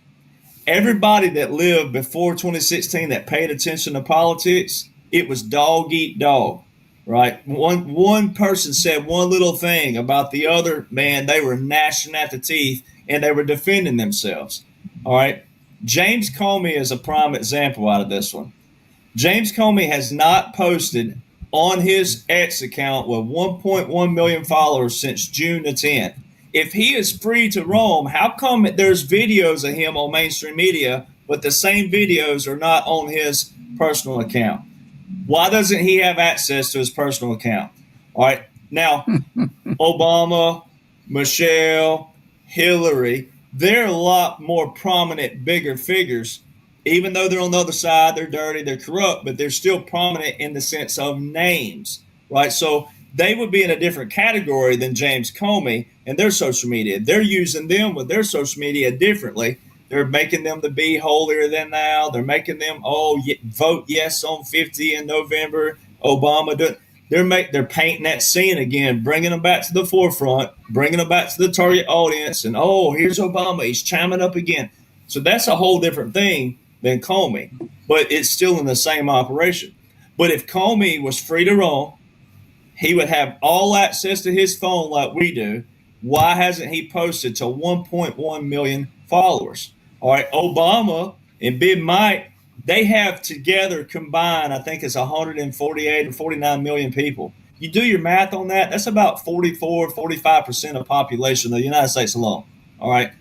Everybody that lived before 2016 that paid attention to politics, it was dog eat dog. Right. One person said one little thing about the other, man, they were gnashing at the teeth and they were defending themselves. All right. James Comey is a prime example out of this one. James Comey has not posted on his X account with 1.1 million followers since June the 10th. If he is free to roam, how come there's videos of him on mainstream media, but the same videos are not on his personal account? Why doesn't he have access to his personal account? All right. Now, Obama, Michelle, Hillary, they're a lot more prominent, bigger figures. Even though they're on the other side, they're dirty, they're corrupt, but they're still prominent in the sense of names, right? So they would be in a different category than James Comey and their social media. They're using them with their social media differently. They're making them to be holier than thou. They're making them, vote yes on 50 in November. Obama do. They're painting that scene again, bringing them back to the forefront, bringing them back to the target audience, and here's Obama, he's chiming up again. So that's a whole different thing than Comey, but it's still in the same operation. But if Comey was free to roam, he would have all access to his phone like we do. Why hasn't he posted to 1.1 million followers? All right, Obama and Big Mike, they have together combined, I think it's 148 or 49 million people. You do your math on that, that's about 44, 45% of the population of the United States alone. All right.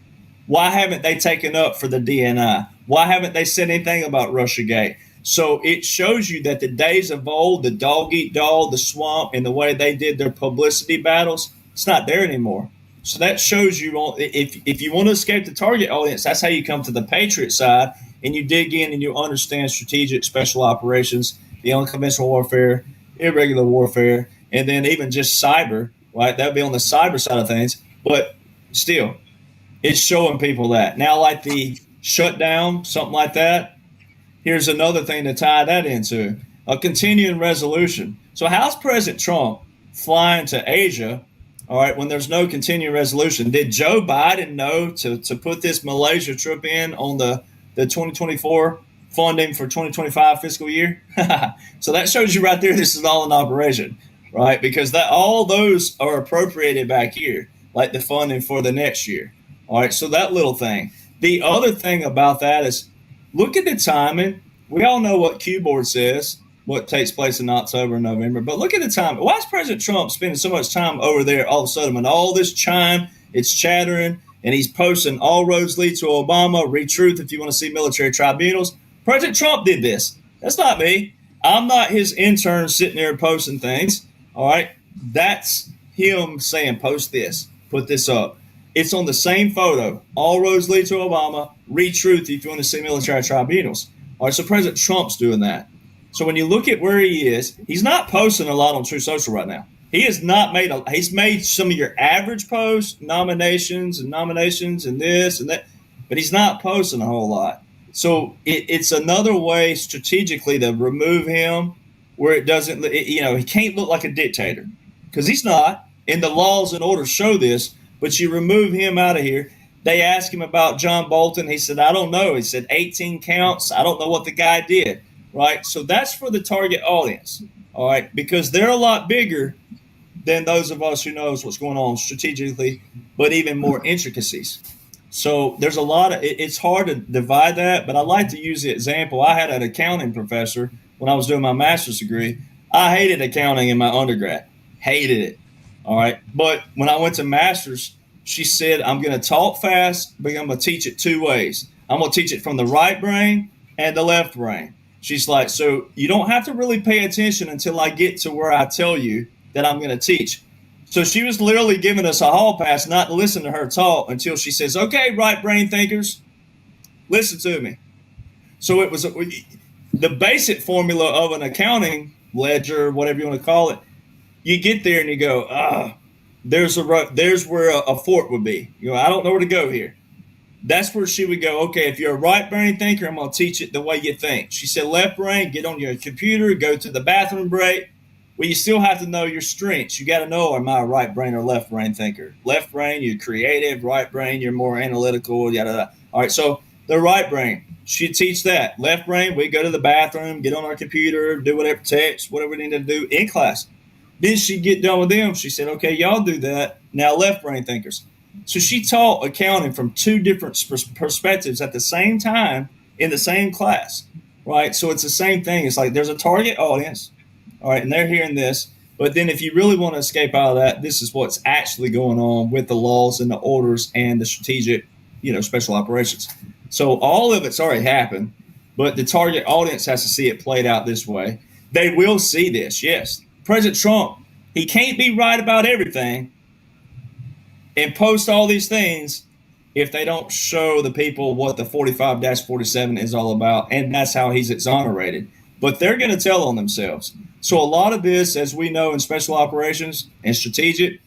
Why haven't they taken up for the DNI? Why haven't they said anything about Russiagate? So it shows you that the days of old, the dog eat dog, the swamp, and the way they did their publicity battles, it's not there anymore. So that shows you, if you want to escape the target audience, that's how you come to the Patriot side, and you dig in and you understand strategic special operations, the unconventional warfare, irregular warfare, and then even just cyber, right? That would be on the cyber side of things. But still, it's showing people that. Now, like the shutdown, something like that, here's another thing to tie that into, a continuing resolution. So how's President Trump flying to Asia, all right, when there's no continuing resolution? Did Joe Biden know to put this Malaysia trip in on the 2024 funding for 2025 fiscal year? So that shows you right there, this is all an operation, right? Because all those are appropriated back here, like the funding for the next year. All right, so that little thing. The other thing about that is, look at the timing. We all know what Q-Board says, what takes place in October and November, but look at the time. Why is President Trump spending so much time over there all of a sudden when all this chime, it's chattering, and he's posting all roads lead to Obama, read truth if you want to see military tribunals? President Trump did this. That's not me. I'm not his intern sitting there posting things. All right, that's him saying, post this, put this up. It's on the same photo. All roads lead to Obama. Read truth if you want to see military tribunals. All right, so President Trump's doing that. So when you look at where he is, he's not posting a lot on Truth Social right now. He has not made he's made some of your average posts, nominations and this and that, but he's not posting a whole lot. So it's another way strategically to remove him where it doesn't, he can't look like a dictator because he's not. And the laws and orders show this. But you remove him out of here. They asked him about John Bolton. He said, I don't know. He said 18 counts. I don't know what the guy did, right? So that's for the target audience, all right, because they're a lot bigger than those of us who knows what's going on strategically, but even more intricacies. So there's a lot of it's hard to divide that, but I like to use the example. I had an accounting professor when I was doing my master's degree. I hated accounting in my undergrad, hated it. All right. But when I went to master's, she said, I'm going to talk fast, but I'm going to teach it two ways. I'm going to teach it from the right brain and the left brain. She's like, so you don't have to really pay attention until I get to where I tell you that I'm going to teach. So she was literally giving us a hall pass not to listen to her talk until she says, okay, right brain thinkers, listen to me. So it was the basic formula of an accounting ledger, whatever you want to call it. You get there and you go, there's where a fork would be. I don't know where to go here. That's where she would go, okay, if you're a right brain thinker, I'm going to teach it the way you think. She said, left brain, get on your computer, go to the bathroom break. Well, you still have to know your strengths. You got to know, am I a right brain or left brain thinker? Left brain, you're creative. Right brain, you're more analytical. Yada, yada. All right, so the right brain, she'd teach that. Left brain, we go to the bathroom, get on our computer, do whatever text, whatever we need to do in class. Then she'd get done with them. She said, okay, y'all do that. Now left brain thinkers. So she taught accounting from two different perspectives at the same time in the same class, right? So it's the same thing. It's like there's a target audience, all right, and they're hearing this. But then if you really want to escape out of that, this is what's actually going on with the laws and the orders and the strategic, special operations. So all of it's already happened, but the target audience has to see it played out this way. They will see this, yes. President Trump, he can't be right about everything, and post all these things if they don't show the people what the 45-47 is all about. And that's how he's exonerated. But they're going to tell on themselves. So a lot of this, as we know in special operations and strategic,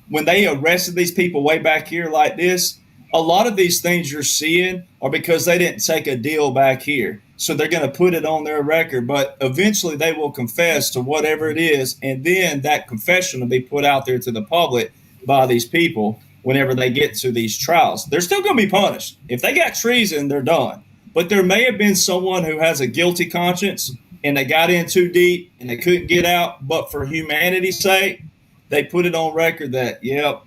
when they arrested these people way back here like this, a lot of these things you're seeing are because they didn't take a deal back here. So they're going to put it on their record, but eventually they will confess to whatever it is. And then that confession will be put out there to the public by these people whenever they get to these trials. They're still going to be punished. If they got treason, they're done. But there may have been someone who has a guilty conscience and they got in too deep and they couldn't get out. But for humanity's sake, they put it on record that, yep,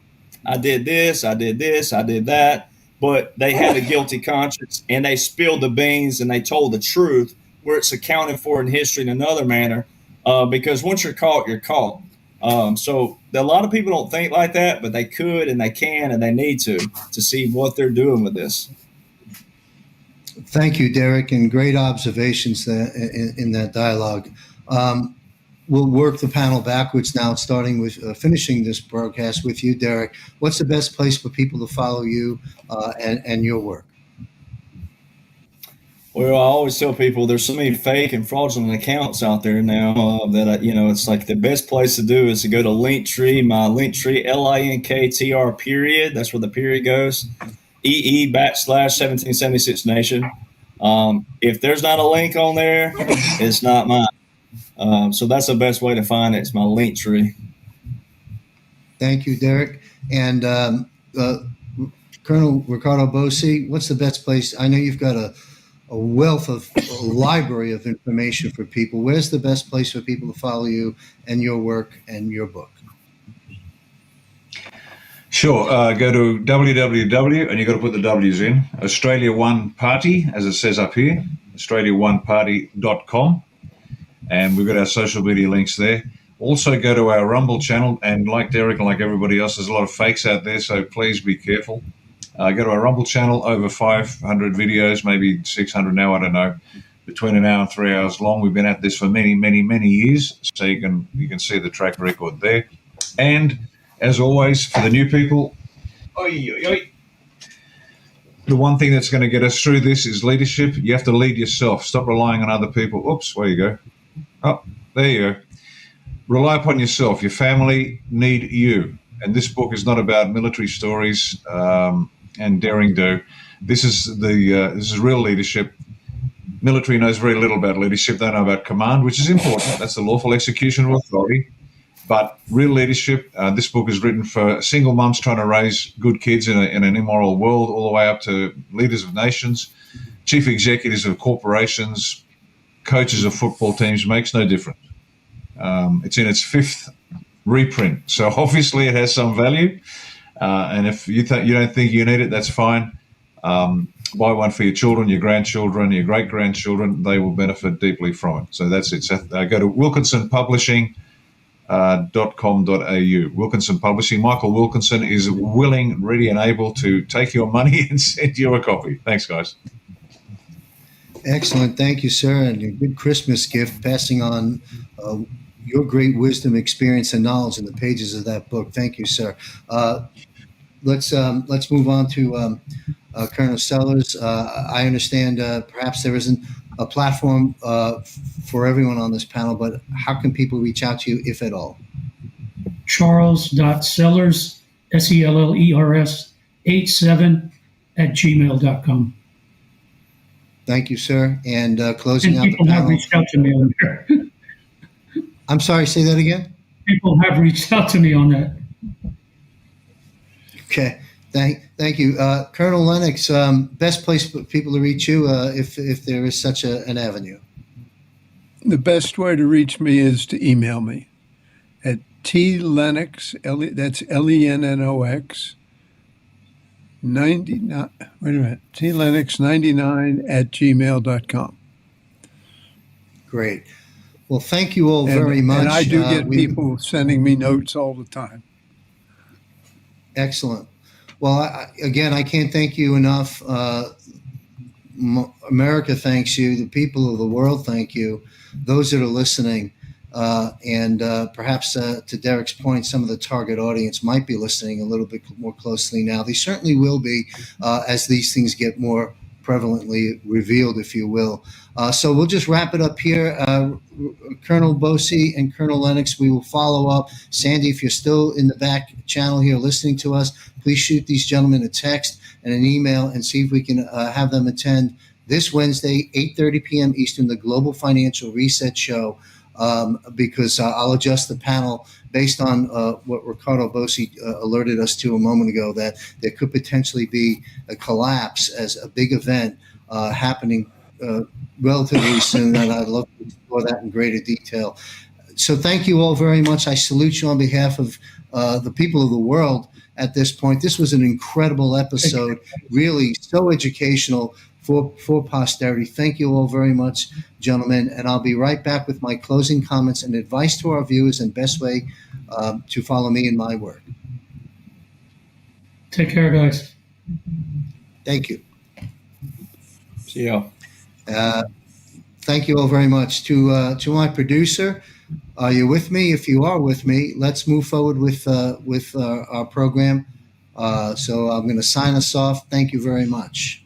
I did this, I did this, I did that. But they had a guilty conscience and they spilled the beans and they told the truth, where it's accounted for in history in another manner. Because once you're caught, you're caught. So a lot of people don't think like that, but they could and they can and they need to see what they're doing with this. Thank you, Derek, and great observations in that dialogue. We'll work the panel backwards now, starting with finishing this broadcast with you, Derek. What's the best place for people to follow you and your work? Well, I always tell people there's so many fake and fraudulent accounts out there now that, it's like the best place to do is to go to Linktree, my Linktree, LINKTR period. That's where the period goes. EE/1776 Nation. If there's not a link on there, it's not mine. So that's the best way to find it. It's my Linktree. Thank you, Derek. And Colonel Ricardo Bosi, what's the best place? I know you've got a wealth of a library of information for people. Where's the best place for people to follow you and your work and your book? Sure. Go to www, and you've got to put the W's in, Australia One Party, as it says up here, australiaoneparty.com. And we've got our social media links there. Also go to our Rumble channel, and like Derek and like everybody else, there's a lot of fakes out there, so please be careful. Go to our Rumble channel, over 500 videos, maybe 600 now, I don't know, between an hour and 3 hours long. We've been at this for many, many, many years, so you can see the track record there. And as always, for the new people, the one thing that's going to get us through this is leadership. You have to lead yourself. Stop relying on other people. Oops, where you go? Oh, there you go. Rely upon yourself. Your family need you. And this book is not about military stories and daring do. This is real leadership. Military knows very little about leadership. They know about command, which is important. That's the lawful execution of authority. But real leadership, this book is written for single mums trying to raise good kids in an immoral world, all the way up to leaders of nations, chief executives of corporations, coaches of football teams. Makes no difference. It's in its 5th reprint, so obviously it has some value. And if you don't think you need it, that's fine. Buy one for your children, your grandchildren, your great-grandchildren. They will benefit deeply from it. So that's it. So, go to wilkinsonpublishing.com.au. Wilkinson Publishing. Michael Wilkinson is willing, ready, and able to take your money and send you a copy. Thanks, guys. Excellent. Thank you, sir. And a good Christmas gift, passing on your great wisdom, experience, and knowledge in the pages of that book. Thank you, sir. Let's move on to Colonel Sellers. I understand perhaps there isn't a platform for everyone on this panel, but how can people reach out to you, if at all? Charles.Sellers, SELLERS 87 @gmail.com. Thank you, sir. And closing out the people panel. have reached out to me on there. I'm sorry, say that again? People have reached out to me on that. Okay. Thank you. Colonel Lennox, best place for people to reach you if there is such an avenue. The best way to reach me is to email me at tlennox, that's Lennox, 99, wait a minute, tlennox99 @gmail.com. Great. Well, thank you all very much. And I do get people sending me notes all the time. Excellent. Well, I can't thank you enough. America thanks you. The people of the world thank you. Those that are listening, And perhaps to Derek's point, some of the target audience might be listening a little bit more closely now. They certainly will be as these things get more prevalently revealed, if you will. So we'll just wrap it up here. Colonel Bosey and Colonel Lennox, we will follow up. Sandy, if you're still in the back channel here listening to us, please shoot these gentlemen a text and an email and see if we can have them attend this Wednesday, 8:30 p.m. Eastern, the Global Financial Reset Show, because I'll adjust the panel based on what Ricardo Bosey alerted us to a moment ago, that there could potentially be a collapse as a big event happening relatively soon, and I'd love to explore that in greater detail. So thank you all very much. I salute you on behalf of the people of the world at this point. This was an incredible episode, really so educational for posterity. Thank you all very much, gentlemen, and I'll be right back with my closing comments and advice to our viewers and best way to follow me in my work. Take care, guys. Thank you. See y'all. Thank you all very much. To my producer, are you with me? If you are with me, let's move forward with our program. So I'm going to sign us off. Thank you very much.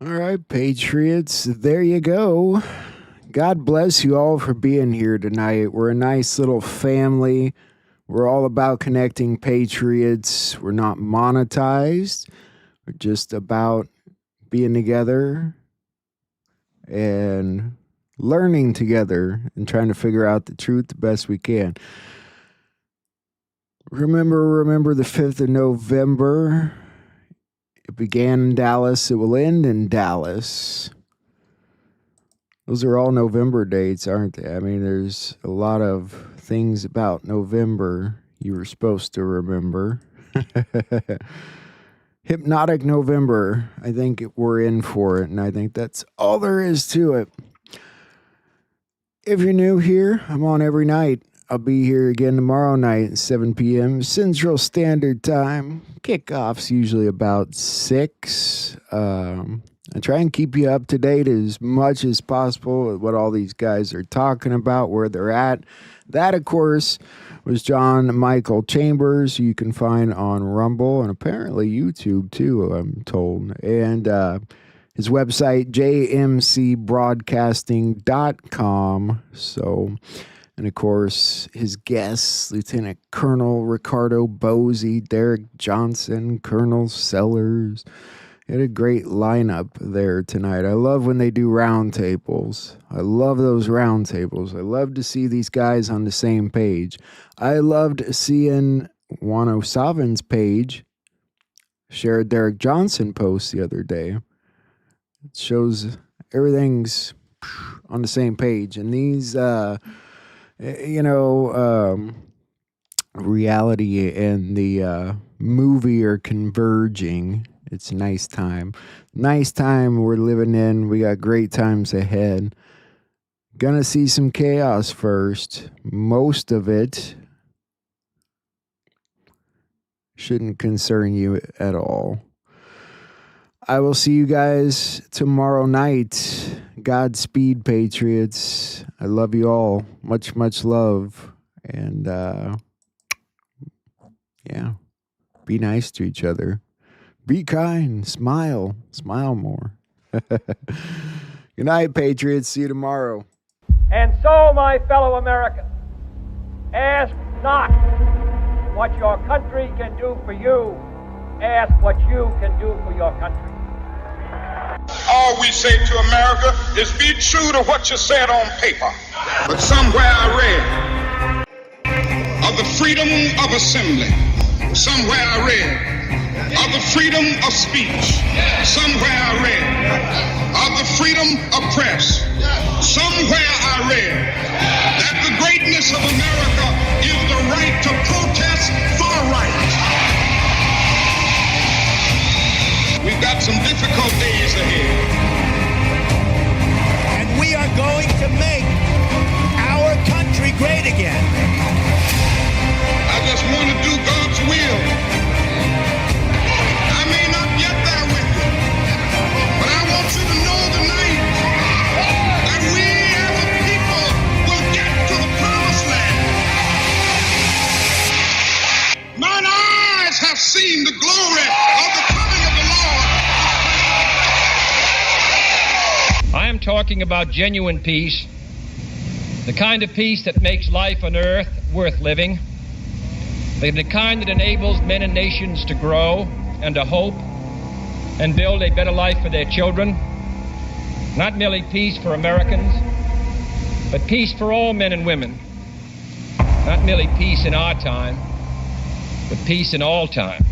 All right, Patriots, there you go. God bless you all for being here tonight. We're a nice little family. We're all about connecting Patriots. We're not monetized. We're just about being together and learning together and trying to figure out the truth the best we can. Remember the 5th of November. It began in Dallas. It will end in Dallas. Those are all November dates, aren't they? I mean, there's a lot of things about November you were supposed to remember. Hypnotic November. I think we're in for it, and I think that's all there is to it. If you're new here, I'm on every night. I'll be here again tomorrow night at 7 p.m. Central Standard Time. Kickoff's usually about 6. I try and keep you up to date as much as possible with what all these guys are talking about, where they're at. That, of course, was John Michael Chambers, who you can find on Rumble and apparently YouTube too, I'm told. And his website, jmcbroadcasting.com. So... And, of course, his guests, Lieutenant Colonel Ricardo Bosey, Derek Johnson, Colonel Sellers. He had a great lineup there tonight. I love when they do roundtables. I love those roundtables. I love to see these guys on the same page. I loved seeing Juan O'Savin's page share a Derek Johnson post the other day. It shows everything's on the same page. And these... reality and the movie are converging. It's a nice time. Nice time we're living in. We got great times ahead. Gonna see some chaos first. Most of it shouldn't concern you at all. I will see you guys tomorrow night. Godspeed, Patriots. I love you all. Much, much love. And, yeah, be nice to each other. Be kind. Smile. Smile more. Good night, Patriots. See you tomorrow. And so, my fellow Americans, ask not what your country can do for you. Ask what you can do for your country. All we say to America is be true to what you said on paper. But somewhere I read of the freedom of assembly. Somewhere I read of the freedom of speech. Somewhere I read of the freedom of press. Somewhere I read that the greatness of America is the right to protest for right. We've got some difficult days ahead. And we are going to make our country great again. I just want to do God's will. I may not get there with you, but I want you to know tonight that we talking about genuine peace, the kind of peace that makes life on earth worth living, the kind that enables men and nations to grow and to hope and build a better life for their children. Not merely peace for Americans, but peace for all men and women. Not merely peace in our time, but peace in all time.